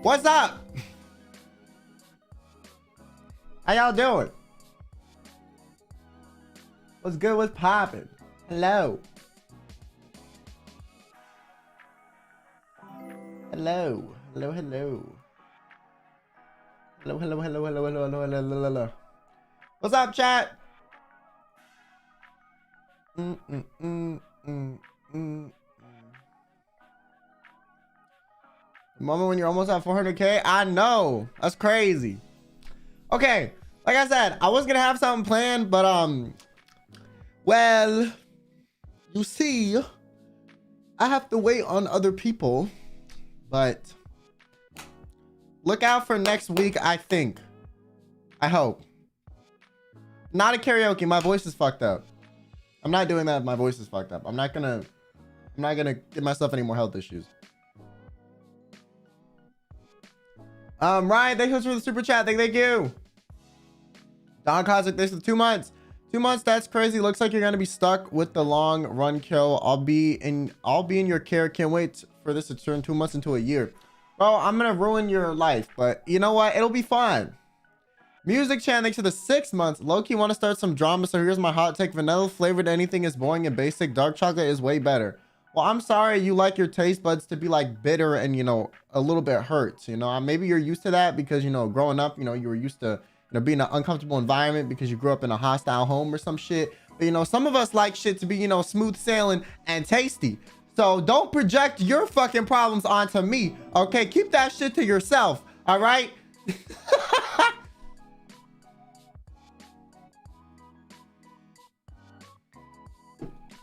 What's up? How y'all doing? What's good? What's poppin'? Hello. Hello. Hello, hello. Hello, hello, hello, hello, hello, hello, hello, hello, hello. What's up, chat? The moment when you're almost at 400K? I know. That's crazy. Okay. Like I said, I was gonna have something planned, but well, you see, I have to wait on other people. But look out for next week, I think. I hope. Not a karaoke. My voice is fucked up. I'm not doing that. My voice is fucked up. I'm not gonna give myself any more health issues. Ryan, thank you for the super chat. Thank you. Don Cosmic, thanks for 2 months. 2 months, that's crazy. Looks like you're gonna be stuck with the long run kill. I'll be in your care. Can't wait for this to turn 2 months into a year. Bro, I'm gonna ruin your life, but you know what? It'll be fine. Music Chan, thanks for the 6 months. Low-key want to start some drama, so here's my hot take. Vanilla flavored anything is boring and basic. Dark chocolate is way better. Well, I'm sorry you like your taste buds to be like bitter and, you know, a little bit hurts, you know. Maybe you're used to that because, you know, growing up, you know, you were used to, you know, being in an uncomfortable environment because you grew up in a hostile home or some shit. But, you know, some of us like shit to be, you know, smooth sailing and tasty. So don't project your fucking problems onto me, okay? Keep that shit to yourself, all right?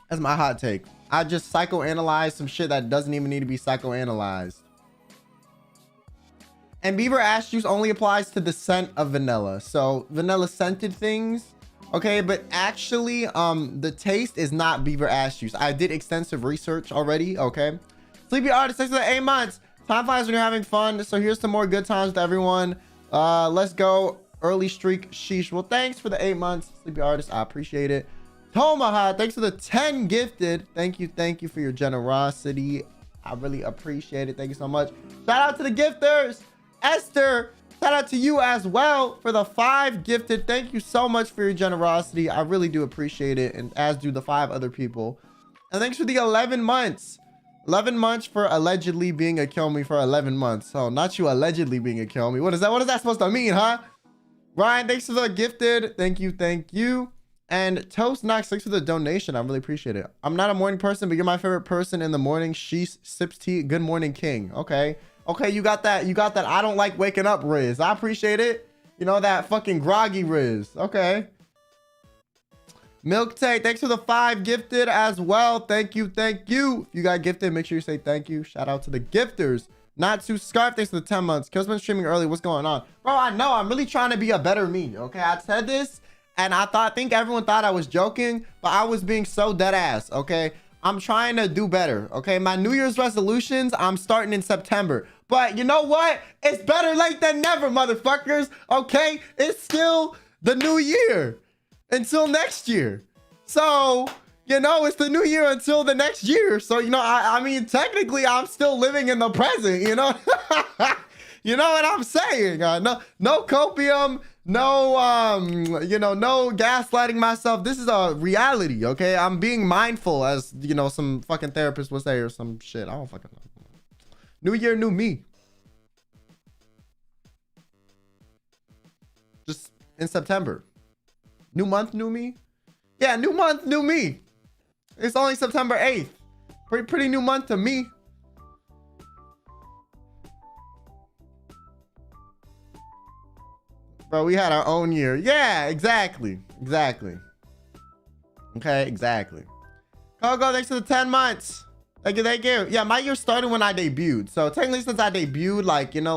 That's my hot take. I just psychoanalyze some shit that doesn't even need to be psychoanalyzed. And beaver ash juice only applies to the scent of vanilla. So vanilla scented things, okay? But actually, the taste is not beaver ash juice. I did extensive research already, okay? Sleepy Artist, thanks for the 8 months. Time flies when you're having fun. So here's some more good times to everyone. Let's go. Early streak, sheesh. Well, thanks for the 8 months, Sleepy Artist. I appreciate it. Tomaha, thanks for the 10 gifted. Thank you for your generosity. I really appreciate it. Thank you so much. Shout out to the gifters. Esther, shout out to you as well for the 5 gifted. Thank you so much for your generosity. I really do appreciate it, and as do the 5 other people. And thanks for the 11 months. 11 months for allegedly being a kill me for 11 months. So not you allegedly being a kill me. What is that supposed to mean, huh? Ryan, thanks for the gifted. Thank you. And Toast Knox, thanks for the donation. I really appreciate it. I'm not a morning person, but you're my favorite person in the morning. She sips tea. Good morning, King. Okay, you got that. I don't like waking up Riz. I appreciate it. You know, that fucking groggy Riz. Okay. Milk Tay, thanks for the 5 gifted as well. Thank you. If you got gifted, make sure you say thank you. Shout out to the gifters. Not to Scarf, thanks for the 10 months. Kill's been streaming early. What's going on? Bro, I know. I'm really trying to be a better me. Okay, I said this. And I think everyone thought I was joking, but I was being so dead ass, okay? I'm trying to do better, okay? My New Year's resolutions, I'm starting in September. But you know what? It's better late than never, motherfuckers, okay? It's still the new year until next year. So, you know, it's the new year until the next year. So, you know, I mean, technically, I'm still living in the present, you know? You know what I'm saying? No copium. No, you know, no gaslighting myself. This is a reality, okay? I'm being mindful, as, you know, some fucking therapist would say or some shit. I don't fucking know. New year, new me. Just in September. New month, new me? Yeah, new month, new me. It's only September 8th. Pretty new month to me. Bro, we had our own year. Yeah, exactly. Okay, exactly. Coco, thanks for the 10 months. Thank you. Yeah, my year started when I debuted. So technically, since I debuted, like, you know,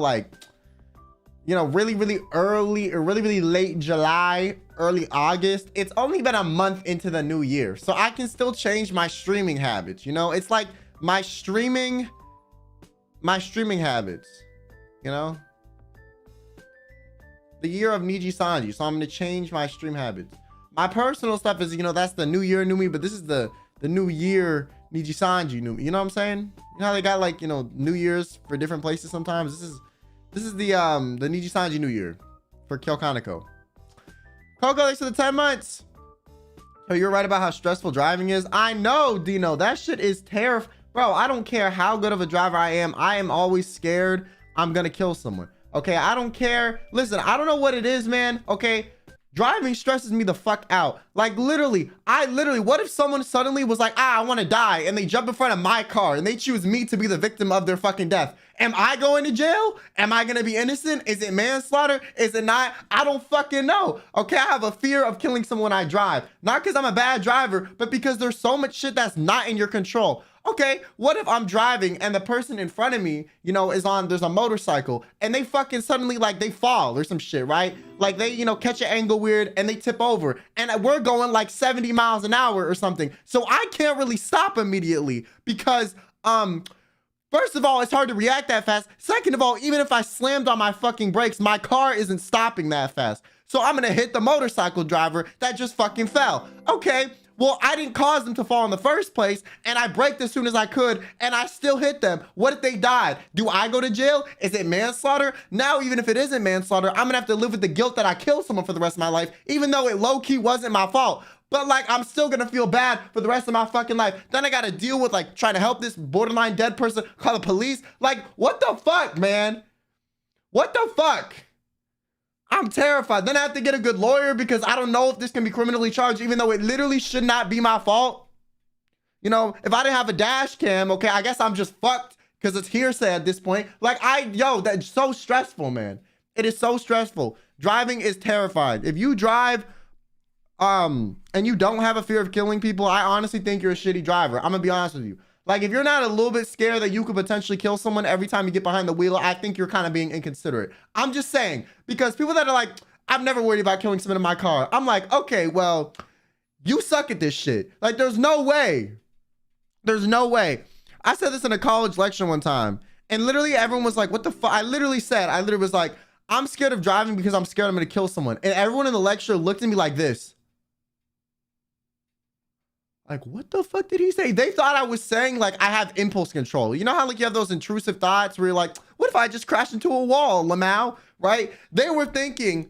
you know, really early or really late July, early August. It's only been a month into the new year, so I can still change my streaming habits. You know, it's like my streaming habits, you know, the year of Niji-Sanji. So I'm going to change my stream habits. My personal stuff is, you know, that's the new year, new me, but this is the new year Niji-Sanji new me. You know what I'm saying? You know how they got, like, you know, New Year's for different places sometimes? This is the Niji-Sanji new year for Kyo Kaneko. Coco, thanks for the 10 months. Oh, you're right about how stressful driving is. I know, Dino, that shit is terrifying. Bro, I don't care how good of a driver I am always scared I'm gonna kill someone. Okay, I don't care. Listen, I don't know what it is, man. Okay, driving stresses me the fuck out. Like, literally, what if someone suddenly was like, I want to die, and they jump in front of my car and they choose me to be the victim of their fucking death? Am I going to jail? Am I gonna be innocent? Is it manslaughter? Is it not? I don't fucking know. Okay, I have a fear of killing someone I drive. Not because I'm a bad driver, but because there's so much shit that's not in your control. Okay, what if I'm driving and the person in front of me, you know, there's a motorcycle and they fucking suddenly, like, they fall or some shit, right? Like, they, you know, catch an angle weird and they tip over and we're going like 70 miles an hour or something. So I can't really stop immediately because, first of all, it's hard to react that fast. Second of all, even if I slammed on my fucking brakes, my car isn't stopping that fast. So I'm gonna hit the motorcycle driver that just fucking fell. Okay. Well, I didn't cause them to fall in the first place, and I braked as soon as I could, and I still hit them. What if they died? Do I go to jail? Is it manslaughter? Now, even if it isn't manslaughter, I'm gonna have to live with the guilt that I killed someone for the rest of my life, even though it low-key wasn't my fault. But, like, I'm still gonna feel bad for the rest of my fucking life. Then I gotta deal with, like, trying to help this borderline dead person, call the police. Like, what the fuck, man? What the fuck? I'm terrified. Then I have to get a good lawyer because I don't know if this can be criminally charged, even though it literally should not be my fault. You know, if I didn't have a dash cam, okay, I guess I'm just fucked because it's hearsay at this point. Like, that's so stressful, man. It is so stressful. Driving is terrifying. If you drive, and you don't have a fear of killing people, I honestly think you're a shitty driver. I'm gonna be honest with you. Like, if you're not a little bit scared that you could potentially kill someone every time you get behind the wheel, I think you're kind of being inconsiderate. I'm just saying, because people that are like, I've never worried about killing someone in my car. I'm like, okay, well, you suck at this shit. Like, there's no way. There's no way. I said this in a college lecture one time, and literally everyone was like, what the fuck? I literally was like, I'm scared of driving because I'm scared I'm gonna kill someone. And everyone in the lecture looked at me like this. Like, what the fuck did he say? They thought I was saying, like, I have impulse control. You know how, like, you have those intrusive thoughts where you're like, what if I just crashed into a wall, Lamau? Right? They were thinking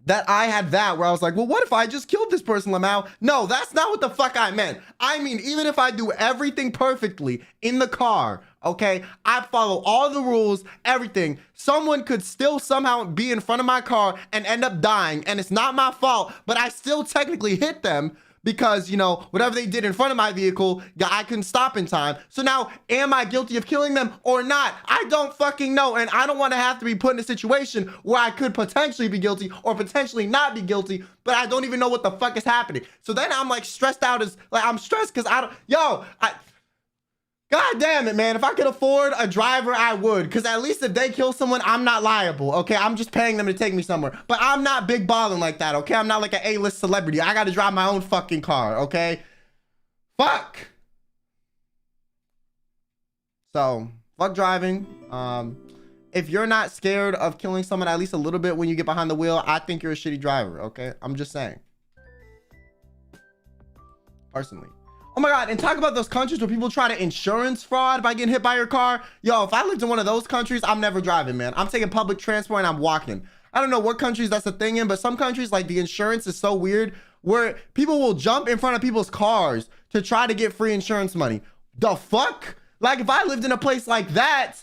that I had that, where I was like, well, what if I just killed this person, Lamau? No, that's not what the fuck I meant. I mean, even if I do everything perfectly in the car, okay, I follow all the rules, everything, someone could still somehow be in front of my car and end up dying, and it's not my fault, but I still technically hit them, because, you know, whatever they did in front of my vehicle, I couldn't stop in time. So now, am I guilty of killing them or not? I don't fucking know. And I don't want to have to be put in a situation where I could potentially be guilty or potentially not be guilty, but I don't even know what the fuck is happening. So then I'm like stressed out I'm stressed because God damn it, man. If I could afford a driver, I would. Because at least if they kill someone, I'm not liable, okay? I'm just paying them to take me somewhere. But I'm not big balling like that, okay? I'm not like an A-list celebrity. I got to drive my own fucking car, okay? Fuck. So, fuck driving. If you're not scared of killing someone at least a little bit when you get behind the wheel, I think you're a shitty driver, okay? I'm just saying. Personally. Oh my God, and talk about those countries where people try to insurance fraud by getting hit by your car. Yo, if I lived in one of those countries, I'm never driving, man. I'm taking public transport and I'm walking. I don't know what countries that's a thing in, but some countries, like, the insurance is so weird where people will jump in front of people's cars to try to get free insurance money. The fuck? Like, if I lived in a place like that,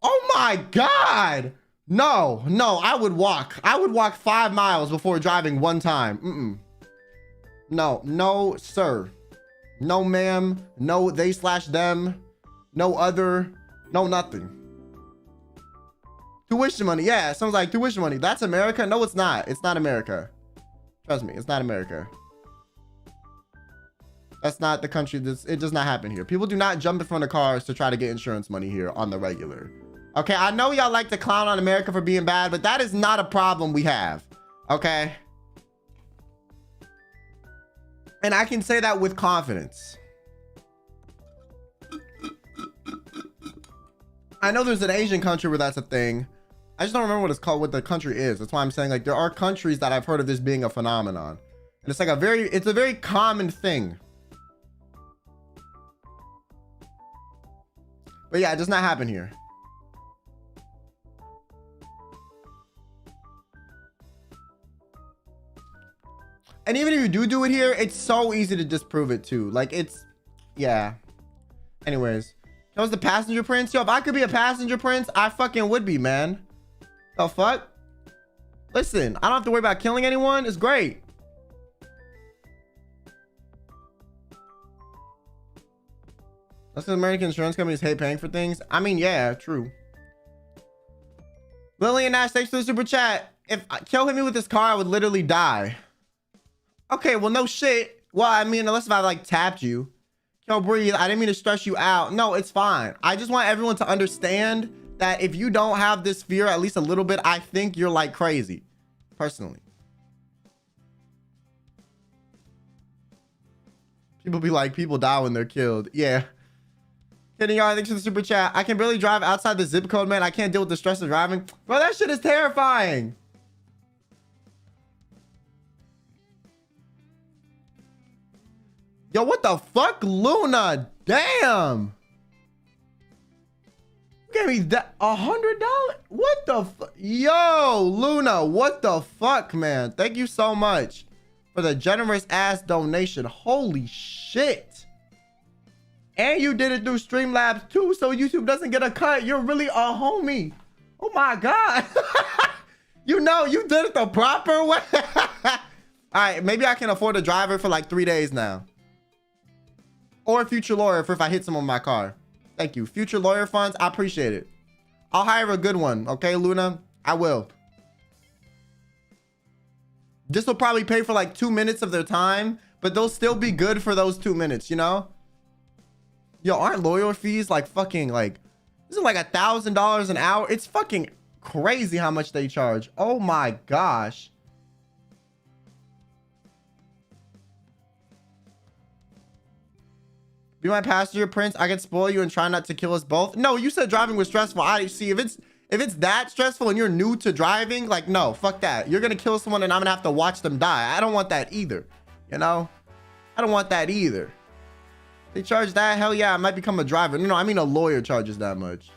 oh my God. No, I would walk. I would walk 5 miles before driving one time. No, sir. No, ma'am. No, they/them. No other. No, nothing. Tuition money. Yeah, it sounds like tuition money. That's America? No, it's not. It's not America. Trust me, it's not America. That's not the country. It does not happen here. People do not jump in front of cars to try to get insurance money here on the regular. Okay, I know y'all like to clown on America for being bad, but that is not a problem we have. Okay? And I can say that with confidence. I know there's an Asian country where that's a thing. I just don't remember what it's called, what the country is. That's why I'm saying, like, there are countries that I've heard of this being a phenomenon. And it's like it's a very common thing. But yeah, it does not happen here. And even if you do it here, it's so easy to disprove it too. Like, it's, yeah. Anyways, that was the passenger prince. Yo, if I could be a passenger prince, I fucking would be, man. The fuck? Listen, I don't have to worry about killing anyone. It's great. That's because American insurance companies hate paying for things. I mean, yeah, true. Lillian Nash, thanks for the super chat. If Kyo hit me with this car, I would literally die. Okay, well, no shit. Well, I mean, unless if I like tapped you. Kyo, breathe. I didn't mean to stress you out. No, it's fine. I just want everyone to understand that if you don't have this fear at least a little bit, I think you're like crazy. Personally. People be like, people die when they're killed. Yeah. Kidding y'all, thanks for the super chat. I can barely drive outside the zip code, man. I can't deal with the stress of driving. Bro, that shit is terrifying. Yo, what the fuck, Luna? Damn. You gave me that $100? What the fuck? Yo, Luna, what the fuck, man? Thank you so much for the generous ass donation. Holy shit. And you did it through Streamlabs too, so YouTube doesn't get a cut. You're really a homie. Oh my God. You know, you did it the proper way. All right, maybe I can afford a driver for like 3 days now. Or a future lawyer for if I hit someone with my car. Thank you. Future lawyer funds, I appreciate it. I'll hire a good one. Okay, Luna? I will. This will probably pay for like 2 minutes of their time, but they'll still be good for those 2 minutes, you know? Yo, aren't lawyer fees like fucking like, this is like $1,000 an hour? It's fucking crazy how much they charge. Oh my gosh. Be my passenger, Prince. I can spoil you and try not to kill us both. No, you said driving was stressful. I see if it's that stressful and you're new to driving, like, no, fuck that. You're gonna kill someone and I'm gonna have to watch them die. I don't want that either. You know? I don't want that either. They charge that? Hell yeah, I might become a driver. No, I mean a lawyer charges that much.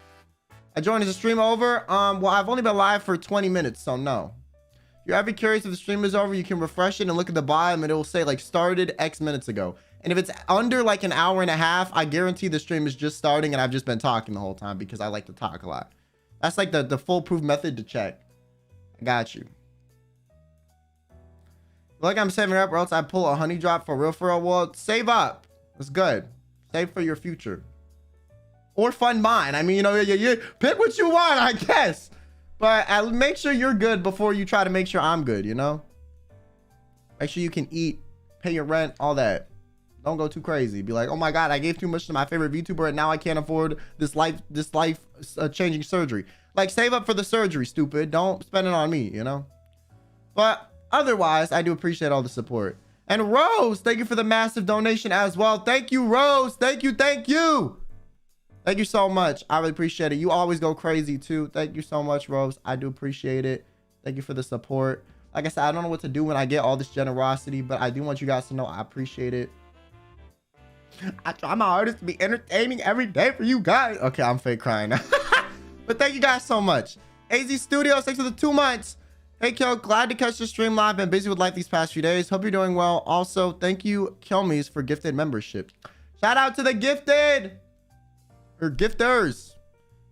I joined as a stream over. Well, I've only been live for 20 minutes, so no. If you're ever curious if the stream is over, you can refresh it and look at the bottom and it will say like started X minutes ago. And if it's under like an hour and a half, I guarantee the stream is just starting and I've just been talking the whole time because I like to talk a lot. That's like the foolproof method to check. I got you. Like I'm saving up or else I pull a honey drop for real. Well, save up. That's good. Save for your future. Or fund mine. I mean, you know, you pick what you want, I guess. But make sure you're good before you try to make sure I'm good, you know? Make sure you can eat, pay your rent, all that. Don't go too crazy. Be like, oh my God, I gave too much to my favorite VTuber and now I can't afford this life changing surgery. Like, save up for the surgery, stupid. Don't spend it on me, you know? But otherwise, I do appreciate all the support. And Rose, thank you for the massive donation as well. Thank you, Rose. Thank you. Thank you. Thank you so much. I really appreciate it. You always go crazy too. Thank you so much, Rose. I do appreciate it. Thank you for the support. Like I said, I don't know what to do when I get all this generosity, but I do want you guys to know I appreciate it. I try my hardest to be entertaining every day for you guys. Okay, I'm fake crying now. But thank you guys so much. AZ Studios, thanks for the 2 months. Hey, Kyo, glad to catch the stream live. Been busy with life these past few days. Hope you're doing well. Also, thank you, Kyomis, for gifted membership. Shout out to the gifted or gifters.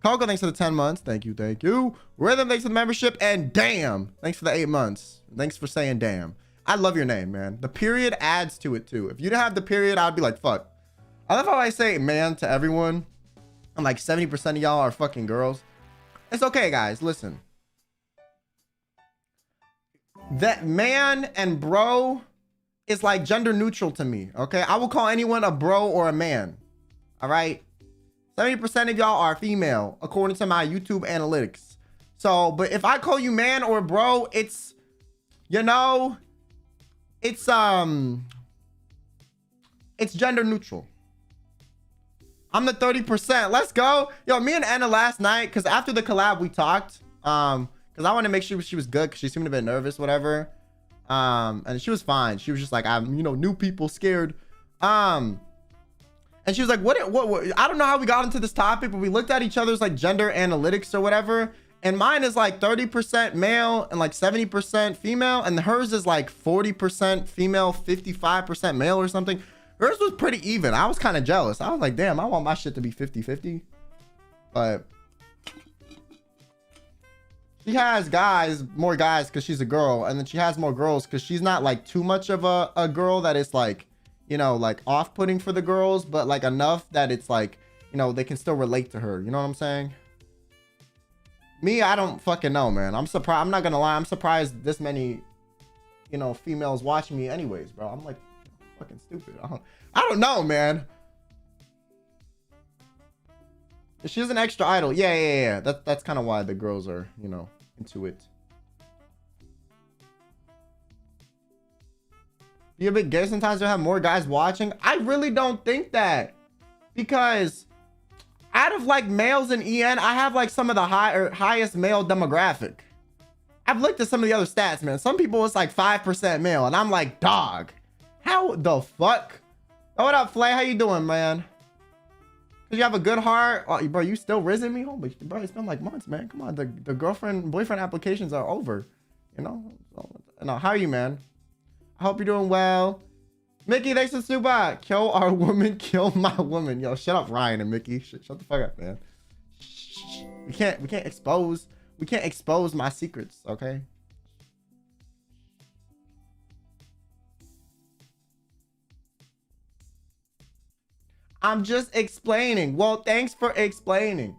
Coco, thanks for the 10 months. Thank you, thank you. Rhythm, thanks for the membership. And damn, thanks for the 8 months. Thanks for saying damn. I love your name, man. The period adds to it too. If you didn't have the period, I'd be like, fuck. I love how I say man to everyone. And like 70% of y'all are fucking girls. It's okay, guys. Listen. That man and bro is like gender neutral to me. Okay. I will call anyone a bro or a man. All right. 70% of y'all are female, according to my YouTube analytics. So, but if I call you man or bro, it's, you know, it's gender neutral. I'm the 30%. Let's go. Yo, me and Anna last night, because after the collab, we talked. Because I wanted to make sure she was good, because she seemed a bit nervous, whatever. And she was fine. She was just like, I'm, you know, new people scared. And she was like, what, I don't know how we got into this topic, but we looked at each other's like gender analytics or whatever. And mine is like 30% male and like 70% female. And hers is like 40% female, 55% male or something. Hers was pretty even. I was kind of jealous. I was like, damn, I want my shit to be 50-50. But she has guys, more guys because she's a girl. And then she has more girls because she's not like too much of a girl that is like, you know, like off-putting for the girls, but like enough that it's like, you know, they can still relate to her. You know what I'm saying? Me, I don't fucking know, man. I'm surprised. I'm not gonna lie. I'm surprised this many, you know, females watching me anyways, bro. I'm like fucking stupid. I don't know, man. She's an extra idol. Yeah. That's kind of why the girls are, you know, into it. Be a bit gay sometimes. You'll have more guys watching. I really don't think that, because out of like males in EN, I have like some of the highest male demographic. I've looked at some of the other stats, man. Some people it's like 5% male, and I'm like, dog, how the fuck? Oh, what up, Flay? How you doing, man? Cause you have a good heart. Oh, bro, you still risen me? Holy, bro, it's been like months, man. Come on, the girlfriend, boyfriend applications are over. You know? So, how are you, man? I hope you're doing well. Mickey, thanks for super. Kill our woman, kill my woman. Yo, shut up, Ryan and Mickey. Shut the fuck up, man. Shh. We can't expose my secrets, okay? I'm just explaining. Well, thanks for explaining.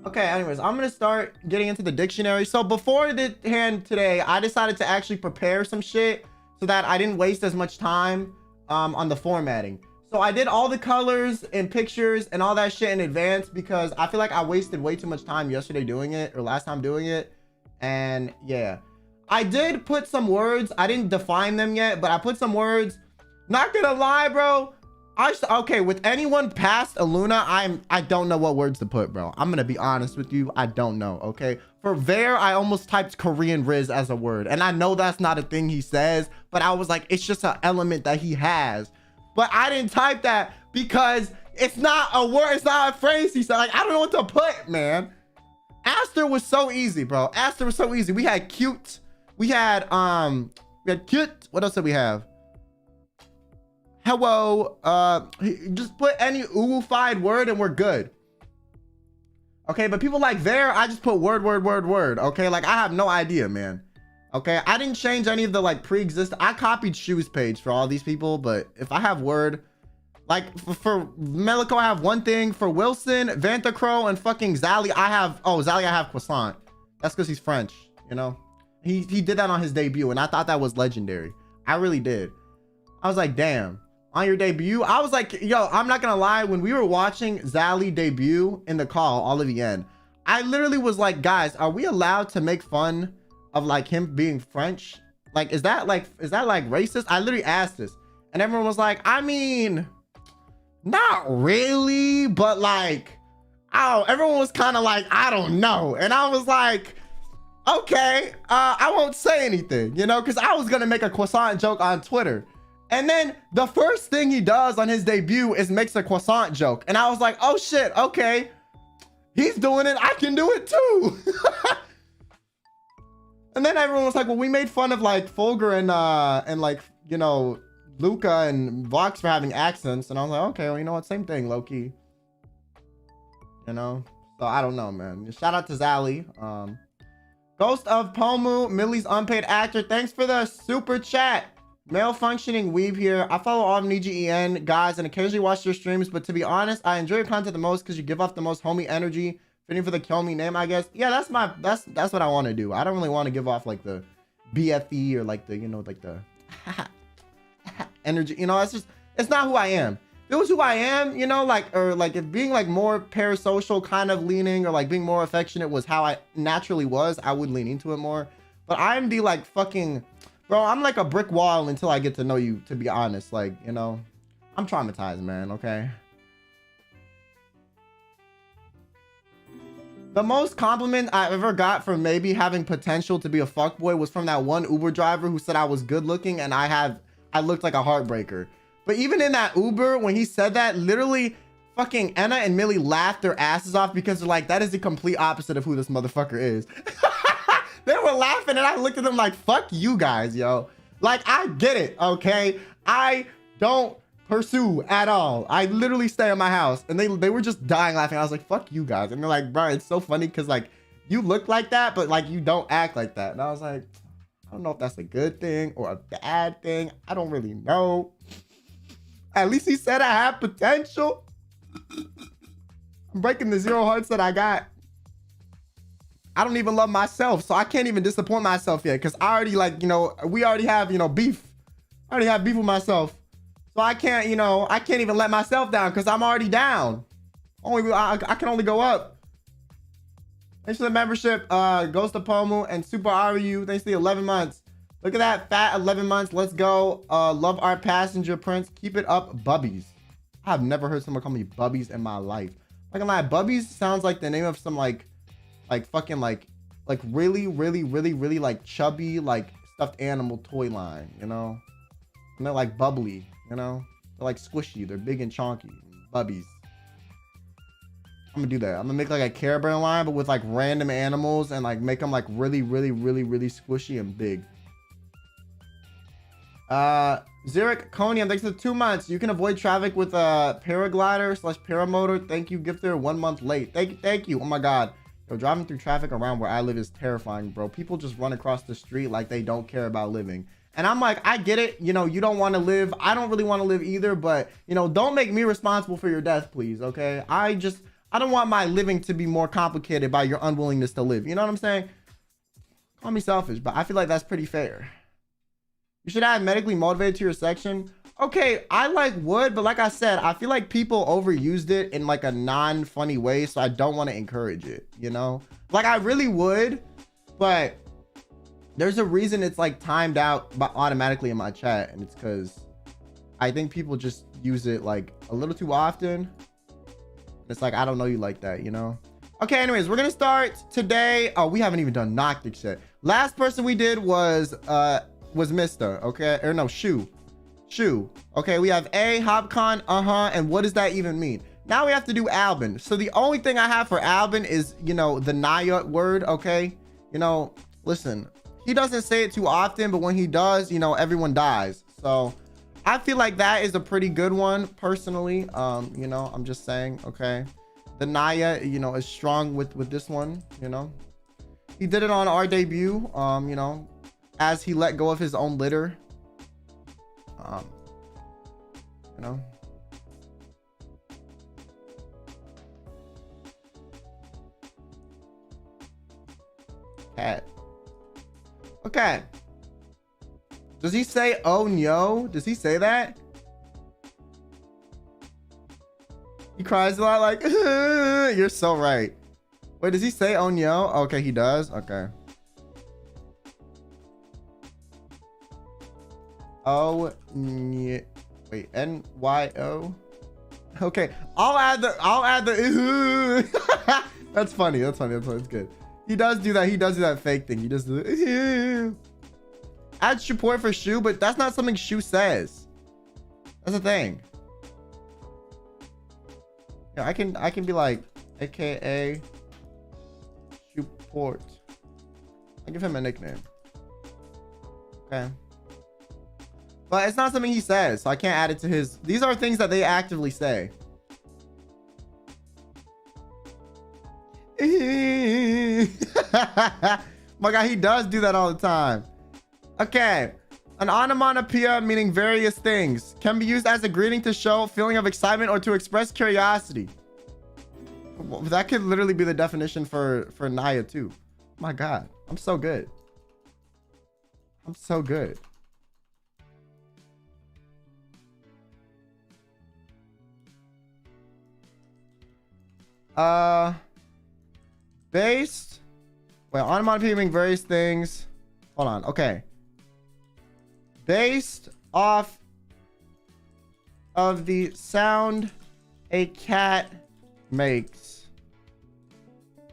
Okay, anyways, I'm gonna start getting into the dictionary. So before the hand today, I decided to actually prepare some shit so that I didn't waste as much time on the formatting. So I did all the colors and pictures and all that shit in advance because I feel like I wasted way too much time yesterday doing it, or last time doing it. And yeah, I did put some words. I didn't define them yet, but I put some words. Not gonna lie, bro. Okay, with anyone past ILUNA, I don't know what words to put, bro. I'm gonna be honest with you. I don't know, okay? For Ver, I almost typed Korean Riz as a word. And I know that's not a thing he says, but I was like, it's just an element that he has. But I didn't type that because it's not a word. It's not a phrase he said. Like, I don't know what to put, man. Aster was so easy, bro. Aster was so easy. We had cute. We had cute. What else did we have? Hello. Just put any oofied word and we're good. Okay, but people like there, I just put word. Okay, like I have no idea, man. Okay, I didn't change any of the like pre-existing. I copied Shoes page for all these people, but if I have word, like for Meliko, I have one thing. For Wilson, Vantacro, and fucking Zally, I have Zally, I have croissant. That's because he's French, you know. He did that on his debut, and I thought that was legendary. I really did. I was like, damn. On your debut, I was like, yo, I'm not gonna lie, when we were watching Zally debut in the call all of the end, I literally was like, guys, are we allowed to make fun of like him being French? Like, is that like racist? I literally asked this, and everyone was like, I mean, not really, but like, oh, everyone was kind of like, I don't know. And I was like, okay, I won't say anything, you know, because I was gonna make a croissant joke on Twitter. And then the first thing he does on his debut is makes a croissant joke. And I was like, oh shit, okay. He's doing it, I can do it too. And then everyone was like, well, we made fun of like Fulgur and like, you know, Luca and Vox for having accents. And I was like, okay, well, you know what? Same thing, low-key. You know? So I don't know, man. Shout out to Zally. Ghost of Pomu, Millie's unpaid actor. Thanks for the super chat. Male functioning weeb here. I follow all of Niji En guys and occasionally watch their streams, but to be honest, I enjoy your content the most because you give off the most homie energy. Fitting for the Kill Me name, I guess. Yeah, that's what I want to do. I don't really want to give off like the BFE or like the, you know, like the energy. You know, it's not who I am. it was who I am, you know, like, or like if being like more parasocial kind of leaning, or like being more affectionate was how I naturally was, I would lean into it more. But I'm the like fucking, bro, I'm like a brick wall until I get to know you, to be honest. Like, you know, I'm traumatized, man, okay? The most compliment I ever got from maybe having potential to be a fuckboy was from that one Uber driver who said I was good looking and I looked like a heartbreaker. But even in that Uber, when he said that, literally fucking Anna and Millie laughed their asses off because they're like, that is the complete opposite of who this motherfucker is. They were laughing and I looked at them like, fuck you guys, yo. Like, I get it, okay? I don't pursue at all. I literally stay in my house, and they were just dying laughing. I was like, fuck you guys. And they're like, bro, it's so funny because like you look like that, but like you don't act like that. And I was like, I don't know if that's a good thing or a bad thing. I don't really know. At least he said I have potential. I'm breaking the 0 hearts that I got. I don't even love myself, so I can't even disappoint myself yet because I already, like, you know, we already have, you know, beef. I already have beef with myself. So I can't, you know, I can't even let myself down because I'm already down. I can only go up. Thanks for the membership, Ghost of Pomu and Super Ryu. Thanks for the 11 months. Look at that fat 11 months. Let's go. Love our passenger, Prince. Keep it up, Bubbies. I've never heard someone call me Bubbies in my life. Not gonna lie, Bubbies sounds like the name of some like fucking like really like chubby like stuffed animal toy line, you know? And they're like bubbly, you know? They're like squishy. They're big and chonky. Bubbies. I'm gonna do that. I'm gonna make like a Care Bear line, but with like random animals and like make them like really squishy and big. Zurich Conium, thanks for 2 months. You can avoid traffic with a paraglider / paramotor. Thank you, Gifter. 1 month late. Thank you. Oh my god. Yo, driving through traffic around where I live is terrifying, bro. People just run across the street like they don't care about living. And I'm like, I get it. You know, you don't want to live. I don't really want to live either, but you know, don't make me responsible for your death, please. Okay. I don't want my living to be more complicated by your unwillingness to live. You know what I'm saying? Call me selfish, but I feel like that's pretty fair. You should add medically motivated to your section. Okay, I like would, but like I said, I feel like people overused it in like a non-funny way, so I don't want to encourage it, you know? Like I really would, but there's a reason it's like timed out automatically in my chat, and it's because I think people just use it like a little too often. It's like, I don't know you like that, you know? Okay, anyways, we're gonna start today. Oh, we haven't even done Noctic yet. Last person we did was Mr. Okay, or no, Shu. Okay, we have A, Hopcon, and what does that even mean? Now we have to do Albin. So the only thing I have for Albin is, you know, the Naya word, okay? You know, listen, he doesn't say it too often, but when he does, you know, everyone dies. So I feel like that is a pretty good one, personally. You know, I'm just saying, okay? The Naya, you know, is strong with this one, you know? He did it on our debut, you know, as he let go of his own litter. You know, cat. Okay, does he say oh no? Does he say that? He cries a lot like you're so right. Wait, does he say oh no? Okay, he does. Okay. Oh, wait, N-Y-O. Okay, I'll add the that's funny. That's good. He does do that. He does do that fake thing. He does do the add support for Shu, but that's not something Shu says. That's the thing. Yeah, I can be like AKA support. I give him a nickname. Okay. But it's not something he says, so I can't add it to his. These are things that they actively say. My God, he does do that all the time. Okay. An onomatopoeia, meaning various things, can be used as a greeting to show feeling of excitement or to express curiosity. Well, that could literally be the definition for Naya too. My God, I'm so good. I'm so good. Based. Wait, onomatopoeia meaning various things. Hold on. Okay. Based off of the sound a cat makes.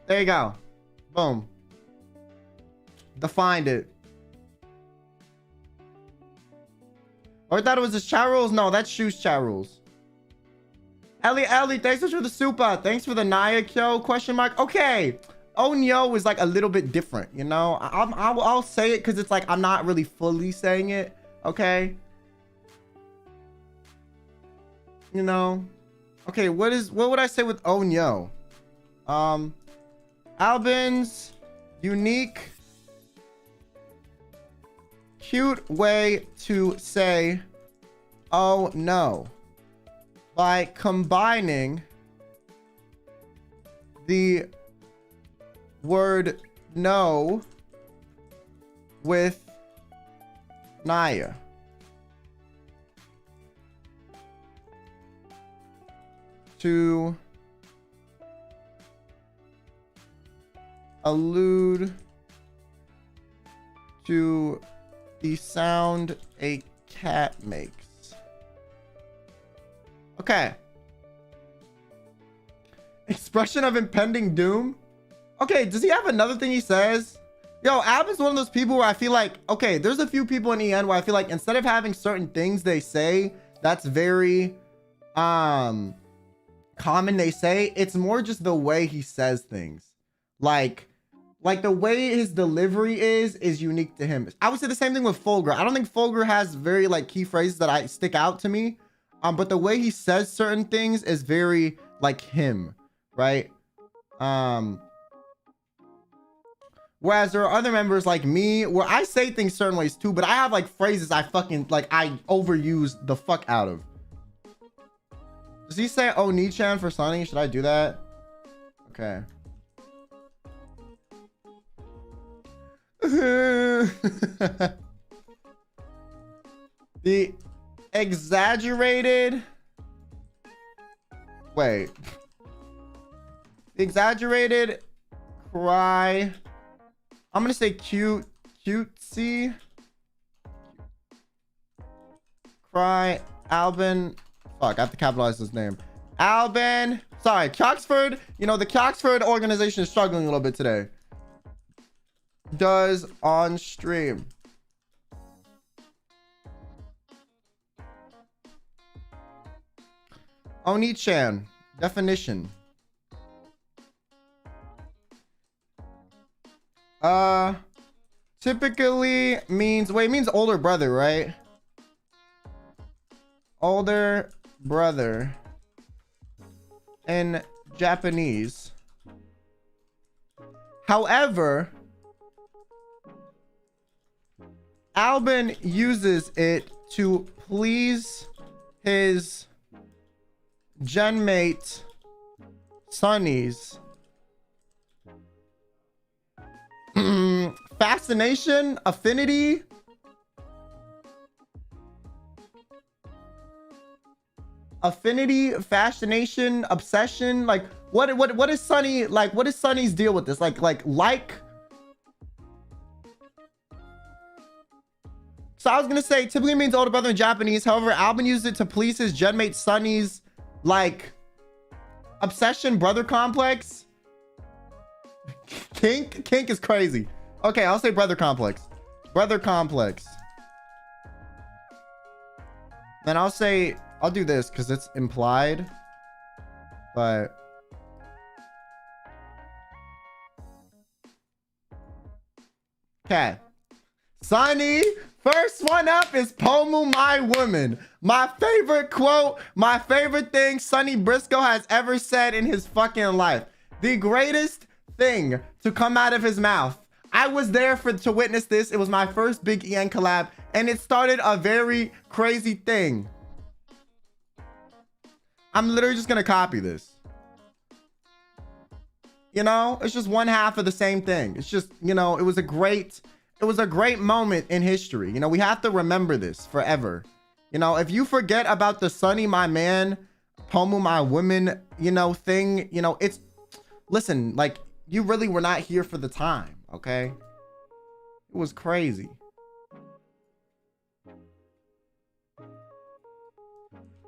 There you go. Boom. Defined it. Or I thought it was just chat rules. No, that's shoes chat rules. Ellie, thanks for the supa. Thanks for the Naya Kyo question mark. Okay. Onyo is like a little bit different, you know. I'll say it because it's like I'm not really fully saying it. Okay. You know. Okay, what would I say with Onyo? Albin's unique, cute way to say oh no by combining the word no with Naya. To allude to the sound a cat makes. Okay. Expression of impending doom. Okay, does he have another thing he says? Yo, Ab is one of those people where I feel like, okay, there's a few people in EN where I feel like instead of having certain things they say that's very common, they say, it's more just the way he says things. Like the way his delivery is unique to him. I would say the same thing with Fulgur. I don't think Fulgur has very like key phrases that stick out to me. But the way he says certain things is very like him, right? Whereas there are other members like me where I say things certain ways too, but I have like phrases I fucking like I overuse the fuck out of. Does he say oh Nichan for Sunny? Should I do that? Okay. The exaggerated wait the exaggerated cry, I'm gonna say cutesy cry Albin, fuck, I have to capitalize his name, Albin, sorry, Coxford, you know the Coxford organization is struggling a little bit today, does on stream. Oni-chan definition. Typically means, wait, it means older brother, right? Older brother in Japanese. However, Albin uses it to please his genmate Sunny's fascination, affinity, fascination, obsession. Like what is Sunny like? What is Sunny's deal with this? Like. So I was gonna say typically means older brother in Japanese. However, Albin used it to please his genmate Sunny's like obsession, brother complex. Kink is crazy. Okay, I'll say brother complex. Brother complex. Then I'll say I'll do this because it's implied. But okay. Sunny, first one up is Pomu My Woman. My favorite quote, my favorite thing Sunny Briscoe has ever said in his fucking life. The greatest thing to come out of his mouth. I was there to witness this. It was my first big EN collab, and it started a very crazy thing. I'm literally just gonna copy this. You know, it's just one half of the same thing. It's just, you know, it was a great moment in history. You know, we have to remember this forever. You know, if you forget about the Sunny My Man, Pomu My Woman, you know, thing, you know, it's listen, like, you really were not here for the time, okay? It was crazy.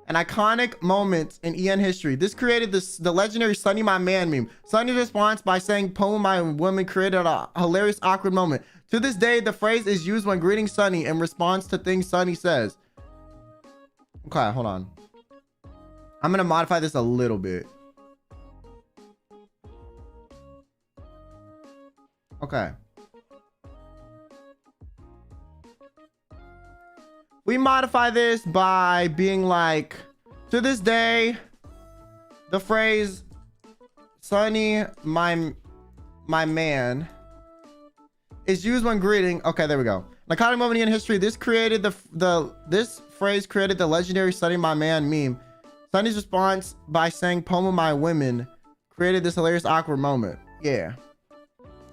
An iconic moment in EN history. This created the legendary Sunny My Man meme. Sunny's response by saying poem my woman created a hilarious awkward moment. To this day, the phrase is used when greeting Sunny in response to things Sunny says. Okay, hold on. I'm gonna modify this a little bit. Okay. We modify this by being like, to this day, the phrase Sunny my man is used when greeting. Okay, there we go. An iconic moment in history. This created this phrase created the legendary Sunny my man meme. Sunny's response by saying poem of my women created this hilarious awkward moment. Yeah.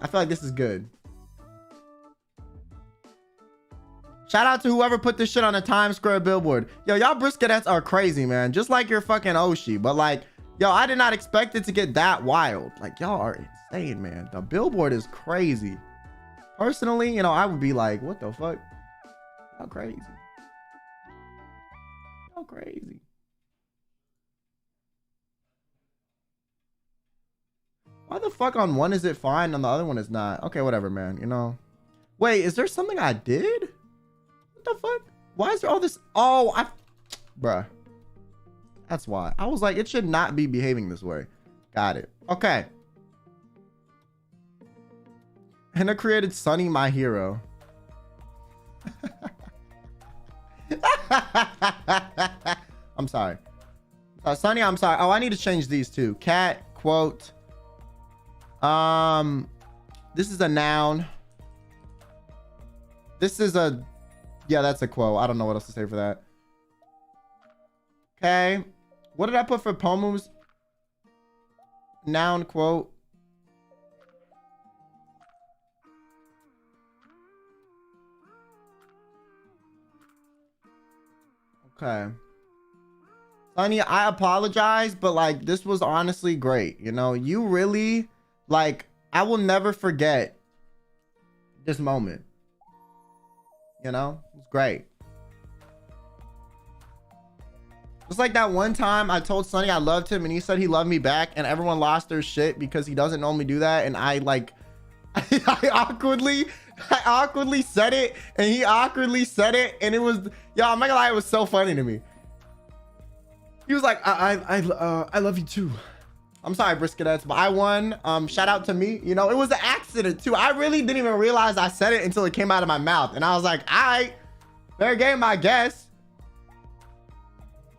I feel like this is good. Shout out to whoever put this shit on a Times Square billboard. Yo, y'all briskets are crazy, man. Just like your fucking Oshi. But like, yo, I did not expect it to get that wild. Like, y'all are insane, man. The billboard is crazy. Personally, you know, I would be like, what the fuck? Y'all crazy. Y'all crazy. Why the fuck on one is it fine, on the other one is not? Okay, whatever, man. You know. Wait, is there something I did? What the fuck? Why is there all this? Oh, bruh. That's why. I was like, it should not be behaving this way. Got it. Okay. Henna created Sunny my hero. I'm sorry. Sunny, I'm sorry. Oh, I need to change these too. Cat, quote. This is a noun. This is a, yeah, that's a quote. I don't know what else to say for that. Okay. What did I put for poems? Noun, quote. Okay. Sunny, I apologize, but like, this was honestly great. You know, you really, like, I will never forget this moment. You know, it was great. Just like that one time I told Sunny I loved him and he said he loved me back and everyone lost their shit because he doesn't normally do that. And I like, I awkwardly said it and he awkwardly said it. And it was, yo, I'm not gonna lie, it was so funny to me. He was like, I love you too. I'm sorry, Briskettes, but I won. Shout out to me. You know, it was an accident too. I really didn't even realize I said it until it came out of my mouth. And I was like, all right, fair game, I guess.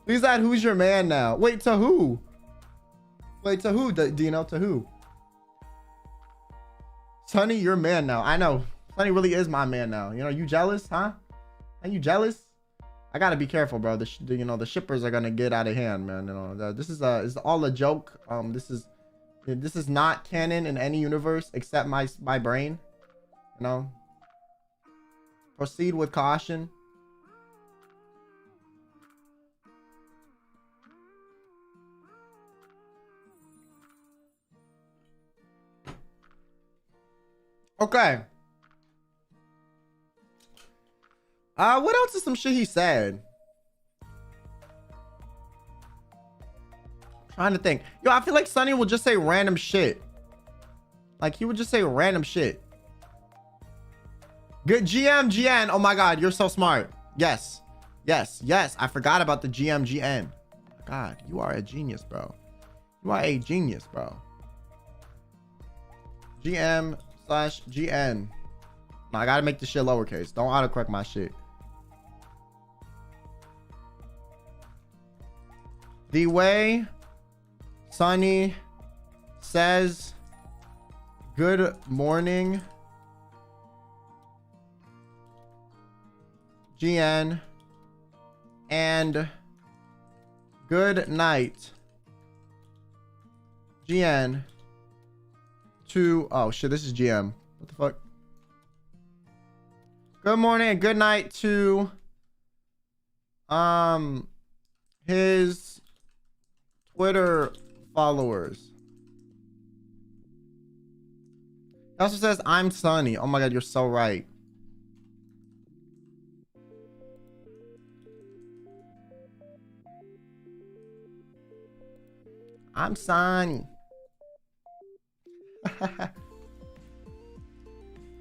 Please add who's your man now. Wait, to who? Wait, to who? Do you know to who? Sunny, your man now. I know. Sunny really is my man now. You know, you jealous, huh? Are you jealous? I gotta be careful, bro. You know, the shippers are gonna get out of hand, man. You know, this is all a joke. This is not canon in any universe except my brain. You know, proceed with caution. Okay. What else is some shit he said? Trying to think. Yo, I feel like Sunny will just say random shit. Like, he would just say random shit. Good GN. Oh my God, you're so smart. Yes. Yes. Yes. I forgot about the GN. God, you are a genius, bro. You are a genius, bro. GM/GN. No, I gotta make this shit lowercase. Don't autocorrect my shit. The way Sunny says good morning, GN, and good night, GN, to, oh shit, this is GM. What the fuck? Good morning and good night to his Twitter followers. It also says, I'm Sunny. Oh my God, you're so right. I'm Sunny.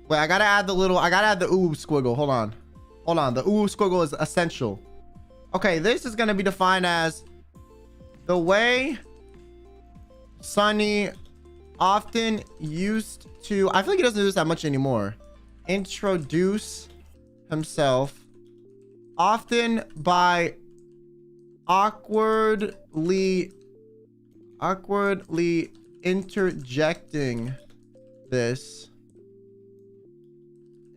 Wait, I gotta add the ooh squiggle. Hold on. The ooh squiggle is essential. Okay, this is gonna be defined as the way Sunny often used to, I feel like he doesn't do this that much anymore, introduce himself, often by awkwardly interjecting this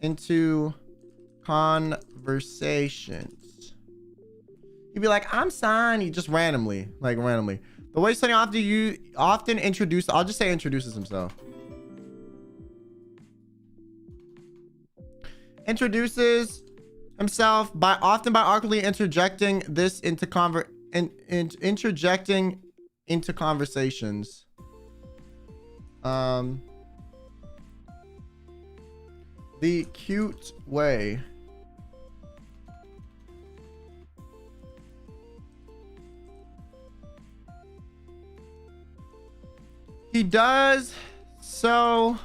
into conversations. He'd be like, I'm Sunny, just randomly. The way Sunny often introduces, I'll just say introduces himself. Introduces himself by awkwardly interjecting this into interjecting into conversations. The cute way. He does so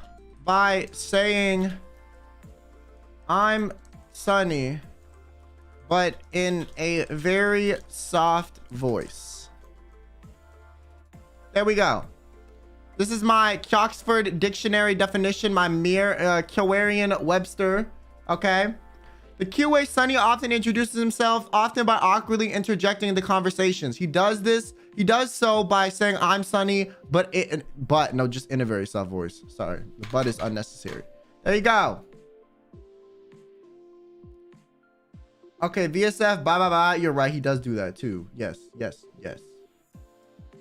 by saying, I'm Sunny, but in a very soft voice. There we go. This is my Oxford Dictionary definition, my mere Merriam-Webster. Okay. The cute way Sunny often introduces himself, often by awkwardly interjecting into conversations. He does so by saying, I'm Sunny, but no, just in a very soft voice. Sorry, the but is unnecessary. There you go. Okay, VSF, bye. You're right, he does do that too. Yes.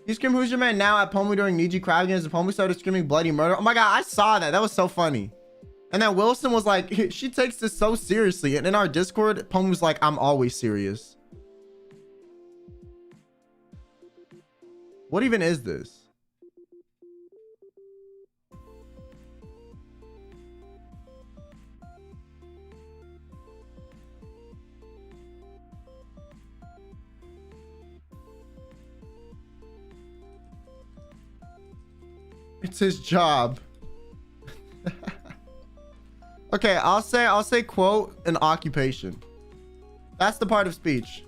You scream, who's your man now at Pomu during Niji crowd games? The Pomu started screaming bloody murder. Oh my God, I saw that. That was so funny. And then Wilson was like, she takes this so seriously. And in our Discord, Pomu's like, I'm always serious. What even is this? It's his job. Okay, I'll say quote an occupation. That's the part of speech.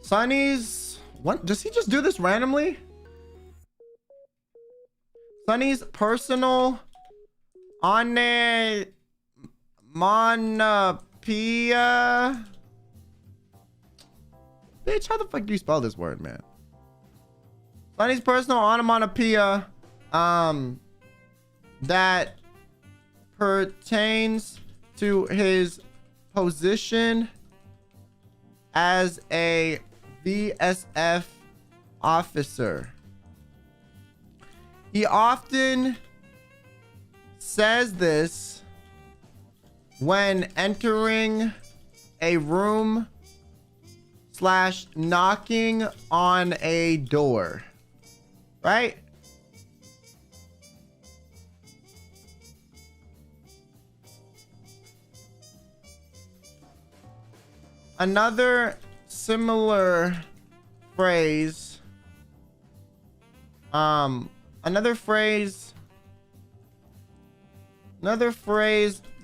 Sunny's, what does he just do this randomly? Sunny's personal onomatopoeia. Bitch, how the fuck do you spell this word, man? Sunny's personal onomatopoeia that pertains to his position as a VSF officer. He often says this when entering a room / knocking on a door, right? Another similar phrase, another phrase,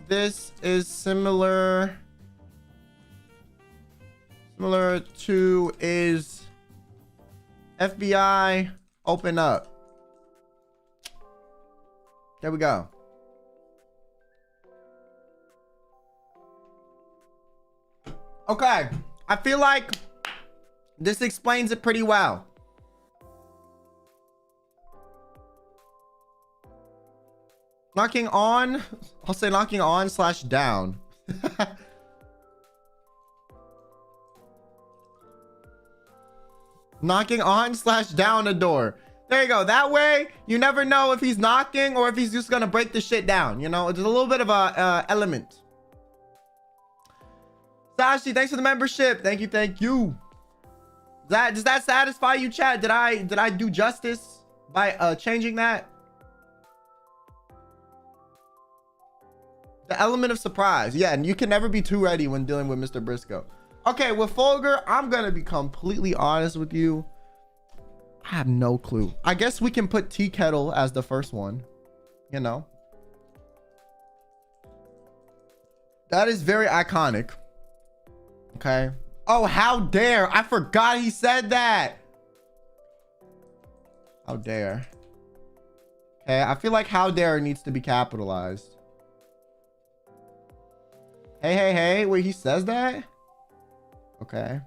this is similar to is FBI open up. There we go. Okay, I feel like this explains it pretty well. Knocking on, I'll say knocking on / down. Knocking on / down a door. There you go. That way, you never know if he's knocking or if he's just gonna break the shit down. You know, it's a little bit of a element. Sashi, thanks for the membership. Thank you, thank you. Does that satisfy you, chat? Did I do justice by changing that? The element of surprise. Yeah, and you can never be too ready when dealing with Mr. Briscoe. Okay, with Fulgur, I'm gonna be completely honest with you. I have no clue. I guess we can put tea kettle as the first one. You know, that is very iconic. Okay. Oh, how dare! I forgot he said that. How dare. Okay, I feel like how dare needs to be capitalized. Hey, hey, hey. Wait, he says that? Okay.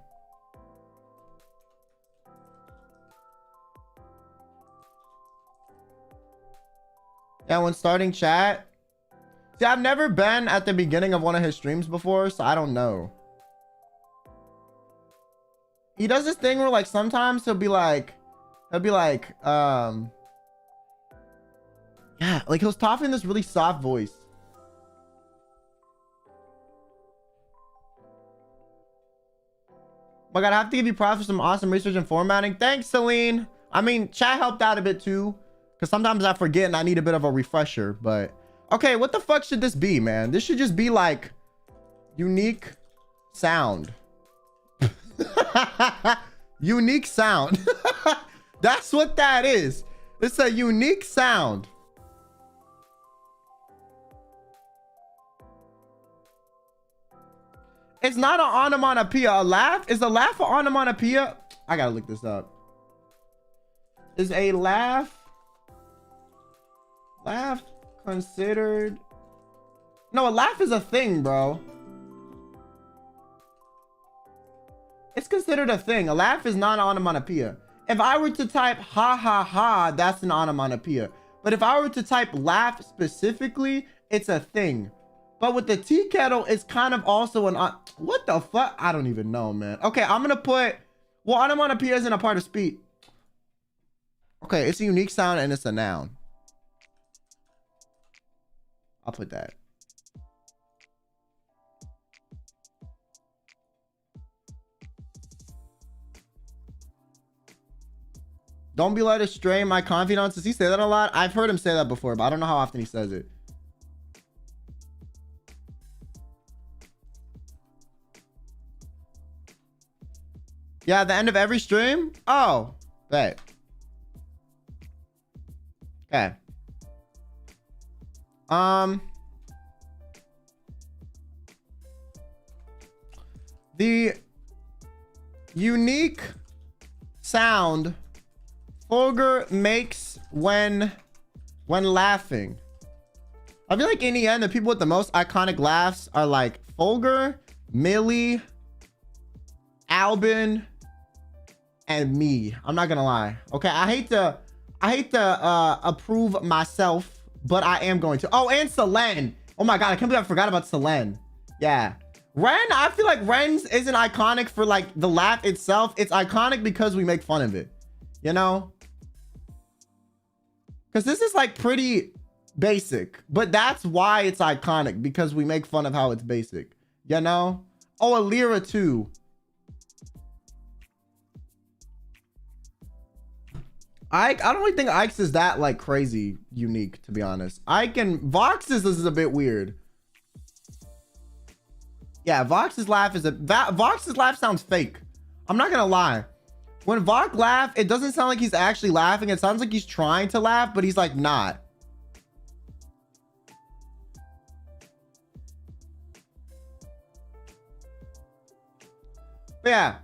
Yeah, when starting chat. See, I've never been at the beginning of one of his streams before, so I don't know. He does this thing where like sometimes he'll be like, yeah, like he'll talk in this really soft voice. Oh my God, I have to give you props for some awesome research and formatting. Thanks, Celine. I mean, chat helped out a bit too, because sometimes I forget and I need a bit of a refresher. But okay, what the fuck should this be, man? This should just be like unique sound. Unique sound. That's what that is. It's a unique sound. It's not an onomatopoeia. A laugh is a laugh an onomatopoeia. I gotta look this up. Is a laugh considered? No, a laugh is a thing, bro. It's considered a thing. A laugh is not an onomatopoeia. If I were to type ha ha ha, that's an onomatopoeia. But if I were to type laugh specifically, it's a thing. But with the tea kettle, it's kind of also an what the fuck? I don't even know, man. Okay, I'm gonna put, well, onomatopoeia isn't a part of speech. Okay, it's a unique sound and it's a noun. I'll put that. Don't be led astray, my confidants. Does he say that a lot? I've heard him say that before, but I don't know how often he says it. Yeah, at the end of every stream? Oh, bet. Okay. The unique sound Fulgur makes when laughing. I feel like in the end, the people with the most iconic laughs are like Fulgur, Millie, Albin, and me. I'm not gonna lie. Okay, I hate to approve myself, but I am going to. Oh, and Selene. Oh my God, I can't believe I forgot about Selene. Yeah. Ren, I feel like Ren's isn't iconic for like the laugh itself. It's iconic because we make fun of it. You know? Because this is like pretty basic, but that's why it's iconic, because we make fun of how it's basic. You know? Oh, Alira too. I don't really think Ike's is that like crazy unique, to be honest. Ike and Vox's is a bit weird. Yeah, Vox's laugh sounds fake. I'm not gonna lie. When Vox laugh, it doesn't sound like he's actually laughing. It sounds like he's trying to laugh, but he's like not. But yeah,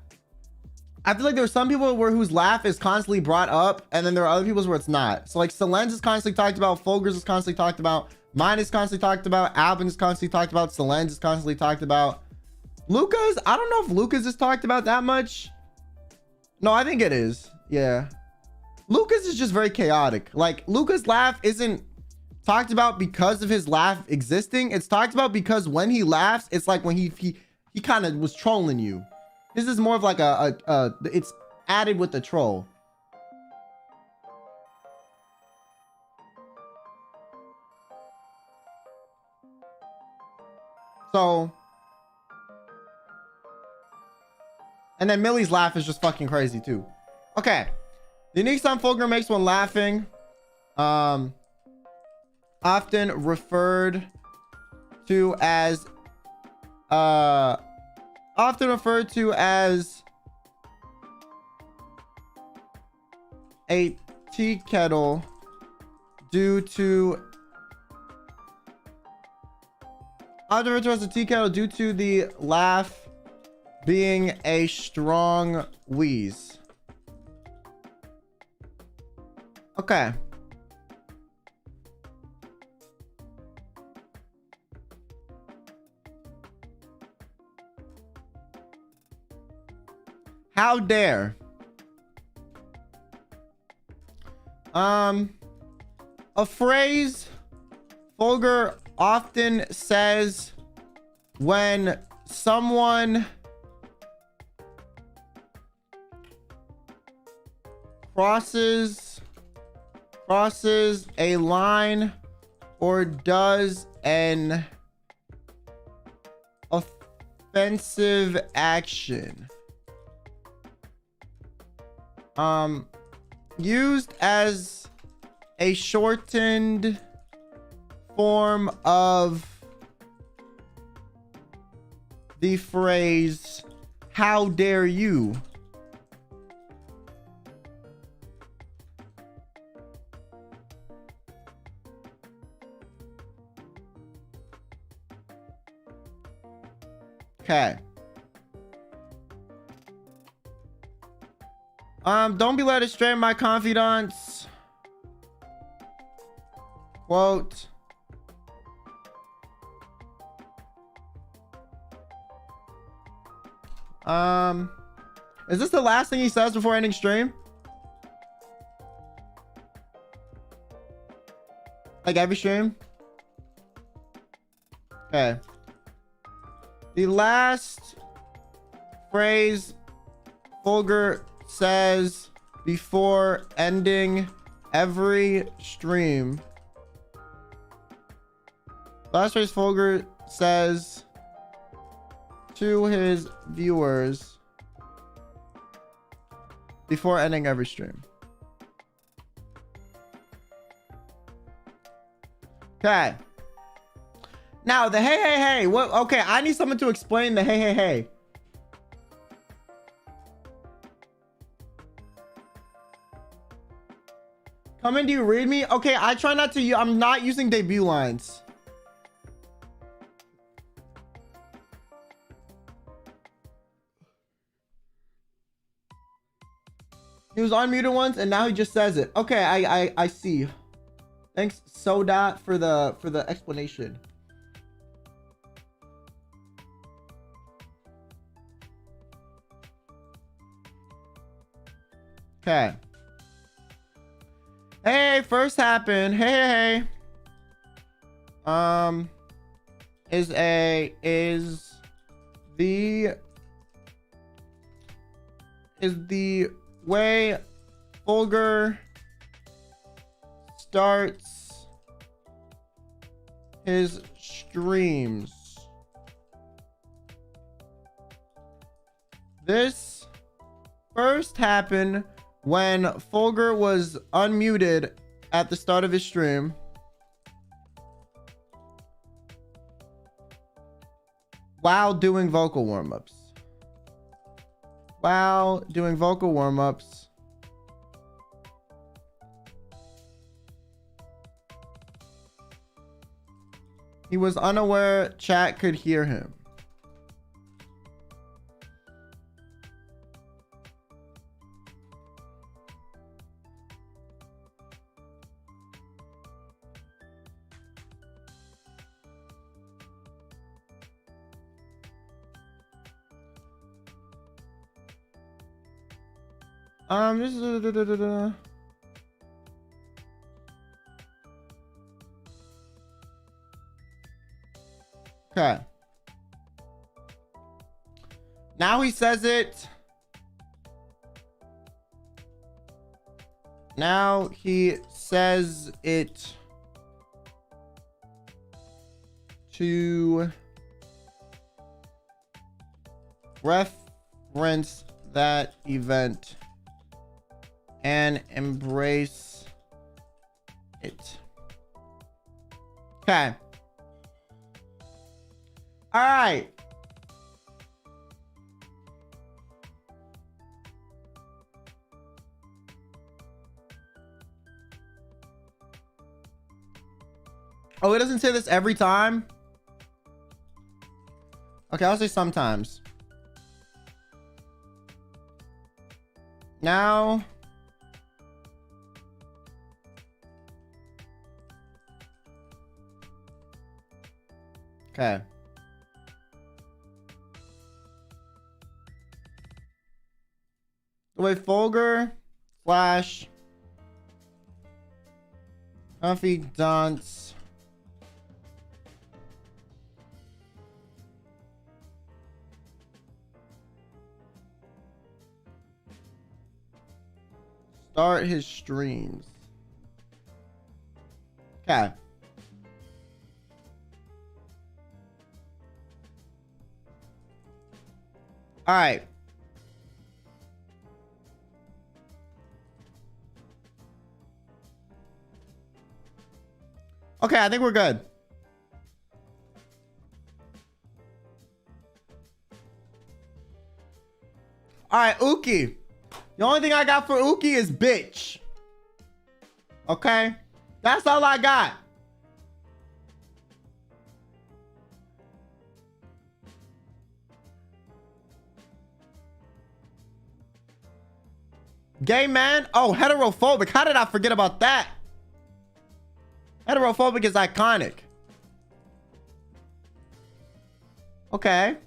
I feel like there are some people whose laugh is constantly brought up, and then there are other people's where it's not. So like Selene's is constantly talked about, Fulgur's is constantly talked about, mine is constantly talked about, Albin is constantly talked about, Selene's is constantly talked about. Luca's, I don't know if Luca's is talked about that much. No, I think it is. Yeah. Lucas is just very chaotic. Like Luca's laugh isn't talked about because of his laugh existing. It's talked about because when he laughs, it's like when he kind of was trolling you. This is more of like it's added with the troll. So And then Millie's laugh is just fucking crazy too. Okay. The unique sound Fulgur makes when laughing. Often referred to as a tea kettle due to the laugh being a strong wheeze. Okay. How dare. A phrase Fulgur often says when someone crosses a line or does an offensive action. Used as a shortened form of the phrase, how dare you? Okay. Don't be led astray, my confidants. Quote. Is this the last thing he says before ending stream? Like every stream? Okay. The last phrase Fulgur says before ending every stream. Last phrase Fulgur says to his viewers before ending every stream. Okay. Now the hey. What? Okay, I need someone to explain the hey. Come in, do you read me? Okay, I try not to. I'm not using debut lines. He was unmuted once, and now he just says it. Okay, I see. Thanks, Soda, for the explanation. Okay. Hey, first happened. Hey. Is the way Fulgur starts his streams. This first happened when Fulgur was unmuted at the start of his stream. While doing vocal warm-ups. He was unaware chat could hear him. This is okay. Now he says it. Now he says it to reference that event and embrace it. Okay. All right. Oh, it doesn't say this every time. Okay, I'll say sometimes. Now. Okay. Wait, Fulgur slash confidants start his streams. Okay. All right. Okay, I think we're good. All right, Uki. The only thing I got for Uki is bitch. Okay? That's all I got. Gay man? Oh, heterophobic. How did I forget about that? Heterophobic is iconic. Okay.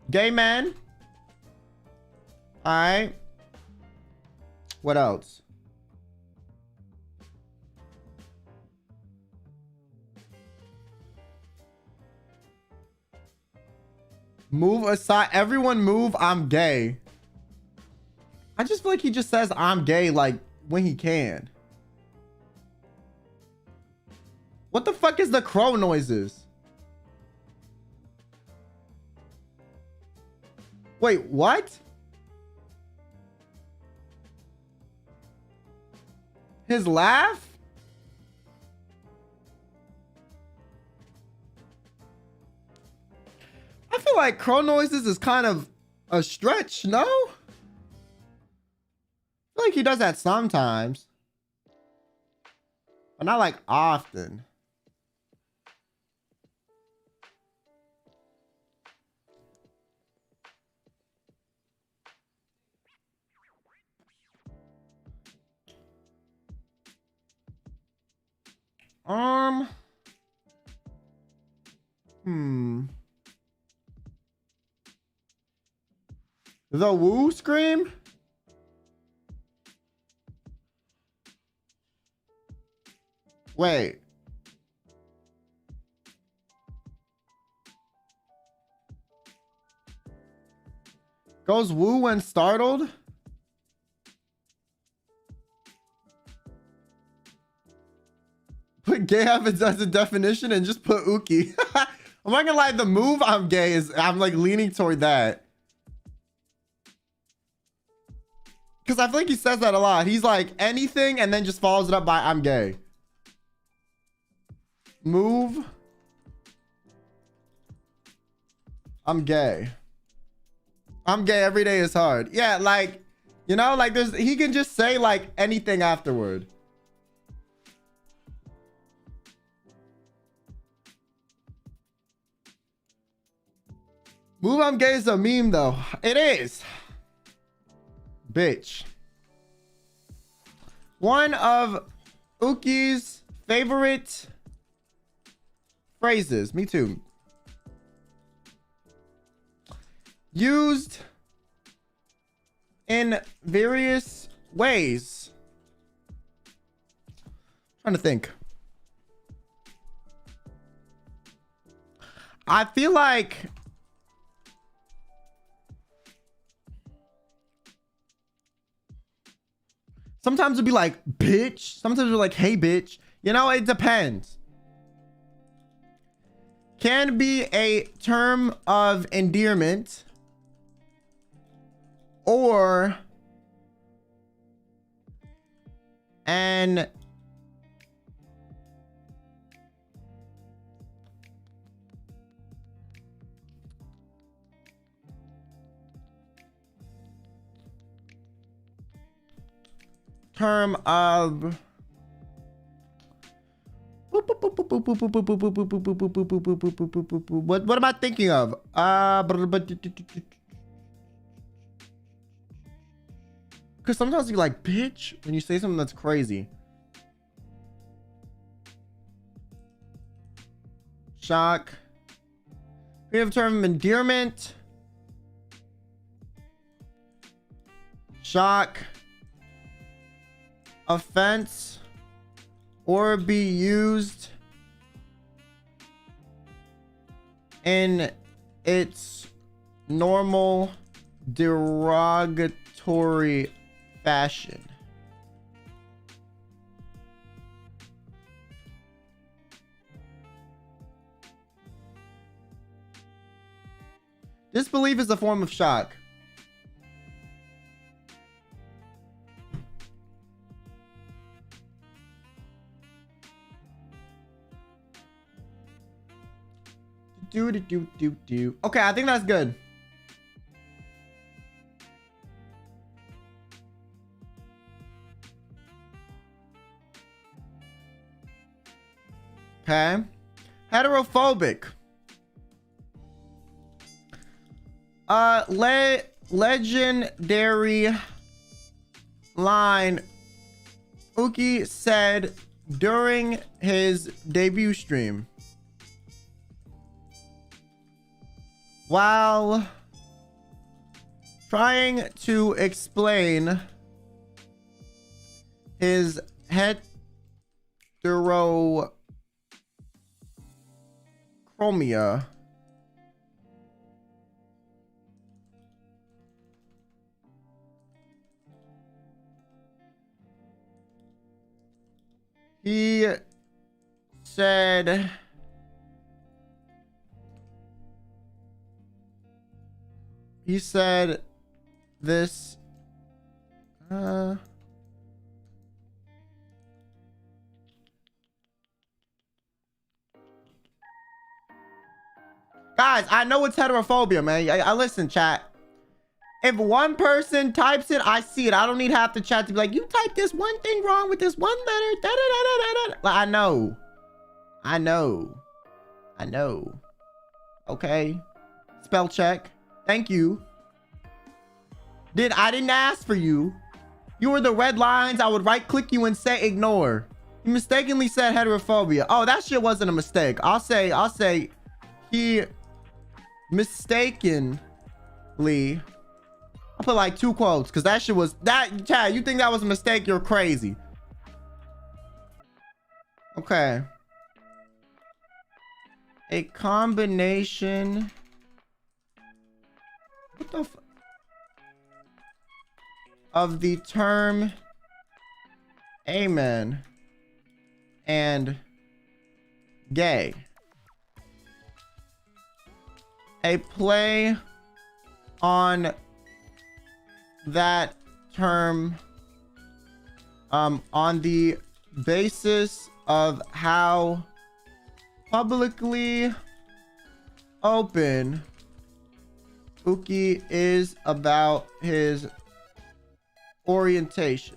Gay man. All right. What else? Move aside. Everyone move. I'm gay. I just feel like he just says I'm gay like when he can. What the fuck is the crow noises? Wait, what? His laugh? I feel like crow noises is kind of a stretch, no? I feel like he does that sometimes. But not like often. The woo scream? Wait. Goes woo when startled? Put gay habits as a definition and just put Uki. I'm not gonna lie, the move I'm gay is I'm like leaning toward that. Because I feel like he says that a lot. He's like anything and then just follows it up by I'm gay. Move. I'm gay. I'm gay. Every day is hard. Yeah, like, you know, like he can just say like anything afterward. Move I'm gay is a meme though. It is. Bitch. One of Uki's favorite phrases. Me too. Used in various ways. Trying to think. I feel like sometimes it'd be like, bitch. Sometimes we're like, hey, bitch. You know, it depends. Can be a term of endearment. or an term of what am I thinking of? Because sometimes you like bitch when you say something that's crazy. Shock. We have term of endearment. Shock. Offense. Or be used in its normal derogatory fashion. Disbelief is a form of shock. Okay, I think that's good. Okay. Heterophobic. Legendary line Uki said during his debut stream. While trying to explain his heterochromia, he said this guys, I know it's heterophobia, man. I listen, chat. If one person types it, I see it. I don't need half the chat to be like, you typed this one thing wrong with this one letter. Da, da, da, da, da. Like, I know. Okay. Spell check. Thank you. I didn't ask for you. You were the red lines. I would right click you and say ignore. You mistakenly said heterophobia. Oh, that shit wasn't a mistake. I'll say he mistakenly. I'll put like 2 quotes because that shit was that. Chad, you think that was a mistake? You're crazy. Okay. A combination. What the f of the term amen and gay. A play on that term on the basis of how publicly open Uki is about his orientation.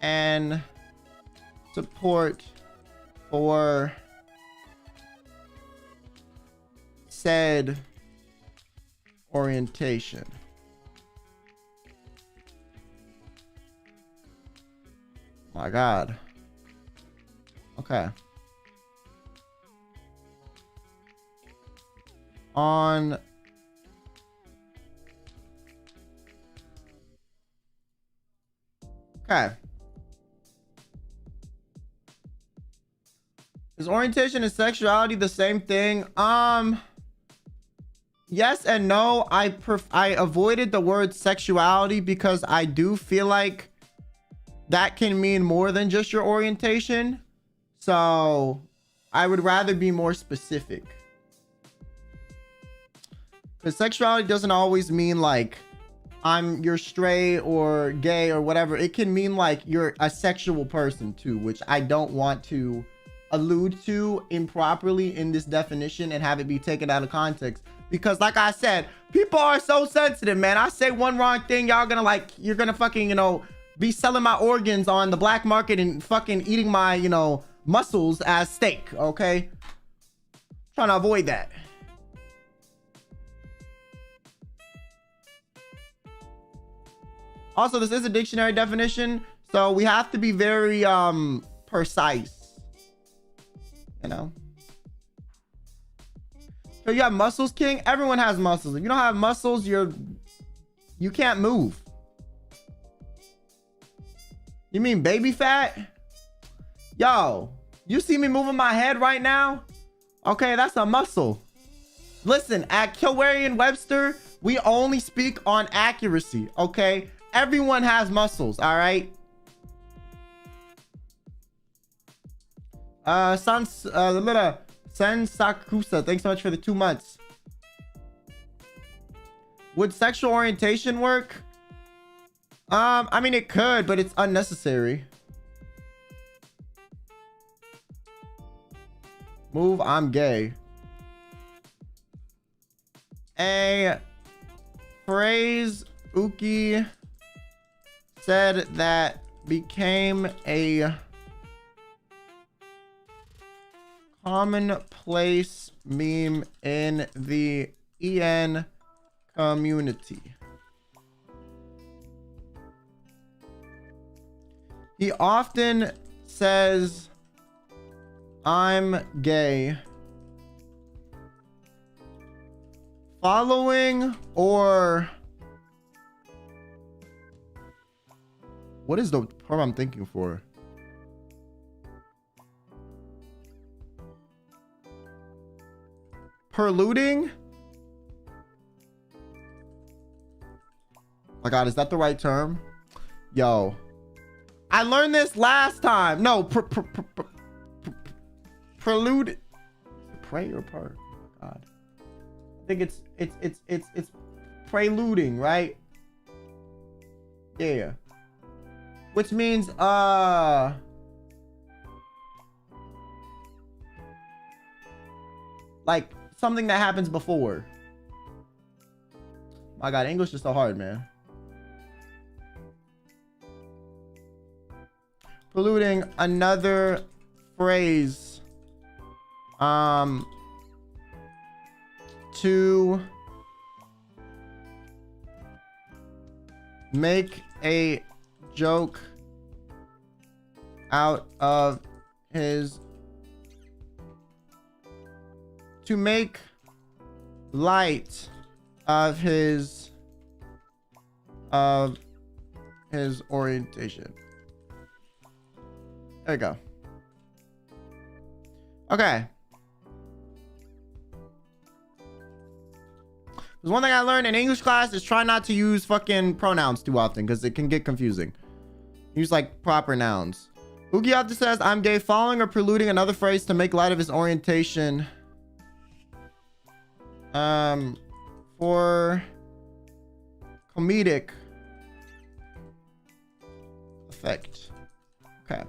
And support for said orientation. My God. Okay. On okay. Is orientation and sexuality the same thing? Yes and no. I avoided the word sexuality because I do feel like that can mean more than just your orientation. So I would rather be more specific. Because sexuality doesn't always mean like you're straight or gay or whatever. It can mean like you're a sexual person too, which I don't want to allude to improperly in this definition and have it be taken out of context. Because like I said, people are so sensitive, man. I say one wrong thing, y'all gonna like, you're gonna fucking, you know, be selling my organs on the black market and fucking eating my, you know, muscles as steak, okay? Trying to avoid that. Also, this is a dictionary definition, so we have to be very precise, you know? So you have muscles, King? Everyone has muscles. If you don't have muscles, you can't move. You mean baby fat? Yo, you see me moving my head right now? Okay, that's a muscle. Listen, at Merriam-Webster, we only speak on accuracy, okay? Everyone has muscles, all right? Sen Sakusa, thanks so much for the 2 months. Would sexual orientation work? I mean, it could, but it's unnecessary. Move, I'm gay. A phrase Uki said that became a commonplace meme in the EN community. He often says, I'm gay. Following or... What is the term I'm thinking for? Preluding? My God, is that the right term? Yo. I learned this last time. No, prelude. Pray or part? Oh, God. I think it's preluding, right? Yeah. Which means like something that happens before. My God, English is so hard, man. Preluding, another phrase to make a joke out of his, to make light of his orientation. There you go. Okay. There's one thing I learned in English class is try not to use fucking pronouns too often because it can get confusing. Use like proper nouns. Uki often says, I'm gay, following or preluding another phrase to make light of his orientation. For comedic effect. Okay.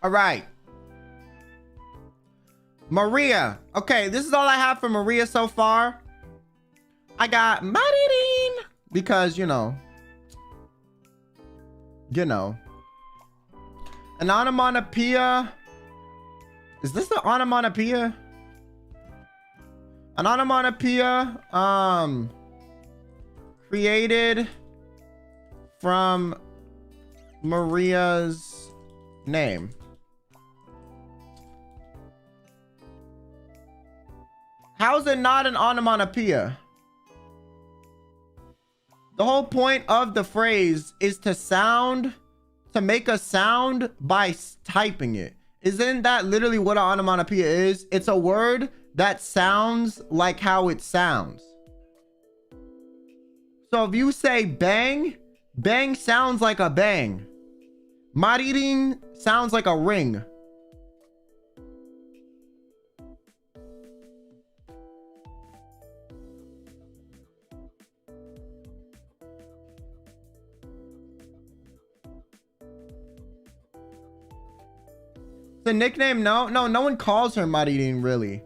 All right. Maria. Okay, this is all I have for Maria so far. I got Marilyn because, you know. An onomatopoeia. Is this the onomatopoeia? An onomatopoeia created from Maria's name. How is it not an onomatopoeia? The whole point of the phrase is to make a sound by typing it. Isn't that literally what an onomatopoeia is? It's a word that sounds like how it sounds. So if you say bang, Bang sounds like a bang. Maririn sounds like a ring. The nickname, no one calls her Maririn, really.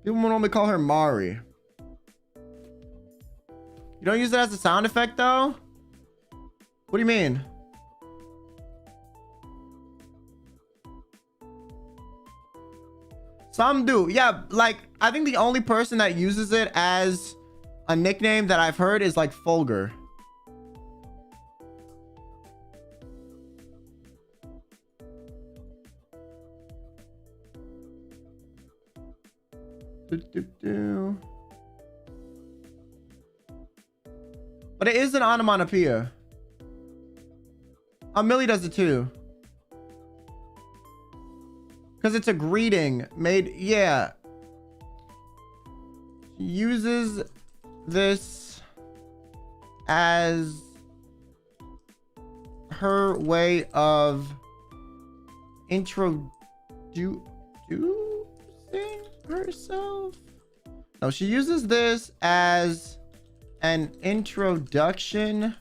People normally call her Mari. You don't use it as a sound effect, though? What do you mean? Some do. Yeah, like, I think the only person that uses it as a nickname that I've heard is, like, Fulgur. But it is an onomatopoeia. Millie does it too. Because it's a greeting made, yeah. She uses this as her way of introducing herself. No, she uses this as an introduction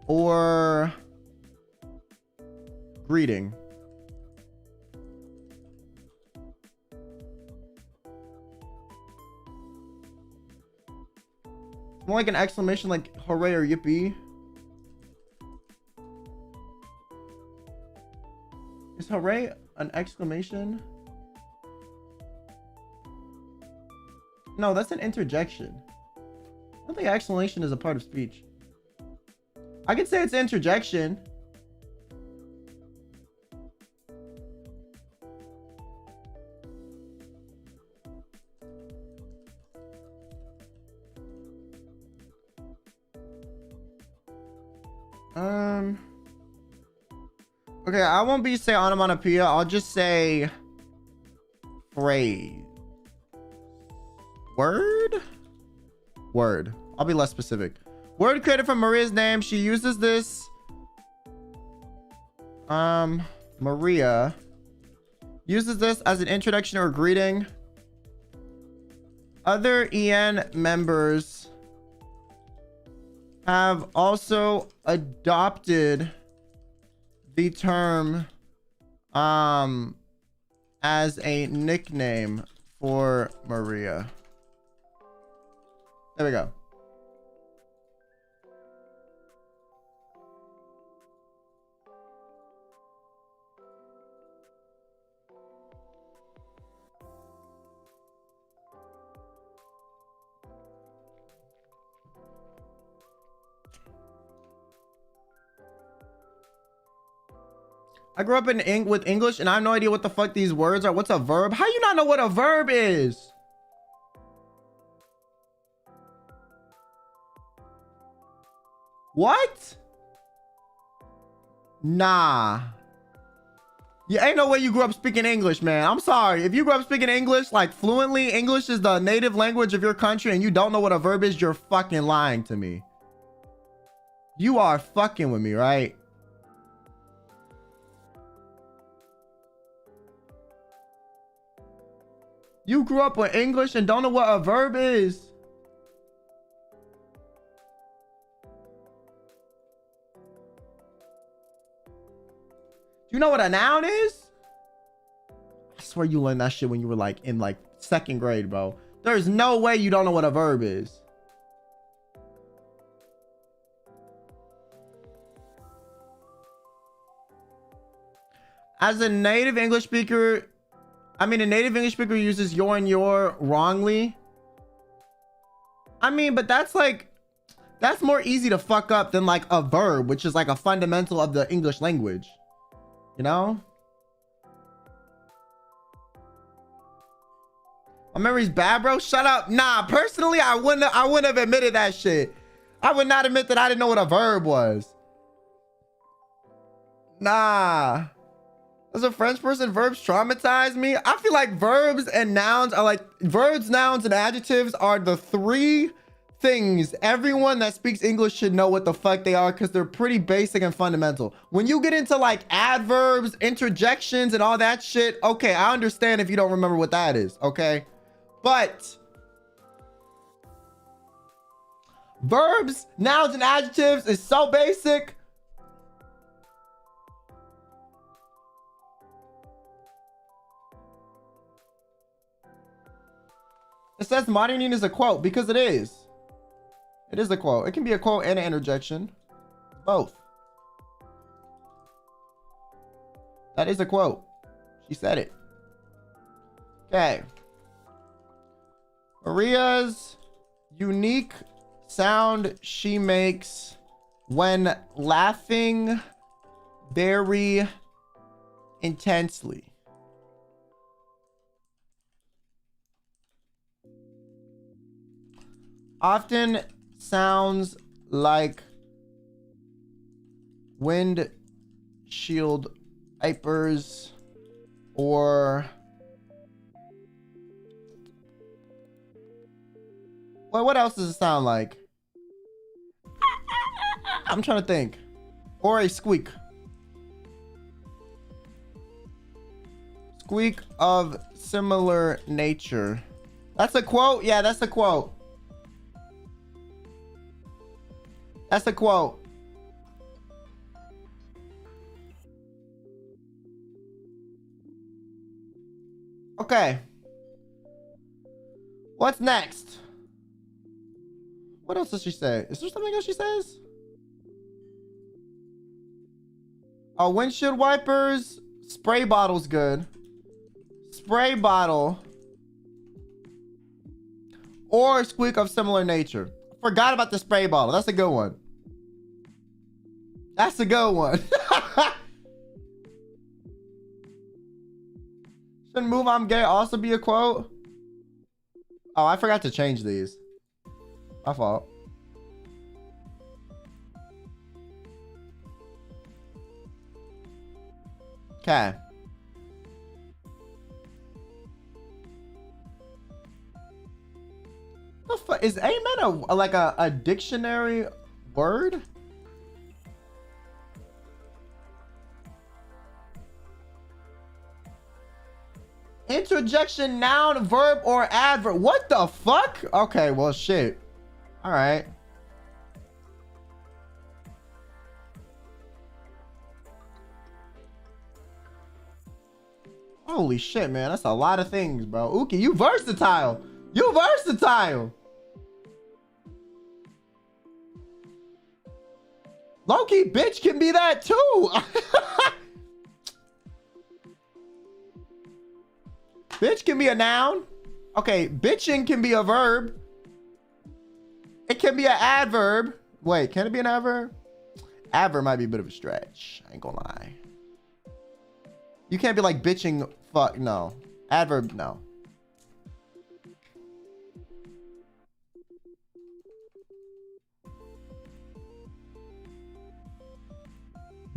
or greeting. More like an exclamation, like hooray or yippee. Is hooray an exclamation? No, that's an interjection. I don't think exclamation is a part of speech. I could say it's interjection. Okay, I won't be say onomatopoeia. I'll just say phrase. Word. I'll be less specific. Word created from Maria's name. She uses this. Maria uses this as an introduction or greeting. Other EN members have also adopted the term as a nickname for Maria. There we go. I grew up with English and I have no idea what the fuck these words are. What's a verb? How you not know what a verb is? What? Nah. Yeah, ain't no way you grew up speaking English, man. I'm sorry. If you grew up speaking English, like fluently, English is the native language of your country and you don't know what a verb is, you're fucking lying to me. You are fucking with me, right? You grew up with English and don't know what a verb is. You know what a noun is? I swear you learned that shit when you were like in like 2nd grade, bro. There's no way you don't know what a verb is. As a native English speaker, a native English speaker uses your and your wrongly. But that's more easy to fuck up than like a verb, which is like a fundamental of the English language. You know? My memory's bad, bro. Shut up. Nah, personally, I wouldn't have admitted that shit. I would not admit that I didn't know what a verb was. Nah. As a French person, verbs traumatize me. I feel like verbs and nouns are like verbs, nouns, and adjectives are the 3 things everyone that speaks English should know what the fuck they are, because they're pretty basic and fundamental. When you get into like adverbs, interjections, and all that shit, okay, I understand if you don't remember what that is, okay? But verbs, nouns, and adjectives is so basic. It says Marinin is a quote because it is. It is a quote. It can be a quote and an interjection. Both. That is a quote. She said it. Okay. Maria's unique sound she makes when laughing very intensely. Often sounds like windshield wipers or well, what else does it sound like? I'm trying to think. Or a squeak. Squeak of similar nature. That's a quote? Yeah, that's a quote. That's a quote. Okay. What's next? What else does she say? Is there something else she says? Oh, windshield wipers. Spray bottle's good. Spray bottle. Or squeak of similar nature. Forgot about the spray bottle. That's a good one. That's a good one. Shouldn't move I'm gay also be a quote? Oh, I forgot to change these. My fault. Okay. The fuck is amen like a dictionary word? Interjection, noun, verb, or adverb. What the fuck? Okay, well, shit. All right. Holy shit, man. That's a lot of things, bro. Uki, you versatile. You versatile. Low-key, bitch can be that too. Bitch can be a noun. Okay, bitching can be a verb. It can be an adverb. Wait, can it be an adverb? Adverb might be a bit of a stretch. I ain't gonna lie. You can't be like bitching, fuck, no. Adverb, no.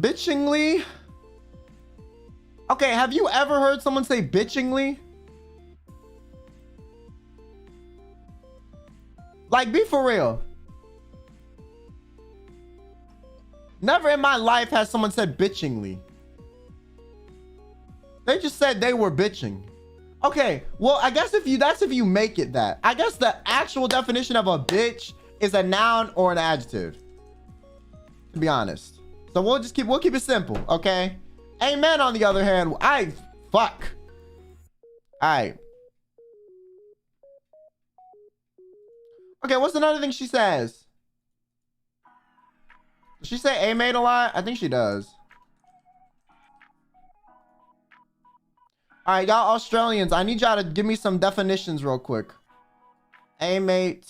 Bitchingly. Okay, have you ever heard someone say bitchingly? Like, be for real. Never in my life has someone said bitchingly. They just said they were bitching. Okay, well, I guess if you make it that. I guess the actual definition of a bitch is a noun or an adjective. To be honest. So we'll keep it simple, okay? Amen, on the other hand, fuck. Alright. Okay, what's another thing she says? Does she say amen a lot? I think she does. All right, y'all Australians, I need y'all to give me some definitions real quick. A mate.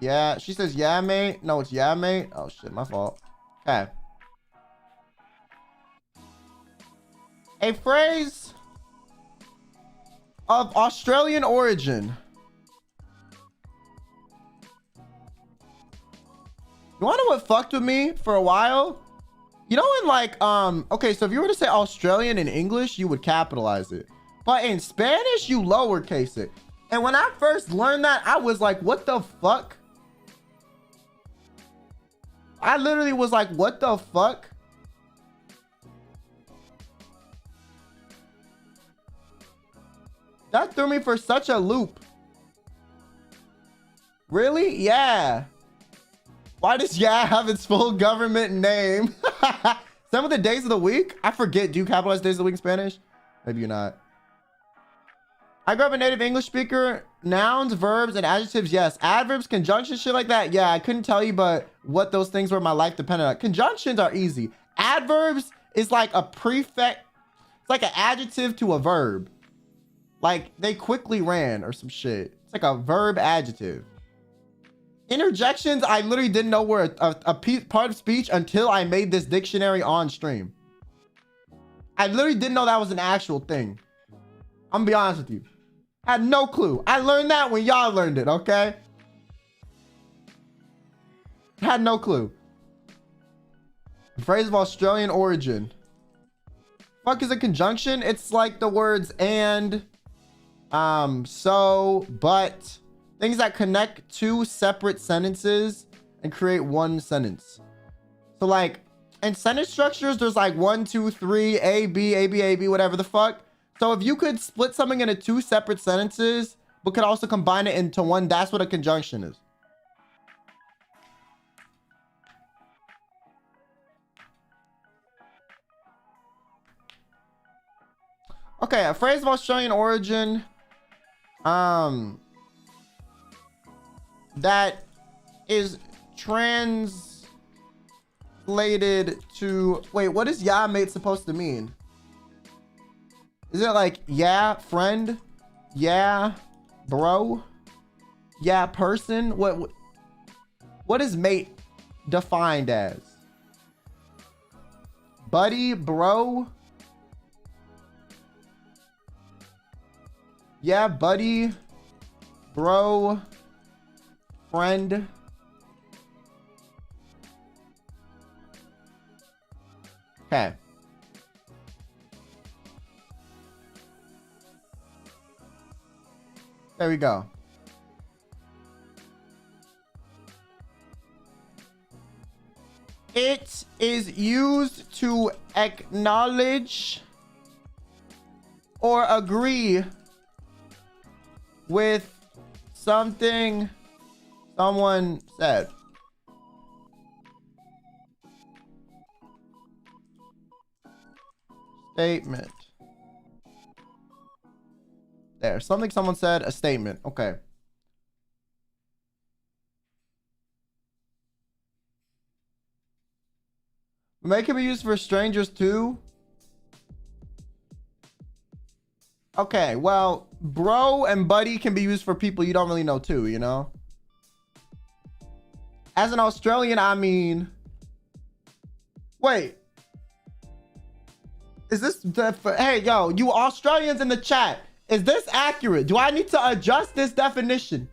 Yeah, she says yeah, mate. No, it's yeah, mate. Oh shit, my fault. Okay. A phrase of Australian origin. You wanna know what fucked with me for a while? You know, in like, okay, so if you were to say Australian in English, you would capitalize it. But in Spanish, you lowercase it. And when I first learned that, I was like, what the fuck? I literally was like, what the fuck? That threw me for such a loop. Really? Yeah. Why does yeah have its full government name? Some of the days of the week? I forget. Do you capitalize days of the week in Spanish? Maybe you're not. I grew up a native English speaker. Nouns, verbs, and adjectives, yes. Adverbs, conjunctions, shit like that. Yeah, I couldn't tell you, but what those things were my life depended on. Conjunctions are easy. Adverbs is like a prefix. It's like an adjective to a verb. Like they quickly ran or some shit. It's like a verb adjective. Interjections, I literally didn't know were a part of speech until I made this dictionary on stream. I literally didn't know that was an actual thing. I'm gonna be honest with you. I had no clue. I learned that when y'all learned it, okay? Had no clue. Phrase of Australian origin. Fuck is a conjunction? It's like the words and, so, but. Things that connect two separate sentences and create one sentence. So like in sentence structures, there's like 1, 2, 3, A, B, A, B, A, B, whatever the fuck. So if you could split something into two separate sentences, but could also combine it into one, that's what a conjunction is. Okay, a phrase of Australian origin. That is translated to, wait, what is yeah mate supposed to mean? Is it like yeah friend, yeah bro, yeah person? What is mate defined as? Buddy, bro, yeah buddy, bro, friend. Okay. There we go. It is used to acknowledge or agree with something someone said. Statement. There, something someone said, a statement. Okay. May can be used for strangers too. Okay, well, bro and buddy can be used for people you don't really know too, you know? As an Australian, I mean... Wait. Is this... Hey, yo, you Australians in the chat. Is this accurate? Do I need to adjust this definition?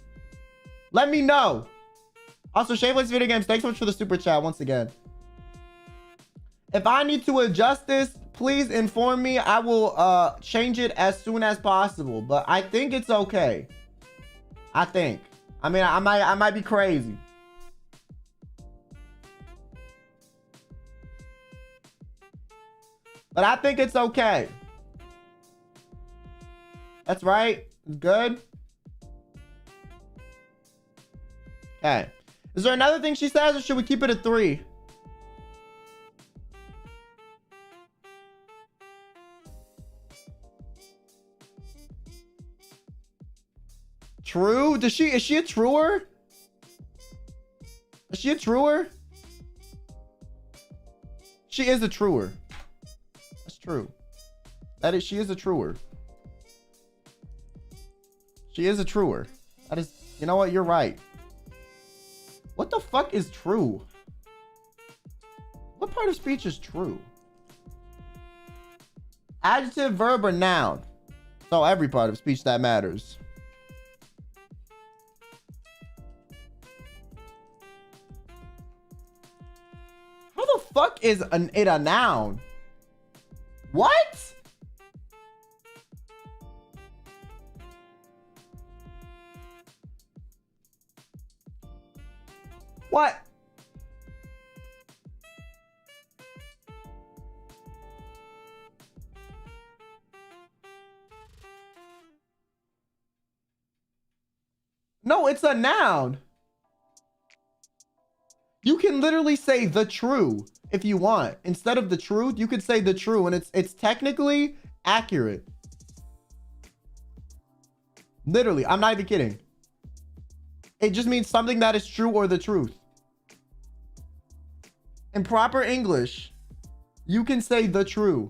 Let me know. Also, Shameless Video Games, thanks so much for the super chat once again. If I need to adjust this, please inform me. I will change it as soon as possible. But I think it's okay. I think. I mean, I might be crazy. But I think it's okay. That's right. Good. Okay. Is there another thing she says, or should we keep it at 3? True? Is she a truer? Is she a truer? She is a truer. That's true. She is a truer. She is a truer. That is, you know what? You're right. What the fuck is true? What part of speech is true? Adjective, verb, or noun? So every part of speech that matters. How the fuck is it a noun? What? What? No, it's a noun. You can literally say the true if you want. Instead of the truth, you could say the true, and it's technically accurate. Literally, I'm not even kidding. It just means something that is true or the truth. In proper English, you can say the true.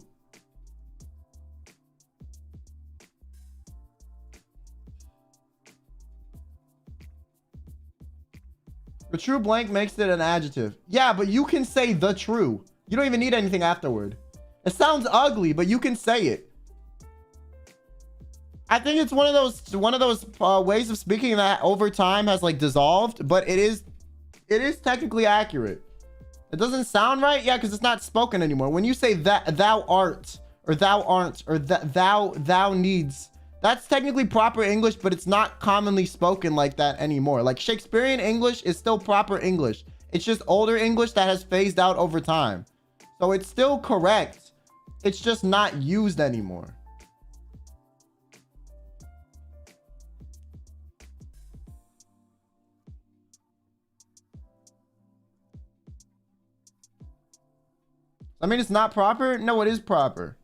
The true blank makes it an adjective. Yeah, but you can say the true. You don't even need anything afterward. It sounds ugly, but you can say it. I think it's one of those ways of speaking that over time has like dissolved, but it is technically accurate. It doesn't sound right, yeah, because it's not spoken anymore. When you say that thou art or thou aren't or that thou needs, that's technically proper English, but it's not commonly spoken like that anymore. Like Shakespearean English is still proper English. It's just older English that has phased out over time. So it's still correct. It's just not used anymore. I mean, it's not proper. No, it is proper.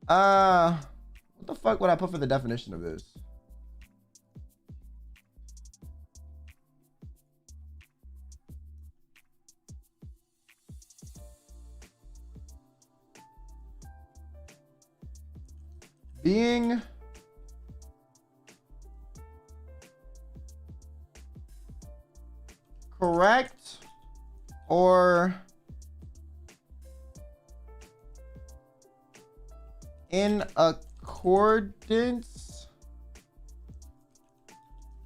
What the fuck would I put for the definition of this? Being correct or in accordance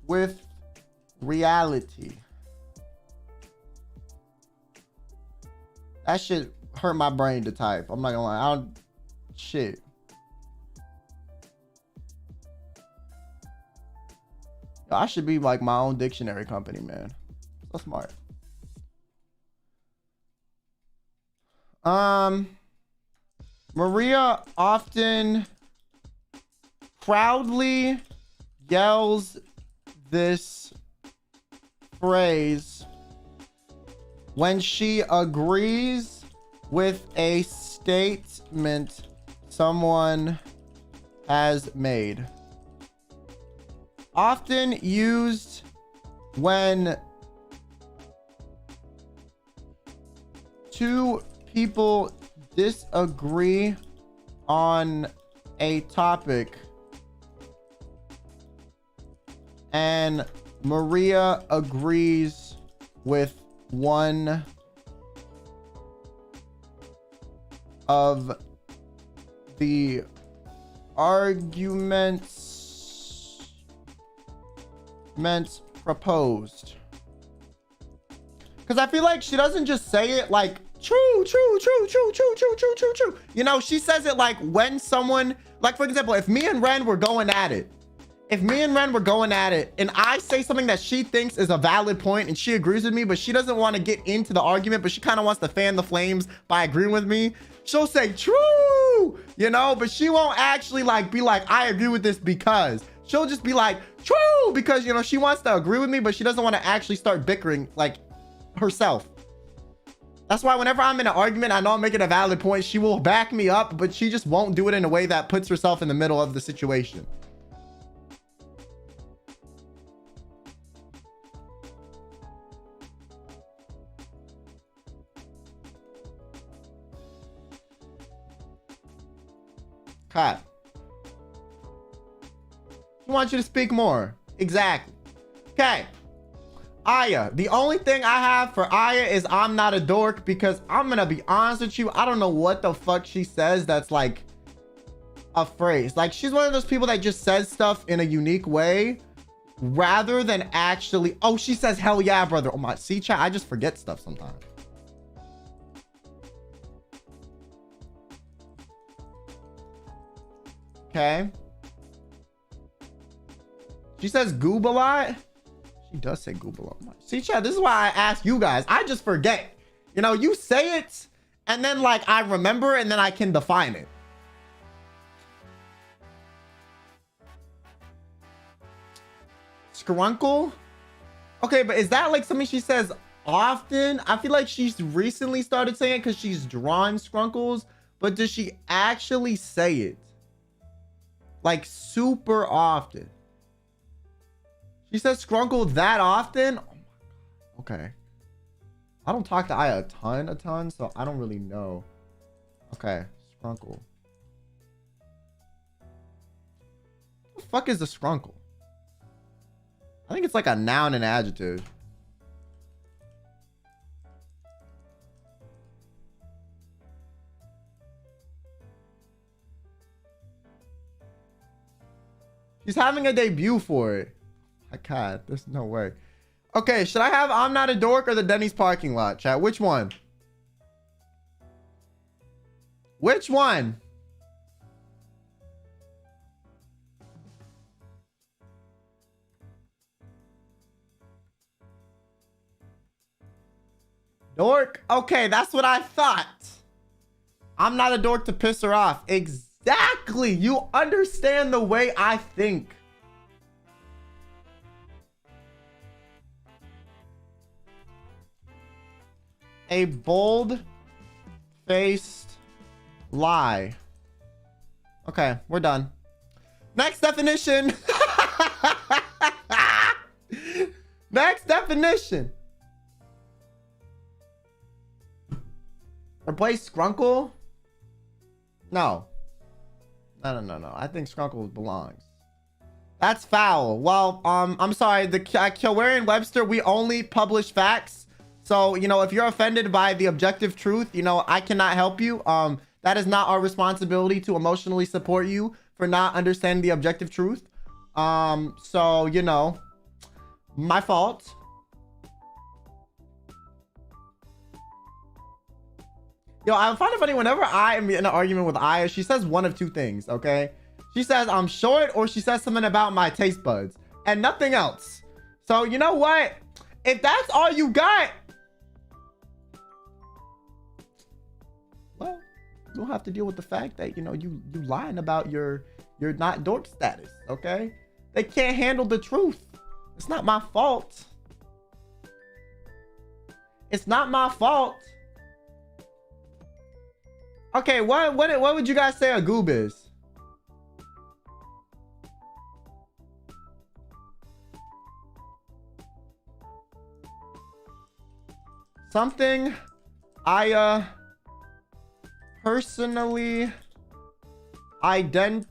with reality. That shit hurt my brain to type. I'm not gonna lie. Shit. Yo, I should be like my own dictionary company, man. So smart. Maria often proudly yells this phrase when she agrees with a statement someone has made. Often used when two people disagree on a topic and Maria agrees with one of the arguments proposed. Because I feel like she doesn't just say it like true. You know, she says it like when someone, like for example, if me and Ren were going at it, and I say something that she thinks is a valid point and she agrees with me, but she doesn't want to get into the argument, but she kind of wants to fan the flames by agreeing with me, she'll say true, you know, but she won't actually like be like, I agree with this because. She'll just be like true because, you know, she wants to agree with me, but she doesn't want to actually start bickering like herself. That's why whenever I'm in an argument, I know I'm making a valid point, she will back me up, but she just won't do it in a way that puts herself in the middle of the situation. Cut. I want you to speak more. Exactly. Okay. Aya, the only thing I have for Aya is I'm not a dork, because I'm gonna be honest with you, I don't know what the fuck she says that's like a phrase. Like, she's one of those people that just says stuff in a unique way rather than actually, oh, she says hell yeah, brother. Oh my, see chat, I just forget stuff sometimes. Okay. She says goob a lot. She does say Google. See, chat, this is why I ask you guys. I just forget. You know, you say it, and then, like, I remember, and then I can define it. Scrunkle? Okay, but is that, like, something she says often? I feel like she's recently started saying it because she's drawn scrunkles, but does she actually say it? Like, super often? She says scrunkle that often? Oh my God. Okay. I don't talk to Aya a ton, so I don't really know. Okay, scrunkle. What the fuck is a scrunkle? I think it's like a noun and adjective. She's having a debut for it. I can't. There's no way. Okay, should I have I'm Not a Dork or the Denny's parking lot, chat? Which one? Which one? Dork? Okay, that's what I thought. I'm not a dork to piss her off. Exactly. You understand the way I think. A bold-faced lie. Okay, we're done. Next definition. Next definition. Replace scrunkle? No. No. I think scrunkle belongs. That's foul. Well, I'm sorry. The Kyo Webster, we only publish facts. So, you know, if you're offended by the objective truth, you know, I cannot help you. That is not our responsibility to emotionally support you for not understanding the objective truth. So, you know, my fault. Yo, I find it funny whenever I am in an argument with Aya, she says one of two things, okay? She says I'm short, or she says something about my taste buds and nothing else. So, you know what? If that's all you got, well, you'll have to deal with the fact that, you know, you lying about your not dork status, okay? They can't handle the truth. It's not my fault. It's not my fault. Okay, what would you guys say a goob is? Something I personally identifies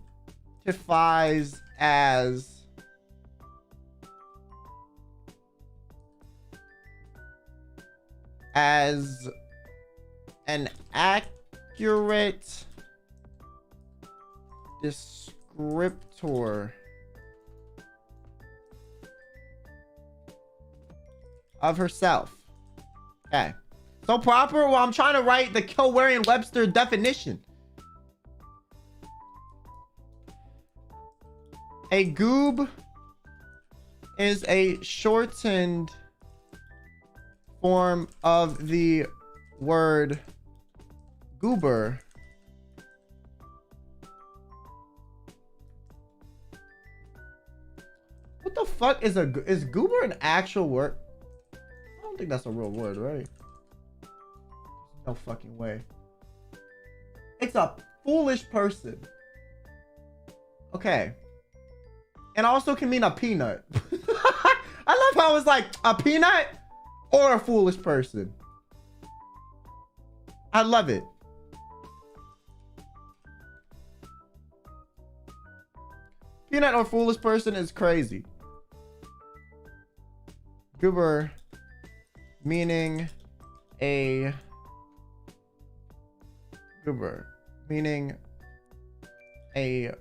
as an accurate descriptor of herself. Okay. So proper? Well, I'm trying to write the Kyo Webster definition. A goob is a shortened form of the word goober. What the fuck is goober an actual word? I don't think that's a real word, right? No fucking way. It's a foolish person. Okay. And also can mean a peanut. I love how it's like a peanut or a foolish person. I love it. Peanut or foolish person is crazy. Goober meaning a goober meaning a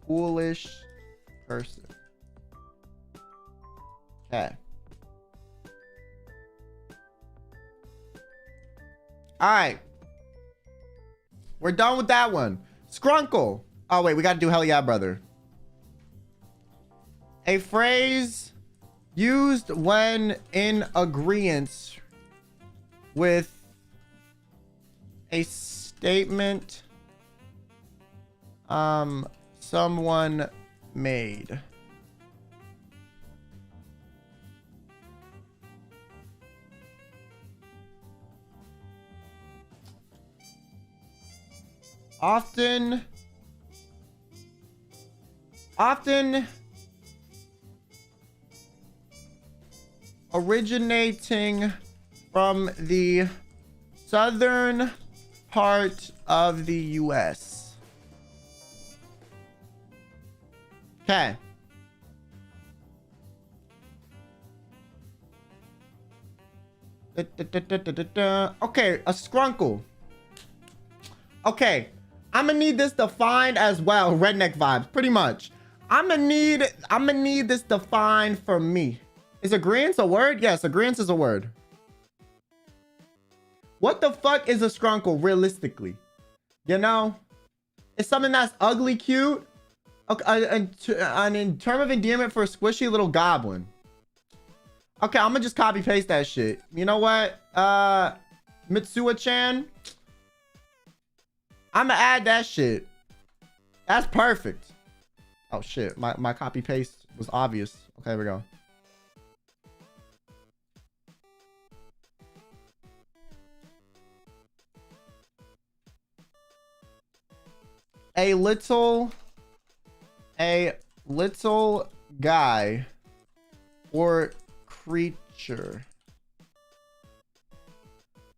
foolish person. Okay. All right. We're done with that one. Scrunkle. Oh, wait. We got to do hell yeah, brother. A phrase Used when in agreement with a statement someone made. Often originating from the southern part of the US. Okay. Okay, a scrunkle. Okay, I'm gonna need this defined as well. Redneck vibes, pretty much. I'm gonna need this defined for me. Is agreeance a word? Yes, agreeance is a word. What the fuck is a scrunkle realistically? You know, it's something that's ugly cute. Okay, in term of endearment for a squishy little goblin. Okay, I'm gonna just copy paste that shit. You know what? Mitsuha-chan, I'm gonna add that shit. That's perfect. Oh shit, my copy paste was obvious. Okay, here we go. A little guy or creature.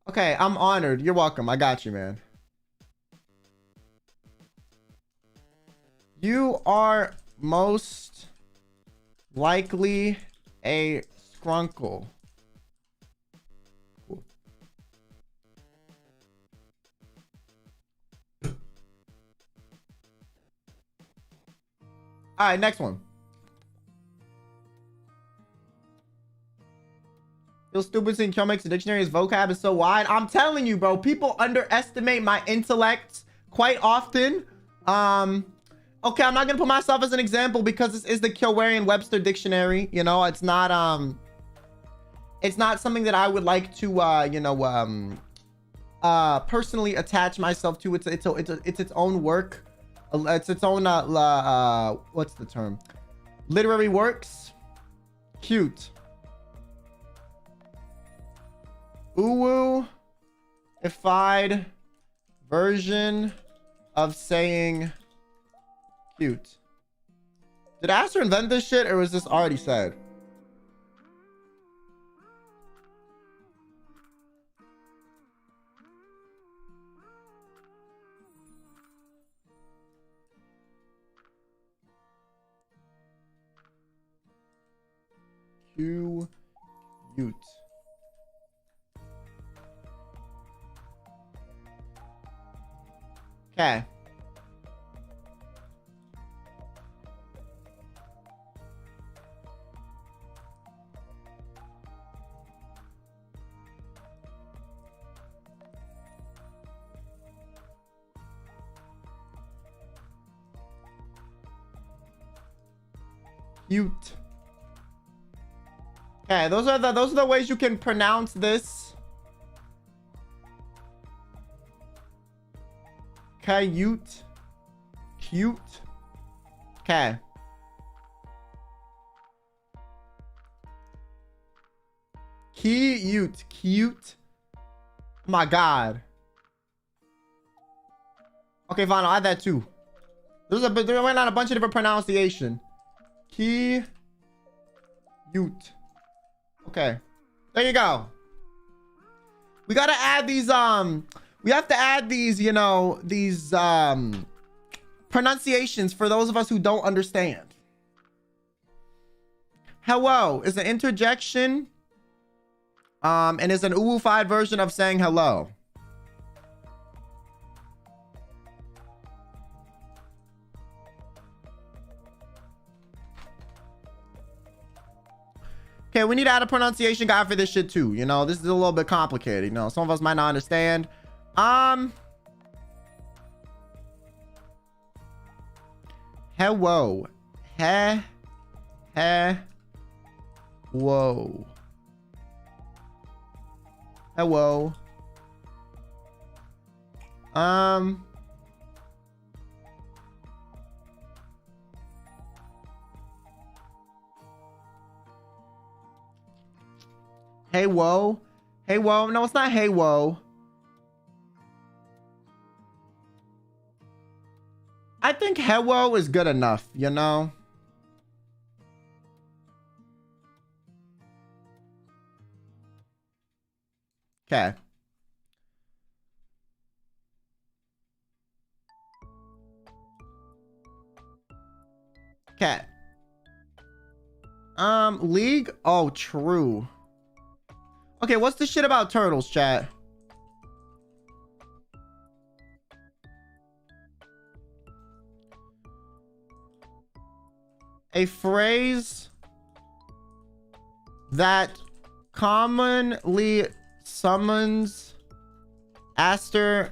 Okay, I'm honored. You're welcome. I got you, man. You are most likely a scrunkle. Cool. All right, next one. Feel stupid seeing Kyo makes a dictionary. His vocab is so wide. I'm telling you, bro. People underestimate my intellect quite often. Okay, I'm not gonna put myself as an example because this is the Kyo-Webster dictionary. You know, it's not something that I would like to you know, personally attach myself to. It's its own work. It's its own what's the term? Literary works. Cute. Uwu-ified version of saying cute. Did Aster invent this shit or was this already said? Cute. Okay. Cute. Okay, those are the ways you can pronounce this. Cute. Cute. Okay. Cute. Cute. Oh my god. Okay, fine. I'll add that too. There went on a bunch of different pronunciation. Cute. Okay. There you go. We gotta add these, we have to add these, you know, these, pronunciations for those of us who don't understand. Hello is an interjection, and is an uwu-fied version of saying hello. Okay, we need to add a pronunciation guide for this shit too. You know, this is a little bit complicated. You know, some of us might not understand. Hello. Whoa. Hello. Hey, whoa. Hey, whoa. No, it's not hey, whoa. I think hello is good enough, you know? Okay. Okay. League? Oh, true. Okay, what's the shit about turtles, chat? A phrase that commonly summons Aster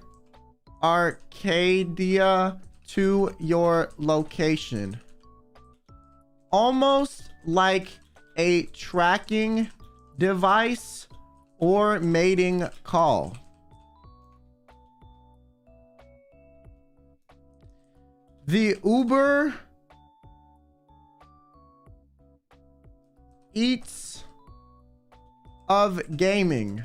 Arcadia to your location. Almost like a tracking device or mating call. The Uber Eats of gaming.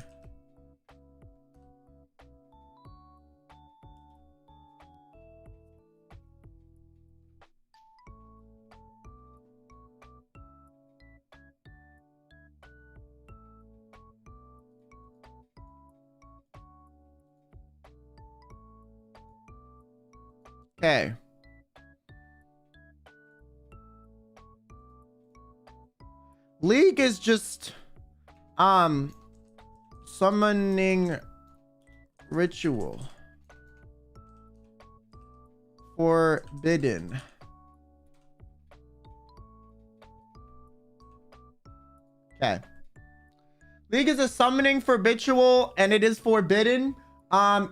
Okay. League is just summoning ritual. Forbidden. Okay. League is a summoning for ritual and it is forbidden.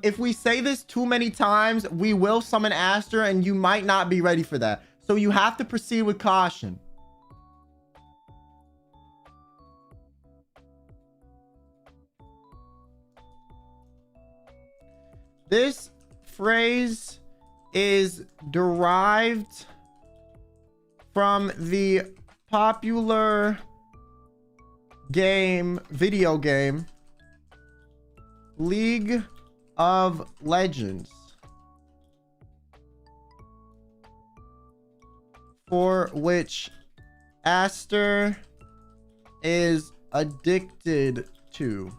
If we say this too many times, we will summon Aster and you might not be ready for that. So you have to proceed with caution. This phrase is derived from the popular video game, League of Legends, for which Aster is addicted to.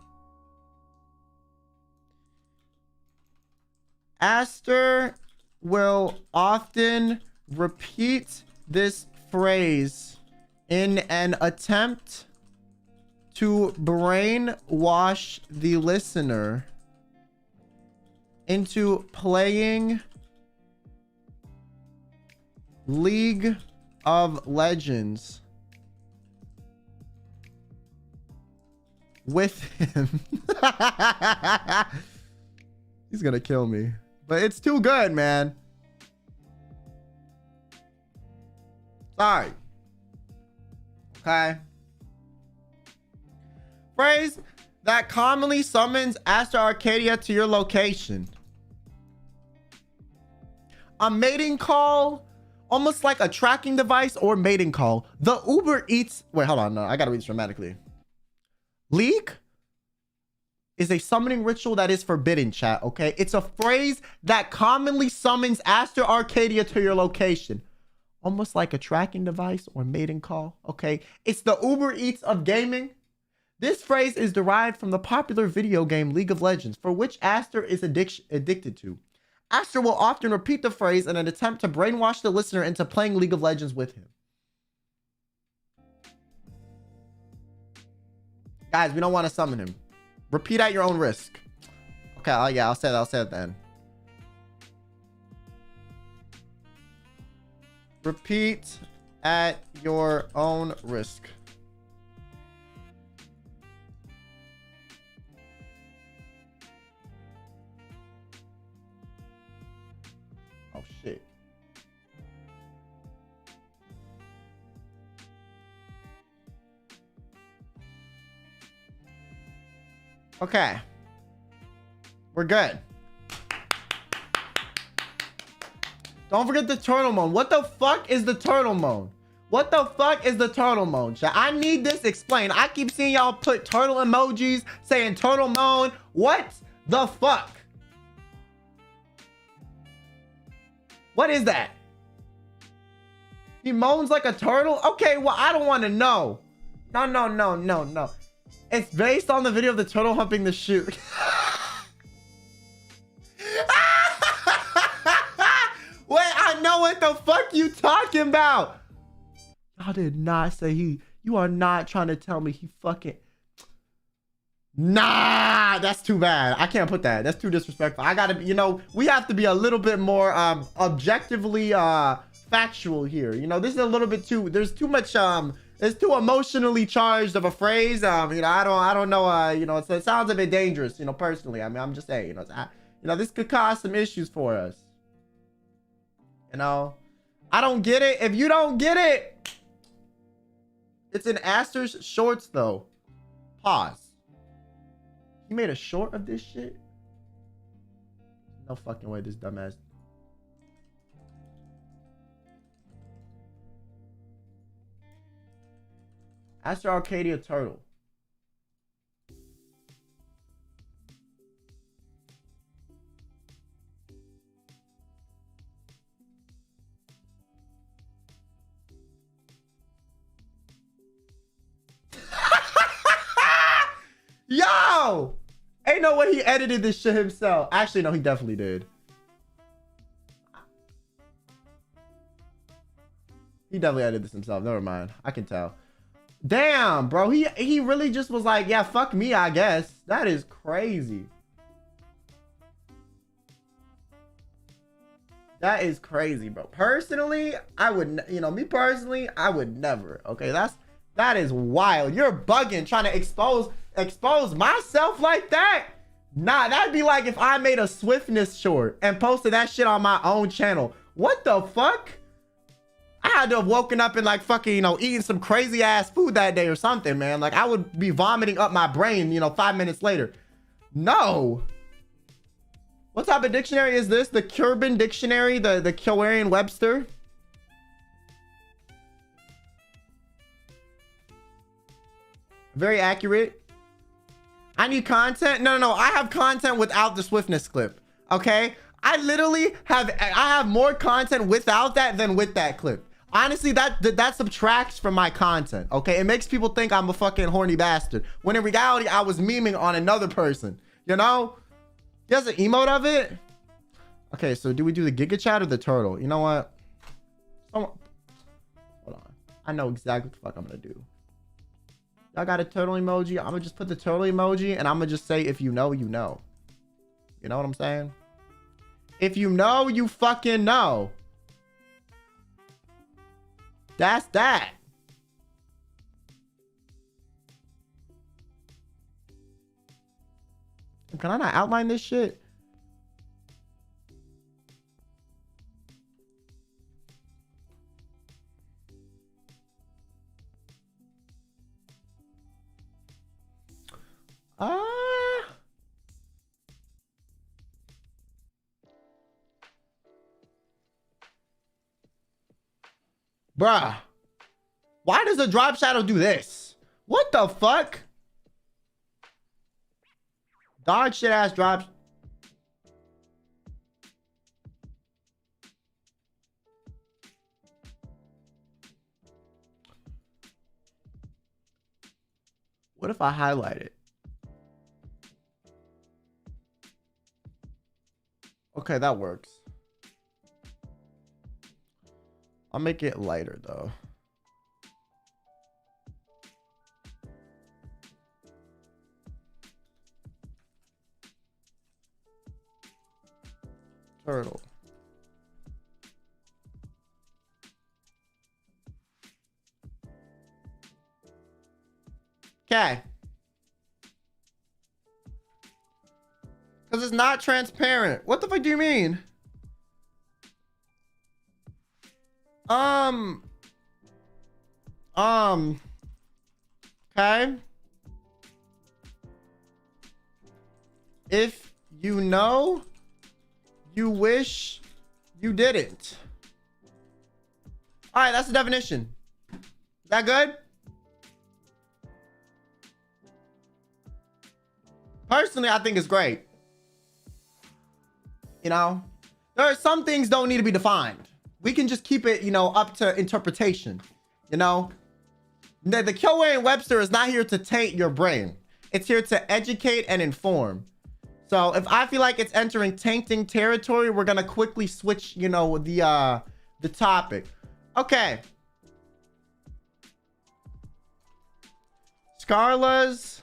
Aster will often repeat this phrase in an attempt to brainwash the listener into playing League of Legends with him. He's gonna kill me. But it's too good, man. Sorry. Okay. Phrase that commonly summons Aster Arcadia to your location. A mating call, almost like a tracking device or mating call. The Uber Eats... Wait, hold on. No, I gotta read this dramatically. League is a summoning ritual that is forbidden, chat, okay? It's a phrase that commonly summons Aster Arcadia to your location. Almost like a tracking device or mating call, okay? It's the Uber Eats of gaming. This phrase is derived from the popular video game League of Legends, for which Aster is addicted to. Aster will often repeat the phrase in an attempt to brainwash the listener into playing League of Legends with him. Guys, we don't want to summon him. Repeat at your own risk. Okay, yeah, I'll say that at the end. Repeat at your own risk. Oh, shit. Okay. We're good. Don't forget the turtle moan. What the fuck is the turtle moan? What the fuck is the turtle moan? I need this explained. I keep seeing y'all put turtle emojis saying turtle moan. What the fuck? What is that? He moans like a turtle? Okay, well, I don't want to know. No. It's based on the video of the turtle humping the shoe. Wait, I know what the fuck you talking about. Y'all did not say you are not trying to tell me he fucking. Nah, that's too bad. I can't put that. That's too disrespectful. I gotta be, you know, we have to be a little bit more objectively factual here. You know, this is a little bit too, there's too much it's too emotionally charged of a phrase. You know, I don't know, you know, it sounds a bit dangerous, you know, personally. I mean, I'm just saying, you know, this could cause some issues for us. You know, I don't get it. If you don't get it, it's in Aster's shorts though. Pause. He made a short of this shit? No fucking way this dumbass. Aster Arcadia Turtle. Yo! Ain't no way he edited this shit himself. Actually, no, he definitely did. He definitely edited this himself. Never mind. I can tell. Damn, bro. He really just was like, yeah, fuck me, I guess. That is crazy. That is crazy, bro. Personally, I would, you know, me personally, I would never. Okay, that is wild. You're bugging, trying to expose myself like that. Nah, that'd be like if I made a swiftness short and posted that shit on my own channel. What the fuck? I had to have woken up and like fucking, you know, eating some crazy ass food that day or something, man. Like I would be vomiting up my brain, you know, 5 minutes later. No. What type of dictionary is this? The Cuban dictionary, the Kyoarian Webster. Very accurate. I need content. No. I have content without the swiftness clip. Okay. I literally have more content without that than with that clip. Honestly, that subtracts from my content. Okay. It makes people think I'm a fucking horny bastard. When in reality, I was memeing on another person. You know? He has an emote of it. Okay. So do we do the Giga Chat or the turtle? You know what? Hold on. I know exactly what the fuck I'm going to do. Y'all got a turtle emoji? I'm gonna just put the turtle emoji and I'm gonna just say, if you know, you know. You know what I'm saying? If you know, you fucking know. That's that. Can I not outline this shit? Bruh. Why does the drop shadow do this? What the fuck? Dog shit ass drops. What if I highlight it? Okay, that works. I'll make it lighter though. Turtle. Okay. Because it's not transparent. What the fuck do you mean? Okay. If you know, you wish you didn't. All right, that's the definition. Is that good? Personally, I think it's great. You know, there are some things don't need to be defined. We can just keep it, you know, up to interpretation. You know, the Kyo and Webster is not here to taint your brain. It's here to educate and inform. So if I feel like it's entering tainting territory, we're gonna quickly switch, you know, the topic. Okay. Scarla's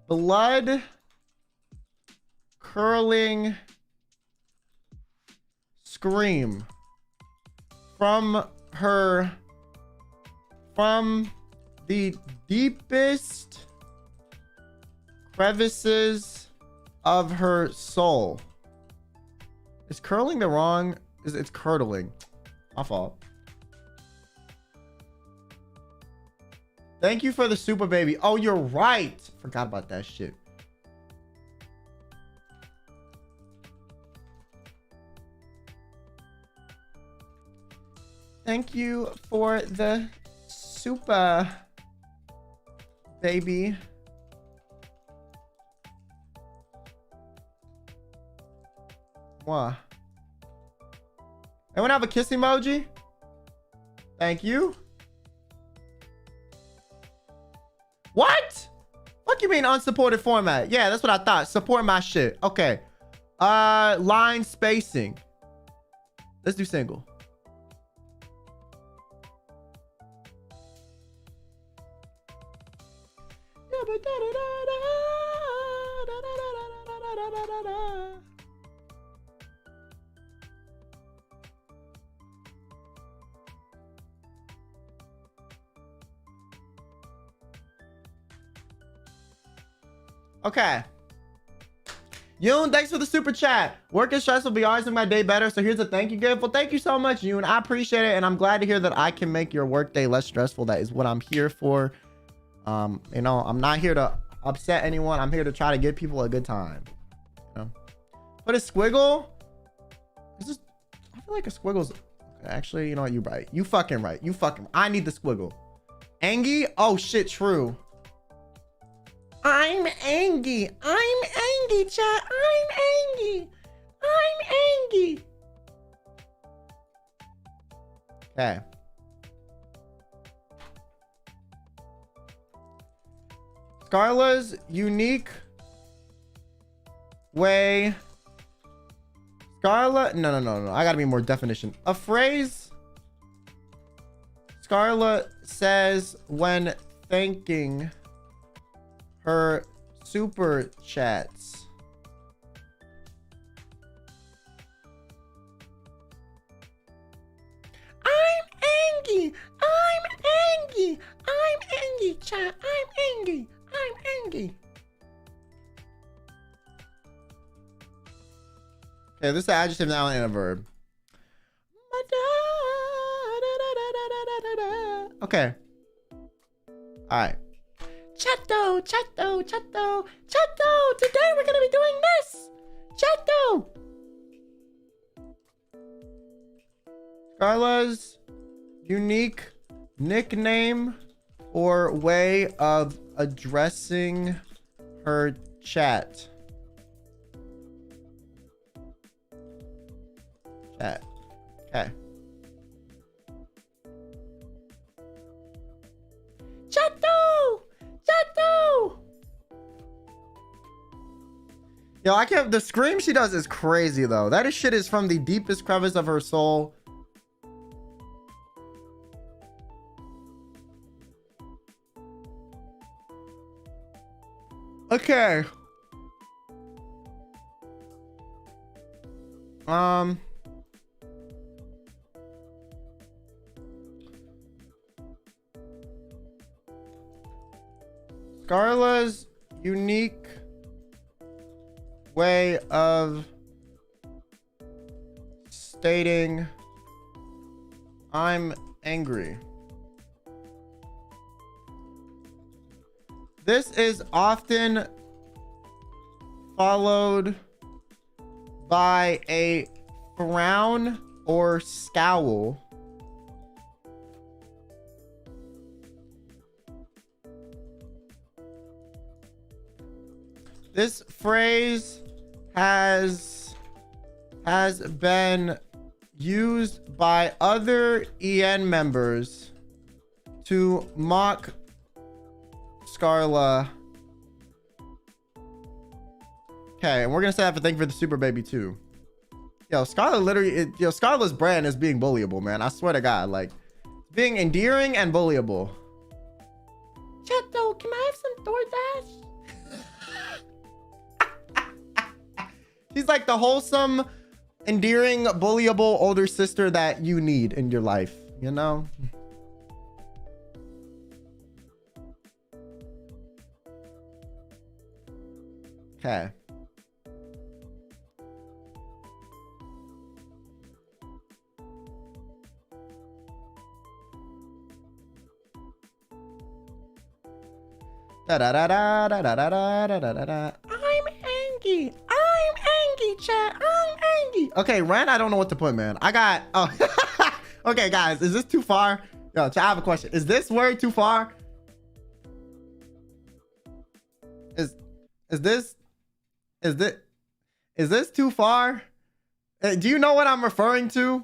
blood curling scream from the deepest crevices of her soul. Is curling the wrong? It's curdling. My fault. Thank you for the super baby. Oh, you're right. Forgot about that shit. Thank you for the super baby. What? Anyone have a kiss emoji? Thank you. What? What you mean unsupported format? Yeah, that's what I thought. Support my shit. Okay. Line spacing. Let's do single. Okay. Yoon, thanks for the super chat. Work is stressful, but always make my day better. So here's a thank you gift. Well, thank you so much, Yoon. I appreciate it, and I'm glad to hear that I can make your work day less stressful. That is what I'm here for. You know, I'm not here to upset anyone. I'm here to try to give people a good time. You know? But a squiggle? Is this? I feel like a squiggle's. Actually, you know what? You're right. You fucking right. You fucking. I need the squiggle. Angie? Oh shit, true. I'm angry. I'm angry, chat. I'm angry. I'm angry. Okay. Scarla's unique way. Scarla. No. I gotta be more definition. A phrase Scarla says when thanking her super chats. I'm angry. I'm angry. I'm angry, chat. I'm angry. I'm angry. Okay, this is an adjective now and a verb. Okay. All right. Chato. Today we're gonna be doing this. Chato. Scarla's unique nickname or way of addressing her chat. Okay. Chato. Yo, I can't. The scream she does is crazy though. That shit is from the deepest crevice of her soul. Okay. Scarla's unique way of stating I'm angry. This is often followed by a frown or scowl. This phrase has been used by other EN members to mock Scarla. Okay, and we're gonna say that for thank you for the super baby too. Yo, Scarla literally, Scarla's brand is being bullyable, man. I swear to God, like being endearing and bullyable. Cheto, can I have some DoorDash? She's like the wholesome, endearing, bullyable older sister that you need in your life, you know? Okay. Da da da da da da da da da da. I'm angry. Chat. I'm angry. Okay, Ren, I don't know what to put, man. I got. Oh, okay, guys, is this too far? Yo, chat, I have a question. Is this word too far? Is this too far? Do you know what I'm referring to?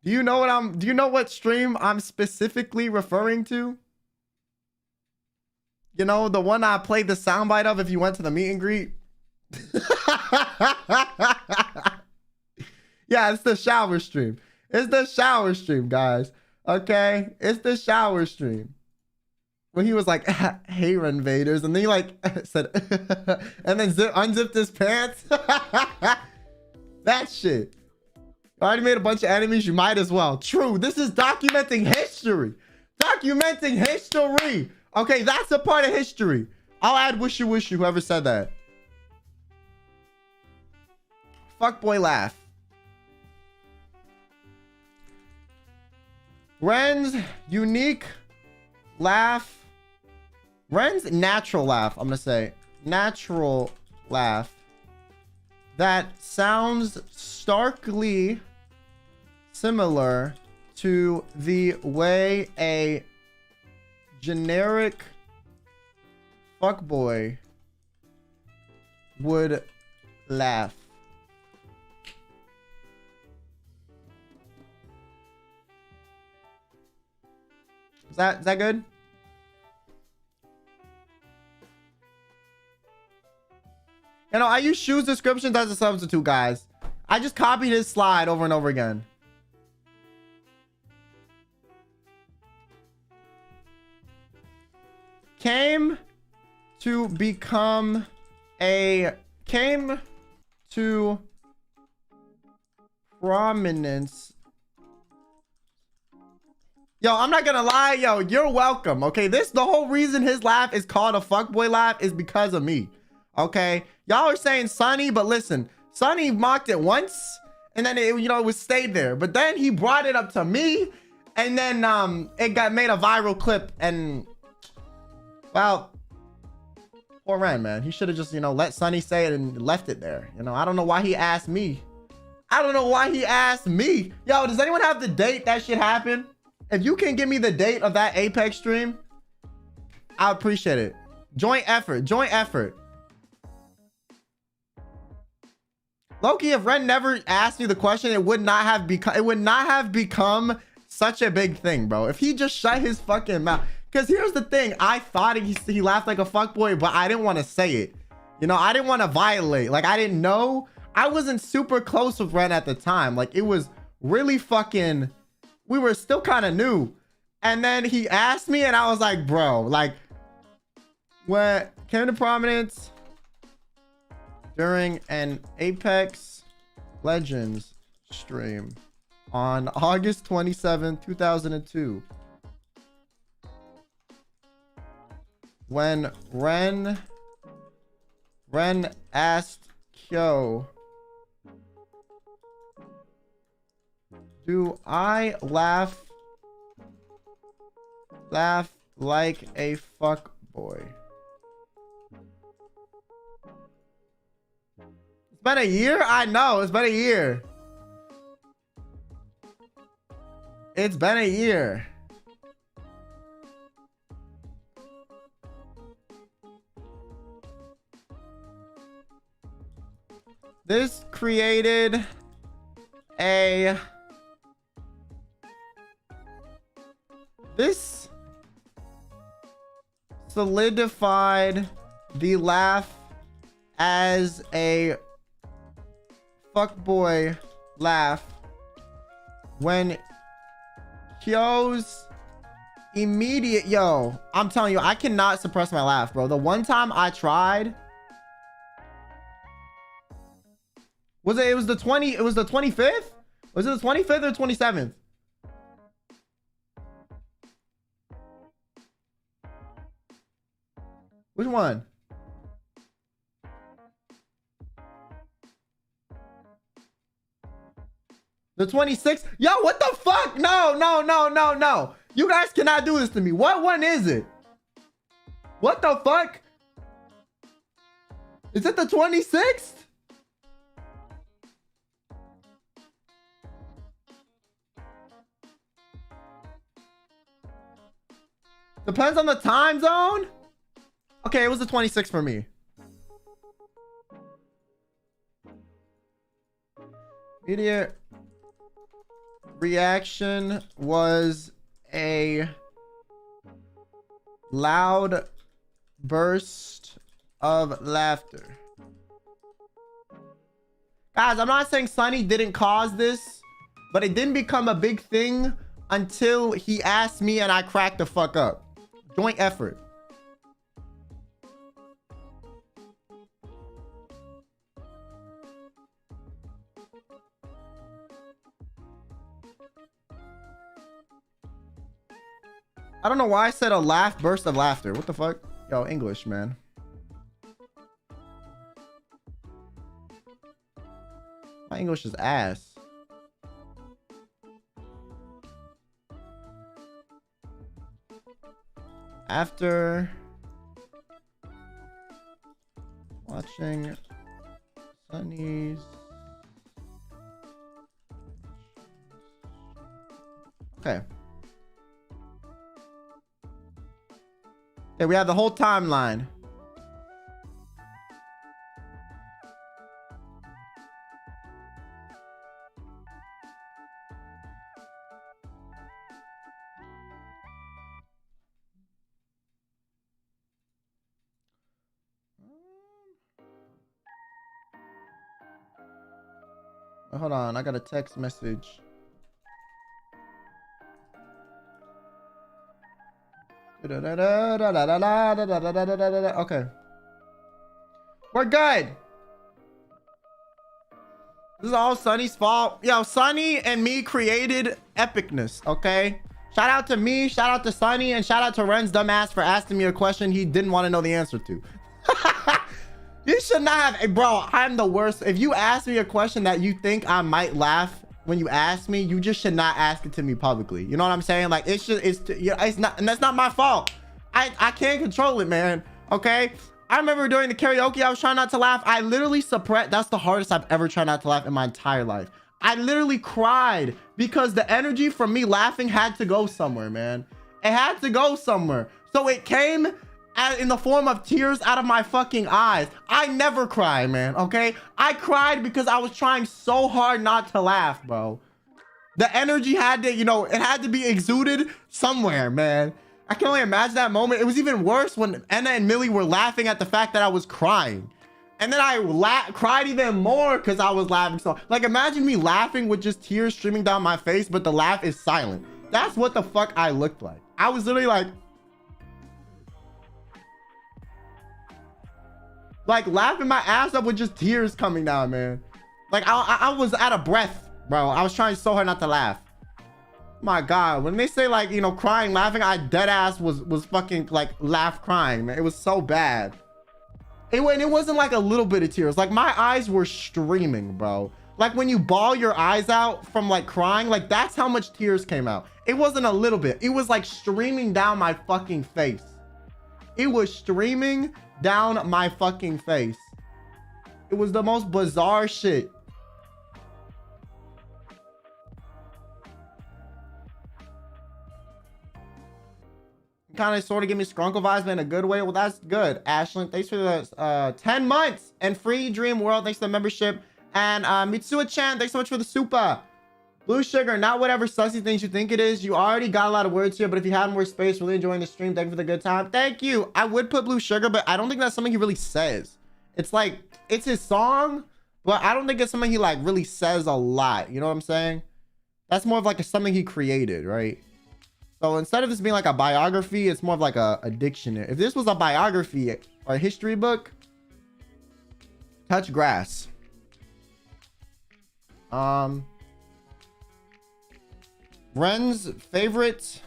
Do you know what stream I'm specifically referring to? You know, the one I played the soundbite of if you went to the meet and greet. Yeah, it's the shower stream. It's the shower stream, guys. Okay, it's the shower stream. When he was like, "Hey, invaders," and then he like said, and then unzipped his pants. That shit. You already made a bunch of enemies. You might as well. True. This is documenting history. Documenting history. Okay, that's a part of history. I'll add wish you, whoever said that. Fuckboy laugh. Ren's unique laugh. Ren's natural laugh. I'm gonna say natural laugh. That sounds starkly similar to the way a generic fuckboy would laugh. Is that good? You know, I use shoes descriptions as a substitute, guys. I just copied his slide over and over again. Came to prominence. Yo, I'm not gonna lie, yo, you're welcome. Okay, the whole reason his laugh is called a fuckboy laugh is because of me. Okay, y'all are saying Sunny, but listen, Sunny mocked it once and then it, you know, it was stayed there, but then he brought it up to me and then it got made a viral clip. And well, poor Ren, man, he should have just, you know, let Sunny say it and left it there. You know, I don't know why he asked me. Yo, does anyone have the date that shit happened? If you can give me the date of that Apex stream, I appreciate it. Joint effort. Loki, if Ren never asked me the question, it would not have become such a big thing, bro. If he just shut his fucking mouth. Because here's the thing, I thought he laughed like a fuckboy, but I didn't want to say it. You know, I didn't want to violate. Like, I didn't know. I wasn't super close with Ren at the time. Like, it was really fucking... We were still kind of new. And then he asked me and I was like, bro, like, when came to prominence during an Apex Legends stream on August 27, 2002. When Ren asked Kyo, do I laugh like a fuck boy? been a year? I know, it's been a year. It's been a year. This created a... This solidified the laugh as a fuckboy laugh when Kyo's immediate... Yo, I'm telling you, I cannot suppress my laugh, bro. The one time I tried... it was the 25th? Was it the 25th or 27th? Which one? The 26th? Yo, what the fuck? No. You guys cannot do this to me. What one is it? What the fuck? Is it the 26th? Depends on the time zone. Okay, it was the 26th for me. Immediate reaction was a loud burst of laughter. Guys, I'm not saying Sunny didn't cause this, but it didn't become a big thing until he asked me and I cracked the fuck up. Joint effort. I don't know why I said a laugh burst of laughter. What the fuck? Yo, English, man. My English is ass. After watching Sunny's... Okay. Okay, we have the whole timeline. Hold on, I got a text message. Okay. We're good. This is all Sunny's fault. Yo, Sunny and me created epicness, okay? Shout out to me, shout out to Sunny, and shout out to Ren's dumbass for asking me a question he didn't want to know the answer to. You should not have... Hey, bro, I'm the worst. If you ask me a question that you think I might laugh when you ask me, you just should not ask it to me publicly. You know what I'm saying? Like, it's not, and that's not my fault. I can't control it, man. Okay? I remember during the karaoke, I was trying not to laugh. I literally suppressed... That's the hardest I've ever tried not to laugh in my entire life. I literally cried because the energy from me laughing had to go somewhere, man. It had to go somewhere. So it came in the form of tears out of my fucking eyes. I never cry, man, okay? I cried because I was trying so hard not to laugh, bro. The energy had to, you know, it had to be exuded somewhere, man. I can only imagine that moment. It was even worse when Anna and Millie were laughing at the fact that I was crying. And then I cried even more because I was laughing. So, like, imagine me laughing with just tears streaming down my face, but the laugh is silent. That's what the fuck I looked like. I was literally like laughing my ass up with just tears coming down, man. Like, I was out of breath, bro. I was trying so hard not to laugh. My God, when they say, like, you know, crying, laughing, I dead ass was fucking like laugh crying, man. It was so bad. It wasn't like a little bit of tears. Like, my eyes were streaming, bro. Like, when you bawl your eyes out from like crying, like, that's how much tears came out. It wasn't a little bit. It was like streaming down my fucking face. It was streaming down my fucking face. It was the most bizarre shit. Kind of sort of give me Skrunkle vibes, but in a good way. Well, that's good. Ashlyn, thanks for the 10 months and free Dream World. Thanks for the membership. And Mitsua-chan, thanks so much for the supa. Blue Sugar, not whatever sussy things you think it is. You already got a lot of words here, but if you had more space, really enjoying the stream. Thank you for the good time. Thank you. I would put Blue Sugar, but I don't think that's something he really says. It's like, it's his song, but I don't think it's something he like really says a lot. You know what I'm saying? That's more of like something he created, right? So instead of this being like a biography, it's more of like a dictionary. If this was a biography or a history book, touch grass. Ren's favorite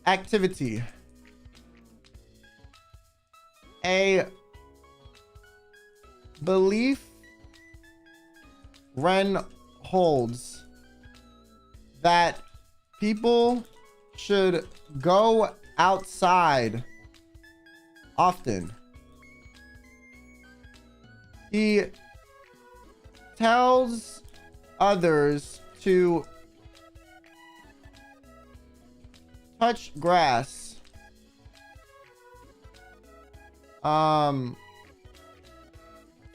activity. A belief Ren holds that people should go outside often. He tells others to touch grass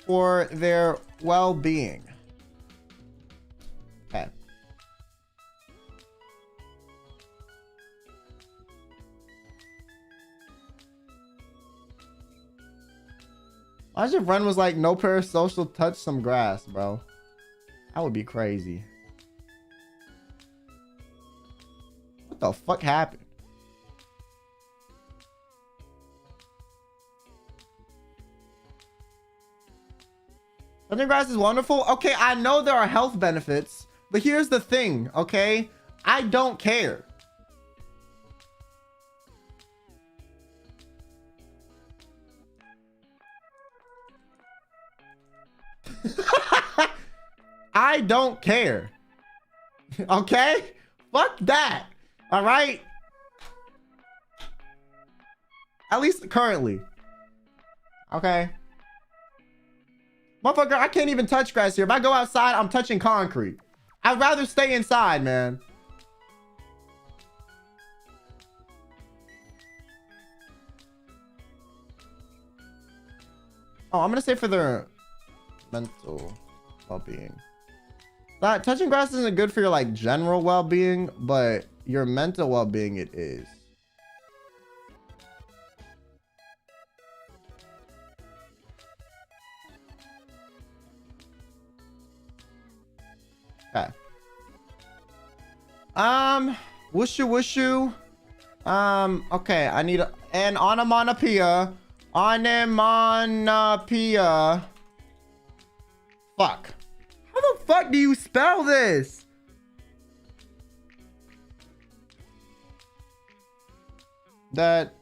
for their well-being. Okay. Imagine if Ren was like, no parasocial, touch some grass, bro. That would be crazy. What the fuck happened? Touching grass is wonderful. Okay, I know there are health benefits, but here's the thing, okay? I don't care. I don't care. Okay? Fuck that. All right? At least currently. Okay? Motherfucker, I can't even touch grass here. If I go outside, I'm touching concrete. I'd rather stay inside, man. Oh, I'm gonna say for their mental well-being. That touching grass isn't good for your like general well-being, but your mental well-being it is. Okay. Wushu wushu. Okay, I need an onomatopoeia. Onomatopoeia. Fuck. How the fuck do you spell this? That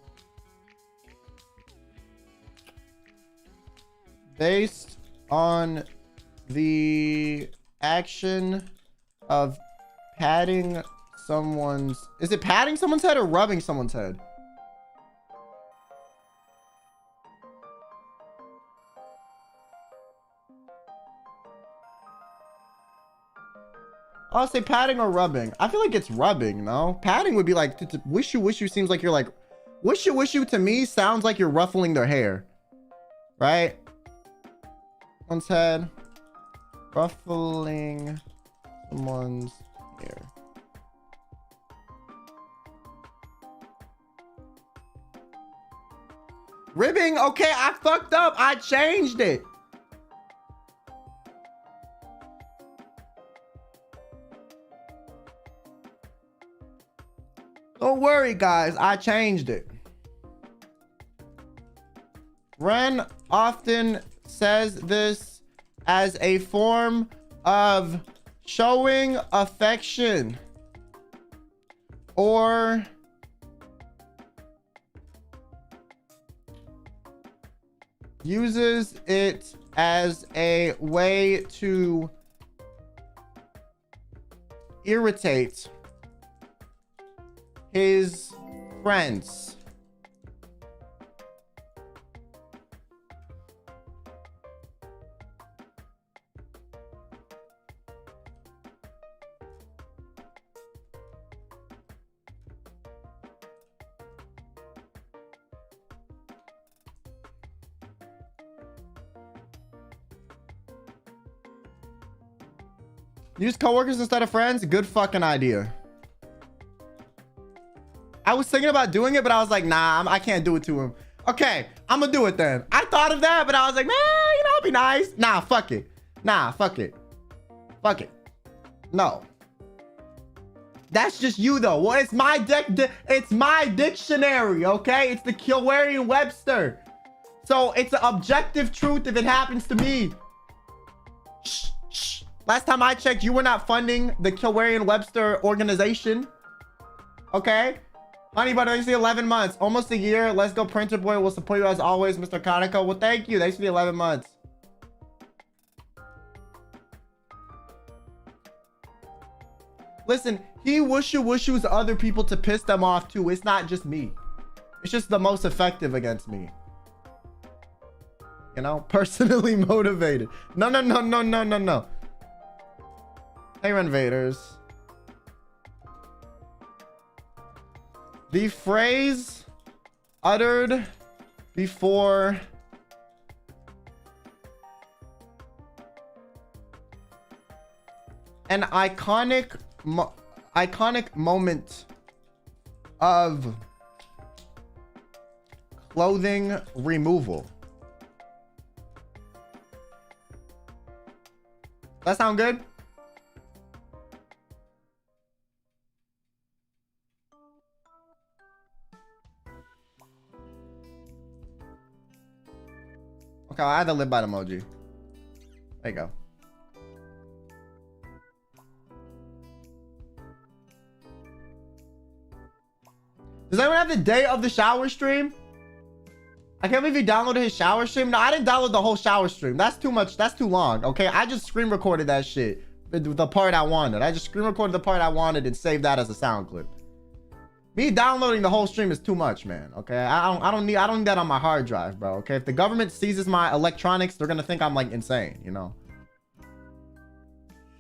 based on the action of patting someone's... Is it patting someone's head or rubbing someone's head? I'll say patting or rubbing. I feel like it's rubbing, no? Patting would be like, wishu wishu seems like you're like, wishu wishu to me sounds like you're ruffling their hair. Right? Someone's head. Ruffling someone's hair. Ribbing? Okay, I fucked up. I changed it. Don't worry, guys. I changed it. Ren often says this as a form of showing affection or uses it as a way to irritate his friends. Use coworkers instead of friends. Good fucking idea. I was thinking about doing it, but I was like, nah, I can't do it to him. Okay, I'm gonna do it then. I thought of that, but I was like, man, you know, it'd be nice. Nah, fuck it. Nah, fuck it. Fuck it. No. That's just you though. Well, it's my it's my dictionary, okay? It's the Merriam-Webster. So it's an objective truth if it happens to me. Shh, shh. Last time I checked, you were not funding the Merriam-Webster organization. Okay? Honey butter, thanks for the 11 months. Almost a year. Let's go, Printer Boy. We'll support you as always, Mr. Kaneko. Well, thank you. Thanks for the 11 months. Listen, he wushu-wushu's other people to piss them off too. It's not just me. It's just the most effective against me. You know, personally motivated. No, no, no, no, no, no, no. Hey, Invaders. The phrase uttered before an iconic moment of clothing removal. That sound good? Okay, I had to live by the emoji. There you go. Does anyone have the day of the shower stream? I can't believe he downloaded his shower stream. No, I didn't download the whole shower stream. That's too much. That's too long. Okay, I just screen recorded that shit. The part I wanted. I just screen recorded the part I wanted and saved that as a sound clip. Me downloading the whole stream is too much, man. Okay, I don't need that on my hard drive, bro. Okay, if the government seizes my electronics, they're gonna think I'm like insane, you know.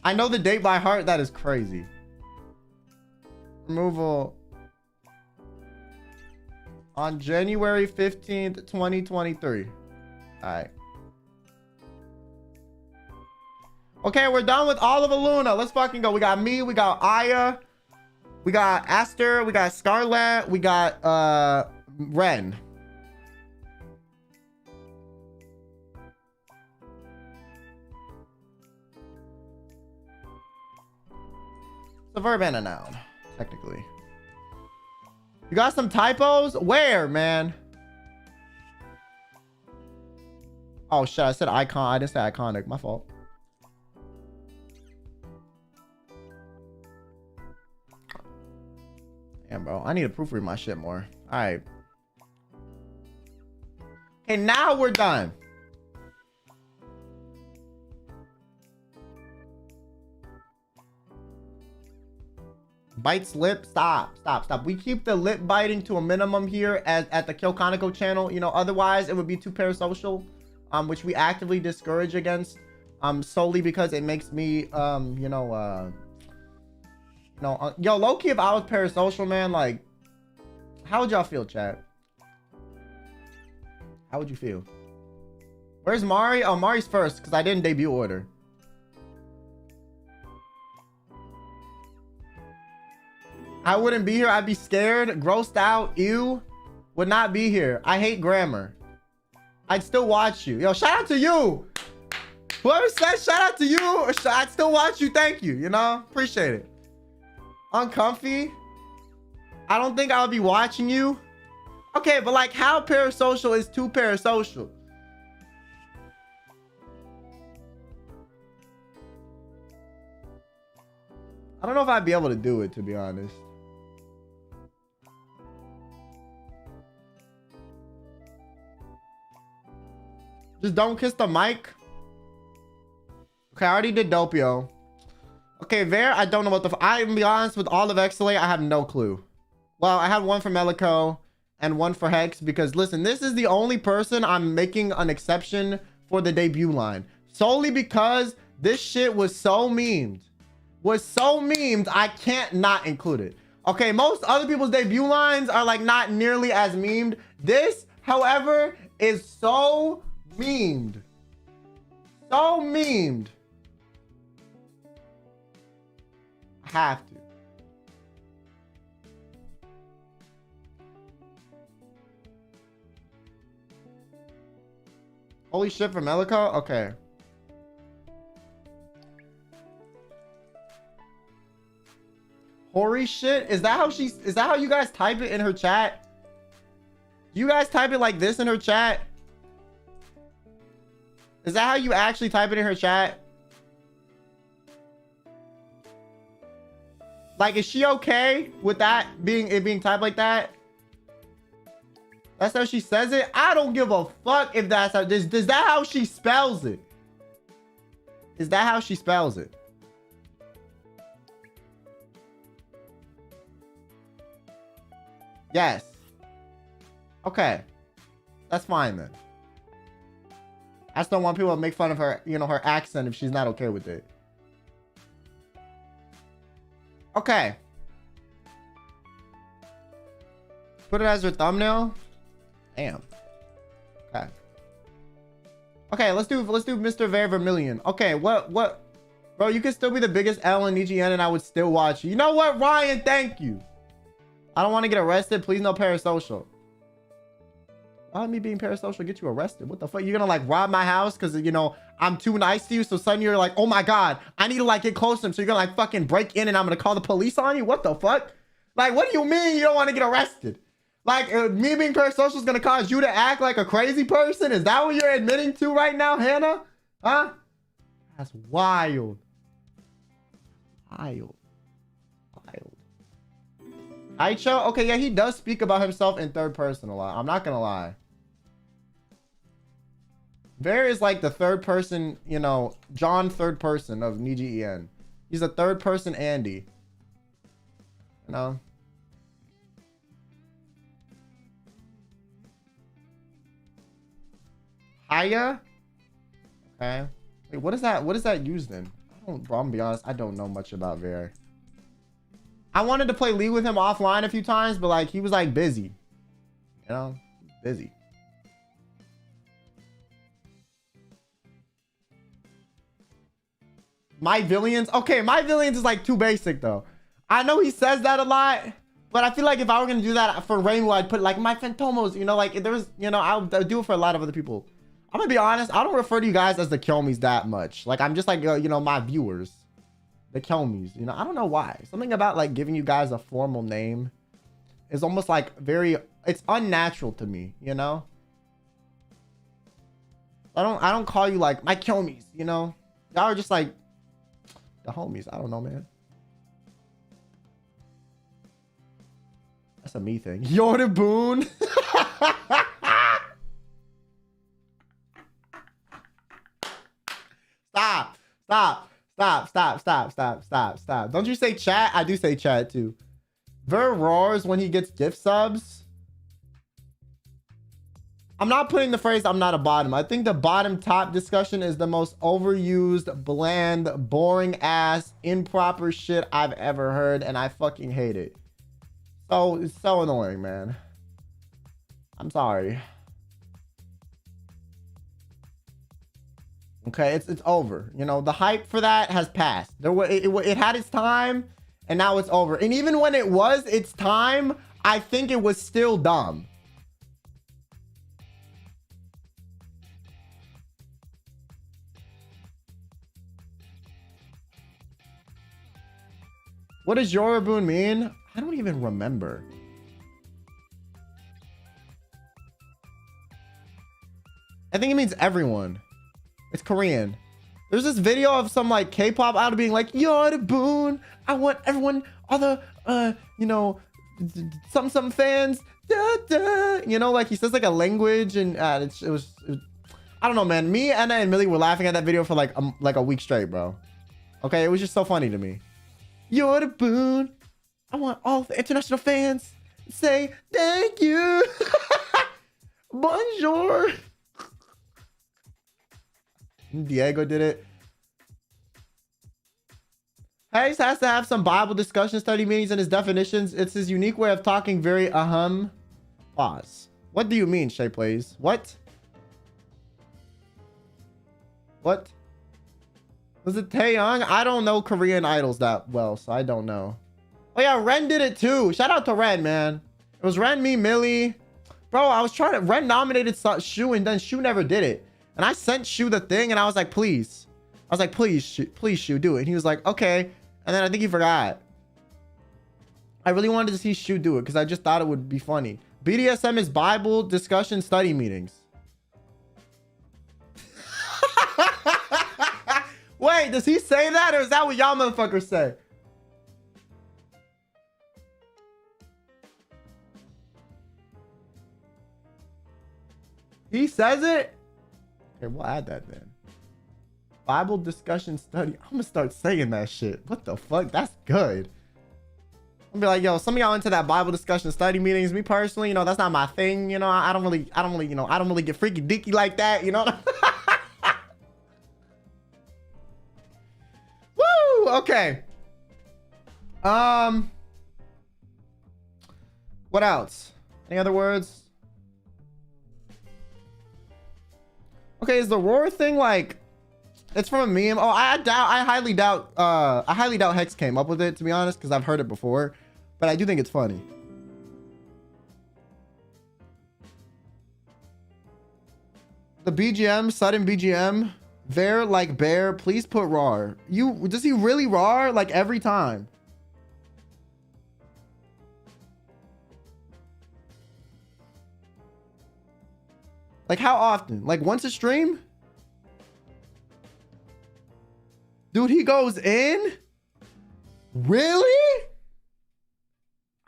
I know the date by heart. That is crazy. Removal on January 15th, 2023. All right. Okay, we're done with all of ILUNA. Let's fucking go. We got me. We got Aya. We got Aster, we got Scarlet, we got Ren. It's a verb and a noun, technically. You got some typos? Where, man? Oh shit, I said icon. I didn't say iconic. My fault. Damn, bro. I need to proofread my shit more. All right. Okay, now we're done. Bites lip. Stop. Stop. Stop. We keep the lip biting to a minimum here at the Kyo Kaneko channel. You know, otherwise it would be too parasocial, which we actively discourage against, solely because it makes me, you know, yo, low-key, if I was parasocial, man, like, how would y'all feel, chat? How would you feel? Where's Mari? Oh, Mari's first, because I didn't debut order. I wouldn't be here. I'd be scared, grossed out, ew. Would not be here. I hate grammar. I'd still watch you. Yo, shout out to you. Whoever said shout out to you, I'd still watch you. Thank you. You know, appreciate it. Uncomfy. I don't think I'll be watching you. Okay, but like, how parasocial is too parasocial? I don't know if I'd be able to do it, to be honest. Just don't kiss the mic. Okay, I already did Doppio. Okay, there, I don't know what the... I'm gonna be honest, with all of XLA, I have no clue. Well, I have one for Melico and one for Hex, because listen, this is the only person I'm making an exception for the debut line. Solely because this shit was so memed. I can't not include it. Okay, most other people's debut lines are like not nearly as memed. This, however, is so memed. So memed. have to. Holy shit from Elico? Okay. Hoary shit? Is that how you guys type it in her chat? Do you guys type it like this in her chat? Is that how you actually type it in her chat? Like, is she okay with that being typed like that? That's how she says it? I don't give a fuck if that's how... Is that how she spells it? Is that how she spells it? Yes. Okay. That's fine then. I just don't want people to make fun of her, you know, her accent if she's not okay with it. Okay. Put it as her thumbnail. Damn. Okay. Okay, let's do Mr. Very Vermilion. Okay, what bro, you could still be the biggest L in NIJISANJI and I would still watch you. You know what, Ryan? Thank you. I don't want to get arrested. Please no parasocial. Why would me being parasocial get you arrested? What the fuck? You're gonna like rob my house because, you know, I'm too nice to you, so suddenly you're like, oh my god, I need to like get close to him, so you're gonna like fucking break in and I'm gonna call the police on you? What the fuck? Like, what do you mean you don't want to get arrested? Like, me being parasocial is gonna cause you to act like a crazy person? Is that what you're admitting to right now, Hannah? Huh? That's wild. Wild. Wild. Aicho? Okay, yeah, he does speak about himself in third person a lot. I'm not gonna lie. Ver is like the third person, you know, John third person of Niji En. He's a third person Andy. You know? Haya? Okay. Wait, what is that? What is that used in? Bro, I'm gonna be honest, I don't know much about Ver. I wanted to play League with him offline a few times, but like he was like busy. You know? Busy. My Villains? Okay, My Villains is like too basic though. I know he says that a lot, but I feel like if I were gonna do that for Rainbow, I'd put like My Fantomos, you know, like if there was, you know, I'll do it for a lot of other people. I'm gonna be honest, I don't refer to you guys as the Kyomis that much. Like I'm just like, you know, my viewers. The Kyomis, you know, I don't know why. Something about like giving you guys a formal name is almost like very, it's unnatural to me, you know? I don't call you like my Kyomis, you know? Y'all are just like the homies. I don't know, man. That's a me thing. You're the boon. Stop. Stop. Stop, stop, stop, stop, stop, stop. Don't you say chat? I do say chat too. Ver roars when he gets gift subs. I'm not putting the phrase I'm not a bottom. I think the bottom top discussion is the most overused, bland, boring ass, improper shit I've ever heard, and I fucking hate it. So it's so annoying, man. I'm sorry. Okay, it's over. You know, the hype for that has passed. It had its time, and now it's over. And even when it was its time, I think it was still dumb. What does Yorobun mean? I don't even remember. I think it means everyone. It's Korean. There's this video of some like K-pop idol being like, "You're the boon. I want everyone, all the you know, some fans." Da, da. You know, like he says like a language, and it was I don't know, man. Me, Anna, and Millie were laughing at that video for like a week straight, bro. Okay, it was just so funny to me. You're the boon. I want all the international fans to say thank you. Bonjour. Diego did it. Hayes has to have some Bible discussion study meetings and his definitions. It's his unique way of talking. Very pause. What do you mean, Shay Plays? What? Was it Taeyong? I don't know Korean idols that well, so I don't know. Oh yeah, Ren did it too. Shout out to Ren, man. It was Ren, me, Millie. Bro, I was trying to... Ren nominated Shu, and then Shu never did it. And I sent Shu the thing, and I was like, please. I was like, please, Shu, do it. And he was like, okay. And then I think he forgot. I really wanted to see Shu do it, because I just thought it would be funny. BDSM is Bible discussion study meetings. Wait, does he say that, or is that what y'all motherfuckers say? He says it? Okay, we'll add that then. Bible discussion study. I'm gonna start saying that shit. What the fuck? That's good. I'm gonna be like, yo, some of y'all into that Bible discussion study meetings. Me personally, you know, that's not my thing. You know, I don't really, you know, I don't really get freaky dicky like that. You know. Woo. Okay. What else? Any other words? Okay, is the roar thing like... It's from a meme. Oh, I highly doubt Hex came up with it, to be honest, because I've heard it before. But I do think it's funny. The BGM, sudden BGM. There like bear, please put roar. Does he really roar like every time? Like how often? Like once a stream? Dude, he goes in? Really?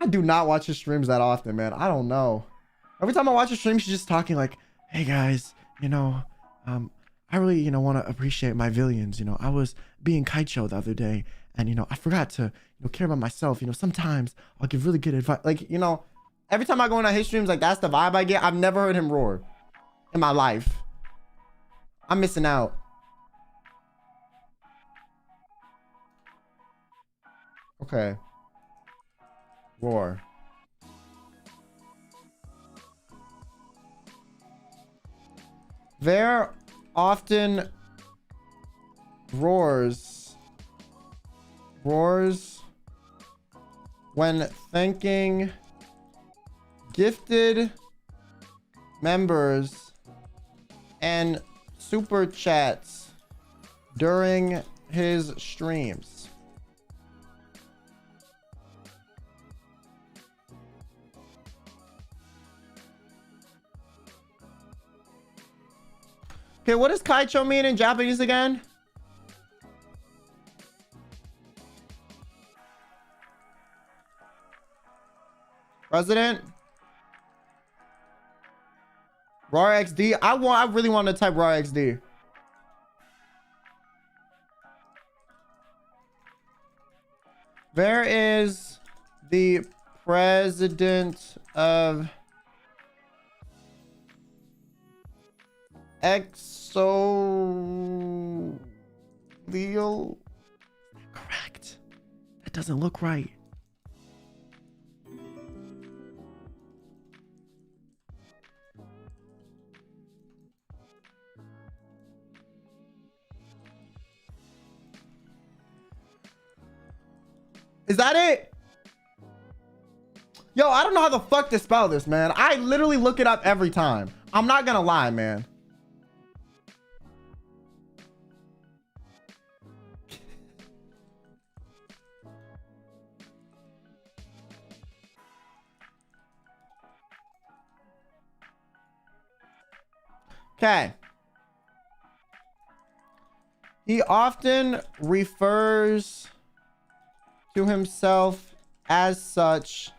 I do not watch his streams that often, man. I don't know. Every time I watch a stream, she's just talking like, hey guys, you know, I really, you know, want to appreciate my villains. You know, I was being Kaicho the other day and, you know, I forgot to, you know, care about myself. You know, sometimes I'll give really good advice. Like, you know, every time I go into his streams, like that's the vibe I get. I've never heard him roar in my life. I'm missing out. Okay. Roar. There often roars when thanking gifted members and super chats during his streams. Okay, what does Kaicho mean in Japanese again? President? RAR XD? I really want to type RAR XD. Where is the president of Exolial? Correct. That doesn't look right. Is that it? Yo, I don't know how the fuck to spell this, man. I literally look it up every time. I'm not gonna lie, man. Okay. He often refers to himself as such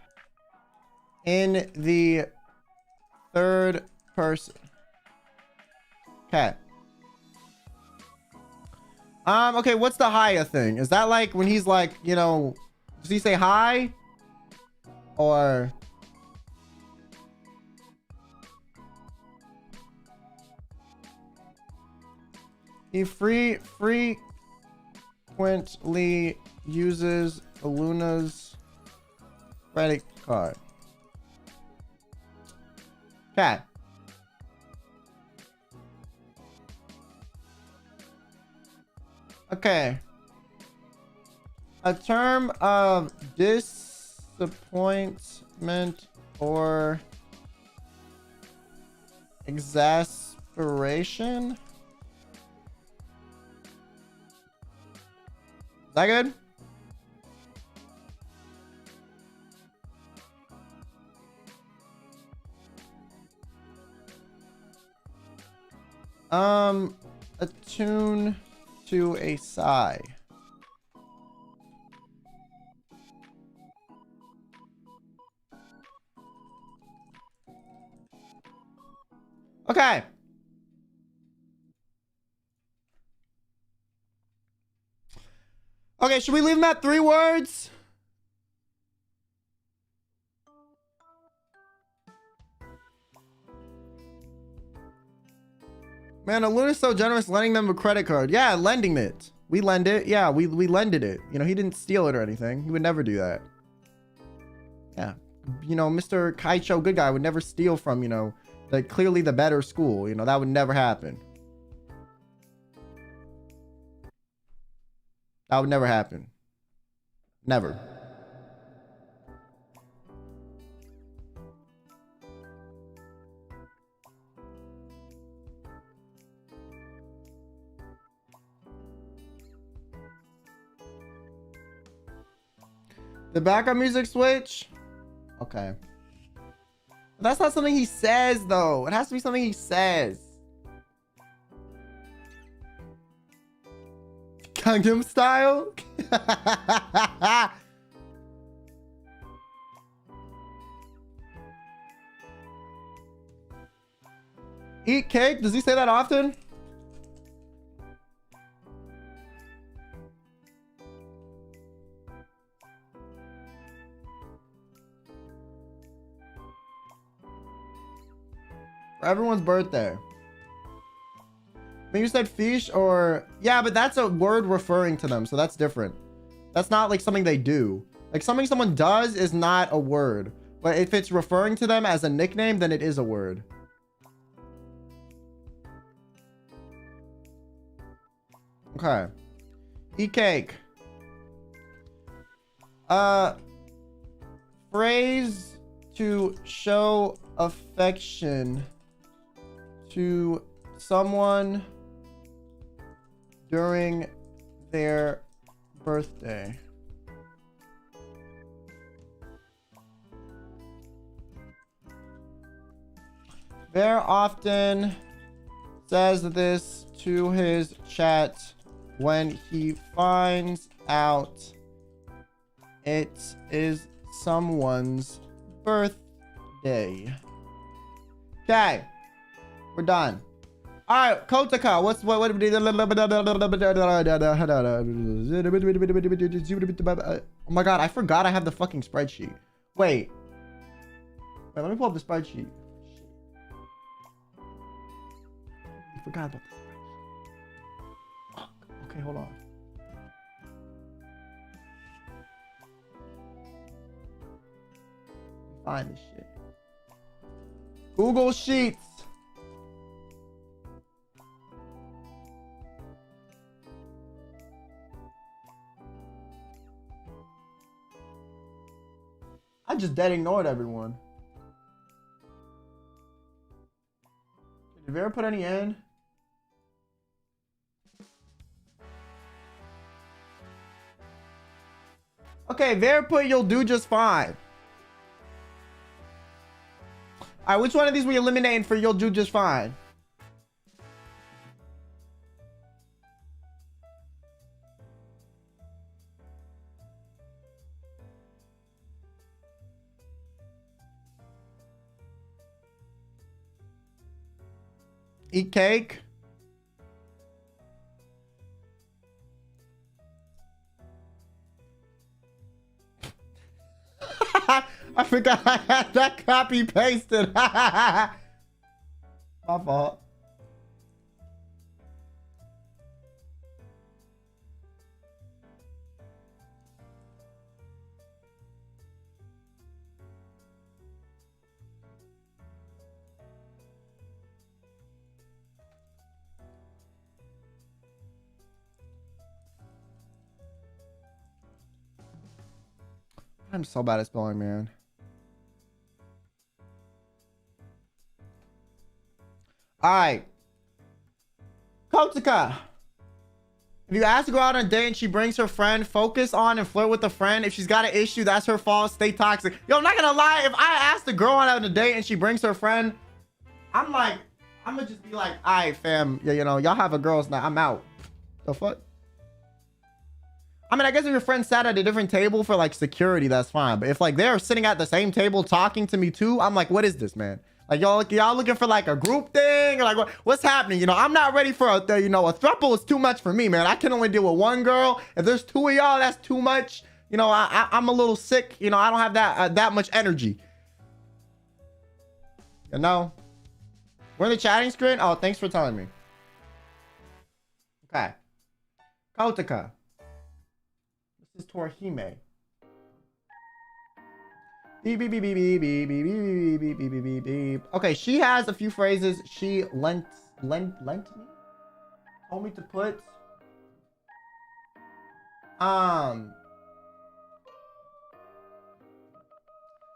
in the third person. Okay. Okay, what's the hiya thing? Is that like when he's like, you know, does he say hi? Or he frequently uses ILUNA's credit card. Okay. Okay. A term of disappointment or exasperation. Is that good? Attune to a sigh. Okay. Okay, should we leave them at 3 words? Man, ILUNA's so generous lending them a credit card. Yeah, lending it. We lend it. Yeah, we lended it. You know, he didn't steal it or anything. He would never do that. Yeah. You know, Mr. Kaicho good guy would never steal from, you know, clearly the better school. You know, that would never happen. That would never happen. Never. The background music switch? Okay. That's not something he says, though. It has to be something he says. Gangnam Style? Eat cake? Does he say that often? For everyone's birthday. When you said fish or... Yeah, but that's a word referring to them, so that's different. That's not like something they do. Like something someone does is not a word. But if it's referring to them as a nickname, then it is a word. Okay. Eat cake. Phrase to show affection to someone during their birthday. Bear often says this to his chat when he finds out it is someone's birthday. Okay, we're done. All right, Kotaka, what oh my god, I forgot I have the fucking spreadsheet. Wait, let me pull up the spreadsheet. I forgot about this. Fuck. Okay, hold on. Find this shit. Google Sheets. I just dead ignored everyone. Did Vera put any in? Okay, Vera put you'll do just fine. All right, which one of these we eliminating for you'll do just fine? Eat cake. I forgot I had that copy pasted. My fault. I'm so bad at spelling, man. All right. Kotaka. If you ask to go out on a date and she brings her friend, focus on and flirt with the friend. If she's got an issue, that's her fault. Stay toxic. Yo, I'm not gonna lie. If I ask the girl out on a date and she brings her friend, I'm gonna just be like, all right, fam. Yeah, you know, y'all have a girls' night. I'm out. The fuck? I mean, I guess if your friend sat at a different table for like security, that's fine. But if like they're sitting at the same table talking to me too, I'm like, what is this, man? Like y'all looking for like a group thing or like what's happening? You know, I'm not ready for a throuple is too much for me, man. I can only deal with one girl. If there's two of y'all, that's too much. You know, I'm a little sick. You know, I don't have that much energy. You know, we're in the chatting screen. Oh, thanks for telling me. Okay, Kotaka. This is Torihime. Beep, beep, beep, beep, beep, beep, beep, beep, beep, beep, beep, beep. Okay, she has a few phrases she lent me. Told me to put.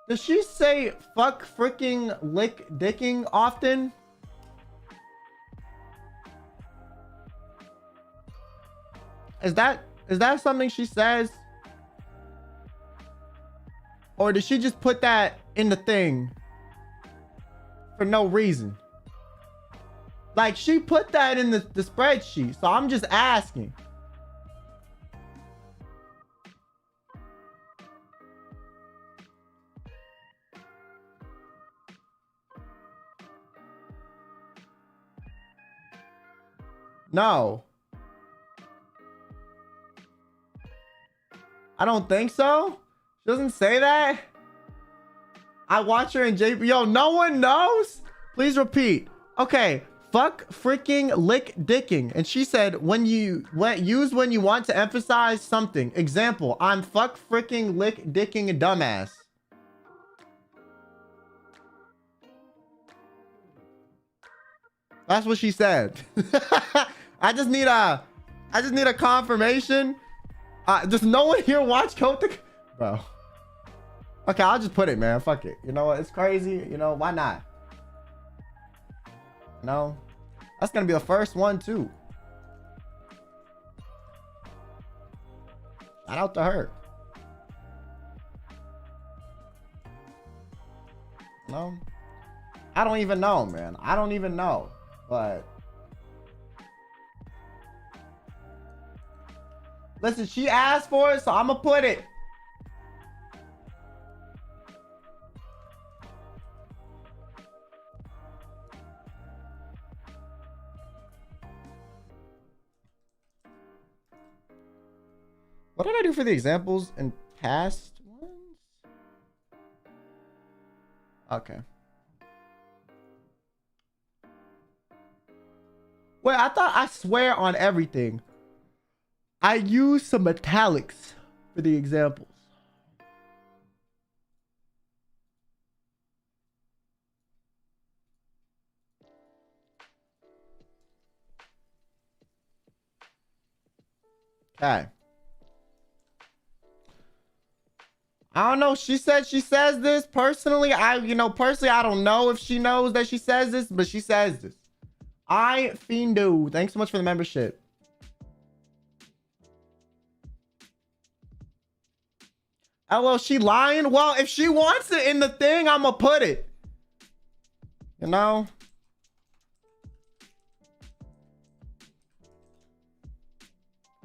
Does she say fuck freaking lick dicking often? Is that something she says? Or did she just put that in the thing for no reason? Like, she put that in the spreadsheet, so I'm just asking. No. I don't think so. She doesn't say that. I watch her in JP. Yo, no one knows? Please repeat. Okay. Fuck freaking lick dicking. And she said use when you want to emphasize something. Example, I'm fuck freaking lick dicking a dumbass. That's what she said. I just need a confirmation. Does no one here watch Kotak? Bro. Okay, I'll just put it, man. Fuck it. You know what? It's crazy. You know, why not? No. That's gonna be the first one, too. Shout out to her. No. I don't even know, man. I don't even know. But listen, she asked for it, so I'm gonna put it. What did I do for the examples in past ones? Okay. Wait, I swear on everything, I used some italics for the examples. Okay. I don't know. She said she says this personally. Personally, I don't know if she knows that she says this, but she says this. Fiendo. Thanks so much for the membership. LL, she lying? Well, if she wants it in the thing, I'm gonna put it. You know?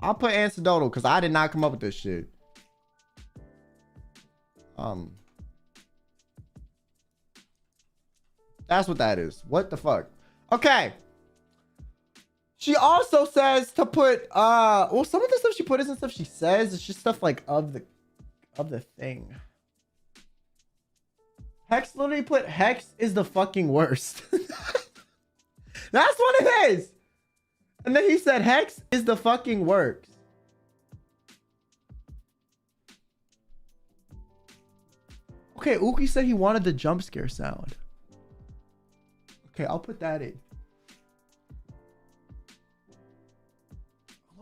I'll put anecdotal because I did not come up with this shit. That's what that is. What the fuck? Okay. She also says to put well, some of the stuff she put isn't stuff she says, it's just stuff like of the thing. Hex literally put Hex is the fucking worst. That's what it is. And then he said Hex is the fucking worst. Okay, Uki said he wanted the jump scare sound. Okay, I'll put that in.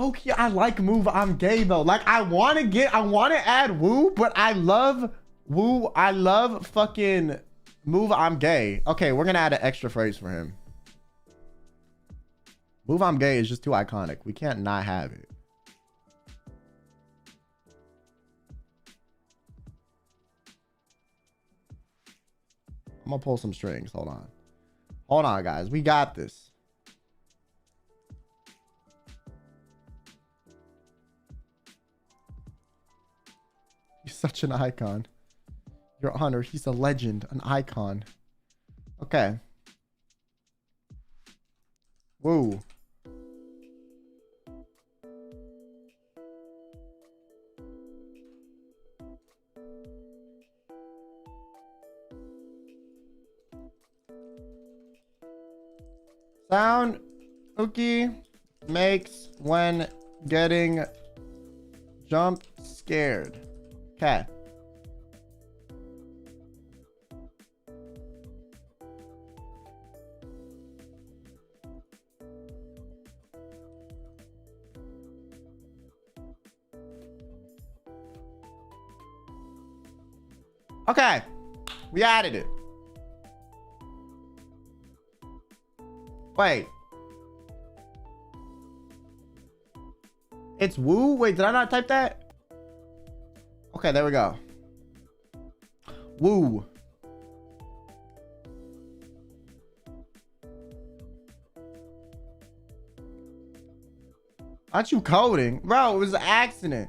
Okay, I like move. I'm gay though. Like I want to add woo, but I love woo. I love fucking move. I'm gay. Okay, we're gonna add an extra phrase for him. Move. I'm gay is just too iconic. We can't not have it. I'm gonna pull some strings. Hold on, guys. We got this. He's such an icon. Your Honor, he's a legend, an icon. Okay. Woo. Sound Uki makes when getting jump scared. Okay. Okay. We added it. Wait. It's woo? Wait, did I not type that? Okay, there we go. Woo. Aren't you coding? Bro, it was an accident.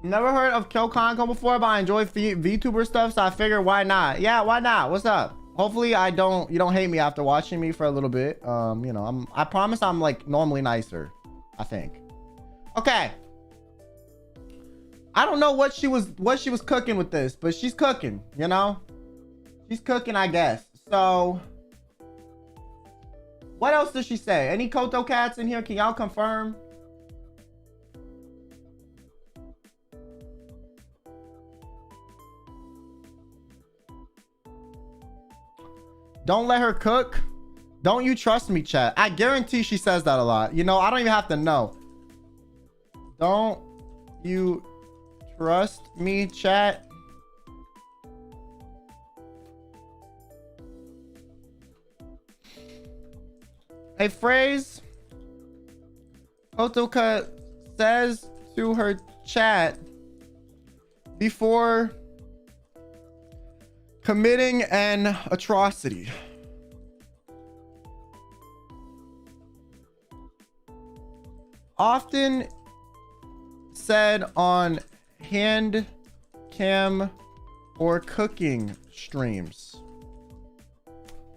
Never heard of Kyo Kaneko before, but I enjoy VTuber stuff, so I figured why not? Yeah, why not? What's up? Hopefully you don't hate me after watching me for a little bit. You know, I promise I'm like normally nicer, I think. Okay. I don't know what she was cooking with this, but she's cooking, you know? She's cooking, I guess. So what else does she say? Any Koto cats in here? Can y'all confirm? Don't let her cook. Don't you trust me, chat? I guarantee she says that a lot. You know, I don't even have to know. Don't you trust me, chat? A phrase Kotoka says to her chat before committing an atrocity. Often said on hand cam or cooking streams.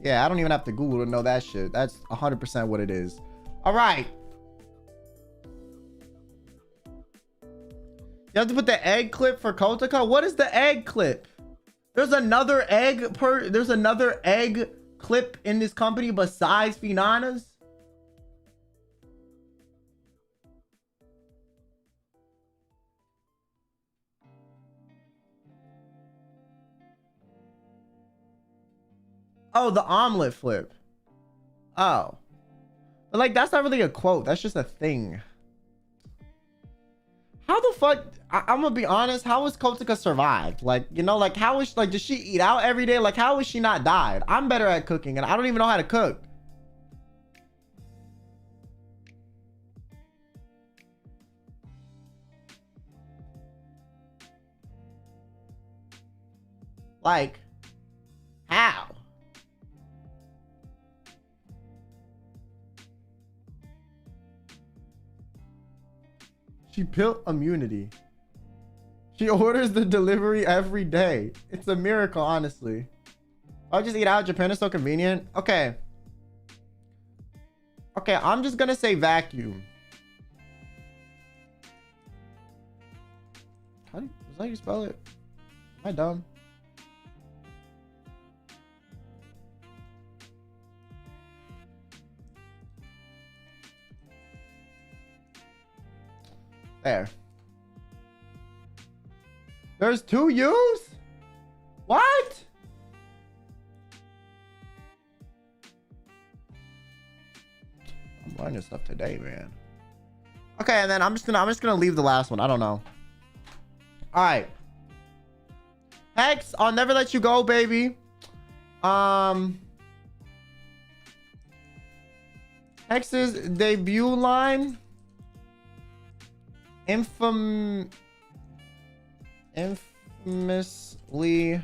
Yeah, I don't even have to Google to know that shit. That's 100% what it is. All right. You have to put the egg clip for Kotoka. What is the egg clip? There's another egg clip in this company besides Finana's. Oh, the omelet flip. Oh. But like, that's not really a quote. That's just a thing. How the fuck, I'm gonna be honest, how has Kotoka survived? Like, you know, like how is, like, does she eat out every day? Like, how is she not died? I'm better at cooking and I don't even know how to cook. Like, how? She built immunity. She orders the delivery every day. It's a miracle, honestly. I'll just eat out. Japan is so convenient. Okay. Okay, I'm just gonna say vacuum. Is that how you spell it? Am I dumb? There. There's 2 U's? What? I'm learning stuff today, man. Okay, and then I'm just gonna leave the last one. I don't know. All right. Hex, I'll never let you go, baby. Hex's debut line. Infamously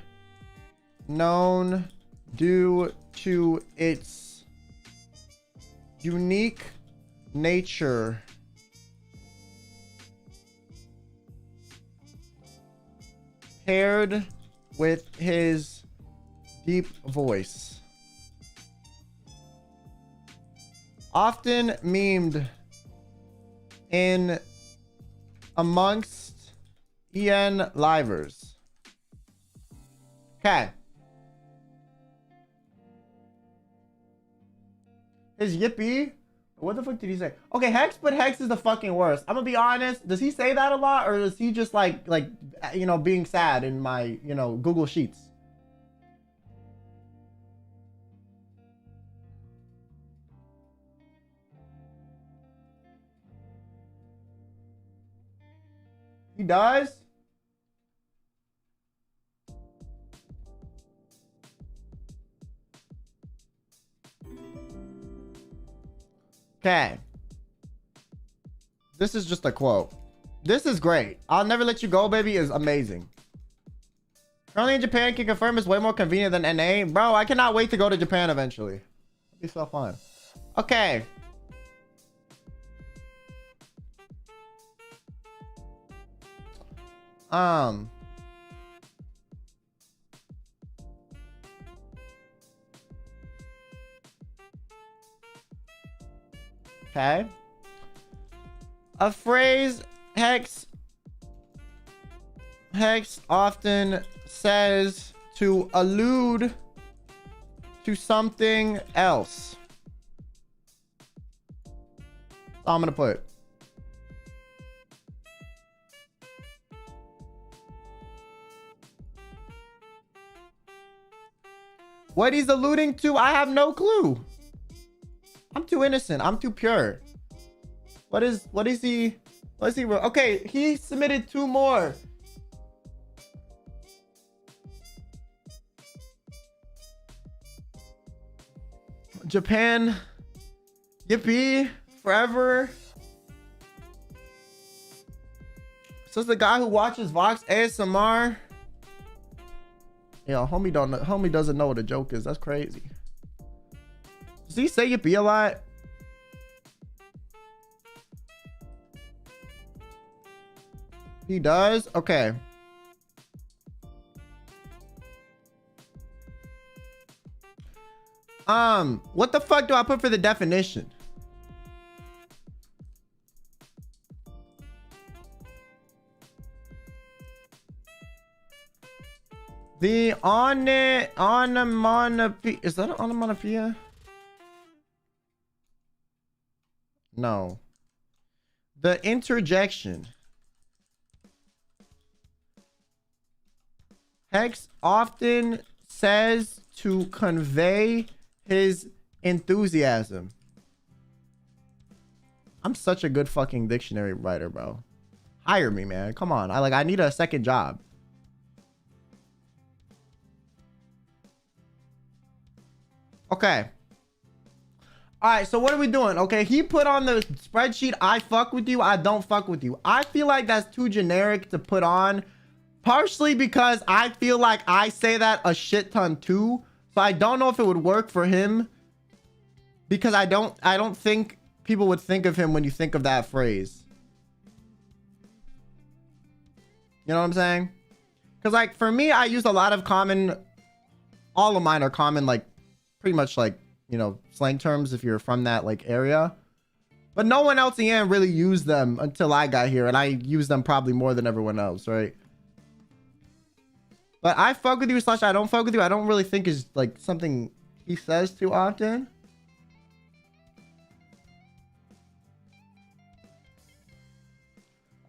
known due to its unique nature. Paired with his deep voice. Often memed in amongst EN livers. Okay. His yippee? What the fuck did he say? Okay, Hex, but Hex is the fucking worst. I'm gonna be honest. Does he say that a lot, or is he just like you know, being sad in my, you know, Google Sheets? He does? Okay. This is just a quote. This is great. I'll never let you go, baby is amazing. Currently in Japan, can confirm is way more convenient than NA. Bro, I cannot wait to go to Japan eventually. It'll be so fun. Okay. Okay. A phrase Hex often says to allude to something else. That's all I'm gonna put. What he's alluding to, I have no clue. I'm too innocent. I'm too pure. What is he? Okay, he submitted 2 more. Japan. Yippee. Forever. So it's the guy who watches Vox ASMR. Yo, homie doesn't know what a joke is. That's crazy. Does he say yippee a lot? He does? Okay. What the fuck do I put for the definition? The onomatopoeia. Is that an onomatopoeia? No. The interjection. Hex often says to convey his enthusiasm. I'm such a good fucking dictionary writer, bro. Hire me, man. Come on. I need a second job. Okay. All right, so what are we doing? Okay, he put on the spreadsheet, I fuck with you, I don't fuck with you. I feel like that's too generic to put on, partially because I feel like I say that a shit ton too. So I don't know if it would work for him, because I don't think people would think of him when you think of that phrase. You know what I'm saying? Because like for me, I use a lot of common, all of mine are common, like pretty much like, you know, slang terms if you're from that like area, but no one else in the end really used them until I got here, and I use them probably more than everyone else, right? But I fuck with you / I don't fuck with you, I don't really think is like something he says too often.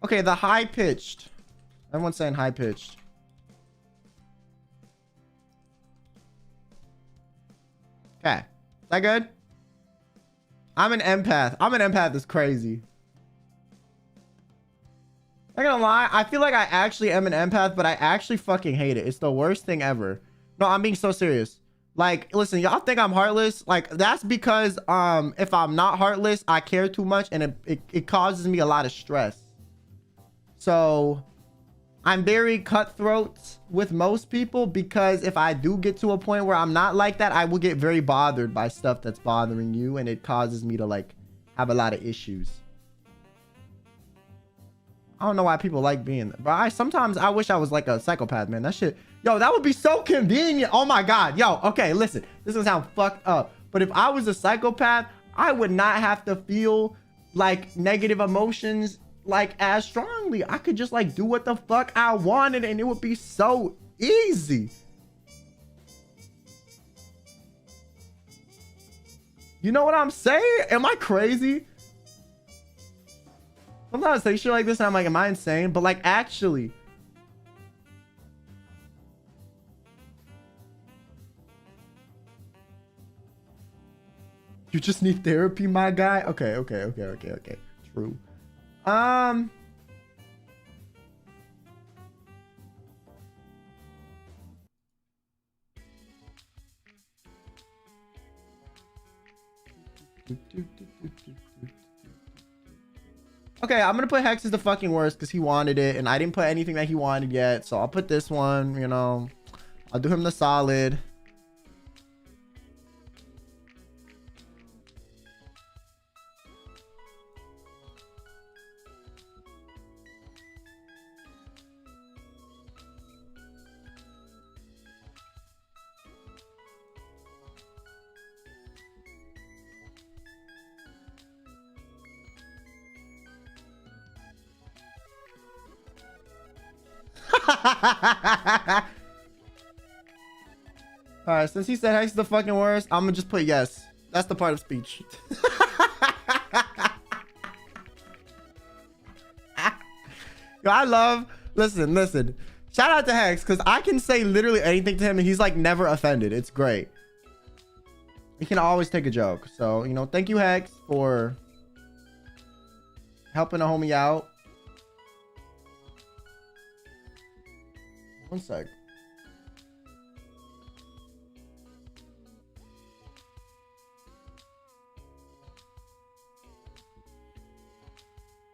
Okay, the high pitched. Everyone's saying high pitched. Okay, is that good? I'm an empath. I'm an empath is crazy. Not gonna lie, I feel like I actually am an empath, but I actually fucking hate it. It's the worst thing ever. No, I'm being so serious. Like, listen, y'all think I'm heartless. Like, that's because if I'm not heartless, I care too much and it causes me a lot of stress. So I'm very cutthroat with most people, because if I do get to a point where I'm not like that, I will get very bothered by stuff that's bothering you, and it causes me to like have a lot of issues. I don't know why people like being there, but sometimes I wish I was like a psychopath, man. That shit, yo, that would be so convenient. Oh my God, yo, okay, listen, this is gonna sound fucked up, but if I was a psychopath, I would not have to feel like negative emotions like as strongly. I could just like do what the fuck I wanted, and it would be so easy. You know what I'm saying? Am I crazy? Sometimes I say shit like this and I'm like, am I insane? But like, actually, you just need therapy, my guy. Okay. True. Okay, I'm gonna put Hex as the fucking worst because he wanted it, and I didn't put anything that he wanted yet, so I'll put this one. You know, I'll do him the solid. All right, since he said Hex is the fucking worst, I'm gonna just put yes. That's the part of speech. Yo, I love, listen. Shout out to Hex, because I can say literally anything to him and he's like never offended. It's great. He can always take a joke. So, you know, thank you, Hex, for helping a homie out. One sec.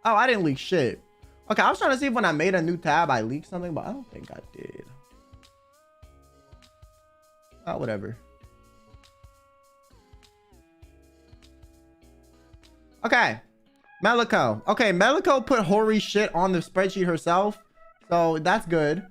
Oh, I didn't leak shit. Okay, I was trying to see if when I made a new tab, I leaked something, but I don't think I did. Oh, whatever. Okay. Melico. Okay, Melico put hoary shit on the spreadsheet herself. So that's good.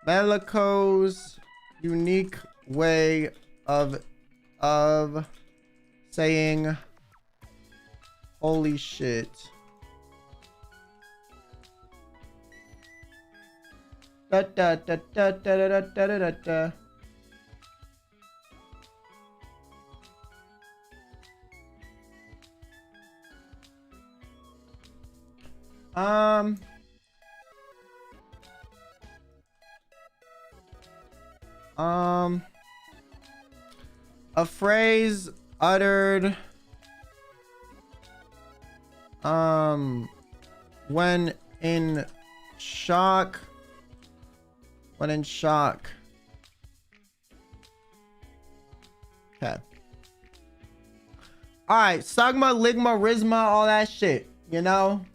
Melico's unique way of saying holy shit. Da da da da da da da da da. A phrase uttered when in shock. When in shock. Okay. All right, Sugma, Ligma, Rizma, all that shit, you know?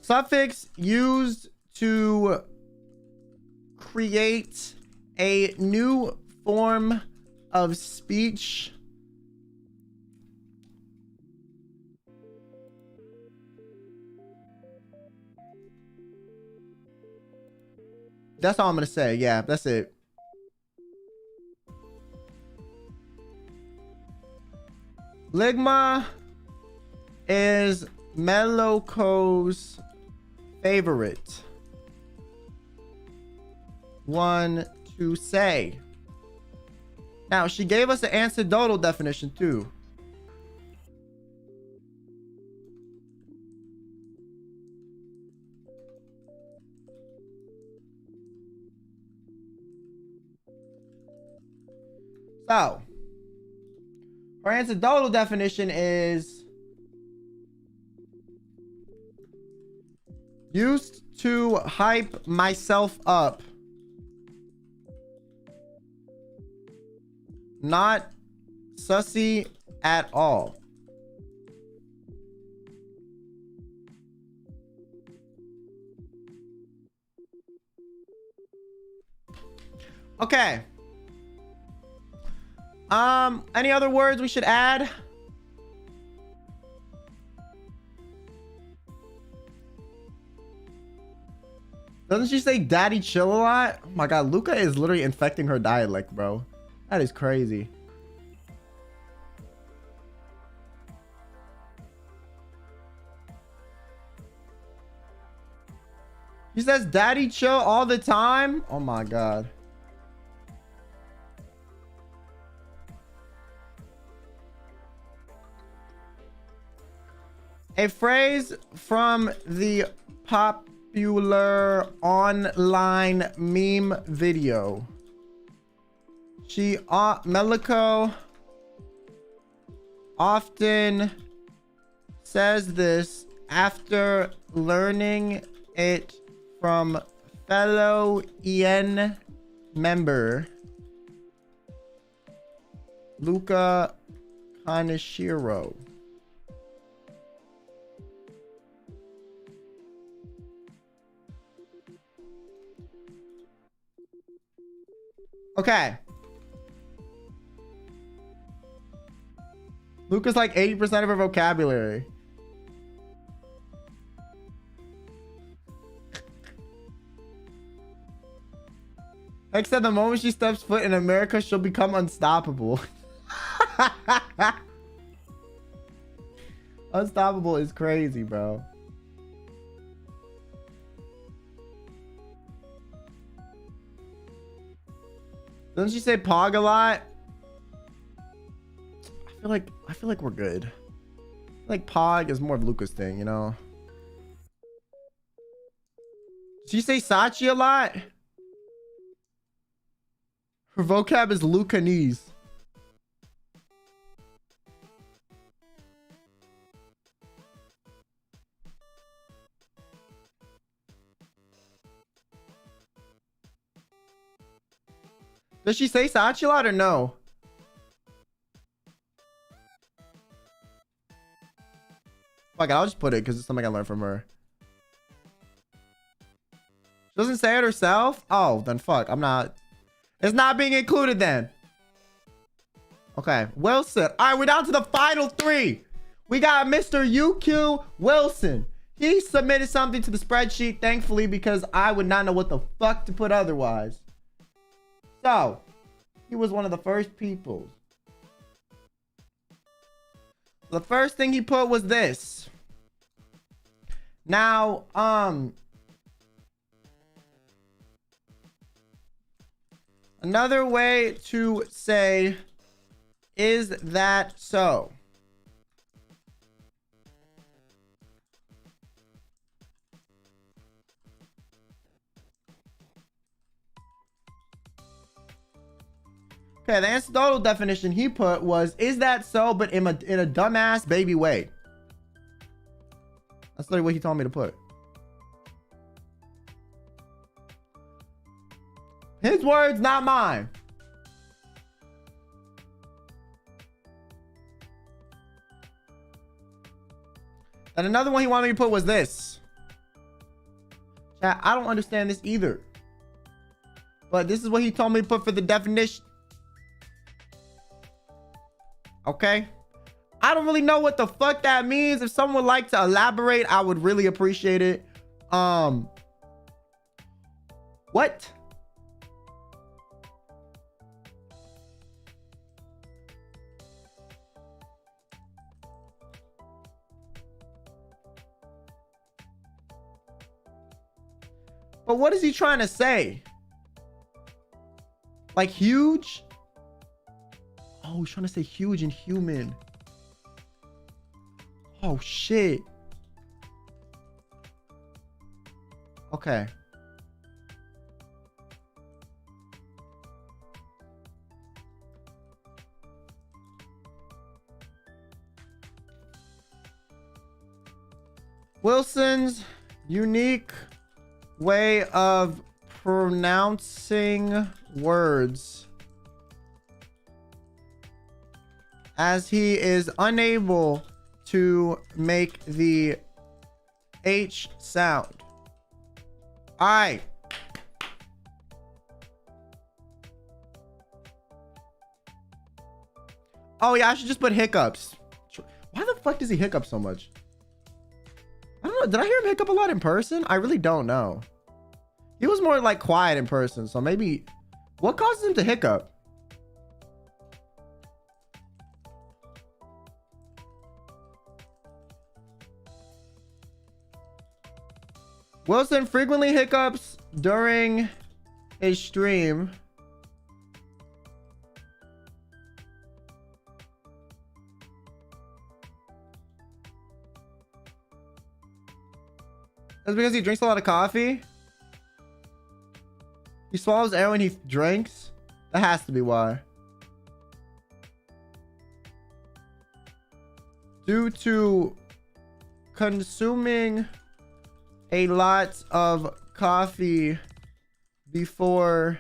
Suffix used to create a new form of speech. That's all I'm gonna say. Yeah, that's it. Ligma is Meloco's favorite one to say. Now, she gave us an anecdotal definition too. So, her anecdotal definition is used to hype myself up. Not sussy at all. Okay. Any other words we should add? Doesn't she say daddy chill a lot? Oh my god, Luca is literally infecting her dialect, bro. That is crazy. He says daddy chill all the time. Oh my god. A phrase from the popular online meme video. She Meliko often says this after learning it from fellow EN member Luca Kaneshiro. Okay. Luca's like 80% of her vocabulary. Except the moment she steps foot in America, she'll become unstoppable. Unstoppable is crazy, bro. Doesn't she say pog a lot? I feel like we're good. Like pog is more of Luca's thing, you know. Does she say Sachi a lot? Her vocab is Lucanese. Does she say Sachi a lot or no? Fuck it, I'll just put it because it's something I learned from her. She doesn't say it herself? Oh, then fuck. I'm not. It's not being included then. Okay, Wilson. All right, we're down to the final three. We got Mr. UQ Wilson. He submitted something to the spreadsheet, thankfully, because I would not know what the fuck to put otherwise. So, he was one of the first people. The first thing he put was this. Now, another way to say, is that so? Okay, the anecdotal definition he put was, is that so, but in a dumbass baby way. That's literally what he told me to put. His words, not mine. And another one he wanted me to put was this. Chat, I don't understand this either. But this is what he told me to put for the definition. Okay. I don't really know what the fuck that means. If someone would like to elaborate, I would really appreciate it. What? But what is he trying to say? Like huge? Oh, he's trying to say huge and human. Oh, shit. Okay. Wilson's unique way of pronouncing words, as he is unable to make the H sound. All right. Oh yeah, I should just put hiccups. Why the fuck does he hiccup so much? I don't know. Did I hear him hiccup a lot in person? I really don't know. He was more like quiet in person, so maybe what causes him to hiccup? Wilson frequently hiccups during a stream. That's because he drinks a lot of coffee. He swallows air when he drinks. That has to be why. Due to consuming a lot of coffee before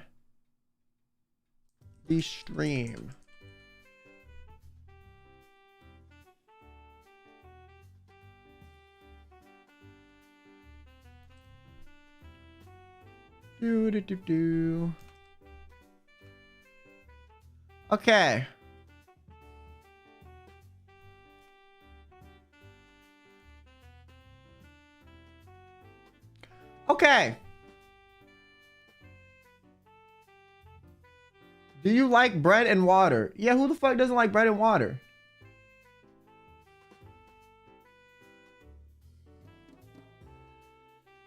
the stream. Okay. Okay. Do you like bread and water? Yeah, who the fuck doesn't like bread and water?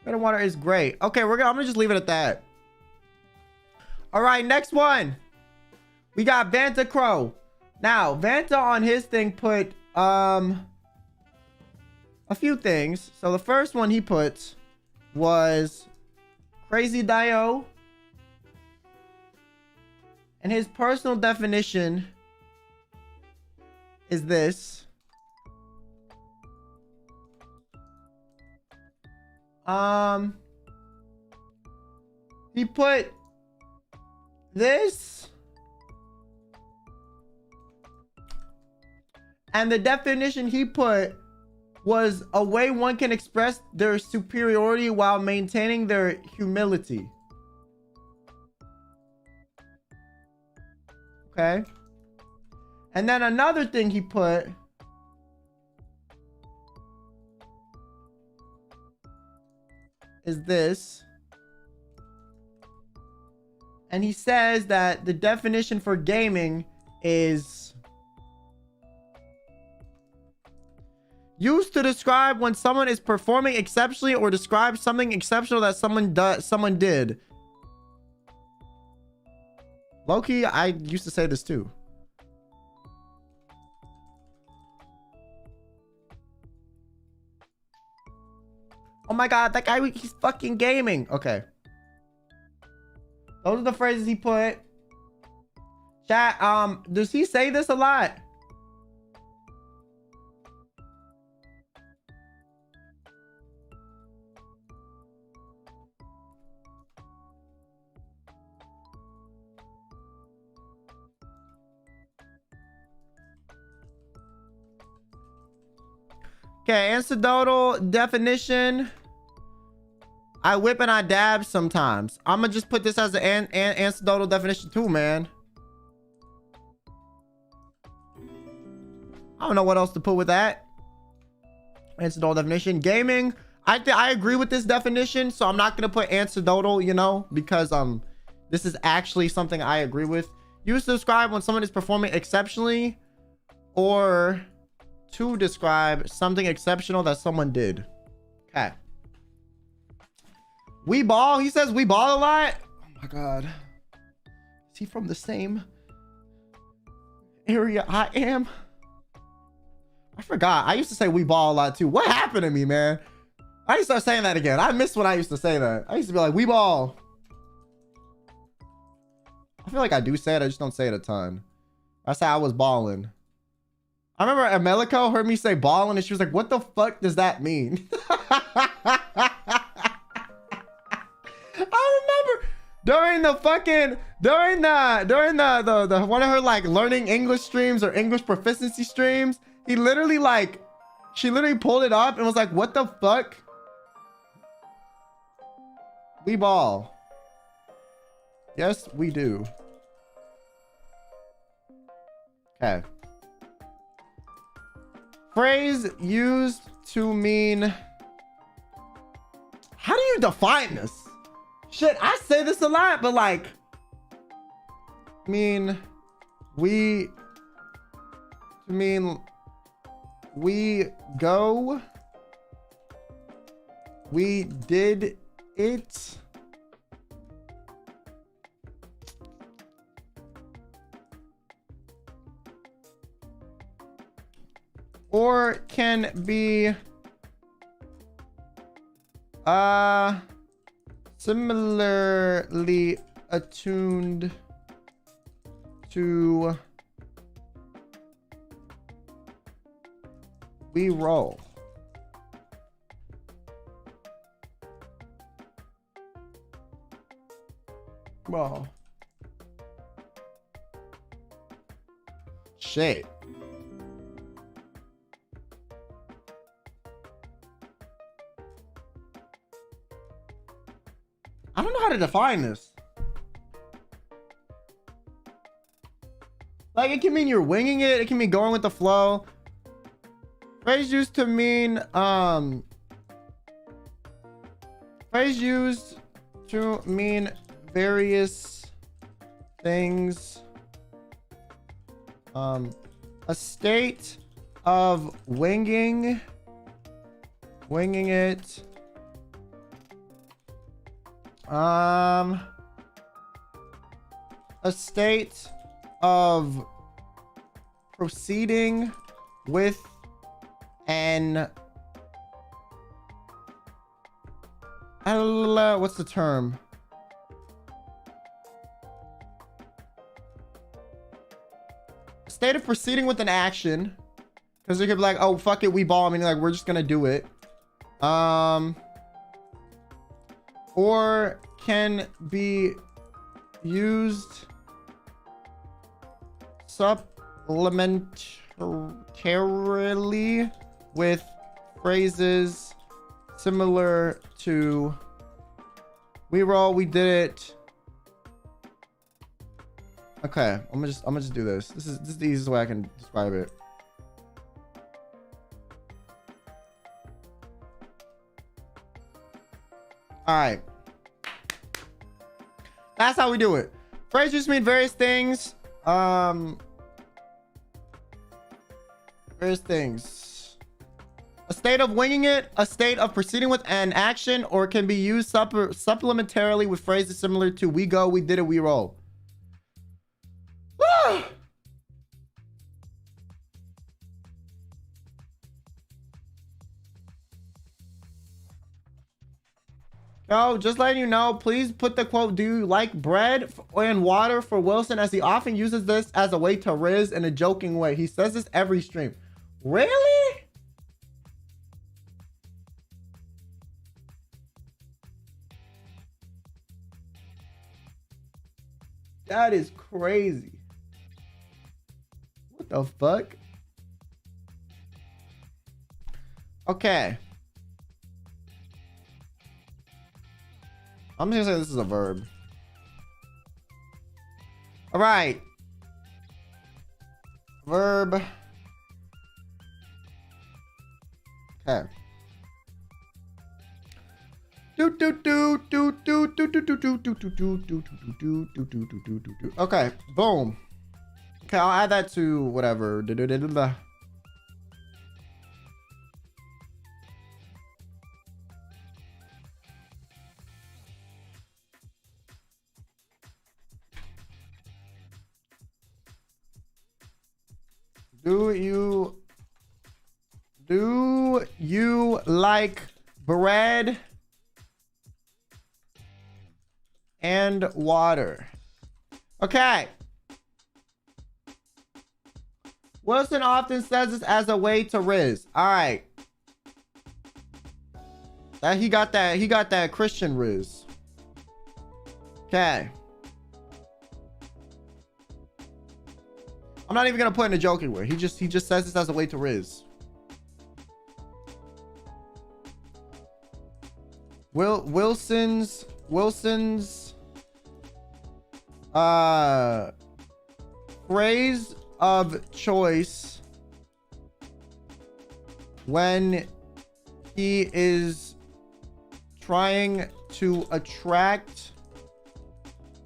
Bread and water is great. Okay, I'm gonna just leave it at that. All right, next one. We got Vanta Crow. Now, Vanta on his thing put a few things. So the first one he put was Crazy Dio. And his personal definition is this. He put this, and the definition he put was a way one can express their superiority while maintaining their humility. Okay. And then another thing he put is this. And he says that the definition for gaming is used to describe when someone is performing exceptionally or describe something exceptional that someone did. Low-key, I used to say this too. Oh my god, that guy, he's fucking gaming. Okay. Those are the phrases he put. Chat, does he say this a lot? Okay, anecdotal definition. I whip and I dab sometimes. I'm gonna just put this as an anecdotal definition too, man. I don't know what else to put with that. Anecdotal definition. Gaming. I agree with this definition, so I'm not gonna put anecdotal, you know, because this is actually something I agree with. Used to describe when someone is performing exceptionally, or to describe something exceptional that someone did. Okay. We ball. He says we ball a lot. Oh my god. Is he from the same area I am? I forgot. I used to say we ball a lot too. What happened to me, man? I need to start saying that again. I miss when I used to say that. I used to be like, we ball. I feel like I do say it. I just don't say it a ton. I say I was balling. I remember Ameliko heard me say ballin' and she was like, what the fuck does that mean? I remember during the one of her like learning English streams or English proficiency streams, he literally like, she literally pulled it up and was like, what the fuck? We ball. Yes, we do. Okay. Phrase used to mean. How do you define this? Shit, I say this a lot, but like, we go, we did it. Or can be similarly attuned to we roll. Well, shit. I don't know how to define this. Like, it can mean you're winging it. It can mean going with the flow. Phrase used to mean, phrase used to mean various things. A state of winging it. A state of proceeding with an what's the term? State of proceeding with an action, because they could be like, oh fuck it, we ball, I mean, like, we're just gonna do it. Or can be used supplementarily with phrases similar to we roll, we did it. Okay, I'm gonna just do this. This is the easiest way I can describe it. All right. That's how we do it. Phrases just mean various things. Various things. A state of winging it, a state of proceeding with an action, or can be used supplementarily with phrases similar to we go, we did it, we roll. Woo! Yo, just letting you know, please put the quote, do you like bread and water for Wilson, as he often uses this as a way to riz in a joking way. He says this every stream. Really? That is crazy. What the fuck? Okay. I'm just gonna say this is a verb. All right. Verb. Okay. Okay, boom. Okay, I'll add that to whatever. Do you like bread and water? Okay. Wilson often says this as a way to riz. All right. He got that Christian riz. Okay. I'm not even gonna put in a joking word. He just says this as a way to riz. Wilson's phrase of choice when he is trying to attract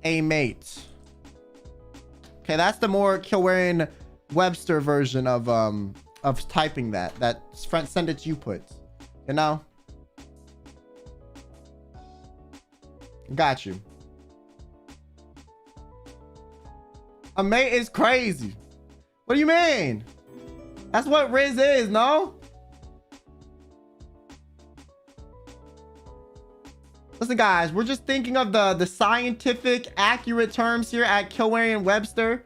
a mate. Okay, that's the more Kyo Webster version of typing that sentence you put. You know? Got you. A mate is crazy. What do you mean? That's what riz is, no? Listen, guys, we're just thinking of the scientific, accurate terms here at Kyo Webster.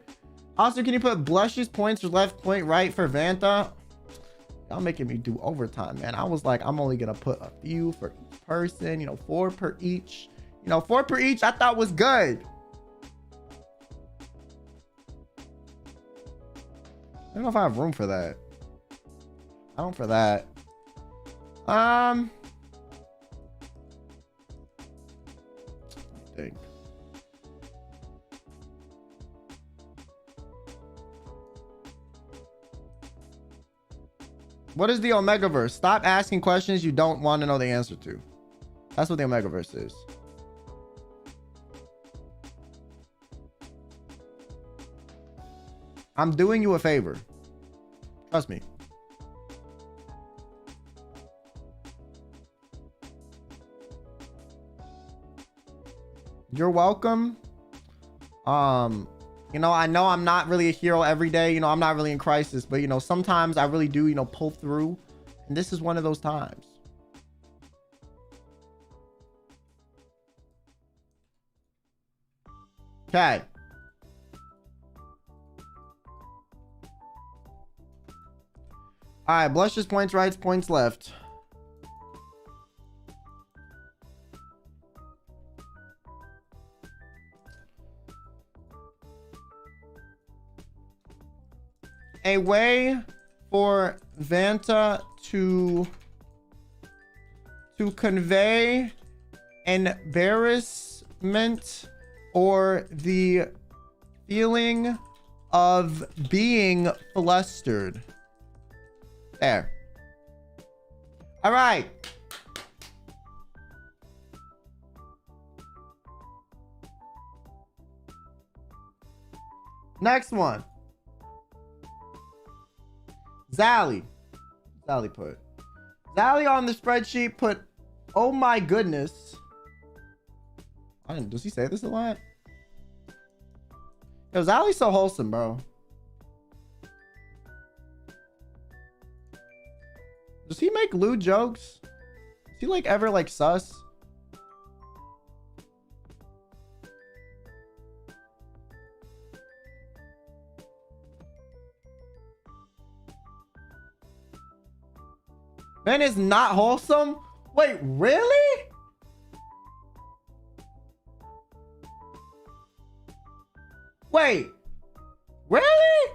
Also, can you put blushes, points, or left point, right for Vanta? Y'all making me do overtime, man. I was like, I'm only gonna put a few for each person, you know, 4 per each. You know, 4 per each, I thought was good. I don't know if I have room for that. I don't for that. I think. What is the Omegaverse? Stop asking questions you don't want to know the answer to. That's what the Omegaverse is. I'm doing you a favor. Trust me. You're welcome. You know I'm not really a hero every day. You know, I'm not really in crisis, but you know, sometimes I really do, you know, pull through. And this is one of those times. Okay. All right, blushes, points, rights, points left. A way for Vanta to convey embarrassment or the feeling of being flustered. There. All right. Next one. Zally put. Zally on the spreadsheet put, oh my goodness. Does he say this a lot? Yo, Zally's so wholesome, bro. Does he make lewd jokes? Is he like ever like sus? Man is not wholesome? Wait, really? Wait, really?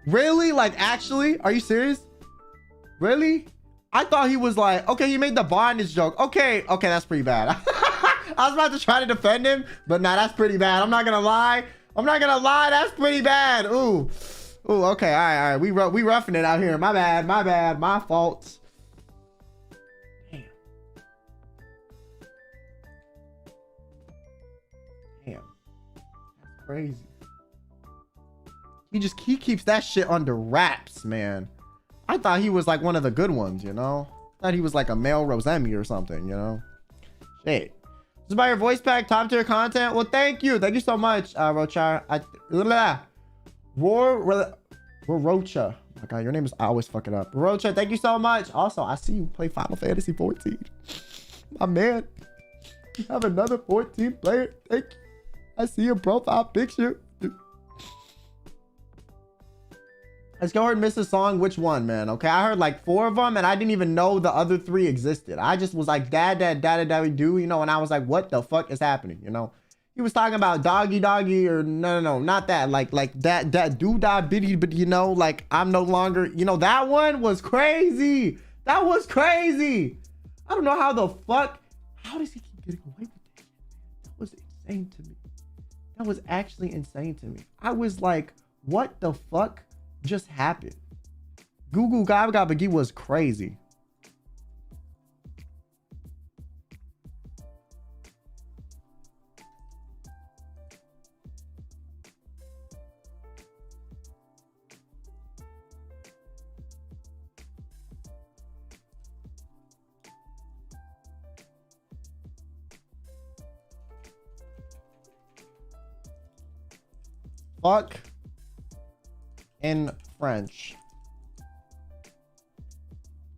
Really? Like, actually? Are you serious? Really? I thought he was like, okay, you made the bondage joke. Okay, that's pretty bad. I was about to try to defend him, but nah, that's pretty bad. I'm not gonna lie. That's pretty bad. Ooh, okay, all right. We roughing it out here. My bad, my fault. Damn. That's crazy. He keeps that shit under wraps, man. I thought he was like one of the good ones, you know? I thought he was like a male Rosemi or something, you know? Shit. This is about your voice pack, top tier content. Well, thank you so much, Rocha. Rocha. Oh my god, your name is, I always fuck it up. Rocha, thank you so much. Also, I see you play Final Fantasy 14. My man, you have another 14 player. Thank you. I see your profile picture. Has Kyo heard Mrs. Song? Which one, man? Okay, I heard like 4 of them, and I didn't even know the other 3 existed. I just was like, dad, do, you know, and I was like, what the fuck is happening, you know? He was talking about doggy, or no, not that. Like that do da biddy, but you know, like I'm no longer, you know, that one was crazy. That was crazy. I don't know how the fuck, how does he keep getting away with that? That was insane to me. That was actually insane to me. I was like, what the fuck just happened? Google Gabagabagi was crazy. Fuck in French.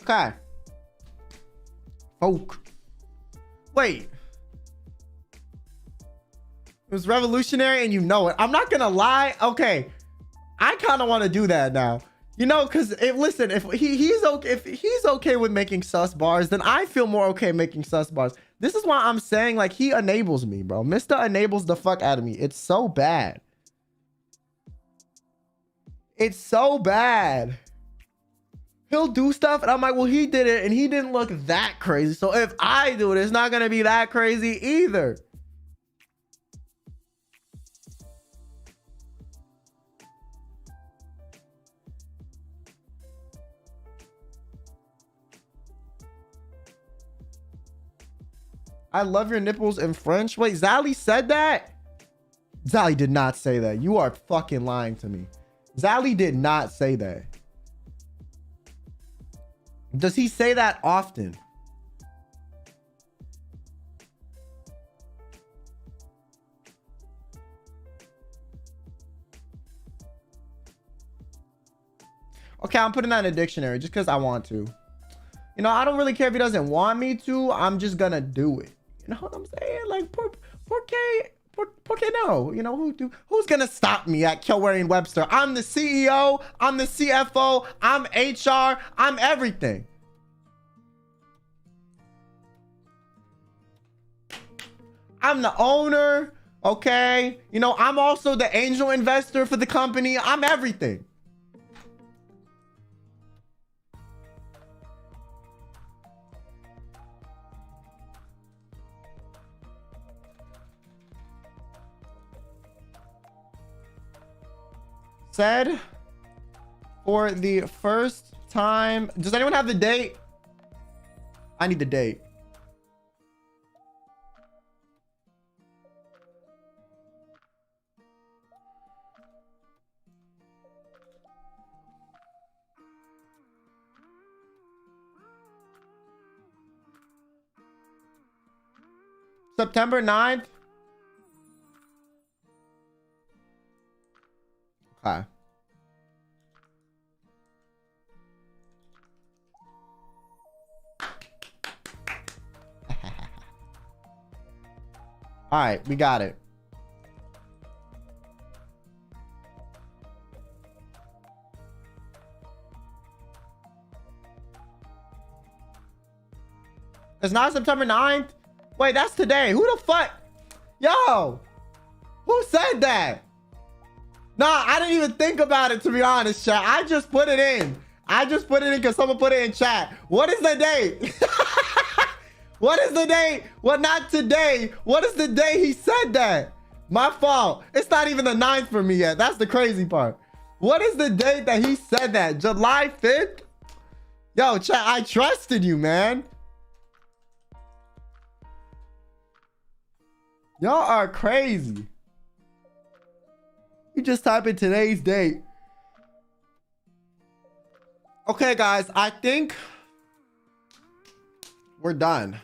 Okay. Folk. Wait. It was revolutionary and you know it. I'm not gonna lie. Okay. I kind of want to do that now. You know, because listen, if he's okay with making sus bars, then I feel more okay making sus bars. This is why I'm saying, like, he enables me, bro. Mr. enables the fuck out of me. It's so bad. It's so bad. He'll do stuff and I'm like, well, he did it and he didn't look that crazy. So if I do it, it's not going to be that crazy either. I love your nipples in French. Wait, Zally said that? Zally did not say that. You are fucking lying to me. Zally did not say that. Does he say that often? Okay, I'm putting that in a dictionary just because I want to. You know, I don't really care if he doesn't want me to. I'm just gonna do it. You know what I'm saying? Like, porque no? You know, who's gonna stop me at Kyo Webster? I'm the CEO, I'm the CFO, I'm HR, I'm everything. I'm the owner, okay? You know, I'm also the angel investor for the company. I'm everything. Said for the first time. Does anyone have the date? I need the date. September 9th. Okay. All right, we got it. It's not September 9th. Wait, that's today. Who the fuck? Yo, who said that? Nah, I didn't even think about it, to be honest, chat. I just put it in. I just put it in because someone put it in chat. What is the date? What is the date? What, not today? What is the day he said that? My fault. It's not even the 9th for me yet. That's the crazy part. What is the date that he said that? July 5th? Yo, chat, I trusted you, man. Y'all are crazy. You just type in today's date. Okay, guys, I think we're done.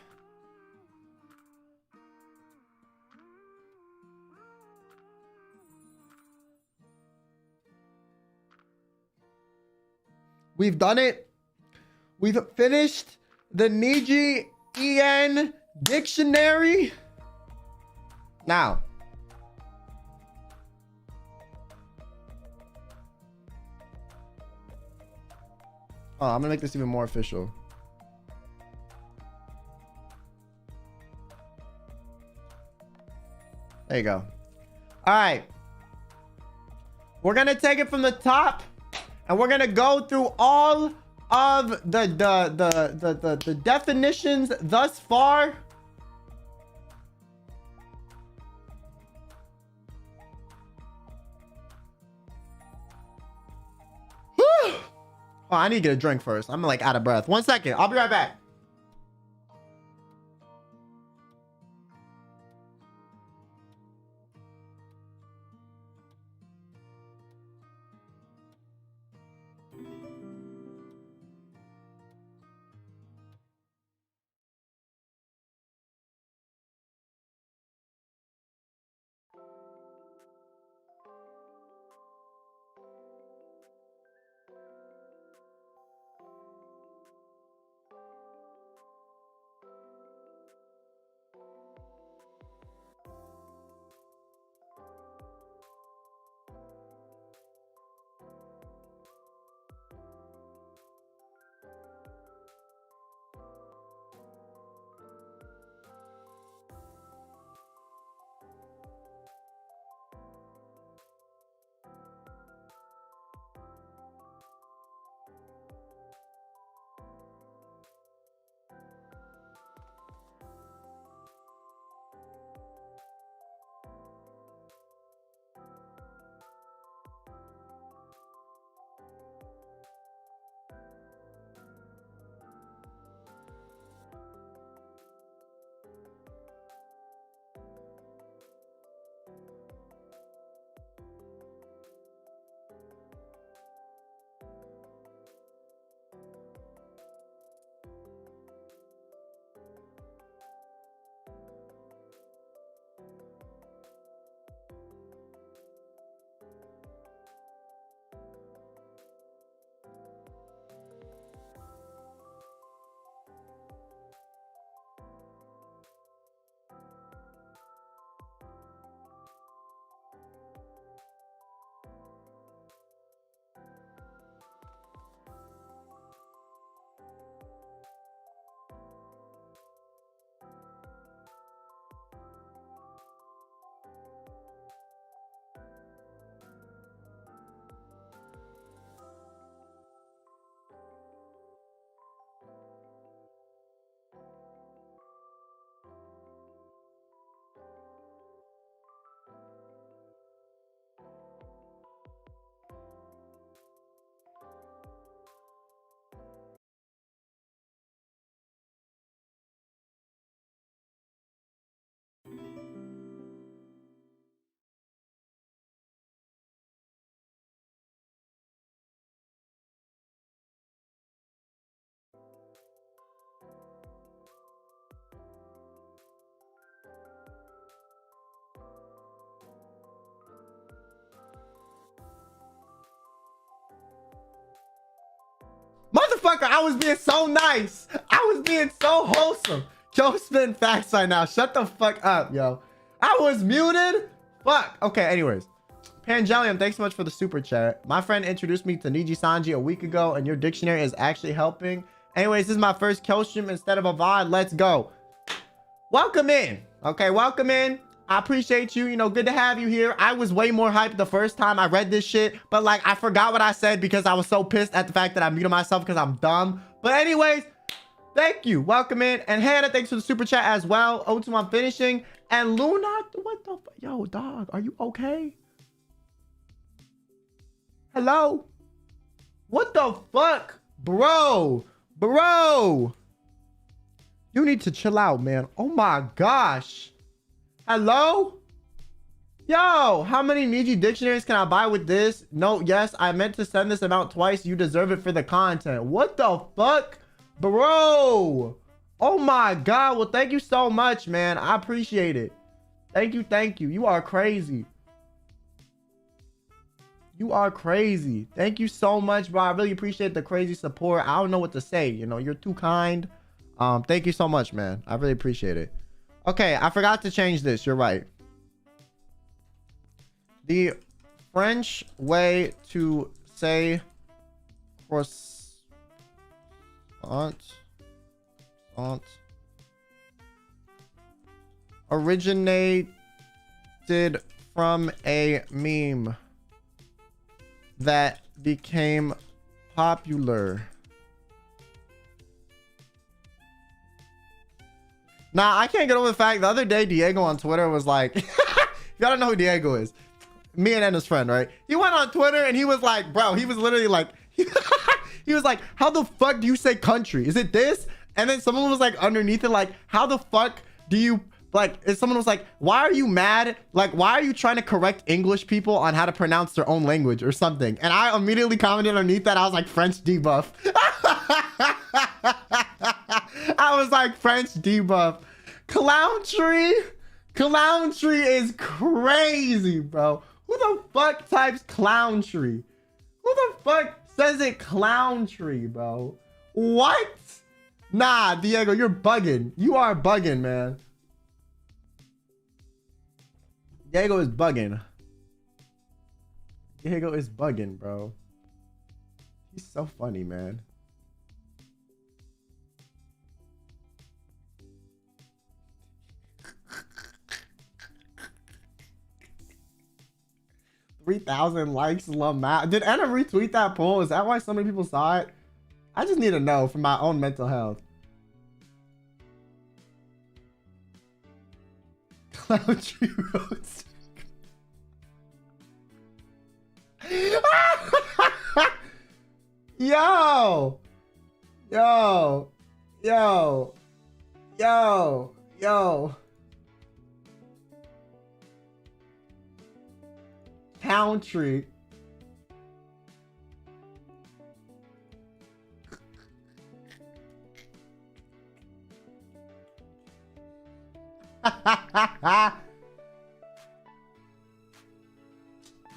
We've done it. We've finished the Niji-En dictionary. Now, Oh, I'm gonna make this even more official. There you go. All right. We're gonna take it from the top, and we're gonna go through all of the definitions thus far. Oh, I need to get a drink first. I'm like out of breath. 1 second. I'll be right back. Motherfucker, I was being so nice. I was being so wholesome. Yo, spitting facts right now. Shut the fuck up, yo. I was muted. Fuck. Okay, anyways. Pangelium, thanks so much for the super chat. My friend introduced me to Niji-Sanji a week ago, and your dictionary is actually helping. Anyways, this is my first Kyo stream instead of a VOD. Let's go. Welcome in. Okay, welcome in. I appreciate you. You know, good to have you here. I was way more hyped the first time I read this shit, but like I forgot what I said because I was so pissed at the fact that I muted myself because I'm dumb. But anyways, thank you. Welcome in. And Hannah, thanks for the super chat as well. O2, I'm finishing. And Luna, what the fuck? Yo, dog, are you okay? Hello? What the fuck? Bro. You need to chill out, man. Oh my gosh. Hello? Yo, how many Niji dictionaries can I buy with this? No, yes, I meant to send this amount twice. You deserve it for the content. What the fuck? Bro. Oh my God. Well, thank you so much, man. I appreciate it. Thank you. You are crazy. You are crazy. Thank you so much, bro. I really appreciate the crazy support. I don't know what to say. You know, you're too kind. Thank you so much, man. I really appreciate it. Okay, I forgot to change this. You're right. The French way to say Croissant originated from a meme that became popular. Nah, I can't get over the fact the other day Diego on Twitter was like, you gotta know who Diego is. Me and Anna's friend, right? He went on Twitter and he was like, bro, he was literally like, he was like, how the fuck do you say country? Is it this? And then someone was like underneath it, like, how the fuck do you, like, if someone was like, why are you mad? Like, why are you trying to correct English people on how to pronounce their own language or something? And I immediately commented underneath that. I was like, French debuff. I was like, French debuff. Clowntree is crazy, bro. Who the fuck types clowntree? Who the fuck says it clowntree, bro? What? Nah, Diego, you're bugging. You are bugging, man. Diego is bugging. Diego is bugging, bro. He's so funny, man. $3,000 likes, Lamau. Did Anna retweet that poll? Is that why so many people saw it? I just need to know for my own mental health. Clowntree roast. Yo. Country.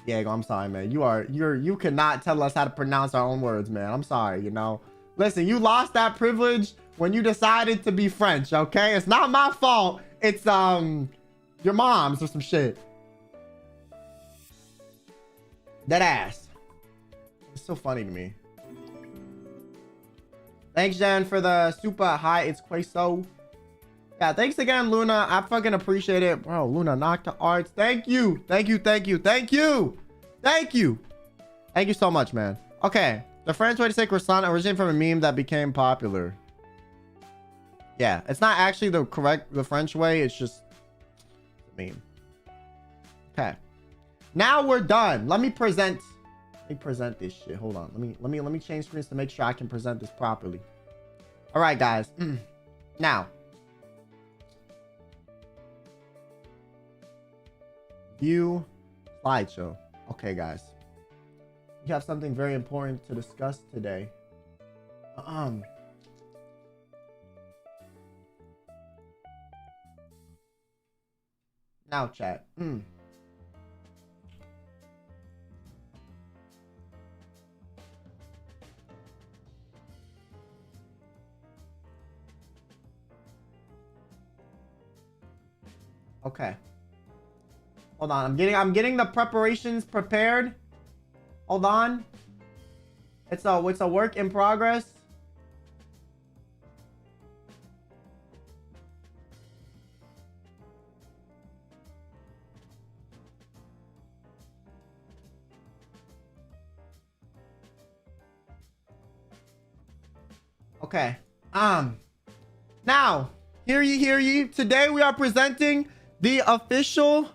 Diego, I'm sorry, man. You cannot tell us how to pronounce our own words, man. I'm sorry, you know. Listen, you lost that privilege when you decided to be French, okay? It's not my fault. It's your mom's or some shit. That ass. It's so funny to me. Thanks, Jen, for the supa. Hi, it's Queso. Yeah, thanks again, Luna. I fucking appreciate it. Bro, Luna, Nocta Arts. Thank you. Thank you so much, man. Okay. The French way to say croissant originated from a meme that became popular. Yeah, it's not actually the French way. It's just a meme. Okay. Now we're done. Let me present this shit. Hold on. Let me change screens to make sure I can present this properly. All right, guys. Now, view slideshow. Okay, guys. We have something very important to discuss today. Now, chat. Okay. Hold on. I'm getting the preparations prepared. Hold on. It's a work in progress. Okay. Now, hear ye. Today we are presenting the official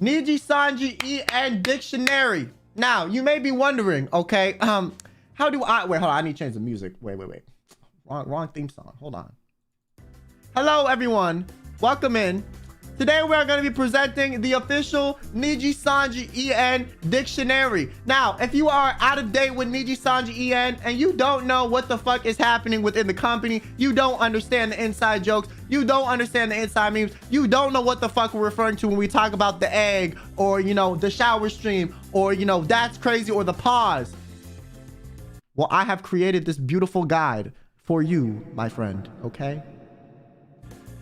Niji-Sanji En dictionary. Now, you may be wondering, okay, how do I wait, hold on, I need to change the music. Wait. Wrong theme song. Hold on. Hello everyone. Welcome in. Today we are going to be presenting the official Niji-Sanji En dictionary. Now, if you are out of date with Niji-Sanji En and you don't know what the fuck is happening within the company, you don't understand the inside jokes, you don't understand the inside memes, you don't know what the fuck we're referring to when we talk about the egg or, you know, the shower stream or, you know, that's crazy or the pause. Well, I have created this beautiful guide for you, my friend, okay?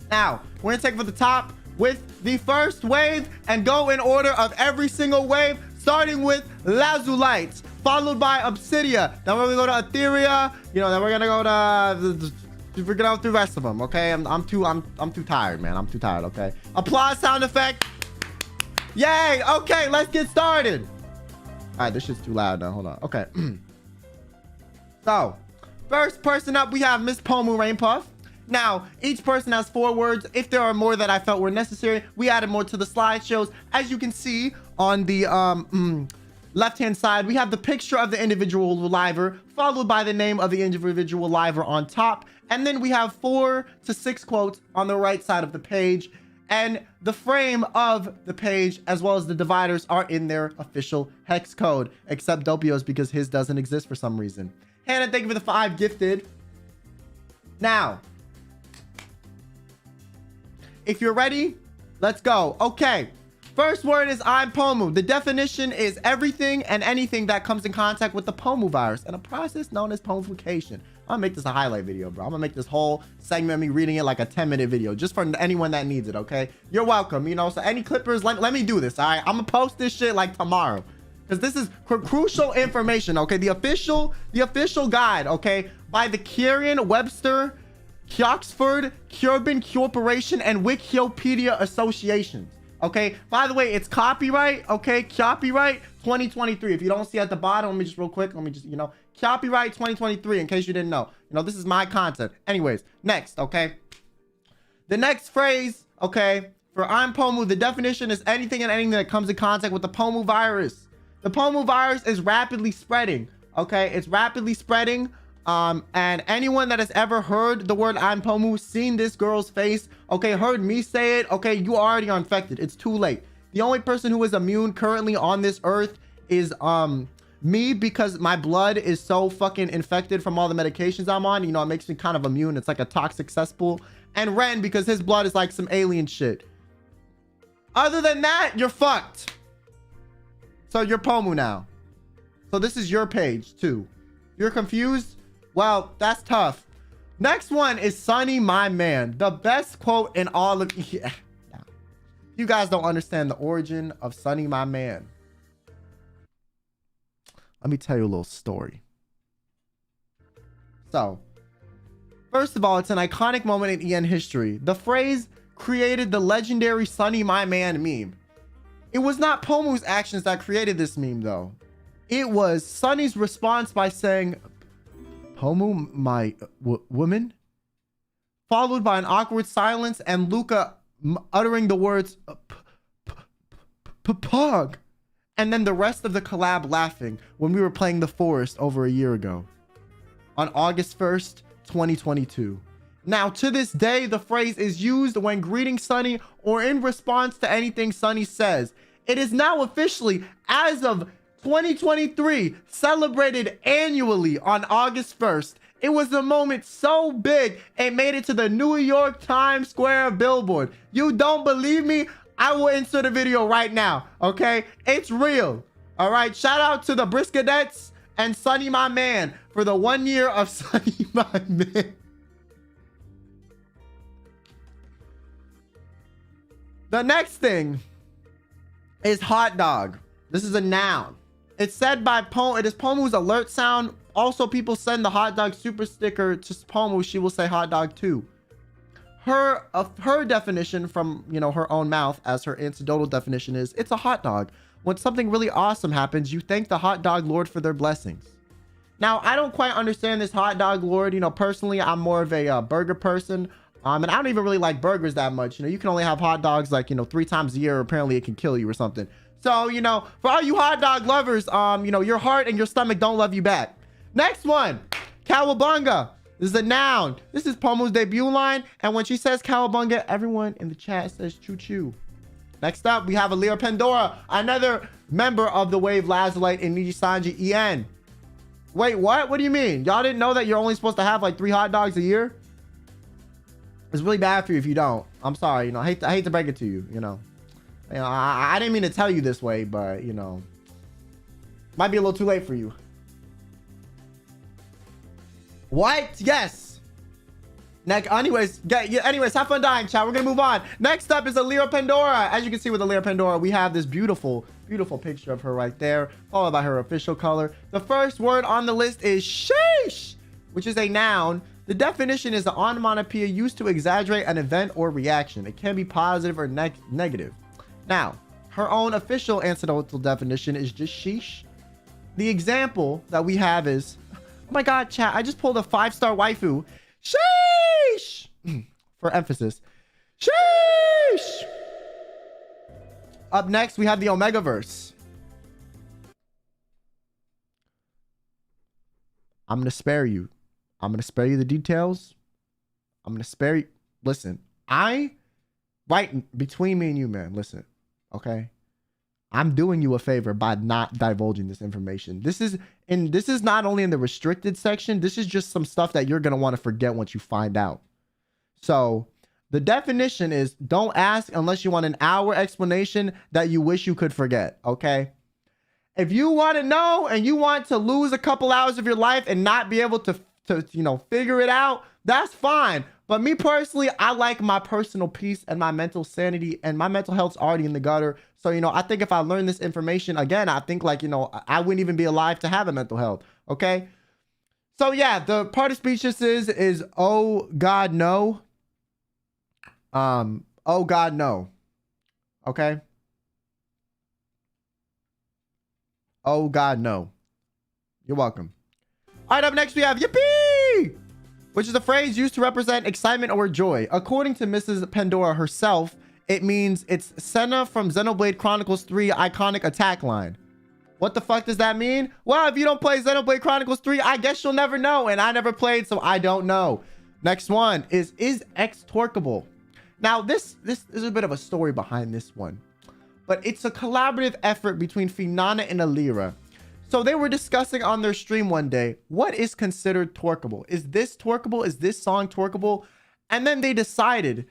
Now, we're gonna take it from the top with the first wave and go in order of every single wave, starting with lazulite. followed by Obsidia. Then we're gonna go to Etheria. You know, then we're gonna go to we're gonna go through the rest of them. Okay, I'm too tired, man. I'm too tired. Okay, applause sound effect. Yay. Okay, let's get started. All right, this shit's too loud now. Hold on. Okay. So, first person up, we have Miss Pomu Rainpuff. Now, each person has 4 words. If there are more that I felt were necessary, we added more to the slideshows. As you can see on the left-hand side, we have the picture of the individual liver, followed by the name of the individual liver on top. And then we have 4 to 6 quotes on the right side of the page. And the frame of the page, as well as the dividers, are in their official hex code, except Doppio's because his doesn't exist for some reason. Hannah, thank you for the 5 gifted. Now, if you're ready, let's go. Okay, first word is I'm Pomu. The definition is everything and anything that comes in contact with the Pomu virus and a process known as pomufication. I'm gonna make this a highlight video, bro. I'm gonna make this whole segment of me reading it like a 10-minute video just for anyone that needs it, okay? You're welcome, you know, so any clippers, let me do this, all right? I'm gonna post this shit like tomorrow because this is crucial information, okay? The official guide, okay, by the Kieran Webster, Oxford, Cuban Corporation, and Wikipedia Associations. Okay, by the way, it's copyright, okay, copyright 2023. If you don't see at the bottom, let me just real quick, you know, copyright 2023, in case you didn't know. You know, this is my content. Anyways, next, okay, the next phrase, okay, for I'm Pomu, the definition is anything and anything that comes in contact with the Pomu virus. The Pomu virus is rapidly spreading, okay, it's rapidly spreading. And anyone that has ever heard the word I'm Pomu, seen this girl's face, okay, heard me say it, okay, you already are infected. It's too late. The only person who is immune currently on this earth is me, because my blood is so fucking infected from all the medications I'm on. You know, it makes me kind of immune. It's like a toxic cesspool. And Ren, because his blood is like some alien shit. Other than that, you're fucked. So you're Pomu now. So this is your page too. You're confused? Well, that's tough. Next one is Sunny, my man. The best quote in all of... Yeah. You guys don't understand the origin of Sunny, my man. Let me tell you a little story. So, first of all, it's an iconic moment in EN history. The phrase created the legendary Sunny, my man meme. It was not Pomu's actions that created this meme, though. It was Sunny's response by saying... Pomu, my woman, followed by an awkward silence and Luca uttering the words Pog, and then the rest of the collab laughing when we were playing The Forest over a year ago on August 1st, 2022. Now, to this day, the phrase is used when greeting Sunny or in response to anything Sunny says. It is now officially, as of 2023, celebrated annually on August 1st. It was a moment so big it made it to the New York Times Square billboard. You don't believe me? I will insert a video right now, okay? It's real. All right, shout out to the Briskadettes and Sunny my man for the 1 year of Sunny my man. The next thing is hot dog. This is a noun. It's said by Pomu. It is Pomu's alert sound. Also, people send the hot dog super sticker to Pomu. She will say hot dog too. Her definition from, you know, her own mouth as her anecdotal definition is, it's a hot dog. When something really awesome happens, you thank the hot dog lord for their blessings. Now, I don't quite understand this hot dog lord. You know, personally, I'm more of a burger person. And I don't even really like burgers that much. You know, you can only have hot dogs like, you know, 3 times a year. Apparently, it can kill you or something. So, you know, for all you hot dog lovers, you know, your heart and your stomach don't love you back. Next one, cowabunga. This is a noun. This is Pomu's debut line. And when she says cowabunga, everyone in the chat says choo choo. Next up, we have Alira Pandora, another member of the Wave Lazulite in Niji-Sanji En. Wait, what? What do you mean? Y'all didn't know that you're only supposed to have like 3 hot dogs a year? It's really bad for you if you don't. I'm sorry, you know, I hate to break it to you, you know. You know, I didn't mean to tell you this way, but, you know, might be a little too late for you. What? Yes. Anyways, have fun dying, chat. We're gonna move on. Next up is Alira Pandora. As you can see with Alira Pandora, we have this beautiful picture of her right there, followed by her official color. The first word on the list is sheesh, which is a noun. The definition is the onomatopoeia used to exaggerate an event or reaction. It can be positive or negative. Now, her own official incidental definition is just sheesh. The example that we have is, oh my god, chat, I just pulled a 5-star waifu. Sheesh! For emphasis. Sheesh! Up next, we have the Omegaverse. I'm gonna spare you. I'm gonna spare you the details. I'm gonna spare you. Listen, right between me and you, man, listen, okay? I'm doing you a favor by not divulging this information. This is not only in the restricted section, this is just some stuff that you're going to want to forget once you find out. So the definition is don't ask unless you want an hour explanation that you wish you could forget. Okay. If you want to know and you want to lose a couple hours of your life and not be able to figure it out, that's fine. But me personally, I like my personal peace and my mental sanity, and my mental health's already in the gutter. So, I think if I learn this information again, I think I wouldn't even be alive to have a mental health. Okay. So yeah, the part of speech this is, oh God, no. Oh God, no. Okay. Oh God, no. You're welcome. All right, up next we have yippee, which is a phrase used to represent excitement or joy. According to Mrs. Pandora herself, it means it's Senna from Xenoblade Chronicles 3 iconic attack line. What the fuck does that mean? Well, if you don't play Xenoblade Chronicles 3, I guess you'll never know. And I never played, so I don't know. Next one is X torkable? Now, this is a bit of a story behind this one, but it's a collaborative effort between Finana and Alira. So they were discussing on their stream one day, what is considered torkable? Is this torkable? Is this song torkable? And then they decided,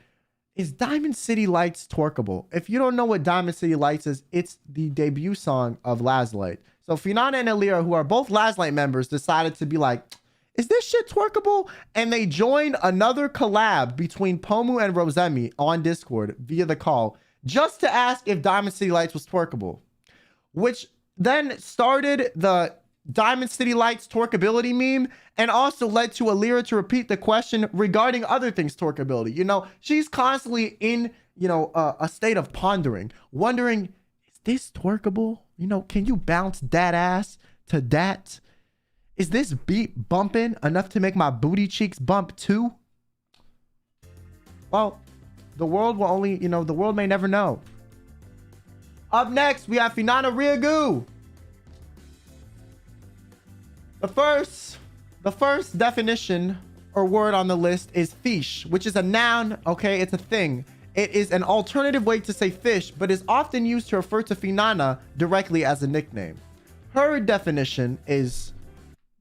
is Diamond City Lights torkable? If you don't know what Diamond City Lights is, it's the debut song of Lazlight. So Finana and Alira, who are both Lazlight members, decided to be like, is this shit twerkable? And they joined another collab between Pomu and Rosemi on Discord via the call, just to ask if Diamond City Lights was twerkable, which then started the Diamond City Lights twerkability meme, and also led to Alira to repeat the question regarding other things twerkability. She's constantly in, a state of pondering, wondering, is this twerkable? Can you bounce that ass to that? Is this beat bumping enough to make my booty cheeks bump too? Well, the world will only, the world may never know. Up next, we have Finana Ryagu. The first definition or word on the list is fish, which is a noun. Okay, it's a thing. It is an alternative way to say fish, but is often used to refer to Finana directly as a nickname. Her definition is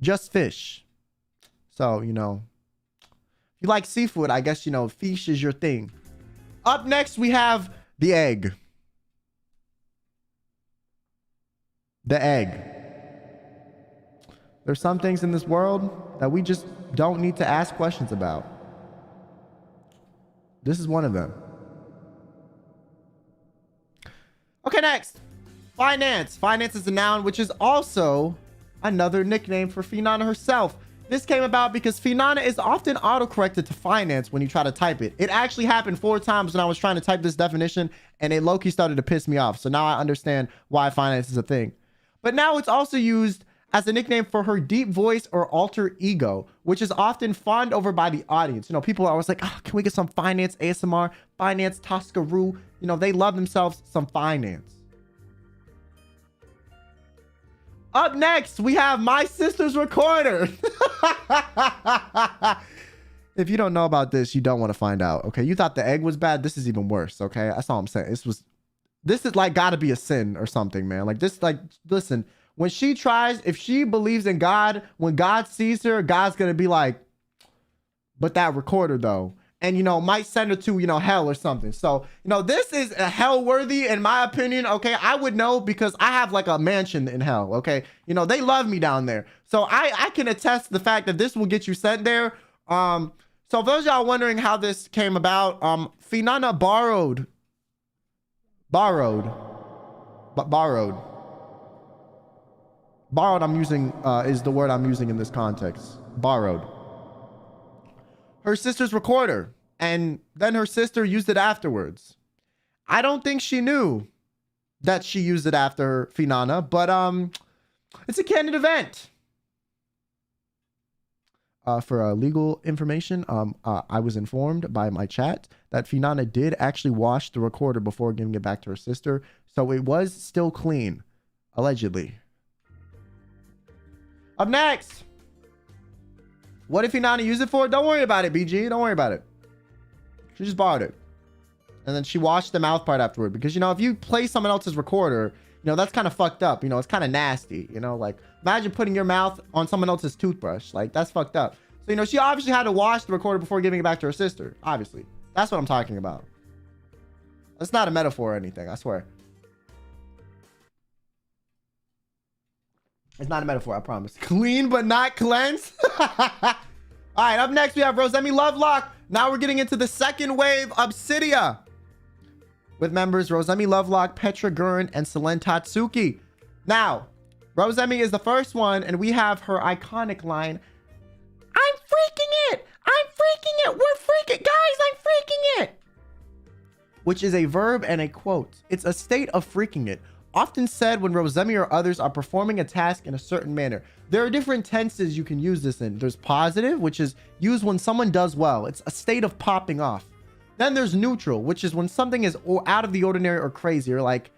just fish. So, if you like seafood, I guess, fish is your thing. Up next, we have the egg. The egg. There's some things in this world that we just don't need to ask questions about. This is one of them. Okay, next. Finance. Finance is a noun, which is also another nickname for Finana herself. This came about because Finana is often autocorrected to finance when you try to type it. It actually happened 4 times when I was trying to type this definition, and it low-key started to piss me off. So now I understand why finance is a thing. But now it's also used as a nickname for her deep voice or alter ego, which is often fawned over by the audience. People are always like, oh, can we get some finance ASMR, finance Toscaroo? They love themselves some finance. Up next, we have My Sister's Recorder. If you don't know about this, you don't want to find out. Okay, you thought the egg was bad. This is even worse. Okay, that's all I'm saying. This is like gotta be a sin or something, man. Listen, when she tries, if she believes in God, when God sees her, God's gonna be like, but that recorder though, and might send her to hell or something. So this is a hell worthy in my opinion. Okay, I would know because I have like a mansion in hell. Okay, they love me down there, so I can attest to the fact that this will get you sent there. So for those of y'all wondering how this came about, Finana borrowed, I'm using, is the word I'm using in this context. Borrowed her sister's recorder, and then her sister used it afterwards. I don't think she knew that she used it after Finana, but it's a candid event. For legal information, I was informed by my chat that Finana did actually wash the recorder before giving it back to her sister, so it was still clean, allegedly. Up next, what did Finana use it for? Don't worry about it, BG. Don't worry about it. She just borrowed it, and then she washed the mouth part afterward, because, you know, if you play someone else's recorder, you know, that's kind of fucked up. You know, it's kind of nasty. You know, like, imagine putting your mouth on someone else's toothbrush. Like, that's fucked up. So, you know, she obviously had to wash the recorder before giving it back to her sister. Obviously. That's what I'm talking about. That's not a metaphor or anything, I swear. It's not a metaphor, I promise. Clean but not cleansed. All right, up next, we have Rosemi Lovelock. Now we're getting into the second wave of Obsidia, with members Rosemi Lovelock, Petra Gurin, and Selen Tatsuki. Now, Rosemi is the first one, and we have her iconic line, "I'm freaking it! I'm freaking it! We're freaking, guys, I'm freaking it!" Which is a verb and a quote. It's a state of freaking it, often said when Rosemi or others are performing a task in a certain manner. There are different tenses you can use this in. There's positive, which is used when someone does well. It's a state of popping off. Then there's neutral, which is when something is out of the ordinary or crazy. You're like,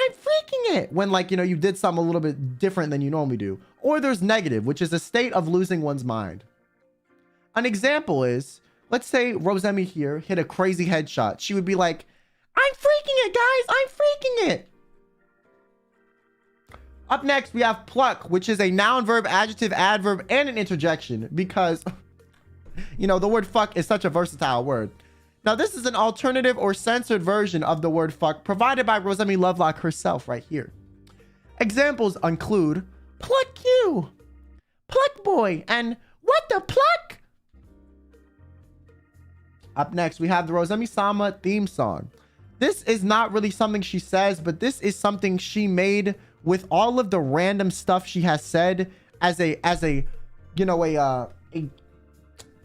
I'm freaking it, when, like, you know, you did something a little bit different than you normally do. Or there's negative, which is a state of losing one's mind. An example is, let's say Rosemi here hit a crazy headshot. She would be like, I'm freaking it, guys, I'm freaking it. Up next, we have pluck, which is a noun, verb, adjective, adverb, and an interjection, because, you know, the word fuck is such a versatile word. Now, this is an alternative or censored version of the word fuck provided by Rosemi Lovelock herself right here. Examples include pluck you, pluck boy, and what the pluck? Up next, we have the Rosemi-sama theme song. This is not really something she says, but this is something she made with all of the random stuff she has said as a you know,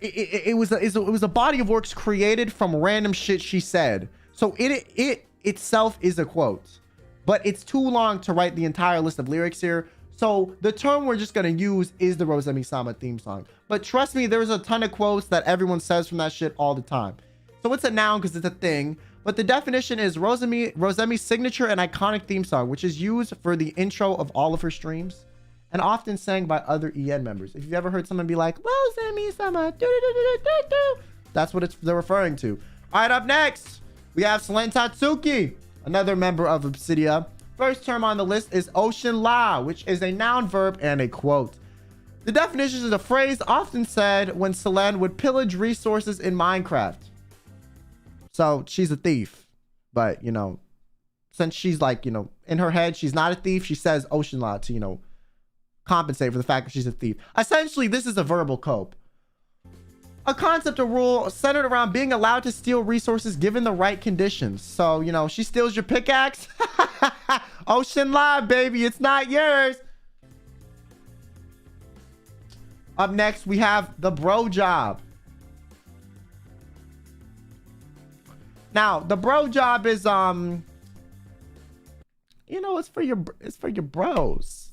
it was a body of works created from random shit she said. So it itself is a quote, but it's too long to write the entire list of lyrics here. So the term we're just gonna use is the Rosemi-sama theme song. But trust me, there's a ton of quotes that everyone says from that shit all the time. So it's a noun because it's a thing. But the definition is Rosemi's signature and iconic theme song, which is used for the intro of all of her streams and often sang by other EN members. If you've ever heard someone be like, Rosemi-sama, that's what they're referring to. All right, up next, we have Selen Tatsuki, another member of Obsidia. First term on the list is Ocean La, which is a noun, verb, and a quote. The definition is a phrase often said when Selen would pillage resources in Minecraft. So she's a thief, but, you know, since she's like, you know, in her head, she's not a thief. She says Ocean La to, you know, compensate for the fact that she's a thief. Essentially, this is a verbal cope. A concept or rule centered around being allowed to steal resources given the right conditions. So, you know, she steals your pickaxe. Ocean La, baby, it's not yours. Up next, we have the bro job. Now, the bro job is, you know, it's for your bros.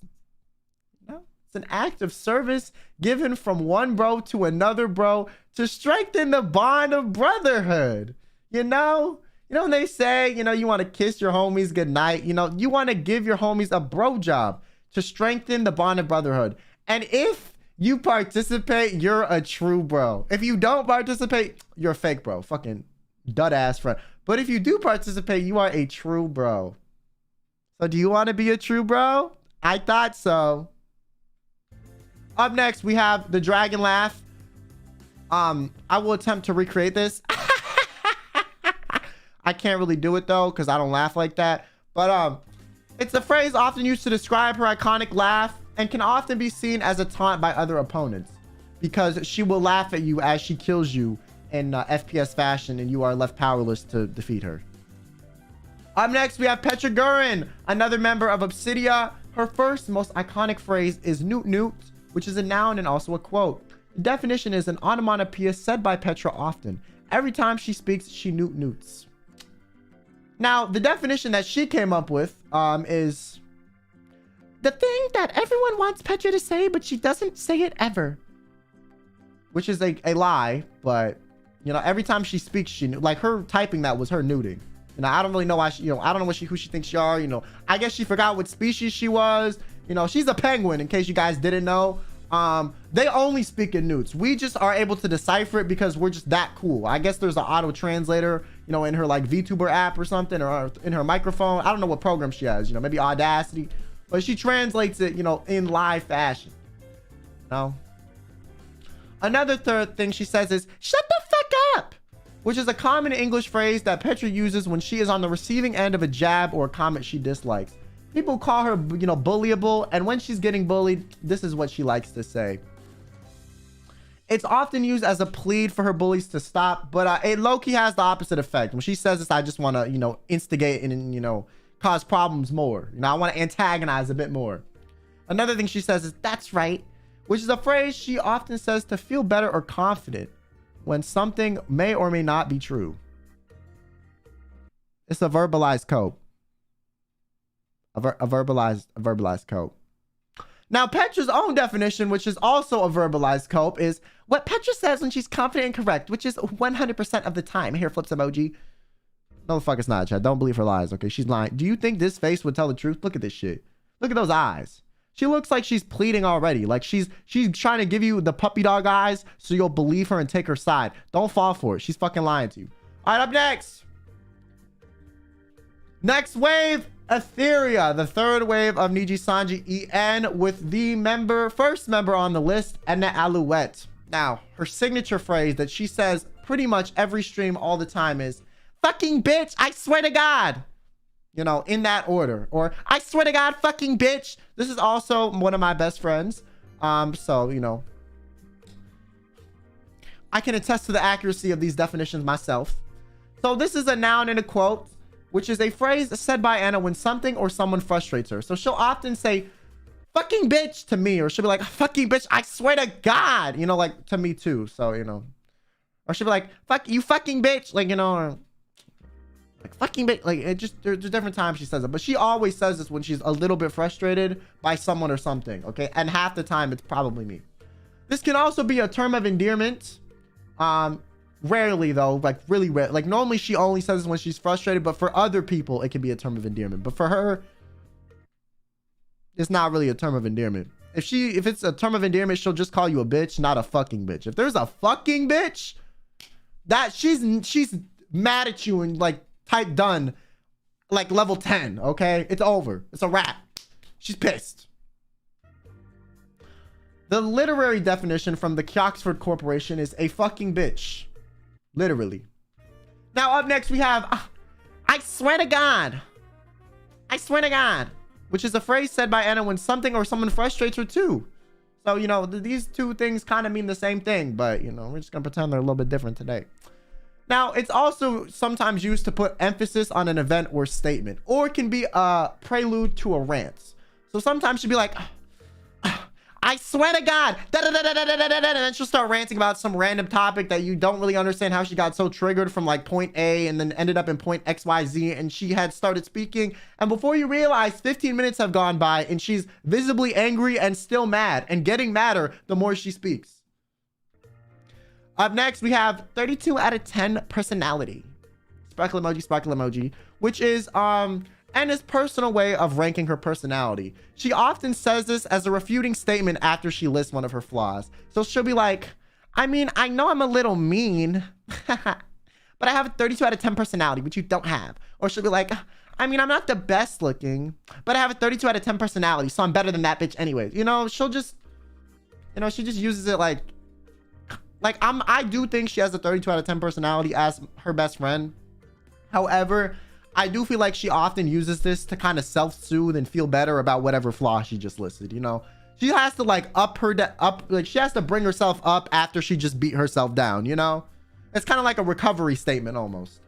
You know? It's an act of service given from one bro to another bro to strengthen the bond of brotherhood. You know when they say, you know, you want to kiss your homies goodnight, you know, you want to give your homies a bro job to strengthen the bond of brotherhood. And if you participate, you're a true bro. If you don't participate, you're a fake bro. Fucking dud ass friend. But if you do participate, you are a true bro. So do you want to be a true bro? I thought so. Up next, we have the dragon laugh. I will attempt to recreate this. I can't really do it though, because I don't laugh like that. But it's a phrase often used to describe her iconic laugh and can often be seen as a taunt by other opponents. because she will laugh at you as she kills you in FPS fashion, and you are left powerless to defeat her. Up next, we have Petra Gurin, another member of Obsidia. Her first most iconic phrase is Newt Newt, which is a noun and also a quote. The definition is an onomatopoeia said by Petra often. Every time she speaks, she Newt Newts. Now, the definition that she came up with is the thing that everyone wants Petra to say, but she doesn't say it ever. Which is a lie, but, you know, every time she speaks, she, like, her typing that was her nuding. You know, I don't really know why she, you know, I don't know who she thinks she are, you know. I guess she forgot what species she was. You know, she's a penguin, in case you guys didn't know. They only speak in newts. We just are able to decipher it because we're just that cool. I guess there's an auto translator, you know, in her like VTuber app or something, or in her microphone. I don't know what program she has, you know, maybe Audacity, but she translates it, you know, in live fashion. You know? Another third thing she says is, shut the fuck up, which is a common English phrase that Petra uses when she is on the receiving end of a jab or a comment she dislikes. People call her, you know, bullyable, and when she's getting bullied, this is what she likes to say. It's often used as a plead for her bullies to stop, but it low-key has the opposite effect. When she says this, I just want to, you know, instigate and, you know, cause problems more. You know, I want to antagonize a bit more. Another thing she says is, that's right, which is a phrase she often says to feel better or confident when something may or may not be true. It's a verbalized cope. A verbalized cope. Now, Petra's own definition, which is also a verbalized cope, is what Petra says when she's confident and correct, which is 100% of the time. Here, flips emoji. No, the fuck it's not, Chad. Don't believe her lies, okay? She's lying. Do you think this face would tell the truth? Look at this shit. Look at those eyes. She looks like she's pleading already. Like she's trying to give you the puppy dog eyes so you'll believe her and take her side. Don't fall for it. She's fucking lying to you. All right, up next. Next wave, Etheria, the third wave of Niji-Sanji En, with the first member on the list, Enna Alouette. Now, her signature phrase that she says pretty much every stream all the time is, fucking bitch, I swear to God. You know, in that order. Or, I swear to God, fucking bitch. This is also one of my best friends. So, you know, I can attest to the accuracy of these definitions myself. So this is a noun and a quote, which is a phrase said by Anna when something or someone frustrates her. So she'll often say, fucking bitch to me, or she'll be like, fucking bitch, I swear to God, you know, like to me too. So, you know, or she'll be like, fuck you, fucking bitch, like, you know, or like fucking bitch, like it just, there's different times she says it, but she always says this when she's a little bit frustrated by someone or something. Okay. And half the time it's probably me. This can also be a term of endearment. Rarely though, like really rare. Like normally she only says this when she's frustrated, but for other people it can be a term of endearment. But for her, it's not really a term of endearment. If it's a term of endearment, she'll just call you a bitch, not a fucking bitch. If there's a fucking bitch, that she's mad at you and like type done, like level 10. Okay, it's over. It's a wrap. She's pissed. The literary definition from the Oxford Corporation is a fucking bitch. Literally. Now up next we have, I swear to God. I swear to God. Which is a phrase said by Anna when something or someone frustrates her too. So, you know, these two things kind of mean the same thing, but, you know, we're just going to pretend they're a little bit different today. Now, it's also sometimes used to put emphasis on an event or statement, or it can be a prelude to a rant. So sometimes she'll be like, I swear to God, and then she'll start ranting about some random topic that you don't really understand how she got so triggered from like point A and then ended up in point XYZ, and she had started speaking, and before you realize 15 minutes have gone by and she's visibly angry and still mad and getting madder the more she speaks. Up next, we have 32 out of 10 personality. Sparkle emoji, which is Anna's personal way of ranking her personality. She often says this as a refuting statement after she lists one of her flaws. So she'll be like, I mean, I know I'm a little mean, but I have a 32 out of 10 personality, which you don't have. Or she'll be like, I mean, I'm not the best looking, but I have a 32 out of 10 personality, so I'm better than that bitch anyways. You know, she'll just, you know, she just uses it like I do think she has a 32 out of 10 personality as her best friend. However, I do feel like she often uses this to kind of self-soothe and feel better about whatever flaw she just listed, you know? She has to like she has to bring herself up after she just beat herself down, you know? It's kind of like a recovery statement almost.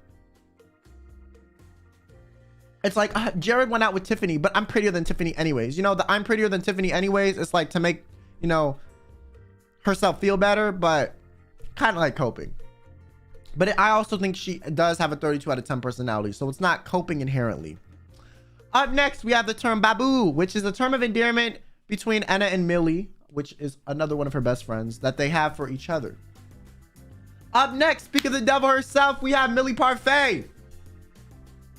It's like, Jared went out with Tiffany, but I'm prettier than Tiffany anyways. You know, the I'm prettier than Tiffany anyways, it's like to make, you know, herself feel better, but kind of like coping. But I also think she does have a 32 out of 10 personality, so it's not coping inherently. Up next, we have the term babu, which is a term of endearment between Enna and Millie, which is another one of her best friends, that they have for each other. Up next, speak of the devil herself, we have Millie Parfait.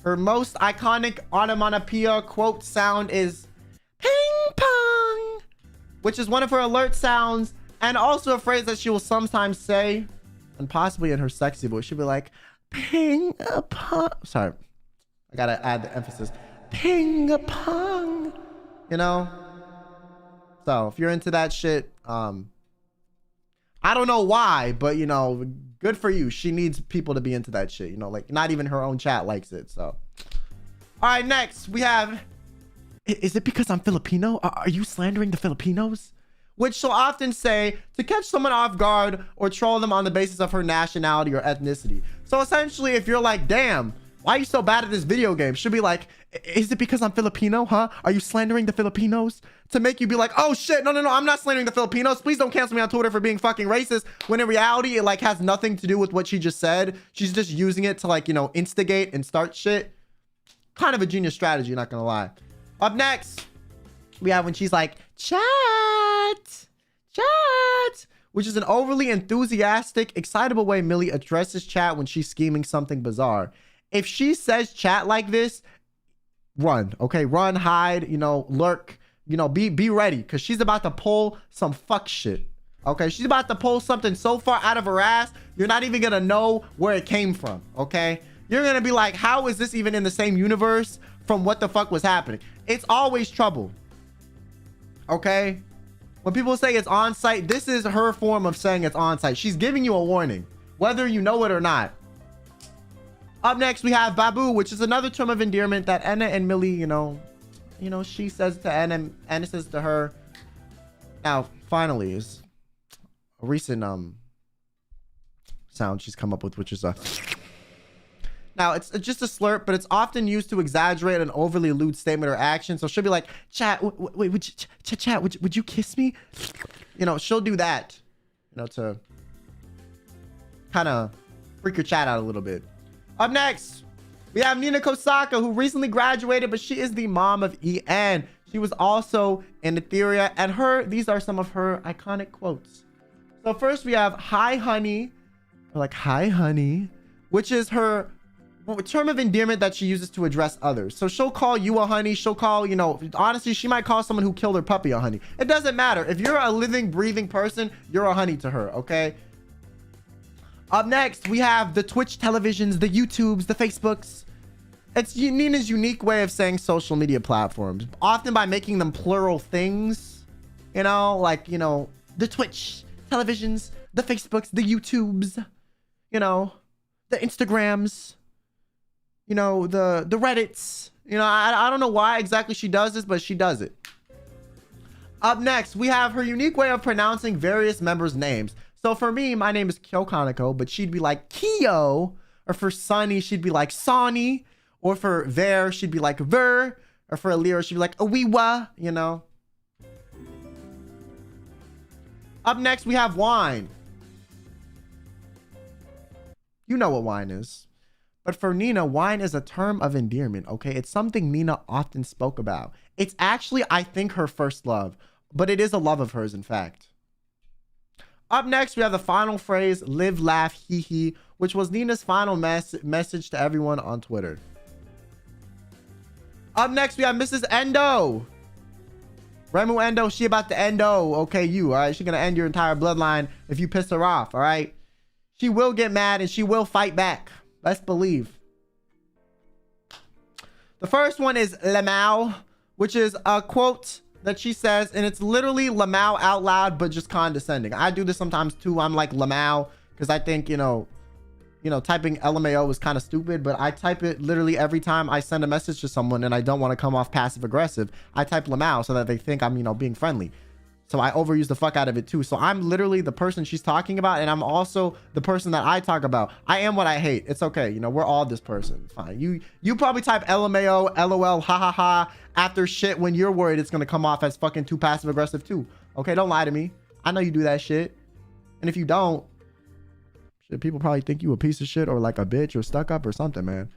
Her most iconic onomatopoeia quote sound is ping pong, which is one of her alert sounds, and also a phrase that she will sometimes say, and possibly in her sexy voice, she'll be like, ping a pong. Sorry, I gotta add the emphasis. Ping a pong, you know? So if you're into that shit, I don't know why, but you know, good for you. She needs people to be into that shit, you know, like not even her own chat likes it. So, all right, next we have, is it because I'm Filipino? Are you slandering the Filipinos? Which she'll often say to catch someone off guard or troll them on the basis of her nationality or ethnicity. So essentially, if you're like, damn, why are you so bad at this video game? She'll be like, is it because I'm Filipino, huh? Are you slandering the Filipinos? To make you be like, oh shit, no, I'm not slandering the Filipinos. Please don't cancel me on Twitter for being fucking racist. When in reality, it like has nothing to do with what she just said. She's just using it to like, you know, instigate and start shit. Kind of a genius strategy, not gonna lie. Up next, we have when she's like, chat, which is an overly enthusiastic, excitable way Millie addresses chat when she's scheming something bizarre. If she says chat like this, run, okay? Run, hide, you know, lurk, you know, be ready, because she's about to pull some fuck shit, okay? She's about to pull something so far out of her ass, you're not even gonna know where it came from, okay? You're gonna be like, how is this even in the same universe from what the fuck was happening? It's always trouble, okay? When people say it's on site, this is her form of saying it's on site. She's giving you a warning, whether you know it or not. Up next, we have babu, which is another term of endearment that Enna and Millie, you know, she says to Enna, and Enna says to her. Now, finally, is a recent sound she's come up with, which is a. Now, it's just a slurp, but it's often used to exaggerate an overly lewd statement or action. So she'll be like, chat, wait, would you kiss me? You know, she'll do that, you know, to kind of freak your chat out a little bit. Up next, we have Nina Kosaka, who recently graduated, but she is the mom of EN. She was also in Etheria, and these are some of her iconic quotes. So first we have hi honey, or like hi honey, which is her term of endearment that she uses to address others. So she'll call you a honey, she'll call, you know, honestly, she might call someone who killed her puppy a honey. It doesn't matter. If you're a living, breathing person, you're a honey to her, okay? Up next, we have the Twitch televisions, the YouTubes, the Facebooks. It's Nina's unique way of saying social media platforms, often by making them plural things, you know, like, you know, the Twitch televisions, the Facebooks, the YouTubes, you know, the Instagrams, you know, the Reddits. You know, I don't know why exactly she does this, but she does it. Up next, we have her unique way of pronouncing various members' names. So for me, my name is Kyo Kaneko, but she'd be like Kyo, or for Sunny, she'd be like Sonny, or for Ver, she'd be like Ver, or for Alira, she'd be like Awiwa, you know. Up next, we have wine. You know what wine is. But for Nina, wine is a term of endearment, okay? It's something Nina often spoke about. It's actually, I think, her first love, but it is a love of hers, in fact. Up next, we have the final phrase, live, laugh, hee hee, which was Nina's final message to everyone on Twitter. Up next, we have Mrs. Endo. Remu Endo, she about to endo, okay, you, all right? She's gonna end your entire bloodline if you piss her off, all right? She will get mad and she will fight back. Let's believe. The first one is Lamau, which is a quote that she says, and it's literally Lamau out loud, but just condescending. I do this sometimes too. I'm like Lamau because I think, you know, you know, typing LMAO is kind of stupid, but I type it literally every time I send a message to someone and I don't want to come off passive aggressive. I type LMAO so that they think I'm, you know, being friendly. So I overuse the fuck out of it too. So I'm literally the person she's talking about, and I'm also the person that I talk about. I am what I hate. It's okay. You know, we're all this person. It's fine. You probably type LMAO, LOL, ha ha ha after shit when you're worried it's gonna come off as fucking too passive aggressive too. Okay, don't lie to me. I know you do that shit. And if you don't, shit, people probably think you a piece of shit or like a bitch or stuck up or something, man.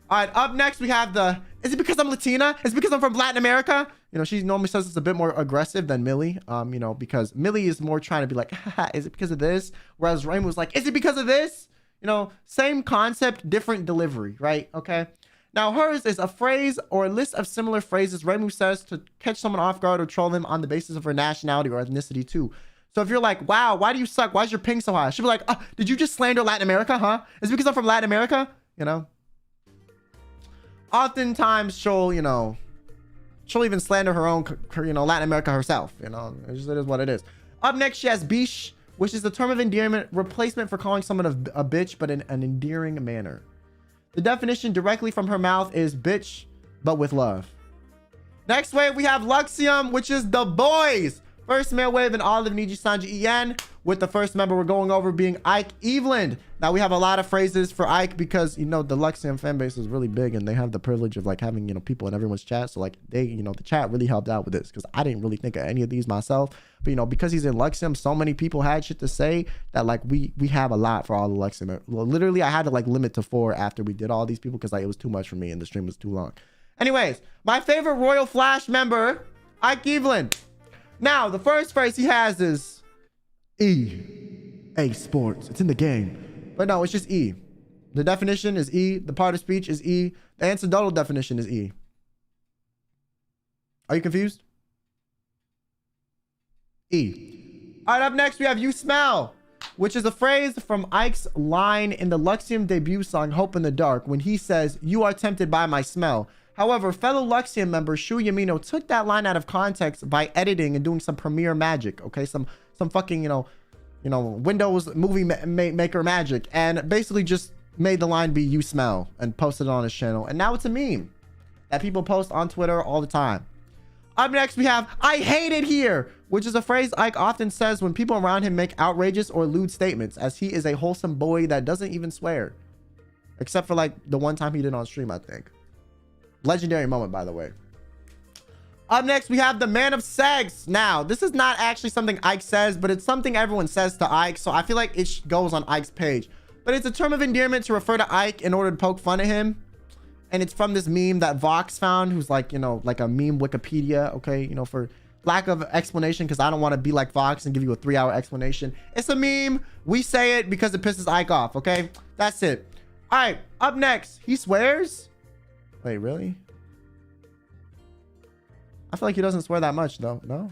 All right, up next we have the, is it because I'm Latina? Is it because I'm from Latin America? You know, she normally says it's a bit more aggressive than Millie, you know, because Millie is more trying to be like, haha, is it because of this? Whereas Raymond was like, is it because of this? You know, same concept, different delivery, right? Okay. Now hers is a phrase or a list of similar phrases Raymond says to catch someone off guard or troll them on the basis of her nationality or ethnicity too. So if you're like, wow, why do you suck? Why is your ping so high? She'll be like, oh, did you just slander Latin America, huh? Is it because I'm from Latin America? You know? Oftentimes she'll, you know, she'll even slander her own, you know, Latin America herself. You know, it is what it is. Up next, she has biche, which is the term of endearment replacement for calling someone a bitch, but in an endearing manner. The definition directly from her mouth is bitch, but with love. Next wave, we have Luxium, which is the boys. First male wave in all of Niji-Sanji En, with the first member we're going over being Ike Eveland. Now we have a lot of phrases for Ike because, you know, the Luxium fan base is really big and they have the privilege of like having, you know, people in everyone's chat. So like they, you know, the chat really helped out with this because I didn't really think of any of these myself. But, you know, because he's in Luxium, so many people had shit to say that like we have a lot for all the Luxium. Well, literally, I had to like limit to 4 after we did all these people because like it was too much for me and the stream was too long. Anyways, my favorite Royal Flash member, Ike Eveland. Now, the first phrase he has is EA Sports. It's in the game. But no, it's just E. The definition is E. The part of speech is E. The incidental definition is E. Are you confused? E. All right, up next, we have You Smell, which is a phrase from Ike's line in the Luxium debut song Hope in the Dark when he says, you are tempted by my smell. However, fellow Luxium member Shu Yamino took that line out of context by editing and doing some Premiere magic, okay? Some fucking, you know, Windows movie maker magic, and basically just made the line be you smell and posted it on his channel. And now it's a meme that people post on Twitter all the time. Up next, we have I hate it here, which is a phrase Ike often says when people around him make outrageous or lewd statements, as he is a wholesome boy that doesn't even swear. Except for like the one time he did on stream, I think. Legendary moment, by the way. Up next, we have the man of sex. Now, this is not actually something Ike says, but it's something everyone says to Ike, so I feel like it goes on Ike's page. But it's a term of endearment to refer to Ike in order to poke fun at him. And it's from this meme that Vox found, who's like, you know, like a meme Wikipedia, okay? You know, for lack of explanation, because I don't want to be like Vox and give you a 3-hour explanation. It's a meme. We say it because it pisses Ike off, okay? That's it. All right, up next, he swears. Wait, really? I feel like he doesn't swear that much, though. No?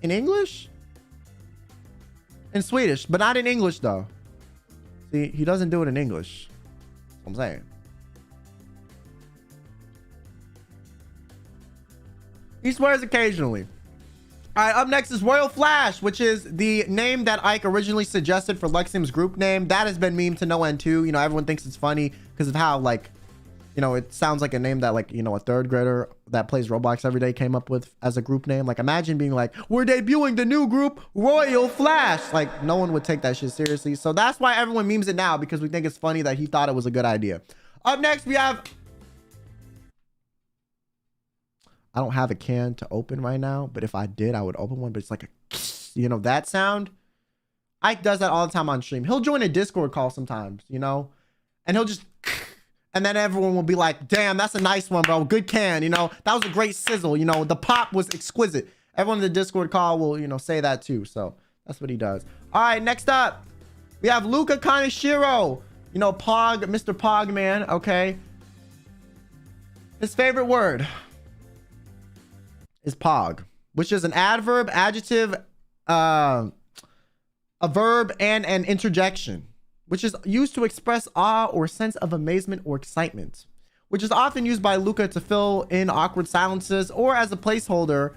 In English? In Swedish, but not in English, though. See, he doesn't do it in English. That's what I'm saying. He swears occasionally. All right, up next is Royal Flash, which is the name that Ike originally suggested for Luxium's group name. That has been memed to no end too. You know, everyone thinks it's funny because of how, like, you know, it sounds like a name that, like, you know, a 3rd grader that plays Roblox every day came up with as a group name. Like, imagine being like, we're debuting the new group, Royal Flash. Like, no one would take that shit seriously. So that's why everyone memes it now, because we think it's funny that he thought it was a good idea. Up next, we have... I don't have a can to open right now, but if I did, I would open one. But it's like a, you know, that sound. Ike does that all the time on stream. He'll join a Discord call sometimes, you know, and he'll just, and then everyone will be like, damn, that's a nice one, bro. Good can, you know, that was a great sizzle. You know, the pop was exquisite. Everyone in the Discord call will, you know, say that too. So that's what he does. All right, next up, we have Luca Kaneshiro, you know, Pog, Mr. Pog man. Okay. His favorite word is pog, which is an adverb, adjective, a verb, and an interjection, which is used to express awe or sense of amazement or excitement, which is often used by Luca to fill in awkward silences or as a placeholder,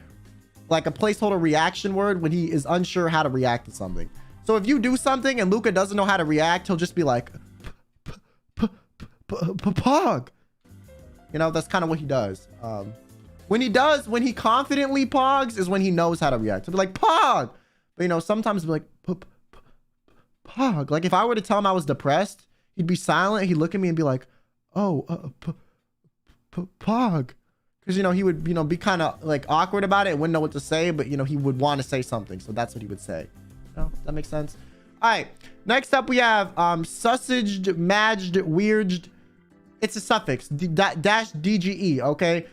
like a placeholder reaction word when he is unsure how to react to something. So if you do something and Luca doesn't know how to react, he'll just be like, pog. You know, that's kind of what he does. When he confidently pogs is when he knows how to react. He'll be like, pog. But, you know, sometimes he'll be like, pog. Like if I were to tell him I was depressed, he'd be silent. He'd look at me and be like, oh, pog. Because, you know, he would, you know, be kind of like awkward about it and wouldn't know what to say, but, you know, he would want to say something. So that's what he would say. No, that makes sense. All right. Next up, we have sausaged, madged, weirded. It's a suffix, dash DGE, okay?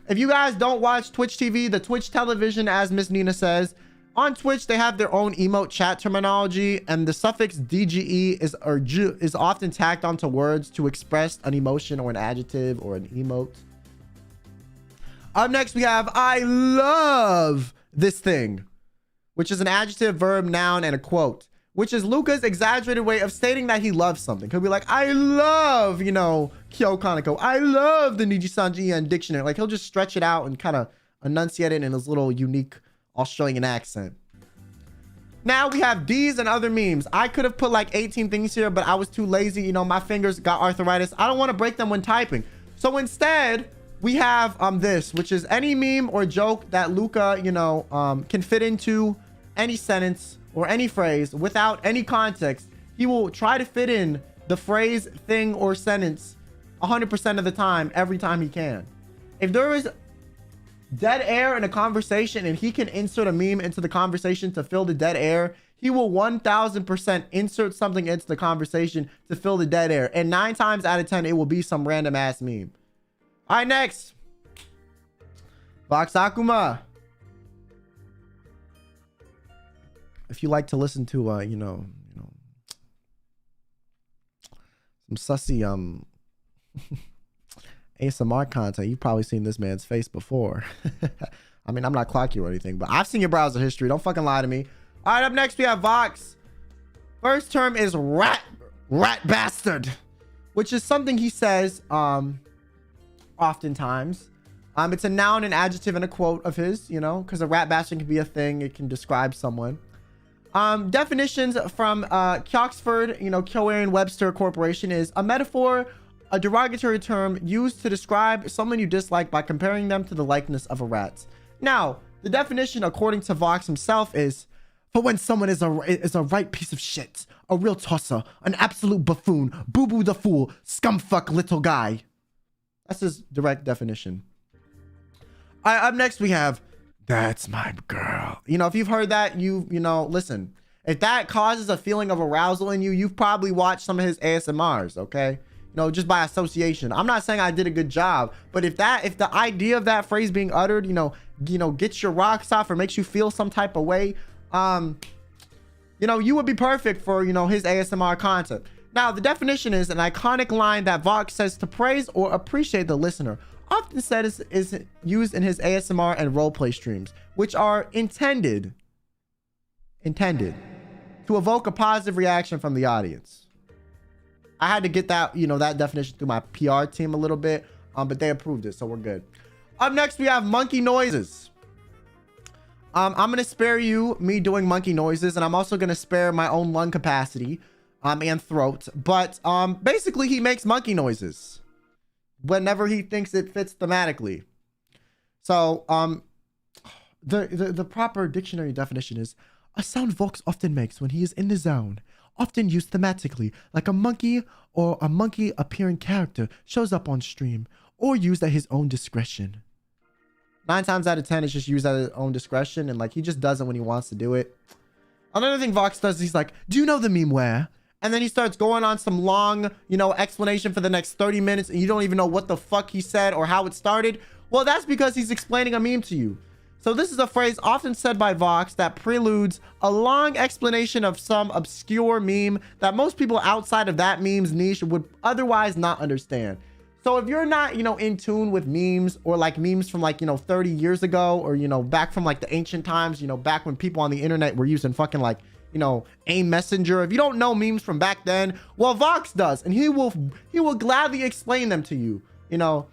If you guys don't watch Twitch TV, the Twitch television, as Miss Nina says, on Twitch, they have their own emote chat terminology, and the suffix DGE is often tacked onto words to express an emotion or an adjective or an emote. Up next, we have I love this thing, which is an adjective, verb, noun, and a quote, which is Luca's exaggerated way of stating that he loves something. He'll be like, I love, you know, Kyo Kaneko. I love the Niji-Sanji En dictionary. Like, he'll just stretch it out and kind of enunciate it in his little unique Australian accent. Now we have these and other memes. I could have put like 18 things here, but I was too lazy. You know, my fingers got arthritis. I don't want to break them when typing. So instead, we have this, which is any meme or joke that Luca, you know, can fit into any sentence or any phrase without any context. He will try to fit in the phrase, thing, or sentence 100% of the time, every time he can. If there is dead air in a conversation and he can insert a meme into the conversation to fill the dead air, he will 1000% insert something into the conversation to fill the dead air. And 9 times out of 10, it will be some random ass meme. All right, next. Vox Akuma. If you like to listen to, you know, some sussy, ASMR content, you've probably seen this man's face before. I mean, I'm not clocking you or anything, but I've seen your browser history. Don't fucking lie to me. All right, up next, we have Vox. First term is rat bastard, which is something he says, oftentimes. It's a noun, an adjective, and a quote of his, you know, because a rat bastard can be a thing. It can describe someone. Definitions from Oxford, you know, Webster Corporation is a metaphor, a derogatory term used to describe someone you dislike by comparing them to the likeness of a rat. Now, the definition, according to Vox himself, is for when someone is a right piece of shit, a real tosser, an absolute buffoon, boo-boo the fool, scumfuck little guy. That's his direct definition. All right, up next we have, that's my girl. You know, if you've heard that, you know, listen, if that causes a feeling of arousal in you, you've probably watched some of his ASMRs, okay? You know, just by association. I'm not saying I did a good job, but if the idea of that phrase being uttered, you know, gets your rocks off or makes you feel some type of way, you know, you would be perfect for, you know, his ASMR content. Now, the definition is an iconic line that Vox says to praise or appreciate the listener. Often said is used in his ASMR and roleplay streams, which are intended to evoke a positive reaction from the audience. I had to get that, you know, that definition through my PR team a little bit, but they approved it, so we're good. Up next, we have monkey noises. I'm gonna spare you me doing monkey noises, and I'm also gonna spare my own lung capacity and throat. But basically, he makes monkey noises whenever he thinks it fits thematically. So the proper dictionary definition is a sound Vox often makes when he is in the zone, often used thematically, like a monkey or a monkey appearing character shows up on stream, or used at his own discretion. 9 times out of 10, it's just used at his own discretion, and like he just does it when he wants to do it. Another thing Vox does is he's like, do you know the meme where? And then he starts going on some long, you know, explanation for the next 30 minutes, and you don't even know what the fuck he said or how it started. Well, that's because he's explaining a meme to you. So this is a phrase often said by Vox that preludes a long explanation of some obscure meme that most people outside of that meme's niche would otherwise not understand. So if you're not, you know, in tune with memes, or like memes from like, you know, 30 years ago, or, you know, back from like the ancient times, you know, back when people on the internet were using fucking like, you know, AIM Messenger. If you don't know memes from back then, well, Vox does, and he will gladly explain them to you, you know,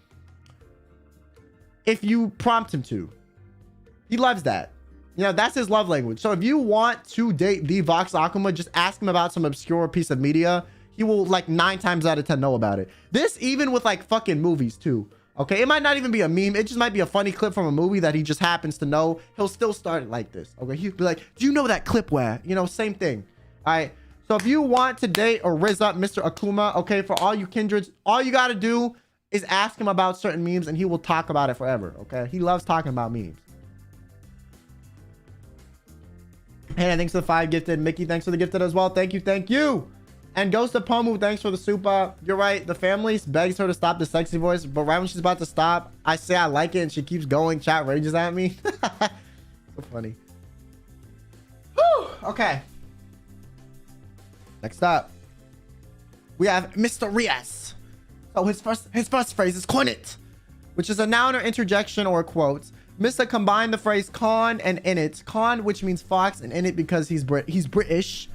if you prompt him to. He loves that. You know, that's his love language. So if you want to date the Vox Akuma, just ask him about some obscure piece of media. He will like 9 times out of 10 know about it. This even with like fucking movies too. Okay, it might not even be a meme. It just might be a funny clip from a movie that he just happens to know. He'll still start it like this. Okay, he'll be like, do you know that clip where? You know, same thing. All right. So if you want to date or rizz up Mr. Akuma, okay, for all you kindreds, all you got to do is ask him about certain memes and he will talk about it forever. Okay, he loves talking about memes. Hey, thanks for the 5 gifted. Mickey, thanks for the gifted as well. Thank you. Thank you. And Ghost of Pomu, thanks for the supa. You're right. The family begs her to stop the sexy voice, but right when she's about to stop, I say I like it and she keeps going. Chat rages at me. So funny. Whew. Okay. Next up, we have Mr. Rias. So his first phrase is "Cornet," which is a noun or interjection or quote. Mr. combined the phrase "con" and "in it." Con, which means fox, and "in it" because he's British.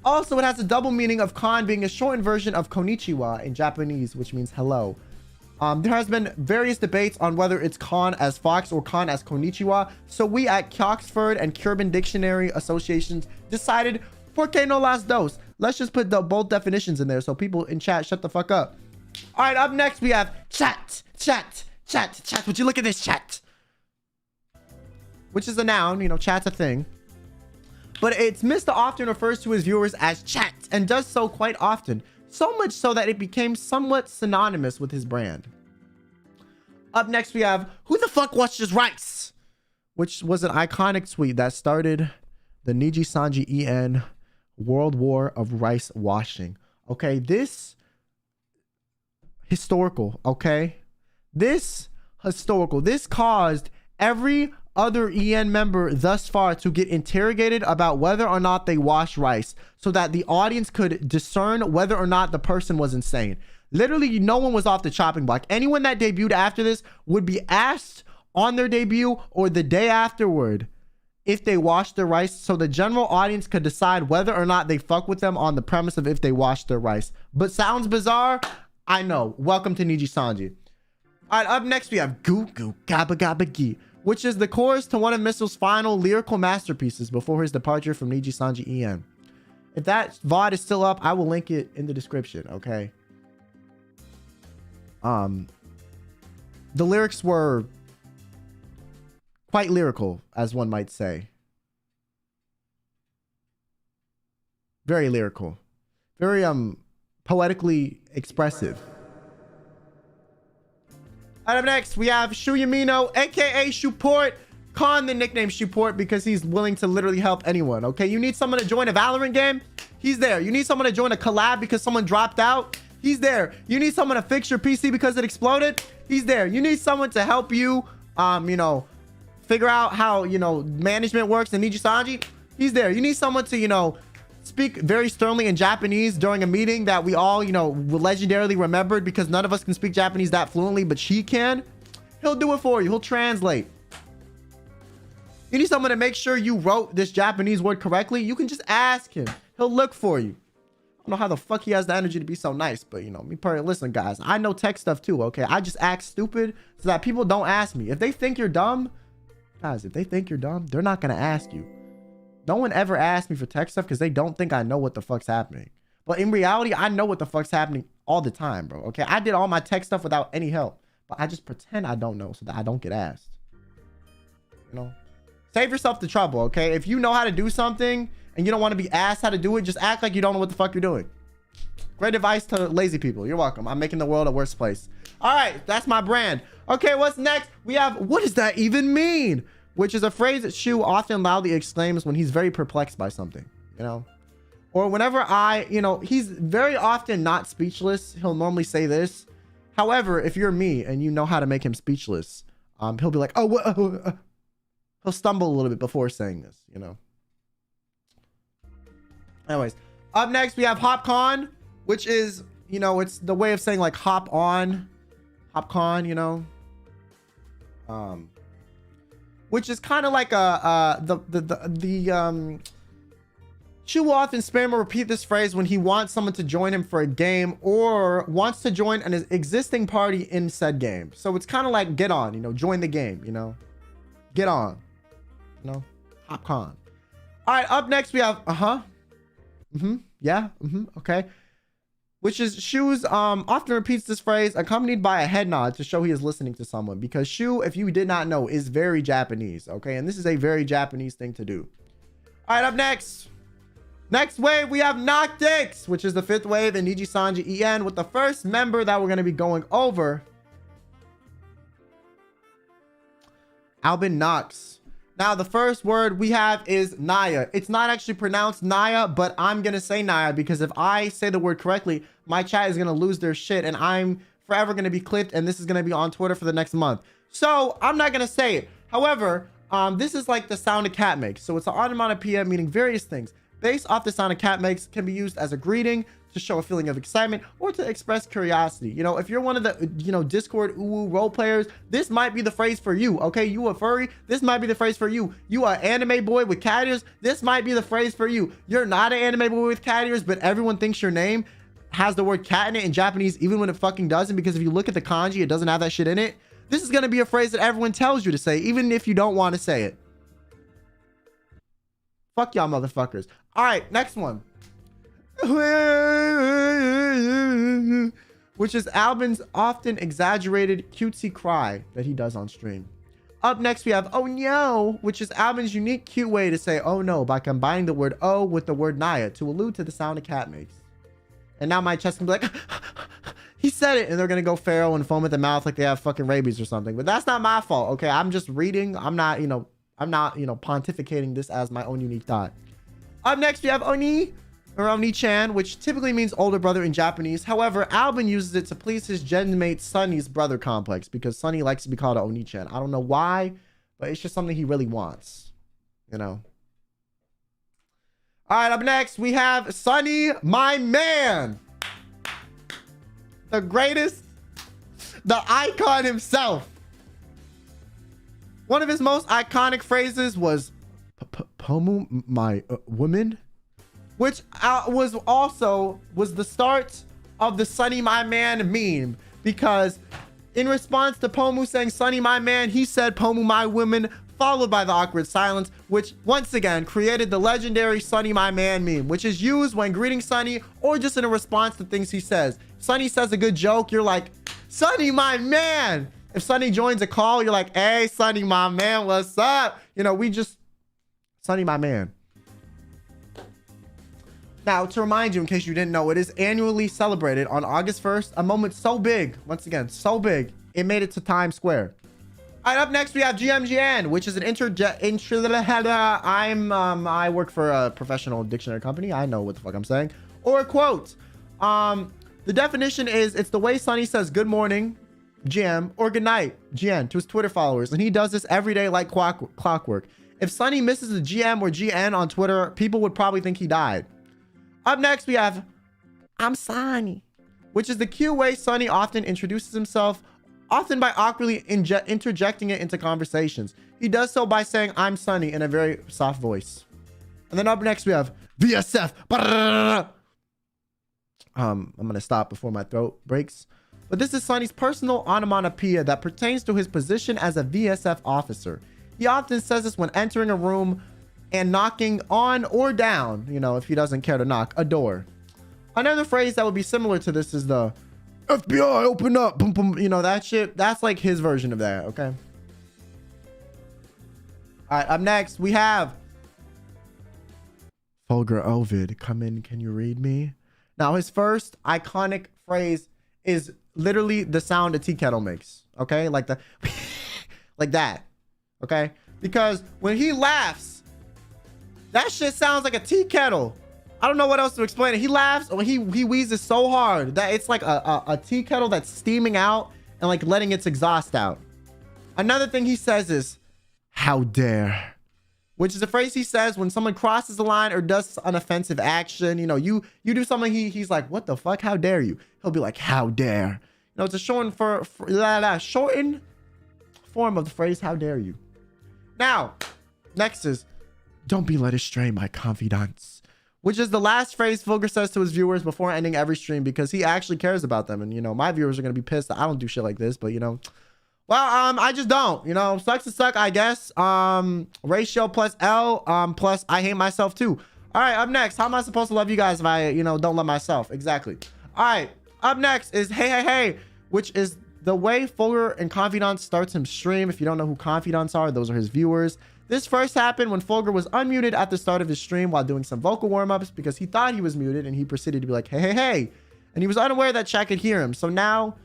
Also, it has a double meaning of "con" being a shortened version of "konnichiwa" in Japanese, which means hello. There has been various debates on whether it's "con" as fox or "con" as "konnichiwa. So we at Oxford and Curban Dictionary Associations decided, "Por qué no las dos?" Let's just put both definitions in there so people in chat shut the fuck up. All right, up next we have chat. Would you look at this chat? Which is a noun, you know, chat's a thing. But it's Mr. often refers to his viewers as chat and does so quite often. So much so that it became somewhat synonymous with his brand. Up next we have "Who the fuck watches rice?" Which was an iconic tweet that started the Niji-Sanji En World War of rice washing. Okay, this historical, okay? This caused every other EN member thus far to get interrogated about whether or not they wash rice so that the audience could discern whether or not the person was insane. Literally, no one was off the chopping block. Anyone that debuted after this would be asked on their debut or the day afterward if they washed their rice, so the general audience could decide whether or not they fuck with them on the premise of if they washed their rice. But sounds bizarre? I know. Welcome to Niji-Sanji. All right, up next we have "Goo Goo Gabba Gabba Gi," which is the chorus to one of Mistle's final lyrical masterpieces before his departure from Niji-Sanji En. If that VOD is still up, I will link it in the description, okay? The lyrics were quite lyrical, as one might say. Very lyrical. Very poetically expressive. Up next, we have Shuyamino, aka Shuport. Con the nickname Shuport because he's willing to literally help anyone. Okay, you need someone to join a Valorant game? He's there. You need someone to join a collab because someone dropped out? He's there. You need someone to fix your PC because it exploded? He's there. You need someone to help you, you know, figure out how, you know, management works in Niji-Sanji? He's there. You need someone to, you know, speak very sternly in Japanese during a meeting that we all, you know, legendarily remembered because none of us can speak Japanese that fluently, but she can. He'll do it for you. He'll translate. You need someone to make sure you wrote this Japanese word correctly. You can just ask him. He'll look for you. I don't know how the fuck he has the energy to be so nice, but you know, me personally, listen, guys, I know tech stuff too, okay? I just act stupid so that people don't ask me. If they think you're dumb, guys, if they think you're dumb, they're not gonna ask you. No one ever asked me for tech stuff because they don't think I know what the fuck's happening. But in reality, I know what the fuck's happening all the time, bro. Okay, I did all my tech stuff without any help, but I just pretend I don't know so that I don't get asked. You know, save yourself the trouble, okay? If you know how to do something and you don't want to be asked how to do it, just act like you don't know what the fuck you're doing. Great advice to lazy people. You're welcome. I'm making the world a worse place. All right, that's my brand. Okay, what's next? We have, what does that even mean? Which is a phrase that Shu often loudly exclaims when he's very perplexed by something, you know? Or whenever you know, he's very often not speechless. He'll normally say this. However, if you're me and you know how to make him speechless, he'll be like, oh, what? He'll stumble a little bit before saying this, you know? Anyways, up next, we have hopcon, which is, you know, it's the way of saying like hop on, hopcon, you know? Which is kind of like Shu will often spam or repeat this phrase when he wants someone to join him for a game or wants to join an existing party in said game. So it's kind of like get on, you know, join the game, you know, get on, you know, Popcorn. All right, up next we have yeah, okay. Which is Shu's often repeats this phrase accompanied by a head nod to show he is listening to someone, because Shu, if you did not know, is very Japanese, okay? And this is a very Japanese thing to do. All right, up next. Next wave, we have Noctix, which is the 5th wave in Niji-Sanji En, with the first member that we're going to be going over, Albin Nox. Now, the first word we have is Naya. It's not actually pronounced Naya, but I'm going to say Naya because if I say the word correctly, my chat is going to lose their shit and I'm forever going to be clipped and this is going to be on Twitter for the next month. So I'm not going to say it. However, this is like the sound a cat makes. So it's an onomatopoeia meaning various things. Based off the sound a cat makes, can be used as a greeting, to show a feeling of excitement, or to express curiosity. You know, if you're one of the, Discord role players, this might be the phrase for you, okay? You a furry, this might be the phrase for you. You are anime boy with cat ears, this might be the phrase for you. You're not an anime boy with cat ears, but everyone thinks your name has the word cat in it in Japanese, even when it fucking doesn't, because if you look at the kanji, it doesn't have that shit in it. This is gonna be a phrase that everyone tells you to say, even if you don't want to say it. Fuck y'all motherfuckers. All right, next one. Which is Albin's often exaggerated cutesy cry that he does on stream. Up next, we have oh no, which is Albin's unique cute way to say oh no by combining the word oh with the word Naya to allude to the sound a cat makes. And now my chest can be like, he said it, and they're gonna go feral and foam at the mouth like they have fucking rabies or something. But that's not my fault, okay? I'm just reading. I'm not pontificating this as my own unique thought. Up next, we have Oni, or Oni-chan, which typically means older brother in Japanese. However, Albin uses it to please his gen mate Sunny's brother complex, because Sunny likes to be called Oni-chan. I don't know why, but it's just something he really wants, you know. All right, up next, we have Sunny, my man. The greatest, the icon himself. One of his most iconic phrases was Pomu, my woman, which was the start of the Sunny my man meme, because in response to Pomu saying Sunny my man, he said Pomu my woman, followed by the awkward silence, which once again created the legendary Sunny my man meme, which is used when greeting Sunny or just in a response to things he says. Sunny says a good joke, you're like, Sunny my man. If Sunny joins a call, you're like, hey, Sunny my man, what's up? You know, we just, Sunny my man. Now, to remind you, in case you didn't know, it is annually celebrated on August 1st, a moment so big, once again, so big, it made it to Times Square. All right, up next, we have GMGN, which is an I work for a professional dictionary company. I know what the fuck I'm saying. Or a quote. The definition is, it's the way Sunny says good morning, GM, or good night, GN, to his Twitter followers. And he does this every day like clockwork. If Sunny misses a GM or GN on Twitter, people would probably think he died. Up next, we have I'm Sunny, which is the cute way Sunny often introduces himself, often by awkwardly interjecting it into conversations. He does so by saying I'm Sunny in a very soft voice. And then up next, we have VSF. I'm going to stop before my throat breaks. But this is Sunny's personal onomatopoeia that pertains to his position as a VSF officer. He often says this when entering a room and knocking on or down, you know, if he doesn't care to knock, a door. Another phrase that would be similar to this is the FBI, open up, boom, boom, you know, that shit. That's like his version of that, okay? All right, up next, we have Fulgur Ovid, come in, can you read me? Now, his first iconic phrase is literally the sound a tea kettle makes, okay? Like the, like that, okay? Because when he laughs, that shit sounds like a tea kettle. I don't know what else to explain it. He laughs or he wheezes so hard that it's like a tea kettle that's steaming out and like letting its exhaust out. Another thing he says is, how dare, which is a phrase he says when someone crosses the line or does an offensive action. You know, you do something, he's like, what the fuck? How dare you? He'll be like, how dare. You know, it's a shortened shortened form of the phrase, how dare you. Now, next is, don't be led astray, my confidants, which is the last phrase Fulgur says to his viewers before ending every stream, because he actually cares about them. And, you know, my viewers are going to be pissed that I don't do shit like this, but, you know, Well, I just don't, you know, sucks to suck, I guess. Ratio plus L, plus I hate myself too. All right, up next, how am I supposed to love you guys if I, you know, don't love myself? Exactly. All right, up next is hey, which is the way Fulgur and Confidant starts him stream. If you don't know who Confidants are, those are his viewers. This first happened when Fulgur was unmuted at the start of his stream while doing some vocal warm-ups because he thought he was muted, and he proceeded to be like, hey. And he was unaware that chat could hear him. So now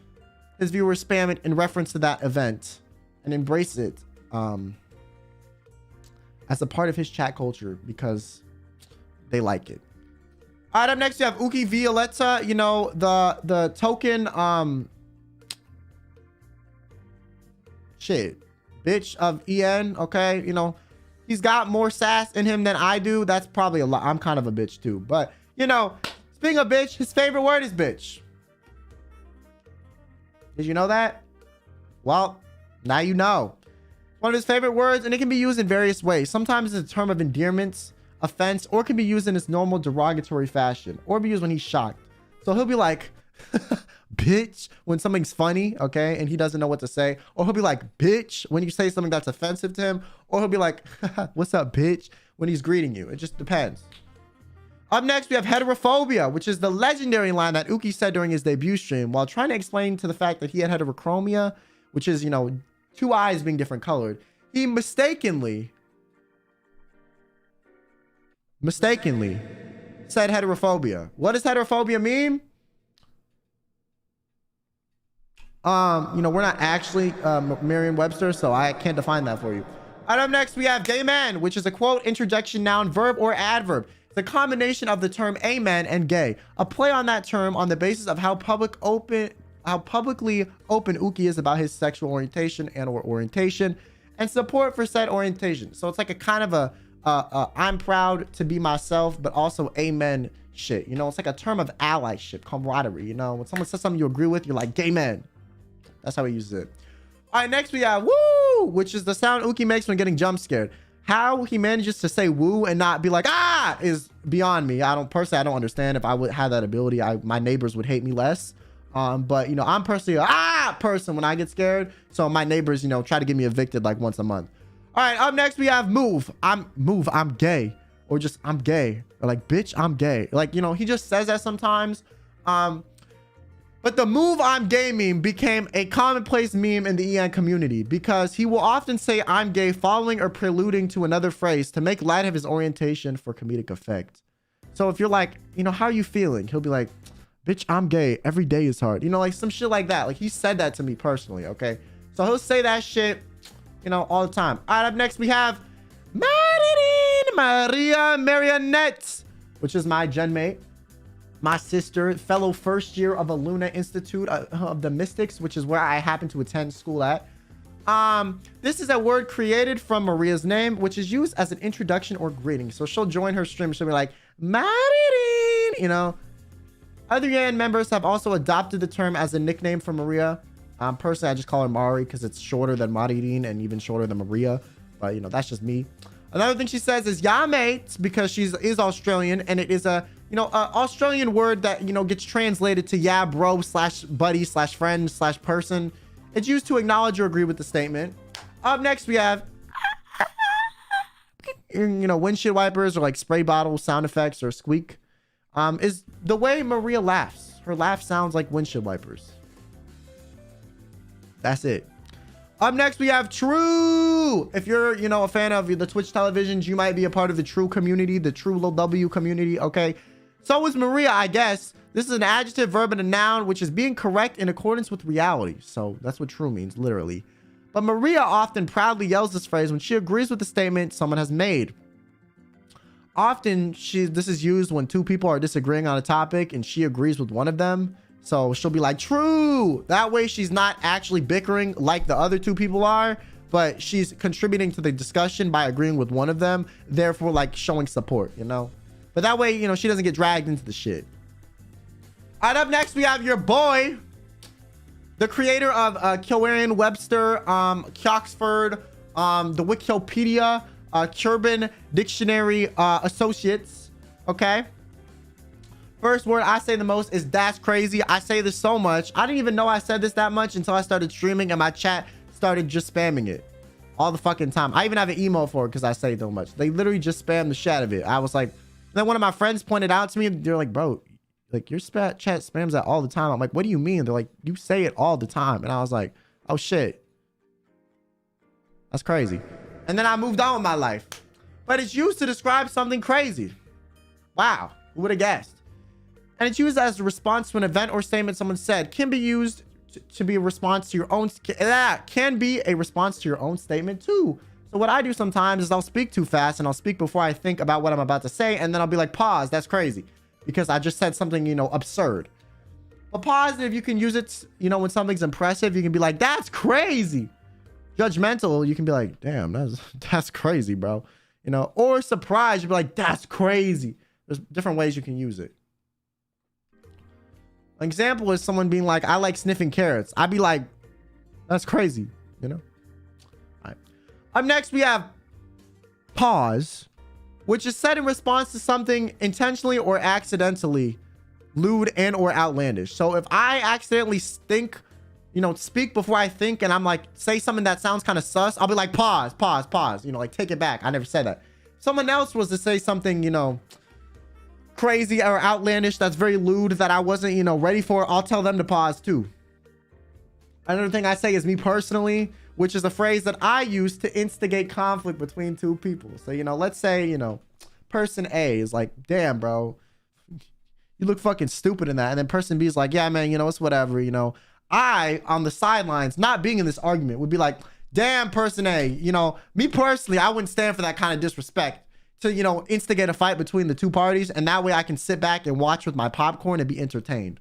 his viewers spam it in reference to that event and embrace it as a part of his chat culture because they like it. All right, up next, you have Uki Violetta, you know, the token, bitch of EN, okay? You know, he's got more sass in him than I do. That's probably a lot. I'm kind of a bitch too. But, you know, speaking of bitch, his favorite word is bitch. Did you know that? Well, now you know. One of his favorite words, and it can be used in various ways. Sometimes it's a term of endearment, offense, or can be used in its normal derogatory fashion, or be used when he's shocked. So he'll be like, bitch, when something's funny, okay, and he doesn't know what to say. Or he'll be like, bitch, when you say something that's offensive to him. Or he'll be like, what's up, bitch, when he's greeting you. It just depends. Up next, we have heterophobia, which is the legendary line that Uki said during his debut stream while trying to explain to the fact that he had heterochromia, which is, you know, two eyes being different colored. He mistakenly said heterophobia. What does heterophobia mean? You know, we're not actually Merriam-Webster, so I can't define that for you. All right, up next, we have gay man, which is a quote, interjection, noun, verb, or adverb. The combination of the term amen and gay, a play on that term on the basis of how publicly open Uki is about his sexual orientation and or orientation and support for said orientation. So it's like a kind of a I'm proud to be myself, but also amen shit. You know, it's like a term of allyship, camaraderie. You know, when someone says something you agree with, you're like, gay man. That's how he uses it. All right, next we have woo, which is the sound Uki makes when getting jump scared. How he manages to say woo and not be like, ah, is beyond me. I don't understand. If I would have that ability, my neighbors would hate me less. But you know, I'm personally a person when I get scared. So my neighbors, you know, try to get me evicted like once a month. All right, up next we have move. I'm gay, or just I'm gay, or like bitch, I'm gay. Like, you know, he just says that sometimes. But the move I'm gay meme became a commonplace meme in the EN community because he will often say I'm gay following or preluding to another phrase to make light of his orientation for comedic effect. So if you're like, you know, how are you feeling? He'll be like, bitch, I'm gay. Every day is hard. You know, like some shit like that. Like he said that to me personally, okay? So he'll say that shit, you know, all the time. All right, up next we have Maria Marionette, which is my gen mate. My sister, fellow first year of ILUNA Institute of the Mystics, which is where I happen to attend school at. This is a word created from Maria's name, which is used as an introduction or greeting. So she'll join her stream. She'll be like, Marilyn, you know. Other EN members have also adopted the term as a nickname for Maria. Personally, I just call her Mari because it's shorter than Marilyn and even shorter than Maria. But, you know, that's just me. Another thing she says is yeah, mate, because she is Australian, and it is a, you know, Australian word that, you know, gets translated to yeah, bro, slash buddy, slash friend, slash person. It's used to acknowledge or agree with the statement. Up next, we have, you know, windshield wipers or like spray bottle sound effects or squeak. Is the way Maria laughs. Her laugh sounds like windshield wipers. That's it. Up next, we have True. If you're, you know, a fan of the Twitch televisions, you might be a part of the True community, the True Lil W community, okay? So is Maria, I guess. This is an adjective, verb, and a noun, which is being correct in accordance with reality. So that's what true means, literally. But Maria often proudly yells this phrase when she agrees with the statement someone has made. Often, this is used when two people are disagreeing on a topic and she agrees with one of them. So she'll be like, true. That way she's not actually bickering like the other two people are, but she's contributing to the discussion by agreeing with one of them, therefore like showing support, you know? But that way, you know, she doesn't get dragged into the shit. All right, up next, we have your boy, the creator of Kyo Webster, Oxford, the Wikipedia, Urban Dictionary Associates, okay? First word I say the most is that's crazy. I say this so much. I didn't even know I said this that much until I started streaming and my chat started just spamming it all the fucking time. I even have an emo for it because I say so much. They literally just spam the shit out of it. I was like, then one of my friends pointed out to me, they're like, bro, like your chat spams that all the time. I'm like, what do you mean? They're like, you say it all the time. And I was like, oh shit, that's crazy. And then I moved on with my life. But it's used to describe something crazy. Wow, who would have guessed? And it's used as a response to an event or statement someone said. Can be used to be a response to your own, can be a response to your own statement too. So what I do sometimes is I'll speak too fast and I'll speak before I think about what I'm about to say. And then I'll be like, pause, that's crazy. Because I just said something, you know, absurd. But positive, you can use it, you know, when something's impressive, you can be like, that's crazy. Judgmental, you can be like, damn, that's crazy, bro. You know, or surprised, you'd be like, that's crazy. There's different ways you can use it. An example is someone being like, I like sniffing carrots. I'd be like, that's crazy, you know? All right. Up next, we have pause, which is said in response to something intentionally or accidentally lewd and or outlandish. So if I accidentally think, you know, speak before I think, and I'm like, say something that sounds kind of sus, I'll be like, pause, you know, like take it back. I never said that. Someone else was to say something, you know, crazy or outlandish that's very lewd that I wasn't, you know, ready for, I'll tell them to pause too. Another thing I say is me personally, which is a phrase that I use to instigate conflict between two people. So, you know, let's say, you know, person A is like, damn, bro, you look fucking stupid in that. And then person B is like, yeah, man, you know, it's whatever, you know. I, on the sidelines, not being in this argument, would be like, damn, person A, you know, me personally, I wouldn't stand for that kind of disrespect to, you know, instigate a fight between the two parties. And that way I can sit back and watch with my popcorn and be entertained.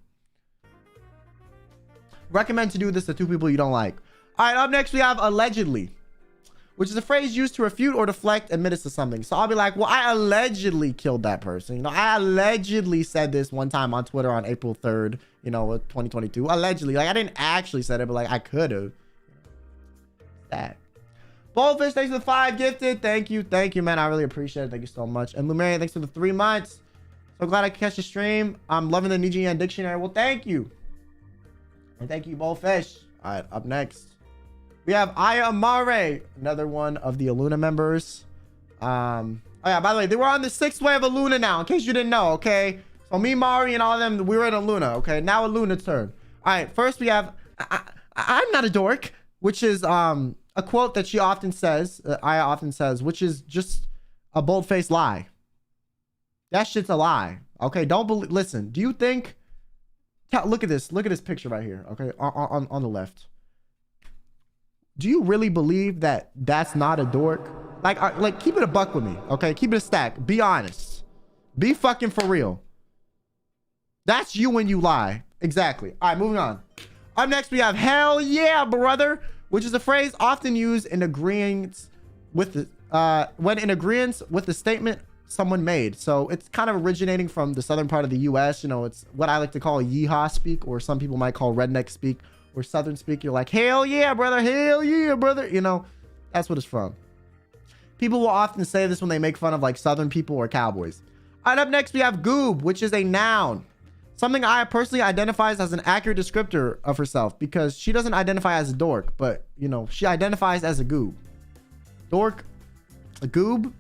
Recommend to do this to two people you don't like. All right, up next we have allegedly, which is a phrase used to refute or deflect admittance to something. So I'll be like, well, I allegedly killed that person. You know, I allegedly said this one time on Twitter on April 3rd, you know, 2022. Allegedly, like I didn't actually say it, but like I could have. That. Boldfish, thanks for the 5 gifted. Thank you, man. I really appreciate it. Thank you so much. And Lumerian, thanks for the 3 months. So glad I could catch the stream. I'm loving the Niji En dictionary. Well, thank you. And thank you, Boldfish. All right, up next. We have Aya Amare, another one of the ILUNA members. Oh yeah, by the way, they were on the 6th wave of ILUNA now, in case you didn't know, okay? So me, Mari, and all of them, we were in ILUNA, okay? Now ILUNA's turn. All right, first we have, I'm not a dork, which is a quote that she often says, Aya often says, which is just a bold-faced lie. That shit's a lie, okay? Don't believe, listen, do you think, look at this picture right here, okay? On the left. Do you really believe that that's not a dork? Like keep it a buck with me, okay? Keep it a stack. Be honest. Be fucking for real. That's you when you lie. Exactly. All right, moving on. Up next, we have hell yeah, brother, which is a phrase often used in agreement with the, when in agreement with the statement someone made. So it's kind of originating from the southern part of the US. You know, it's what I like to call yeehaw speak, or some people might call redneck speak, or southern speak. You're like, hell yeah, brother, you know, that's what it's from. People will often say this when they make fun of like southern people or cowboys. All right, up next we have goob, which is a noun, something I personally identifies as an accurate descriptor of herself, because she doesn't identify as a dork, but you know, she identifies as a goob. Dork, a goob.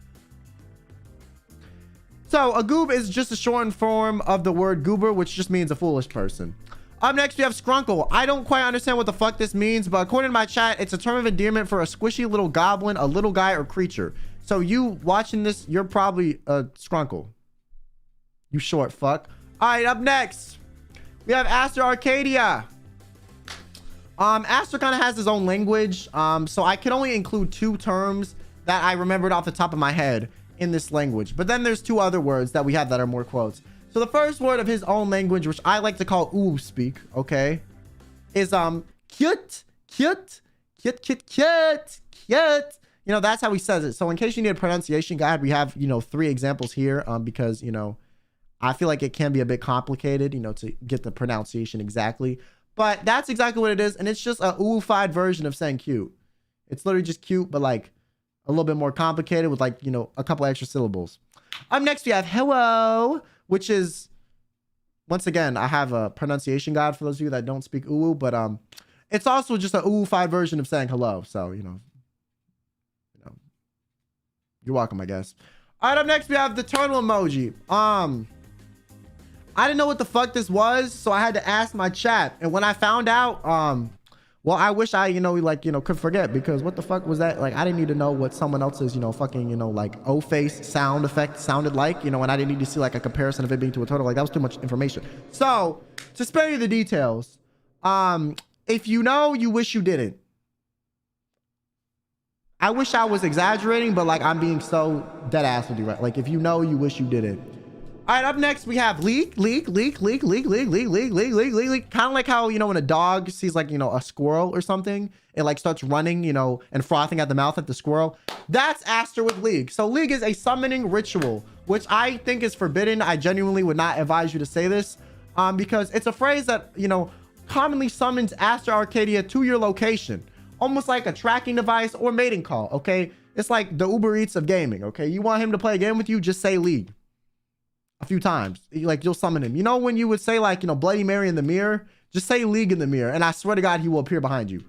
So a goob is just a shortened form of the word goober, which just means a foolish person. Up next, we have scrunkle. I don't quite understand what the fuck this means, but according to my chat, it's a term of endearment for a squishy little goblin, a little guy or creature. So you watching this, you're probably a scrunkle. You short fuck. All right, up next, we have Aster Arcadia. Aster kind of has his own language. So I can only include 2 terms that I remembered off the top of my head in this language. But then there's 2 other words that we have that are more quotes. So the first word of his own language, which I like to call ooh speak, okay, is cute. You know, that's how he says it. So in case you need a pronunciation guide, we have, you know, 3 examples here, because, you know, I feel like it can be a bit complicated, you know, to get the pronunciation exactly. But that's exactly what it is. And it's just a ooh-fied version of saying cute. It's literally just cute, but like a little bit more complicated with like, you know, a couple extra syllables. Up next, we have hello, which is, once again, I have a pronunciation guide for those of you that don't speak uwu, but It's also just a ooh-fied version of saying hello. So, you know, you're welcome, I guess. All right, up next, we have the turtle emoji. I didn't know what the fuck this was, so I had to ask my chat. And when I found out, well, I wish I, could forget, because what the fuck was that? Like, I didn't need to know what someone else's, fucking, like, O-face sound effect sounded like, and I didn't need to see, like, a comparison of it being to a turtle. Like, that was too much information. So, to spare you the details, if you know, you wish you didn't. I wish I was exaggerating, but, like, I'm being so dead ass with you, right? Like, if you know, you wish you didn't. All right, up next, we have leak. Kind of like how, when a dog sees, like, a squirrel or something, it, like, starts running, and frothing at the mouth at the squirrel. That's Aster with leak. So leak is a summoning ritual, which I think is forbidden. I genuinely would not advise you to say this, because it's a phrase that, commonly summons Aster Arcadia to your location, almost like a tracking device or mating call, okay? It's like the Uber Eats of gaming, okay? You want him to play a game with you, just say league a few times. Like, you'll summon him. When you would say, like, Bloody Mary in the mirror, just say league in the mirror, and I swear to God, he will appear behind you.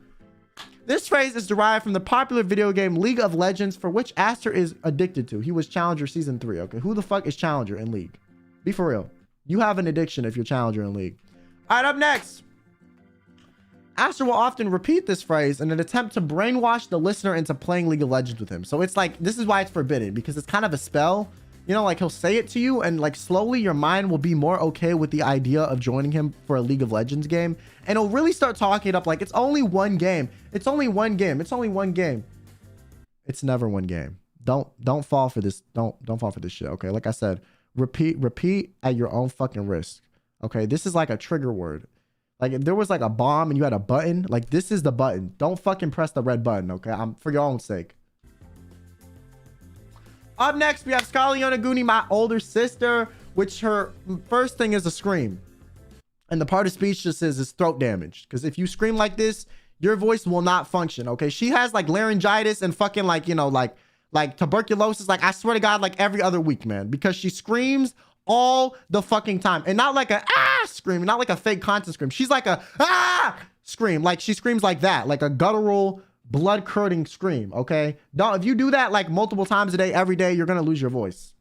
This phrase is derived from the popular video game League of Legends, for which Aster is addicted to. He was Challenger Season 3, okay? Who the fuck is Challenger in League? Be for real. You have an addiction if you're Challenger in League. All right, up next. Aster will often repeat this phrase in an attempt to brainwash the listener into playing League of Legends with him. So it's like, this is why it's forbidden, because it's kind of a spell. Like, he'll say it to you, and, like, slowly your mind will be more okay with the idea of joining him for a League of Legends game. And he'll really start talking it up like, it's only one game. It's only one game. It's only one game. It's never one game. Don't fall for this. Don't fall for this shit, okay? Like I said, repeat at your own fucking risk, okay? This is like a trigger word. Like, if there was, like, a bomb and you had a button, like, this is the button. Don't fucking press the red button, okay? For your own sake. Up next, we have Scarlet Yonaguni, my older sister, which her first thing is a scream. And the part of speech just says is throat damage. Because if you scream like this, your voice will not function, okay? She has, like, laryngitis and fucking, like, like tuberculosis, like, I swear to God, like, every other week, man. Because she screams all the fucking time. And not like a scream, not like a fake content scream. She's like a scream. Like, she screams like that, like a guttural, blood-curdling scream, okay? If you do that, like, multiple times a day, every day, you're gonna lose your voice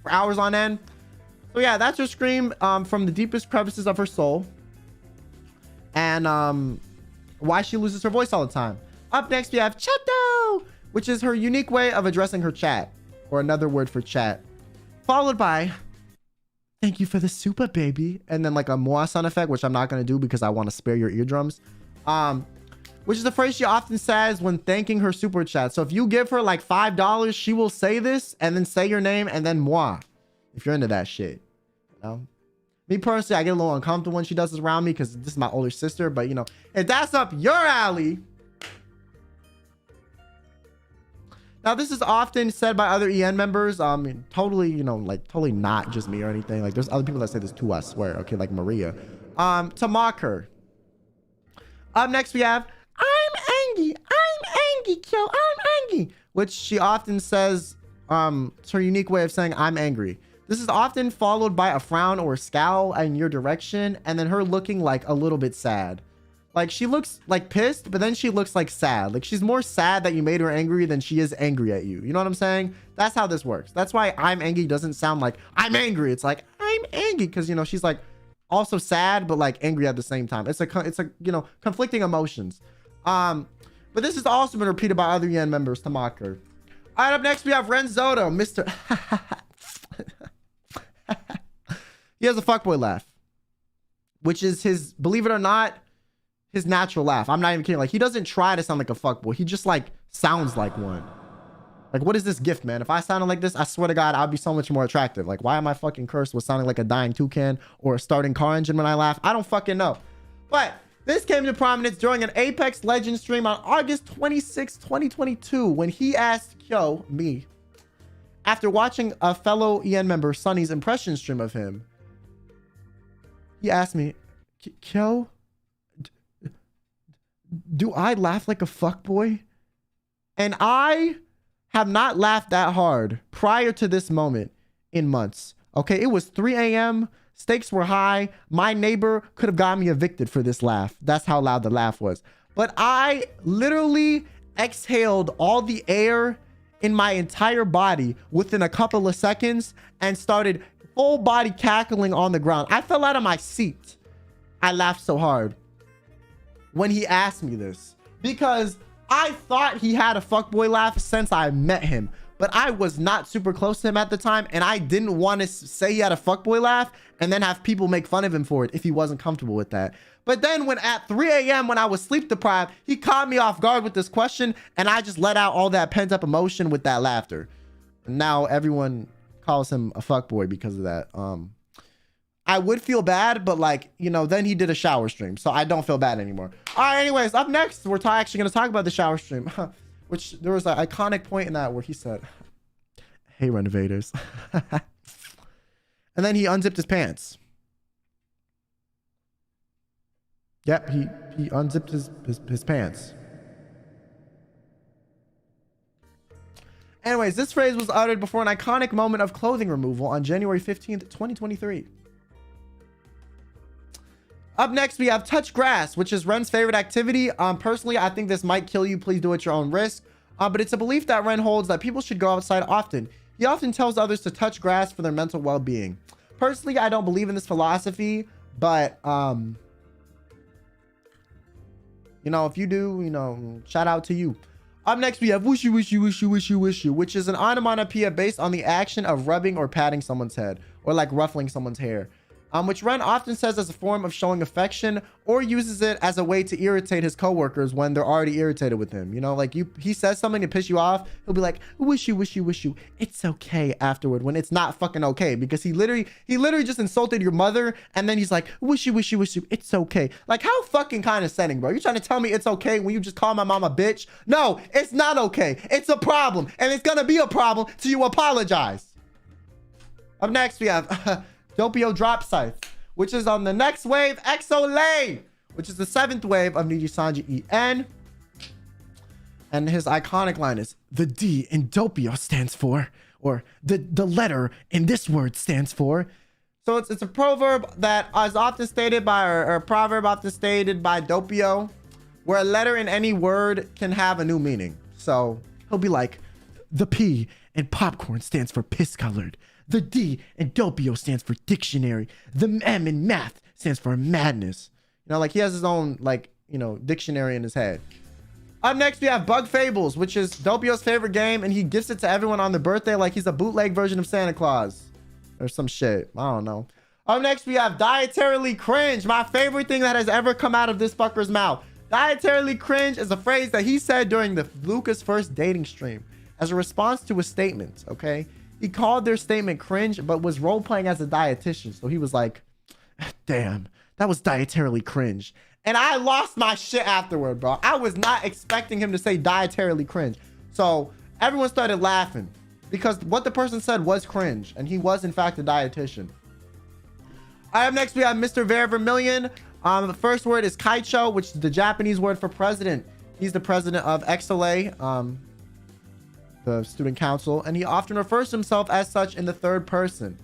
for hours on end. So yeah, that's her scream from the deepest crevices of her soul, and why she loses her voice all the time. Up next, we have Chato, which is her unique way of addressing her chat, or another word for chat, followed by thank you for the supa, baby, and then, like, a moi sound effect, which I'm not gonna do because I want to spare your eardrums, which is the phrase she often says when thanking her super chat. So if you give her, like, $5, she will say this and then say your name and then moi, if you're into that shit. Me personally, I get a little uncomfortable when she does this around me because this is my older sister, but, if that's up your alley. Now, this is often said by other EN members. Totally, like, totally not just me or anything. Like, there's other people that say this too, I swear. Okay, like Maria. To mock her. Up next, we have I'm angry, Kyo, I'm angry, which she often says, it's her unique way of saying I'm angry. This is often followed by a frown or a scowl in your direction, and then her looking, like, a little bit sad. Like, she looks, like, pissed, but then she looks, like, sad. Like, she's more sad that you made her angry than she is angry at you. You know what I'm saying? That's how this works. That's why I'm angry doesn't sound like I'm angry. It's like I'm angry because, she's, like, also sad, but, like, angry at the same time. It's a conflicting emotions. But this has also been repeated by other EN members to mock her. All right, up next, we have Renzoto, Mr. He has a fuckboy laugh, which is his, believe it or not, his natural laugh. I'm not even kidding. Like, he doesn't try to sound like a fuckboy. He just, like, sounds like one. Like, what is this gift, man? If I sounded like this, I swear to God, I'd be so much more attractive. Like, why am I fucking cursed with sounding like a dying toucan or a starting car engine when I laugh? I don't fucking know. But this came to prominence during an Apex Legends stream on August 26, 2022, when he asked Kyo, me, after watching a fellow EN member, Sunny's impression stream of him, he asked me, Kyo, do I laugh like a fuckboy? And I have not laughed that hard prior to this moment in months. Okay, it was 3 a.m. Stakes were high. My neighbor could have got me evicted for this laugh. That's how loud the laugh was. But I literally exhaled all the air in my entire body within a couple of seconds and started full body cackling on the ground. I fell out of my seat. I laughed so hard when he asked me this because I thought he had a fuckboy laugh since I met him, but I was not super close to him at the time, and I didn't want to say he had a fuckboy laugh and then have people make fun of him for it if he wasn't comfortable with that. But then when at 3 a.m. when I was sleep deprived, he caught me off guard with this question, and I just let out all that pent up emotion with that laughter. And now everyone calls him a fuckboy because of that. I would feel bad, but like, you know, then he did a shower stream, so I don't feel bad anymore. All right, anyways, up next, we're actually going to talk about the shower stream, which there was an iconic point in that where he said, "Hey, renovators." And then he unzipped his pants. Yep, he unzipped his pants. Anyways, this phrase was uttered before an iconic moment of clothing removal on January 15th, 2023. Up next, we have touch grass, which is Ren's favorite activity. Personally, I think this might kill you. Please do it at your own risk. But it's a belief that Ren holds that people should go outside often. He often tells others to touch grass for their mental well-being. Personally, I don't believe in this philosophy, but you know, if you do, you know, shout out to you. Up next, we have wushu wushu wushu wushu wushu, which is an onomatopoeia based on the action of rubbing or patting someone's head, or like ruffling someone's hair. Which Ren often says as a form of showing affection, or uses it as a way to irritate his coworkers when they're already irritated with him. You know, like he says something to piss you off, he'll be like, "Wishy wishy wishy, it's okay," afterward, when it's not fucking okay, because he literally just insulted your mother, and then he's like, "Wishy wishy wishy, it's okay." Like, how fucking condescending, bro? You trying to tell me it's okay when you just call my mom a bitch? No, it's not okay. It's a problem, and it's gonna be a problem till you apologize. Up next, we have Doppio Drop Scythe, which is on the next wave, EXO Lane, which is the 7th wave of Niji-Sanji En. And his iconic line is, "The D in Doppio stands for," or the letter in this word stands for. So it's a proverb that is often stated by, or a proverb often stated by Doppio, where a letter in any word can have a new meaning. So he'll be like, "The P in popcorn stands for piss colored. The D in Doppio stands for dictionary. The M in math stands for madness." You know, like he has his own, like, you know, dictionary in his head. Up next, we have Bug Fables, which is Doppio's favorite game, and he gifts it to everyone on their birthday like he's a bootleg version of Santa Claus or some shit. I don't know. Up next, we have Dietarily Cringe, my favorite thing that has ever come out of this fucker's mouth. Dietarily Cringe is a phrase that he said during the Luca's first dating stream as a response to a statement, okay? He called their statement cringe, but was role-playing as a dietitian. So he was like, "Damn, that was dietarily cringe." And I lost my shit afterward, bro. I was not expecting him to say dietarily cringe. So everyone started laughing because what the person said was cringe. And he was, in fact, a dietitian. All right, up next, we have Mr. Vera Vermillion. The first word is Kaicho, which is the Japanese word for president. He's the president of XLA. The student council, and he often refers to himself as such in the third person.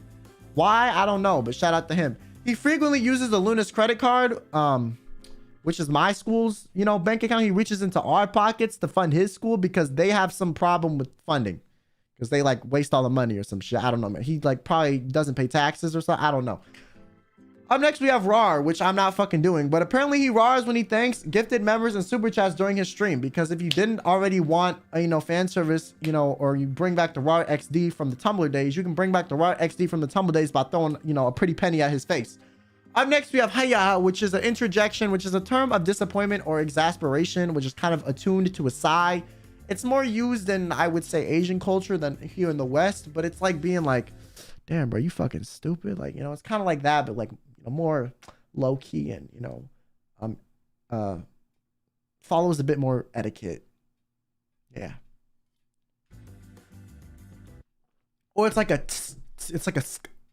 Why? I don't know, but shout out to him. He frequently uses ILUNA's credit card, which is my school's, you know, bank account. He reaches into our pockets to fund his school because they have some problem with funding because they like waste all the money or some shit. I don't know, man. He like probably doesn't pay taxes or something. I don't know. Up next, we have RAR, which I'm not fucking doing, but apparently he RARs when he thanks gifted members and super chats during his stream, because if you didn't already want, you know, fan service, you know, or you bring back the RAR XD from the Tumblr days, you can bring back the RAR XD from the Tumblr days by throwing, you know, a pretty penny at his face. Up next, we have Haya, which is an interjection, which is a term of disappointment or exasperation, which is kind of attuned to a sigh. It's more used in, I would say, Asian culture than here in the West, but it's like being like, "Damn, bro, you fucking stupid." Like, you know, it's kind of like that, but like, more low-key and, you know, follows a bit more etiquette. Yeah. Or it's like a it's like a,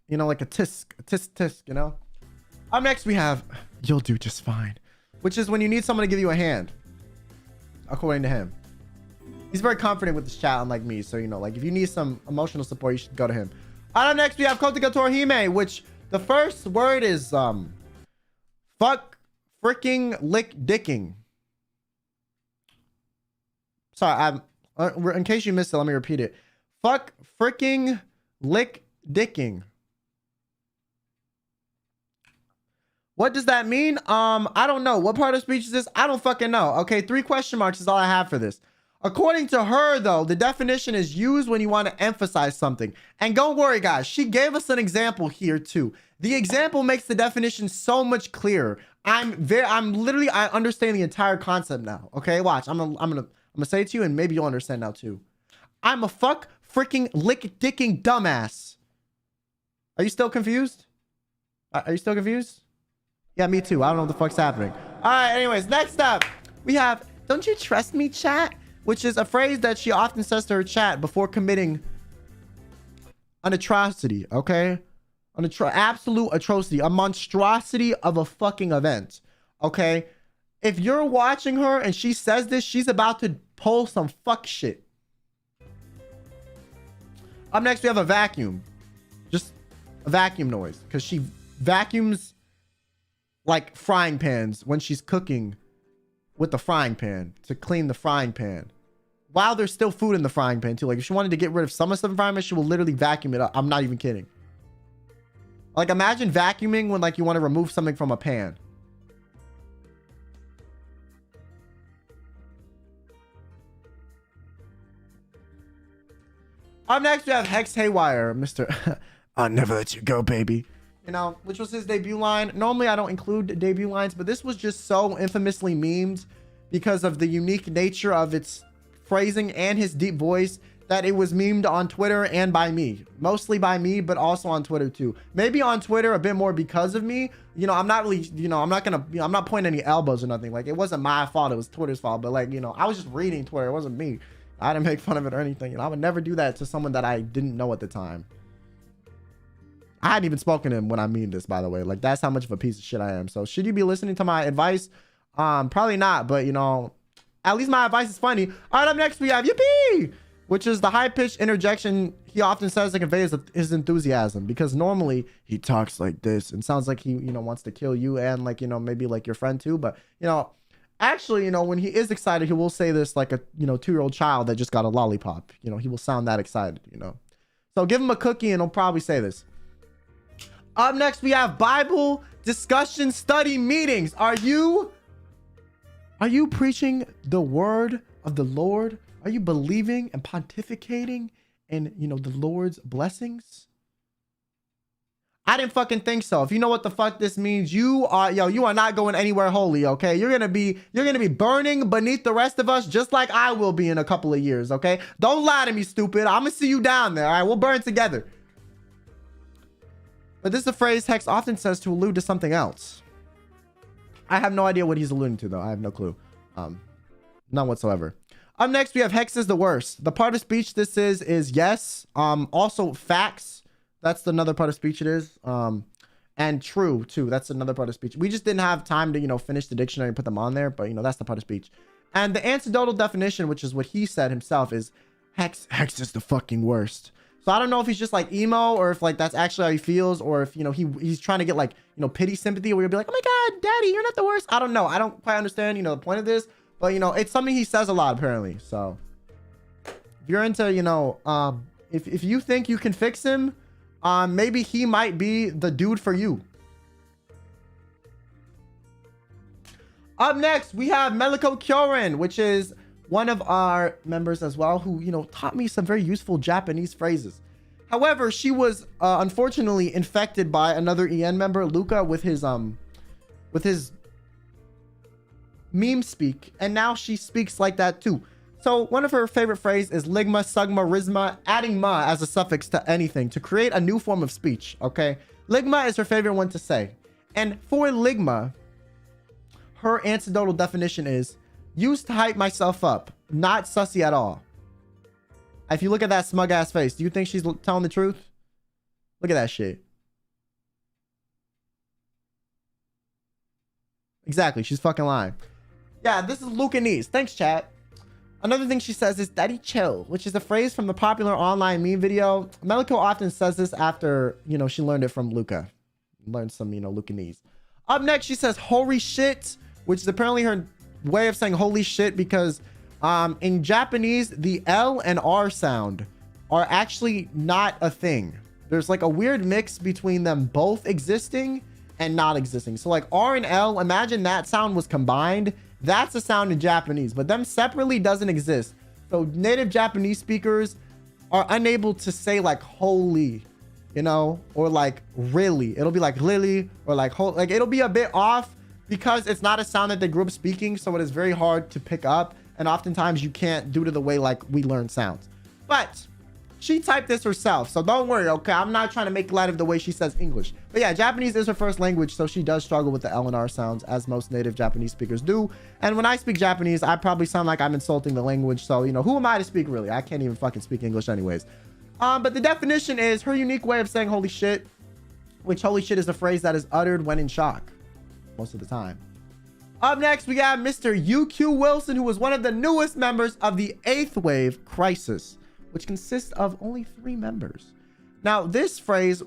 you know, like a tisk, you know. Up next, we have "You'll do just fine," which is when you need someone to give you a hand, according to him. He's very confident with his chat, unlike me, so, you know, like if you need some emotional support, you should go to him. Up next, we have Kotoka Torihime, which The first word is fuck freaking lick dicking. Sorry, in case you missed it, let me repeat it. Fuck freaking lick dicking. What does that mean? I don't know. What part of speech is this? I don't fucking know. Okay, 3 question marks is all I have for this. According to her, though, the definition is used when you want to emphasize something. And don't worry, guys. She gave us an example here, too. The example makes the definition so much clearer. I understand the entire concept now. Okay, watch. I'm gonna say it to you, and maybe you'll understand now, too. I'm a fuck freaking lick dicking dumbass. Are you still confused? Are you still confused? Yeah, me too. I don't know what the fuck's happening. All right, anyways, next up, we have, don't you trust me, chat? Which is a phrase that she often says to her chat before committing an atrocity, okay? An absolute atrocity, a monstrosity of a fucking event, okay? If you're watching her and she says this, she's about to pull some fuck shit. Up next, we have a vacuum. Just a vacuum noise, because she vacuums like frying pans when she's cooking with the frying pan to clean the frying pan while there's still food in the frying pan too. Like if she wanted to get rid of some of the frying pan, she will literally vacuum it up. I'm not even kidding. Like imagine vacuuming when like you want to remove something from a pan. Up next we have Hex Haywire, Mr. I'll never let you go, baby. You know, which was his debut line. Normally, I don't include debut lines, but this was just so infamously memed because of the unique nature of its phrasing and his deep voice that it was memed on Twitter and by me. Mostly by me, but also on Twitter too. Maybe on Twitter a bit more because of me. You know, I'm not really, you know, I'm not pointing any elbows or nothing. Like, it wasn't my fault. It was Twitter's fault. But like, you know, I was just reading Twitter. It wasn't me. I didn't make fun of it or anything. You know, I would never do that to someone that I didn't know at the time. I hadn't even spoken to him when I mean this, by the way. Like, that's how much of a piece of shit I am. So should you be listening to my advice? Probably not, but you know, at least my advice is funny. All right, up next we have Yippee, which is the high-pitched interjection he often says to convey his enthusiasm, because normally he talks like this and sounds like he, you know, wants to kill you and like, you know, maybe like your friend too. But you know, actually, you know, when he is excited, he will say this like a, you know, 2-year-old child that just got a lollipop. You know, he will sound that excited, you know. So give him a cookie and he'll probably say this. Up next, we have Bible discussion study meetings. Are you preaching the word of the Lord? Are you believing and pontificating in, you know, the Lord's blessings? I didn't fucking think so. If you know what the fuck this means, you are not going anywhere holy, okay? You're gonna be burning beneath the rest of us, just like I will be in a couple of years, okay? Don't lie to me, stupid. I'm gonna see you down there, all right? We'll burn together. But this is a phrase Hex often says to allude to something else. I have no idea what he's alluding to, though. I have no clue. None whatsoever. Up next, we have Hex is the worst. The part of speech this is yes. Also facts. That's another part of speech it is. And true, too. That's another part of speech. We just didn't have time to, you know, finish the dictionary and put them on there. But, you know, that's the part of speech. And the anecdotal definition, which is what he said himself, is Hex is the fucking worst. So I don't know if he's just like emo or if like that's actually how he feels, or if, you know, he's trying to get like, you know, pity sympathy where you'll be like, oh my God, daddy, you're not the worst. I don't know. I don't quite understand, you know, the point of this, but you know, it's something he says a lot apparently. So if you're into, you know, if you think you can fix him, maybe he might be the dude for you. Up next, we have Meliko Kyorin, which is one of our members as well, who, you know, taught me some very useful Japanese phrases. However, she was unfortunately infected by another EN member, Luca, with his meme speak, and now she speaks like that too. So one of her favorite phrases is ligma, sugma, risma, adding ma as a suffix to anything to create a new form of speech. Okay, ligma is her favorite one to say, and for ligma, her anecdotal definition is used to hype myself up, not sussy at all. If you look at that smug ass face, do you think she's telling the truth? Look at that shit. Exactly, she's fucking lying. Yeah, this is Lucanese. Thanks, chat. Another thing she says is daddy chill, which is a phrase from the popular online meme video. Meliko often says this after, you know, she learned it from Luca. learn some, you know, Lucanese. Up next, she says holy shit, which is apparently her way of saying holy shit because in Japanese, the L and R sound are actually not a thing. There's like a weird mix between them both existing and not existing. So like R and L, imagine that sound was combined. That's a sound in Japanese, but them separately doesn't exist. So native Japanese speakers are unable to say like holy, you know, or like really. It'll be like lily or like like it'll be a bit off because it's not a sound that they grew up speaking. So it is very hard to pick up. And oftentimes you can't due to the way like we learn sounds. But she typed this herself, so don't worry, okay? I'm not trying to make light of the way she says English. But yeah, Japanese is her first language, so she does struggle with the L and R sounds, as most native Japanese speakers do. And when I speak Japanese, I probably sound like I'm insulting the language, so, you know, who am I to speak, really? I can't even fucking speak English anyways. But the definition is her unique way of saying holy shit, which holy shit is a phrase that is uttered when in shock, most of the time. Up next, we got Mr. UQ Wilson, who was one of the newest members of the 8th Wave Crisis, which consists of only 3 members. Now, this phrase,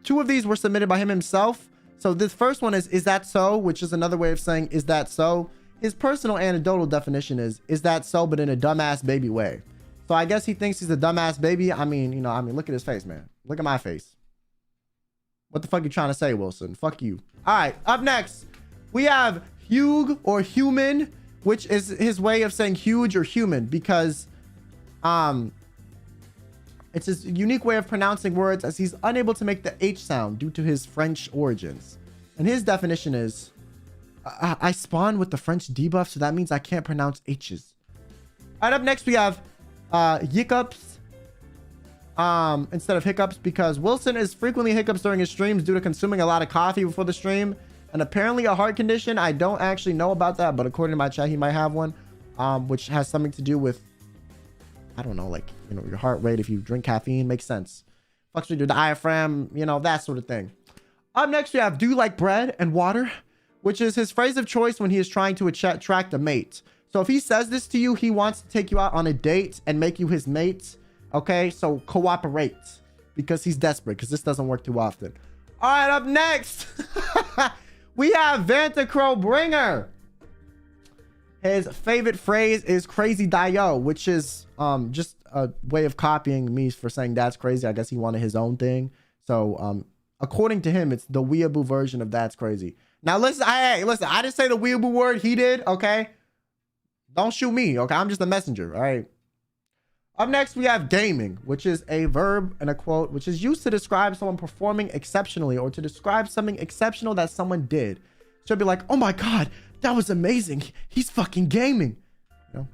2 of these were submitted by him himself. So this first one is that so? Which is another way of saying, is that so? His personal anecdotal definition is that so, but in a dumbass baby way. So I guess he thinks he's a dumbass baby. I mean, you know, look at his face, man. Look at my face. What the fuck you trying to say, Wilson? Fuck you. All right, up next, we have Hugh or human, which is his way of saying huge or human because it's his unique way of pronouncing words as he's unable to make the H sound due to his French origins. And his definition is, I spawned with the French debuff, so that means I can't pronounce H's. All right, up next we have hiccups instead of hiccups because Wilson is frequently hiccups during his streams due to consuming a lot of coffee before the stream and apparently a heart condition. I don't actually know about that, but according to my chat, he might have one, which has something to do with, I don't know, like, you know, your heart rate. If you drink caffeine, makes sense. Fucks with your diaphragm, you know, that sort of thing. Up next, we have do you like bread and water, which is his phrase of choice when he is trying to attract a mate. So if he says this to you, he wants to take you out on a date and make you his mate. Okay, so cooperate because he's desperate because this doesn't work too often. All right, up next, we have Vanta Crow Bringer. His favorite phrase is crazy dio, which is just a way of copying me for saying that's crazy. I guess he wanted his own thing. So according to him, it's the weeaboo version of that's crazy. Now listen, hey, listen, I didn't say the weeaboo word, he did, okay? Don't shoot me, okay? I'm just a messenger, all right? Up next, we have gaming, which is a verb and a quote, which is used to describe someone performing exceptionally or to describe something exceptional that someone did. So it'd be like, oh my God, that was amazing. He's fucking gaming. You know,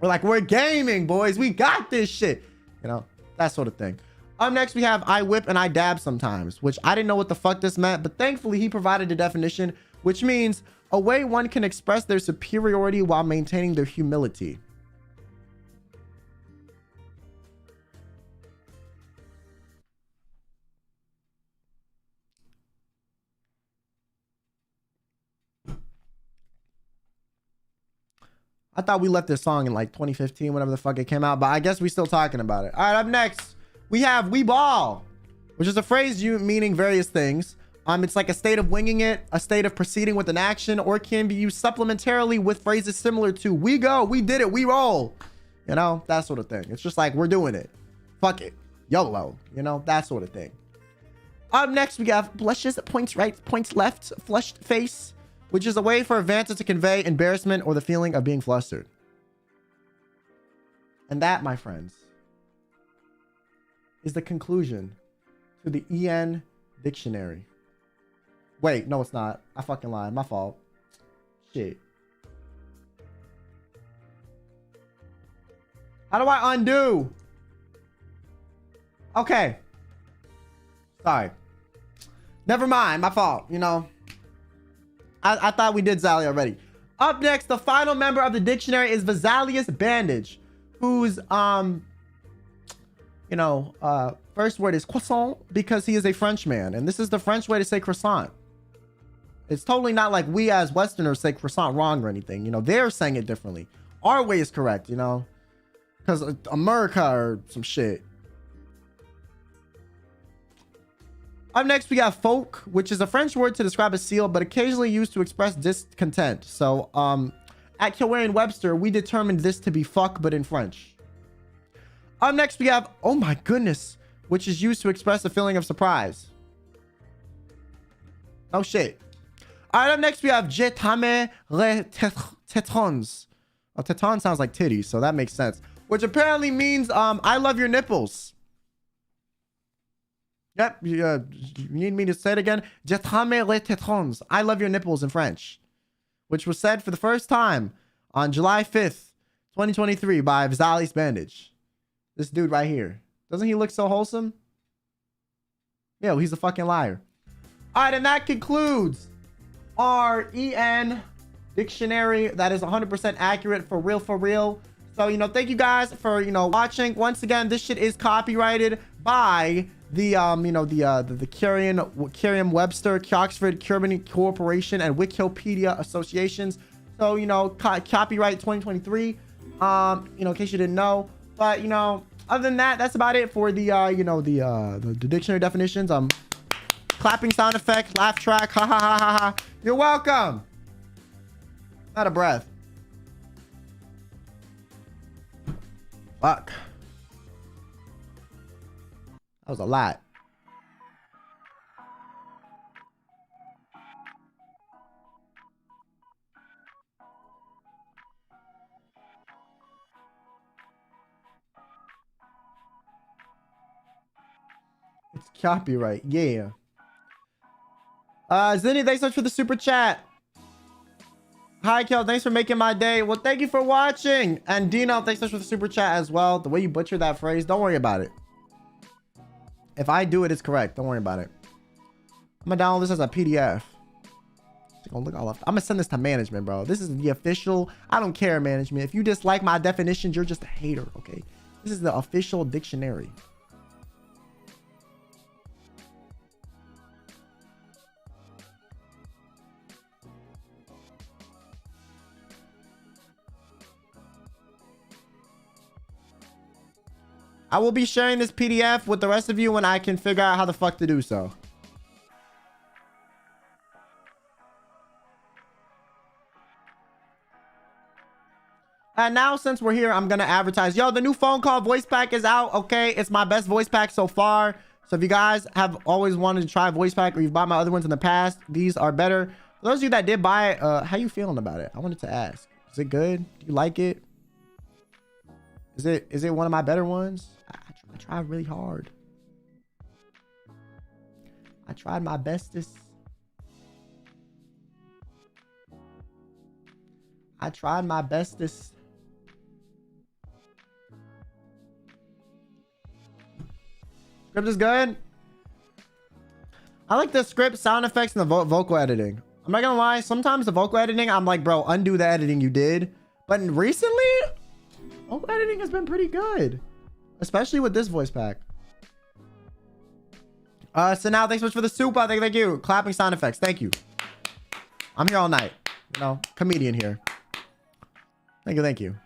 we're like, we're gaming, boys. We got this shit. You know, that sort of thing. Up next, we have I whip and I dab sometimes, which I didn't know what the fuck this meant, but thankfully he provided a definition, which means a way one can express their superiority while maintaining their humility. I thought we left this song in like 2015, whenever the fuck it came out, but I guess we're still talking about it. All right, up next, we have we ball, which is a phrase meaning various things. It's like a state of winging it, a state of proceeding with an action, or it can be used supplementarily with phrases similar to we go, we did it, we roll. You know, that sort of thing. It's just like, we're doing it. Fuck it. YOLO. You know, that sort of thing. Up next, we have blushes, points right, points left, flushed face, which is a way for Vanta to convey embarrassment or the feeling of being flustered. And that, my friends, is the conclusion to the EN dictionary. Wait, no, it's not. I fucking lied. My fault. Shit. How do I undo? Okay. Sorry. Never mind. My fault. You know, I thought we did Zali already. Up next, the final member of the dictionary is Vesalius Bandage, whose, first word is croissant because he is a Frenchman. And this is the French way to say croissant. It's totally not like we as Westerners say croissant wrong or anything. You know, they're saying it differently. Our way is correct, you know, because America or some shit. Up next, we got folk, which is a French word to describe a seal, but occasionally used to express discontent. So, at Kyo Webster, we determined this to be fuck, but in French. Up next, we have, oh my goodness, which is used to express a feeling of surprise. Oh shit. All right, up next, we have je t'aime les tétons. Oh, téton sounds like titties, so that makes sense. Which apparently means, I love your nipples. Yep, you need me to say it again? Je t'aime les tétons. I love your nipples in French. Which was said for the first time on July 5th, 2023 by Visalis Bandage. This dude right here. Doesn't he look so wholesome? Yeah, well, he's a fucking liar. All right, and that concludes our EN dictionary. That is 100% accurate, for real, for real. So, you know, thank you guys for, you know, watching. Once again, this shit is copyrighted by the, you know, the Merriam-Webster, Oxford, Curbin Corporation, and Wikipedia associations. So, you know, copyright 2023, you know, in case you didn't know. But, you know, other than that, that's about it for the, you know, the dictionary definitions. Clapping sound effect, laugh track, ha ha ha ha ha. You're welcome. Out of breath. Fuck. That was a lot. It's copyright, yeah. Zinni, thanks so much for the super chat. Hi, Kel, thanks for making my day. Well, thank you for watching. And Dino, thanks so much for the super chat as well. The way you butchered that phrase, don't worry about it. If I do it, it's correct. Don't worry about it. I'm gonna download this as a PDF. I'm gonna send this to management, bro. This is the official. I don't care, management. If you dislike my definitions, you're just a hater, okay? This is the official dictionary. I will be sharing this PDF with the rest of you when I can figure out how the fuck to do so. And now, since we're here, I'm going to advertise. Yo, the new phone call voice pack is out. Okay, it's my best voice pack so far. So if you guys have always wanted to try voice pack, or you've bought my other ones in the past, these are better. For those of you that did buy it, how you feeling about it? I wanted to ask. Is it good? Do you like it? Is it one of my better ones? I tried really hard. I tried my bestest. I tried my bestest. Script is good. I like the script, sound effects, and the vocal editing. I'm not gonna lie. Sometimes the vocal editing, I'm like, bro, undo the editing you did. But recently, vocal editing has been pretty good. Especially with this voice pack. So now, thanks so much for the supa. Thank you. Clapping sound effects. Thank you. I'm here all night. You know, comedian here. Thank you.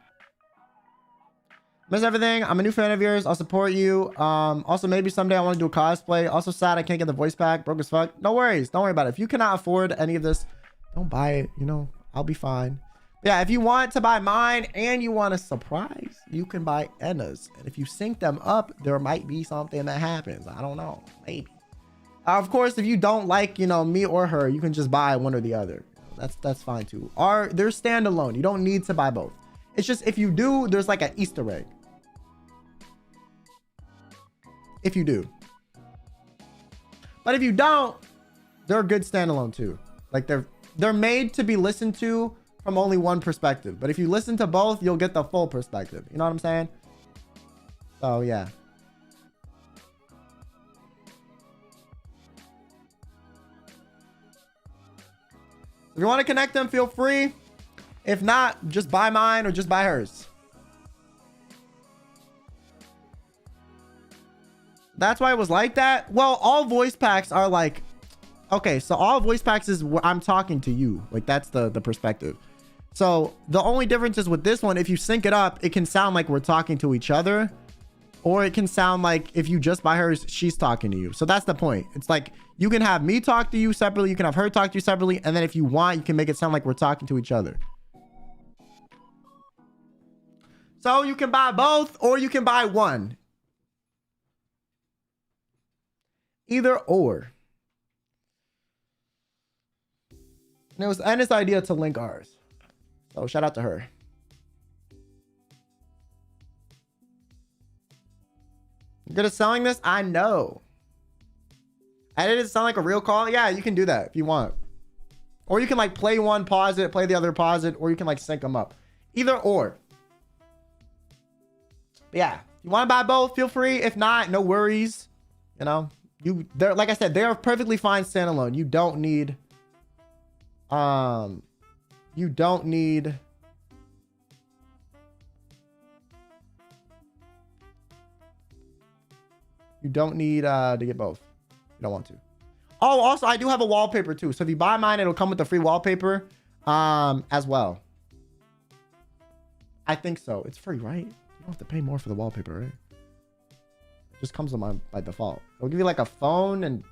Miss everything. I'm a new fan of yours. I'll support you. Also, maybe someday I want to do a cosplay. Also sad I can't get the voice pack. Broke as fuck. No worries. Don't worry about it. If you cannot afford any of this, don't buy it. You know, I'll be fine. Yeah, if you want to buy mine and you want a surprise, you can buy Enna's. And if you sync them up, there might be something that happens. I don't know. Maybe. Of course, if you don't like, you know, me or her, you can just buy one or the other. That's fine too. Or they're standalone. You don't need to buy both. It's just if you do, there's like an Easter egg. If you do. But if you don't, they're good standalone too. Like they're made to be listened to from only one perspective. But if you listen to both, you'll get the full perspective. You know what I'm saying? So yeah. If you want to connect them, feel free. If not, just buy mine or just buy hers. That's why it was like that. Well, all voice packs are like, okay, so all voice packs is where I'm talking to you. Like that's the perspective. So the only difference is with this one, if you sync it up, it can sound like we're talking to each other. or it can sound like if you just buy hers, she's talking to you. So that's the point. It's like you can have me talk to you separately, you can have her talk to you separately, and then if you want, you can make it sound like we're talking to each other. So you can buy both, or you can buy one. Either or. And it was Anna's idea to link ours. So shout out to her. You're good at selling this? I know. I did it sound like a real call? Yeah, you can do that if you want. Or you can like play one, pause it, play the other, pause it, or you can like sync them up. Either or. But yeah, you want to buy both, feel free. If not, no worries. You know, they're like I said, they're perfectly fine standalone. You don't need you don't need to get both. You don't want to. Oh, also I do have a wallpaper too. So if you buy mine, it'll come with the free wallpaper as well. I think so. It's free, right? You don't have to pay more for the wallpaper, right? It just comes on my by default. It'll give you like a phone and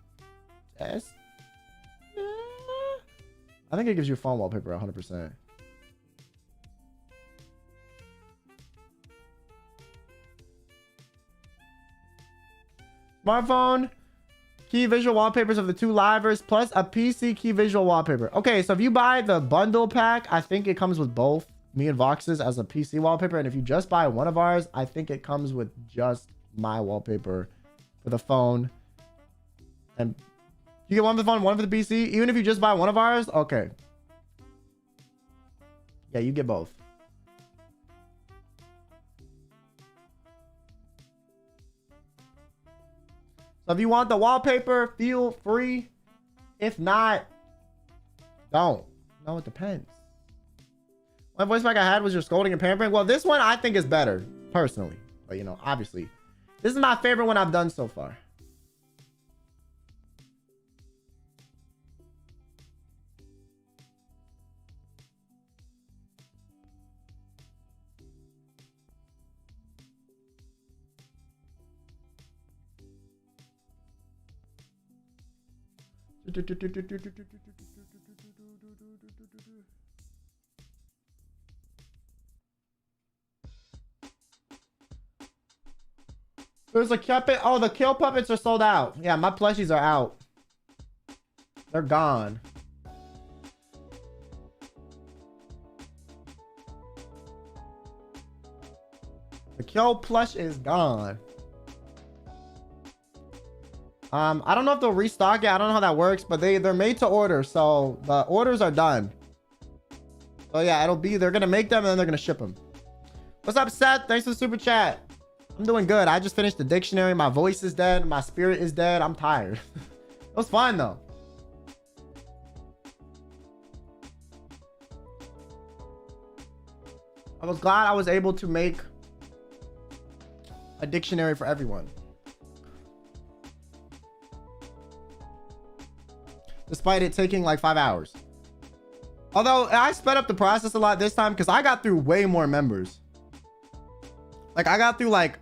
I think it gives you a phone wallpaper 100%. Smartphone key visual wallpapers of the 2 livers plus a PC key visual wallpaper. Okay, so if you buy the bundle pack, I think it comes with both me and Vox's as a PC wallpaper. And if you just buy one of ours, I think it comes with just my wallpaper for the phone. And you get one for the phone, one for the PC. Even if you just buy one of ours, okay. Yeah, you get both. So if you want the wallpaper, feel free. If not, don't. No, it depends. One voice pack I had was your scolding and pampering. Well, this one I think is better, personally. But, you know, obviously. This is my favorite one I've done so far. There's a puppet. Oh, the kill puppets are sold out. Yeah, my plushies are out. They're gone. The kill plush is gone. I don't know if they'll restock it. I don't know how that works, but they're made to order, so the orders are done. So yeah, they're gonna make them and then they're gonna ship them. What's up, Seth? Thanks for the super chat. I'm doing good. I just finished the dictionary. My voice is dead. My spirit is dead. I'm tired. It was fun though. I was glad I was able to make a dictionary for everyone. Despite it taking like 5 hours. Although I sped up the process a lot this time because I got through way more members. Like I got through like,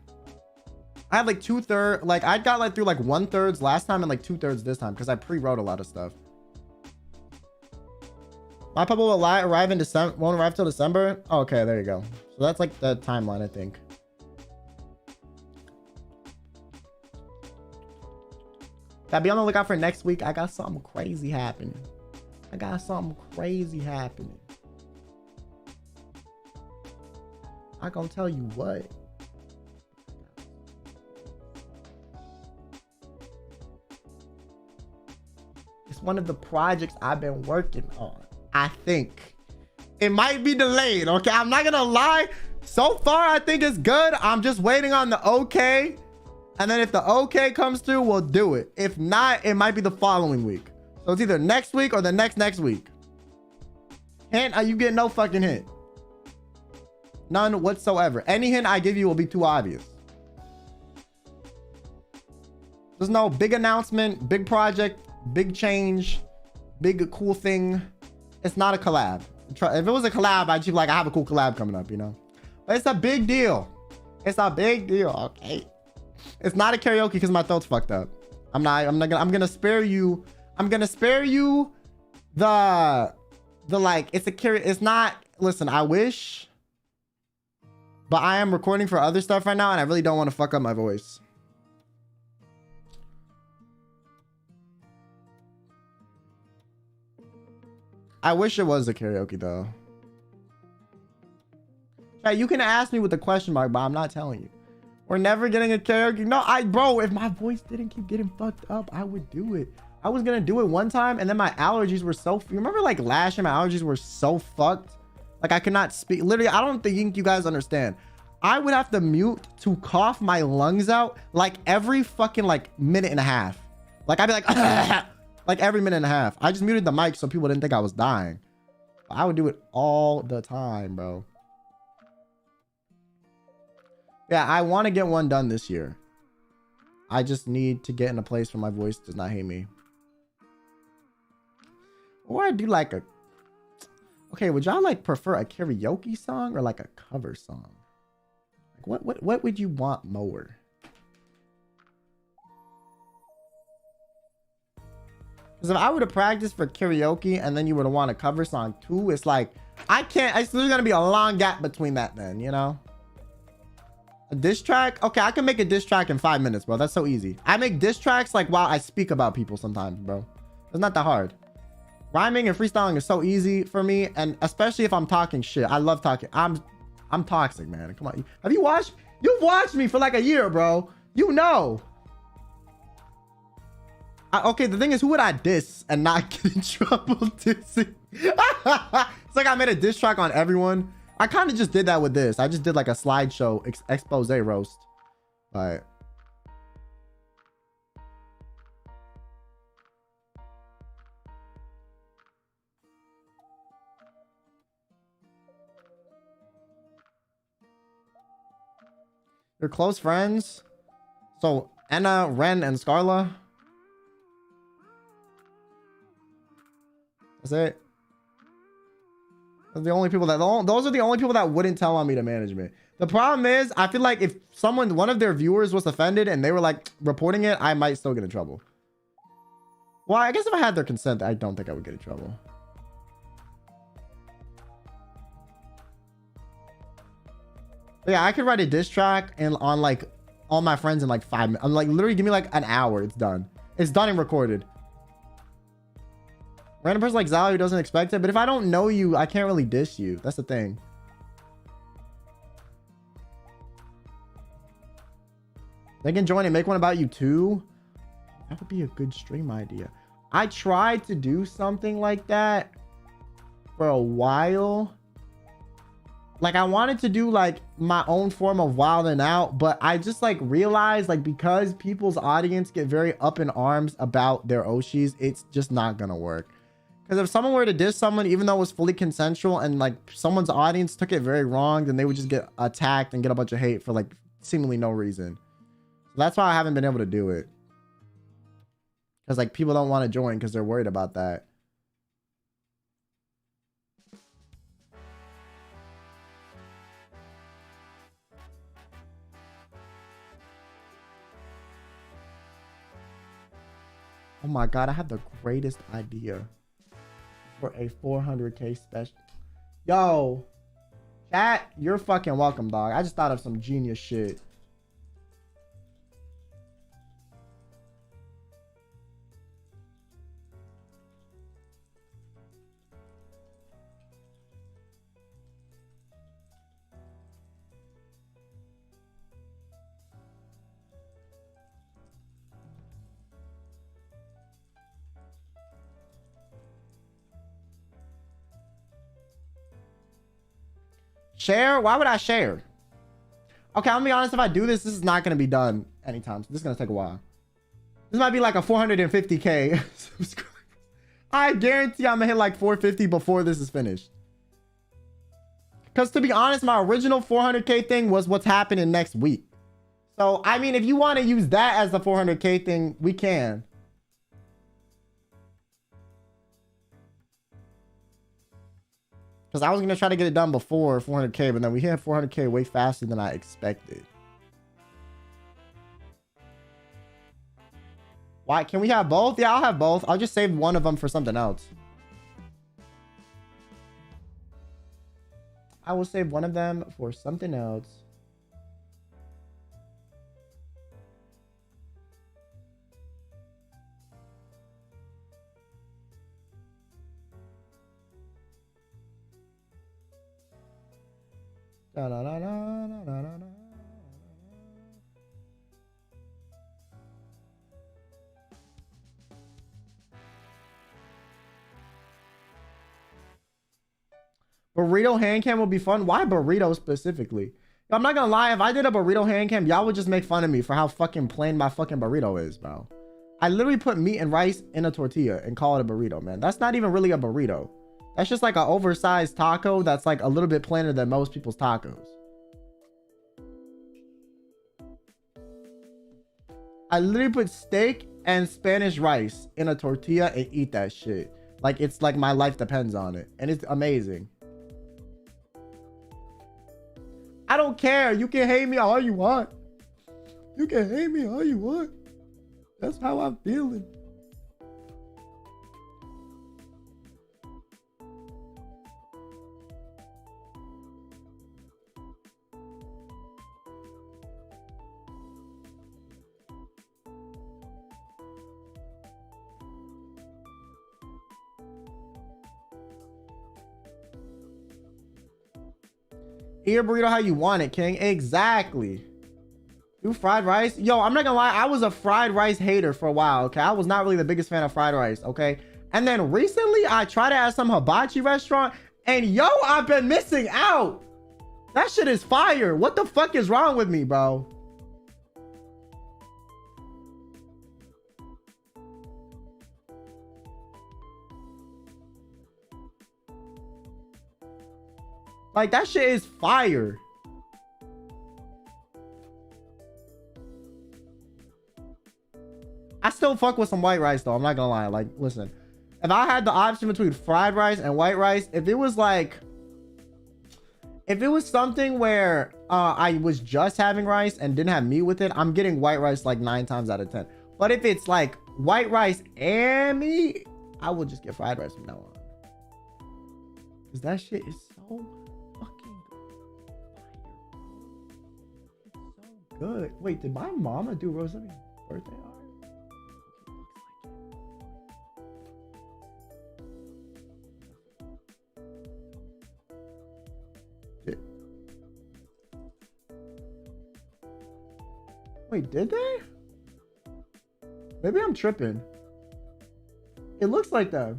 I had like 2/3, like I got like through like 1/3 last time and like 2/3 this time because I pre-wrote a lot of stuff. My puppet will arrive in December, won't arrive till December. Oh, okay, there you go. So that's like the timeline, I think. Gotta be on the lookout for next week. I got something crazy happening. I gonna tell you what. It's one of the projects I've been working on. I think it might be delayed. Okay, I'm not gonna lie. So far, I think it's good. I'm just waiting on the okay. And then if the okay comes through, we'll do it. If not, it might be the following week. So it's either next week or the next week. Hint, you get no fucking hint. None whatsoever. Any hint I give you will be too obvious. There's no big announcement, big project, big change, big cool thing. It's not a collab. If it was a collab, I'd be like, I have a cool collab coming up, you know? But it's a big deal. It's a big deal, okay? It's not a karaoke because my throat's fucked up. I'm gonna spare you. I'm gonna spare you the like, it's a karaoke. It's not, listen, I wish, but I am recording for other stuff right now and I really don't want to fuck up my voice. I wish it was a karaoke though. Yeah, you can ask me with a question mark, but I'm not telling you. We're never getting a karaoke. No, bro, if my voice didn't keep getting fucked up, I would do it. I was gonna do it one time and then my allergies were so, you remember like last year my allergies were so fucked? Like I could not speak. Literally, I don't think you guys understand. I would have to mute to cough my lungs out like every fucking like minute and a half. Like I'd be like, like every minute and a half. I just muted the mic so people didn't think I was dying. I would do it all the time, bro. Yeah, I want to get one done this year. I just need to get in a place where my voice does not hate me. Or I do like a... Okay, would y'all like prefer a karaoke song or like a cover song? Like what would you want more? Because if I were to practice for karaoke and then you were to want a cover song too, it's like, I can't, there's gonna be a long gap between that then, you know? A diss track? Okay, I can make a diss track in 5 minutes, bro. That's so easy. I make diss tracks like while I speak about people sometimes, bro. It's not that hard. Rhyming and freestyling is so easy for me, and especially if I'm talking shit. I love talking. I'm toxic, man. Come on. Have you watched? You've watched me for like a year, bro. You know. Okay, the thing is, who would I diss and not get in trouble dissing? It's like I made a diss track on everyone. I kind of just did that with this. I just did like a slideshow expose roast. But your close friends? So Anna, Ren, and Scarla? That's it. Those are the only people that wouldn't tell on me to management. The problem is, I feel like if one of their viewers was offended and they were like reporting it, I might still get in trouble. Well, I guess if I had their consent, I don't think I would get in trouble. But yeah, I could write a diss track and on like all my friends in like 5 minutes. I'm like, literally give me like an hour. It's done. It's done and recorded. Random person like Zal who doesn't expect it, but if I don't know you, I can't really diss you. That's the thing. They can join and make one about you too. That would be a good stream idea. I tried to do something like that for a while. Like I wanted to do like my own form of wilding out, but I just like realized like because people's audience get very up in arms about their Oshis, it's just not gonna work. Because if someone were to diss someone, even though it was fully consensual and like someone's audience took it very wrong, then they would just get attacked and get a bunch of hate for like seemingly no reason. So that's why I haven't been able to do it. Because like people don't want to join because they're worried about that. Oh my God, I have the greatest idea for a 400k special. Yo, chat, you're fucking welcome, dog. I just thought of some genius shit. Share? Why would I share? Okay, I'm gonna be honest. If I do this, this is not gonna be done anytime. So this is gonna take a while. This might be like a 450k subscribers. I guarantee I'm gonna hit like 450 before this is finished. Because to be honest, my original 400k thing was what's happening next week. So I mean, if you want to use that as the 400k thing, we can. Because I was going to try to get it done before 400k, but then we hit 400k way faster than I expected. Why? Can we have both? Yeah, I'll have both. I'll just save one of them for something else. I will save one of them for something else. Da, da, da, da, da, da, da. Burrito hand cam will be fun. Why burrito specifically? I'm not gonna lie, if I did a burrito hand cam, y'all would just make fun of me for how fucking plain my fucking burrito is, bro. I literally put meat and rice in a tortilla and call it a burrito, man. That's not even really a burrito. That's just like an oversized taco that's like a little bit plainer than most people's tacos. I literally put steak and Spanish rice in a tortilla and eat that shit. Like it's like my life depends on it. And it's amazing. I don't care. You can hate me all you want. You can hate me all you want. That's how I'm feeling. Eat your burrito how you want it, King. Exactly. Do fried rice. Yo, I'm not gonna lie. I was a fried rice hater for a while, okay? I was not really the biggest fan of fried rice, okay? And then recently, I tried it at some hibachi restaurant, and yo, I've been missing out. That shit is fire. What the fuck is wrong with me, bro? Like, that shit is fire. I still fuck with some white rice, though. I'm not gonna lie. Like, listen. If I had the option between fried rice and white rice, if it was like... If it was something where I was just having rice and didn't have meat with it, I'm getting white rice like 9 times out of 10. But if it's like white rice and meat, I will just get fried rice from now on. Because that shit is so... good. Wait, did my mama do Rosemi's birthday art? Wait, did they? Maybe I'm tripping. It looks like that.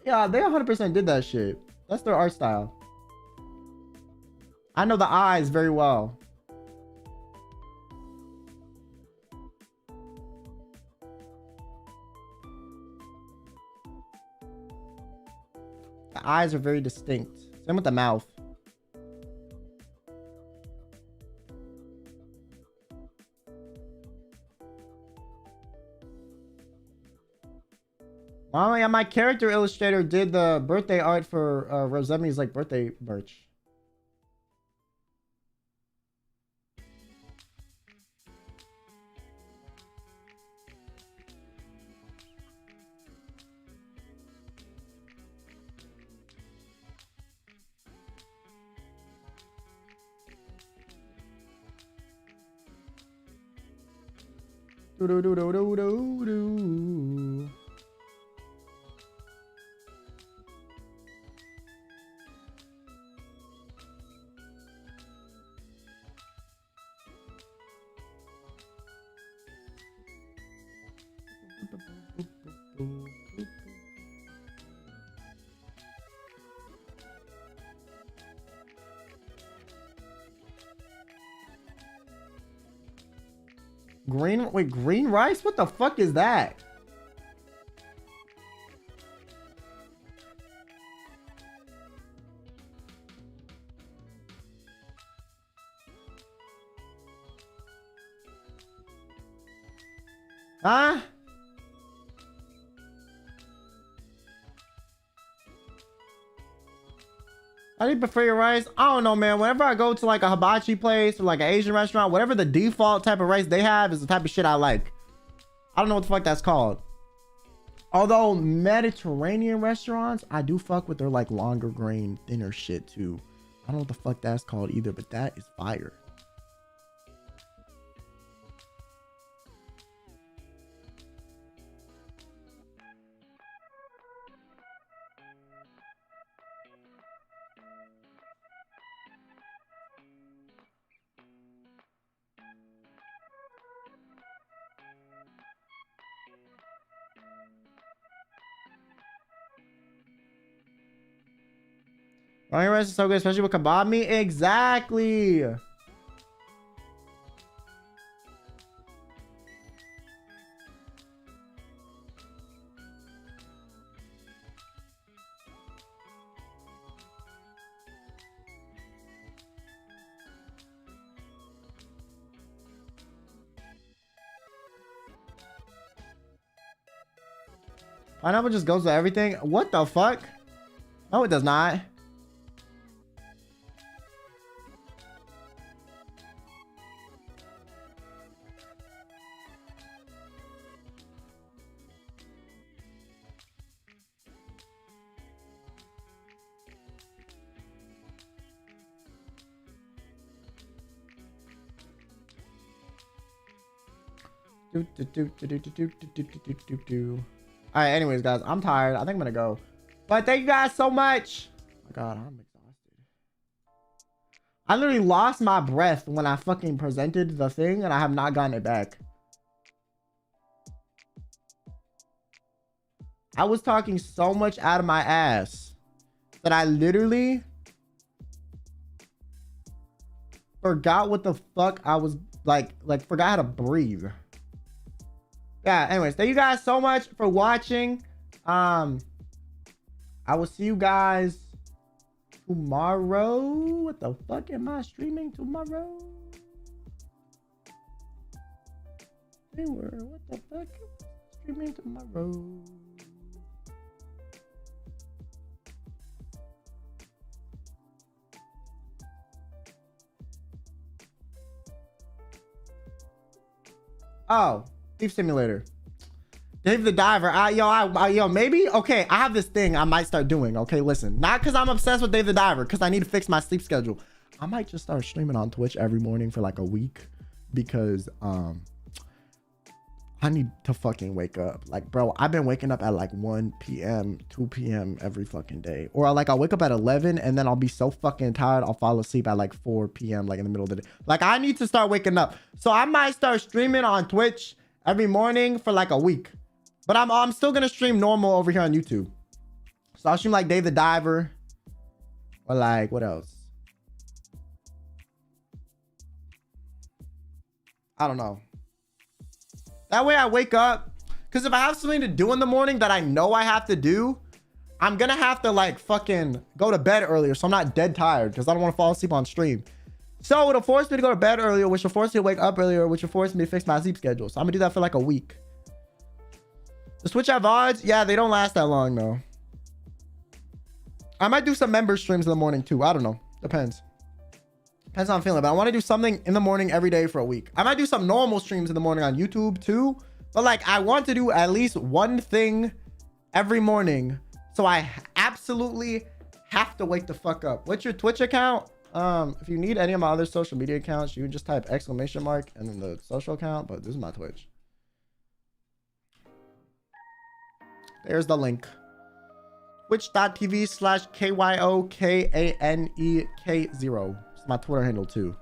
Yeah, they 100% did that shit. That's their art style. I know the eyes very well. The eyes are very distinct. Same with the mouth. Oh yeah, my character illustrator did the birthday art for Rosemi's like birthday merch. Do do do do do do do. Green, wait, green rice? What the fuck is that? Huh? I need prefer your rice. I don't know, man. Whenever I go to like a hibachi place or like an Asian restaurant, whatever the default type of rice they have is the type of shit I like. I don't know what the fuck that's called. Although Mediterranean restaurants, I do fuck with their like longer grain, thinner shit too. I don't know what the fuck that's called either, but that is fire. Onion rice is so good, especially with kebab meat. Exactly. Pineapple just goes with everything. What the fuck? No, it does not. All right, anyways, guys, I'm tired. I think I'm gonna go, but thank you guys so much. Oh my god, I'm exhausted. I literally lost my breath when I fucking presented the thing and I have not gotten it back. I was talking so much out of my ass that I literally forgot what the fuck I was like forgot how to breathe. Yeah, anyways, thank you guys so much for watching. I will see you guys tomorrow. What the fuck am I streaming tomorrow? What the fuck? Streaming tomorrow. Oh, Thief Simulator. Dave the Diver. Yo, maybe. Okay, I have this thing I might start doing. Okay, listen. Not because I'm obsessed with Dave the Diver, because I need to fix my sleep schedule. I might just start streaming on Twitch every morning for like a week because I need to fucking wake up. Like, bro, I've been waking up at like 1 p.m., 2 p.m. every fucking day. Or like I'll wake up at 11 and then I'll be so fucking tired I'll fall asleep at like 4 p.m. like in the middle of the day. Like, I need to start waking up. So I might start streaming on Twitch every morning for like a week. But I'm still gonna stream normal over here on YouTube. So I'll stream like Dave the Diver. Or like, what else? I don't know. That way I wake up. Because if I have something to do in the morning that I know I have to do, I'm gonna have to like fucking go to bed earlier so I'm not dead tired because I don't want to fall asleep on stream. So it'll force me to go to bed earlier, which will force me to wake up earlier, which will force me to fix my sleep schedule. So I'm gonna do that for like a week. The Switch have odds? Yeah, they don't last that long though. I might do some member streams in the morning too. I don't know. Depends. Depends how I'm feeling. But I want to do something in the morning every day for a week. I might do some normal streams in the morning on YouTube too. But like, I want to do at least one thing every morning. So I absolutely have to wake the fuck up. What's your Twitch account? If you need any of my other social media accounts, you can just type ! And then the social account. But this is my Twitch. There's the link. Twitch.tv/KYOKANEK0. It's my Twitter handle too.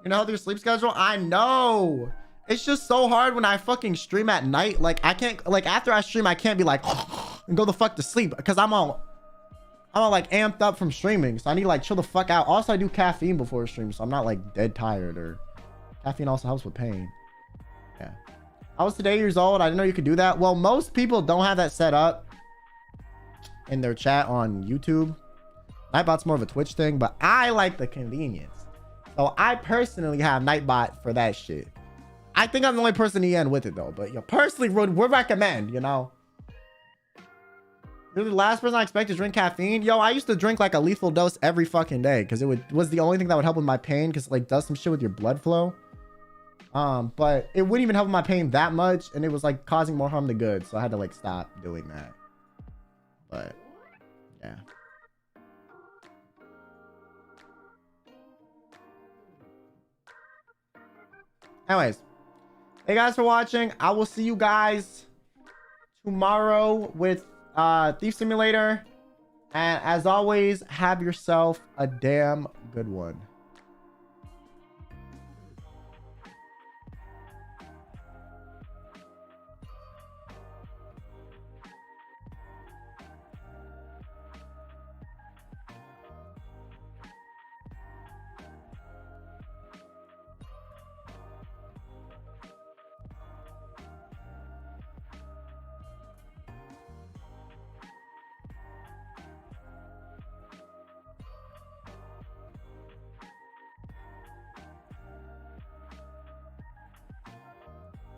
You know how your sleep schedule? I know. It's just so hard when I fucking stream at night. Like, I can't, like, after I stream, I can't be like and go the fuck to sleep because I'm all like amped up from streaming. So I need to like chill the fuck out. Also, I do caffeine before stream, so I'm not like dead tired. Or caffeine also helps with pain. Yeah. I was today years old. I didn't know you could do that. Well, most people don't have that set up in their chat on YouTube. Nightbot's more of a Twitch thing, but I like the convenience. So I personally have Nightbot for that shit. I think I'm the only person in with it though, but you know, personally would recommend, you know. You're the last person I expect to drink caffeine. Yo, I used to drink like a lethal dose every fucking day because was the only thing that would help with my pain because it like does some shit with your blood flow. But it wouldn't even help with my pain that much, and it was like causing more harm than good, so I had to like stop doing that. But yeah. Anyways, hey guys for watching. I will see you guys tomorrow with Thief Simulator, and as always, have yourself a damn good one.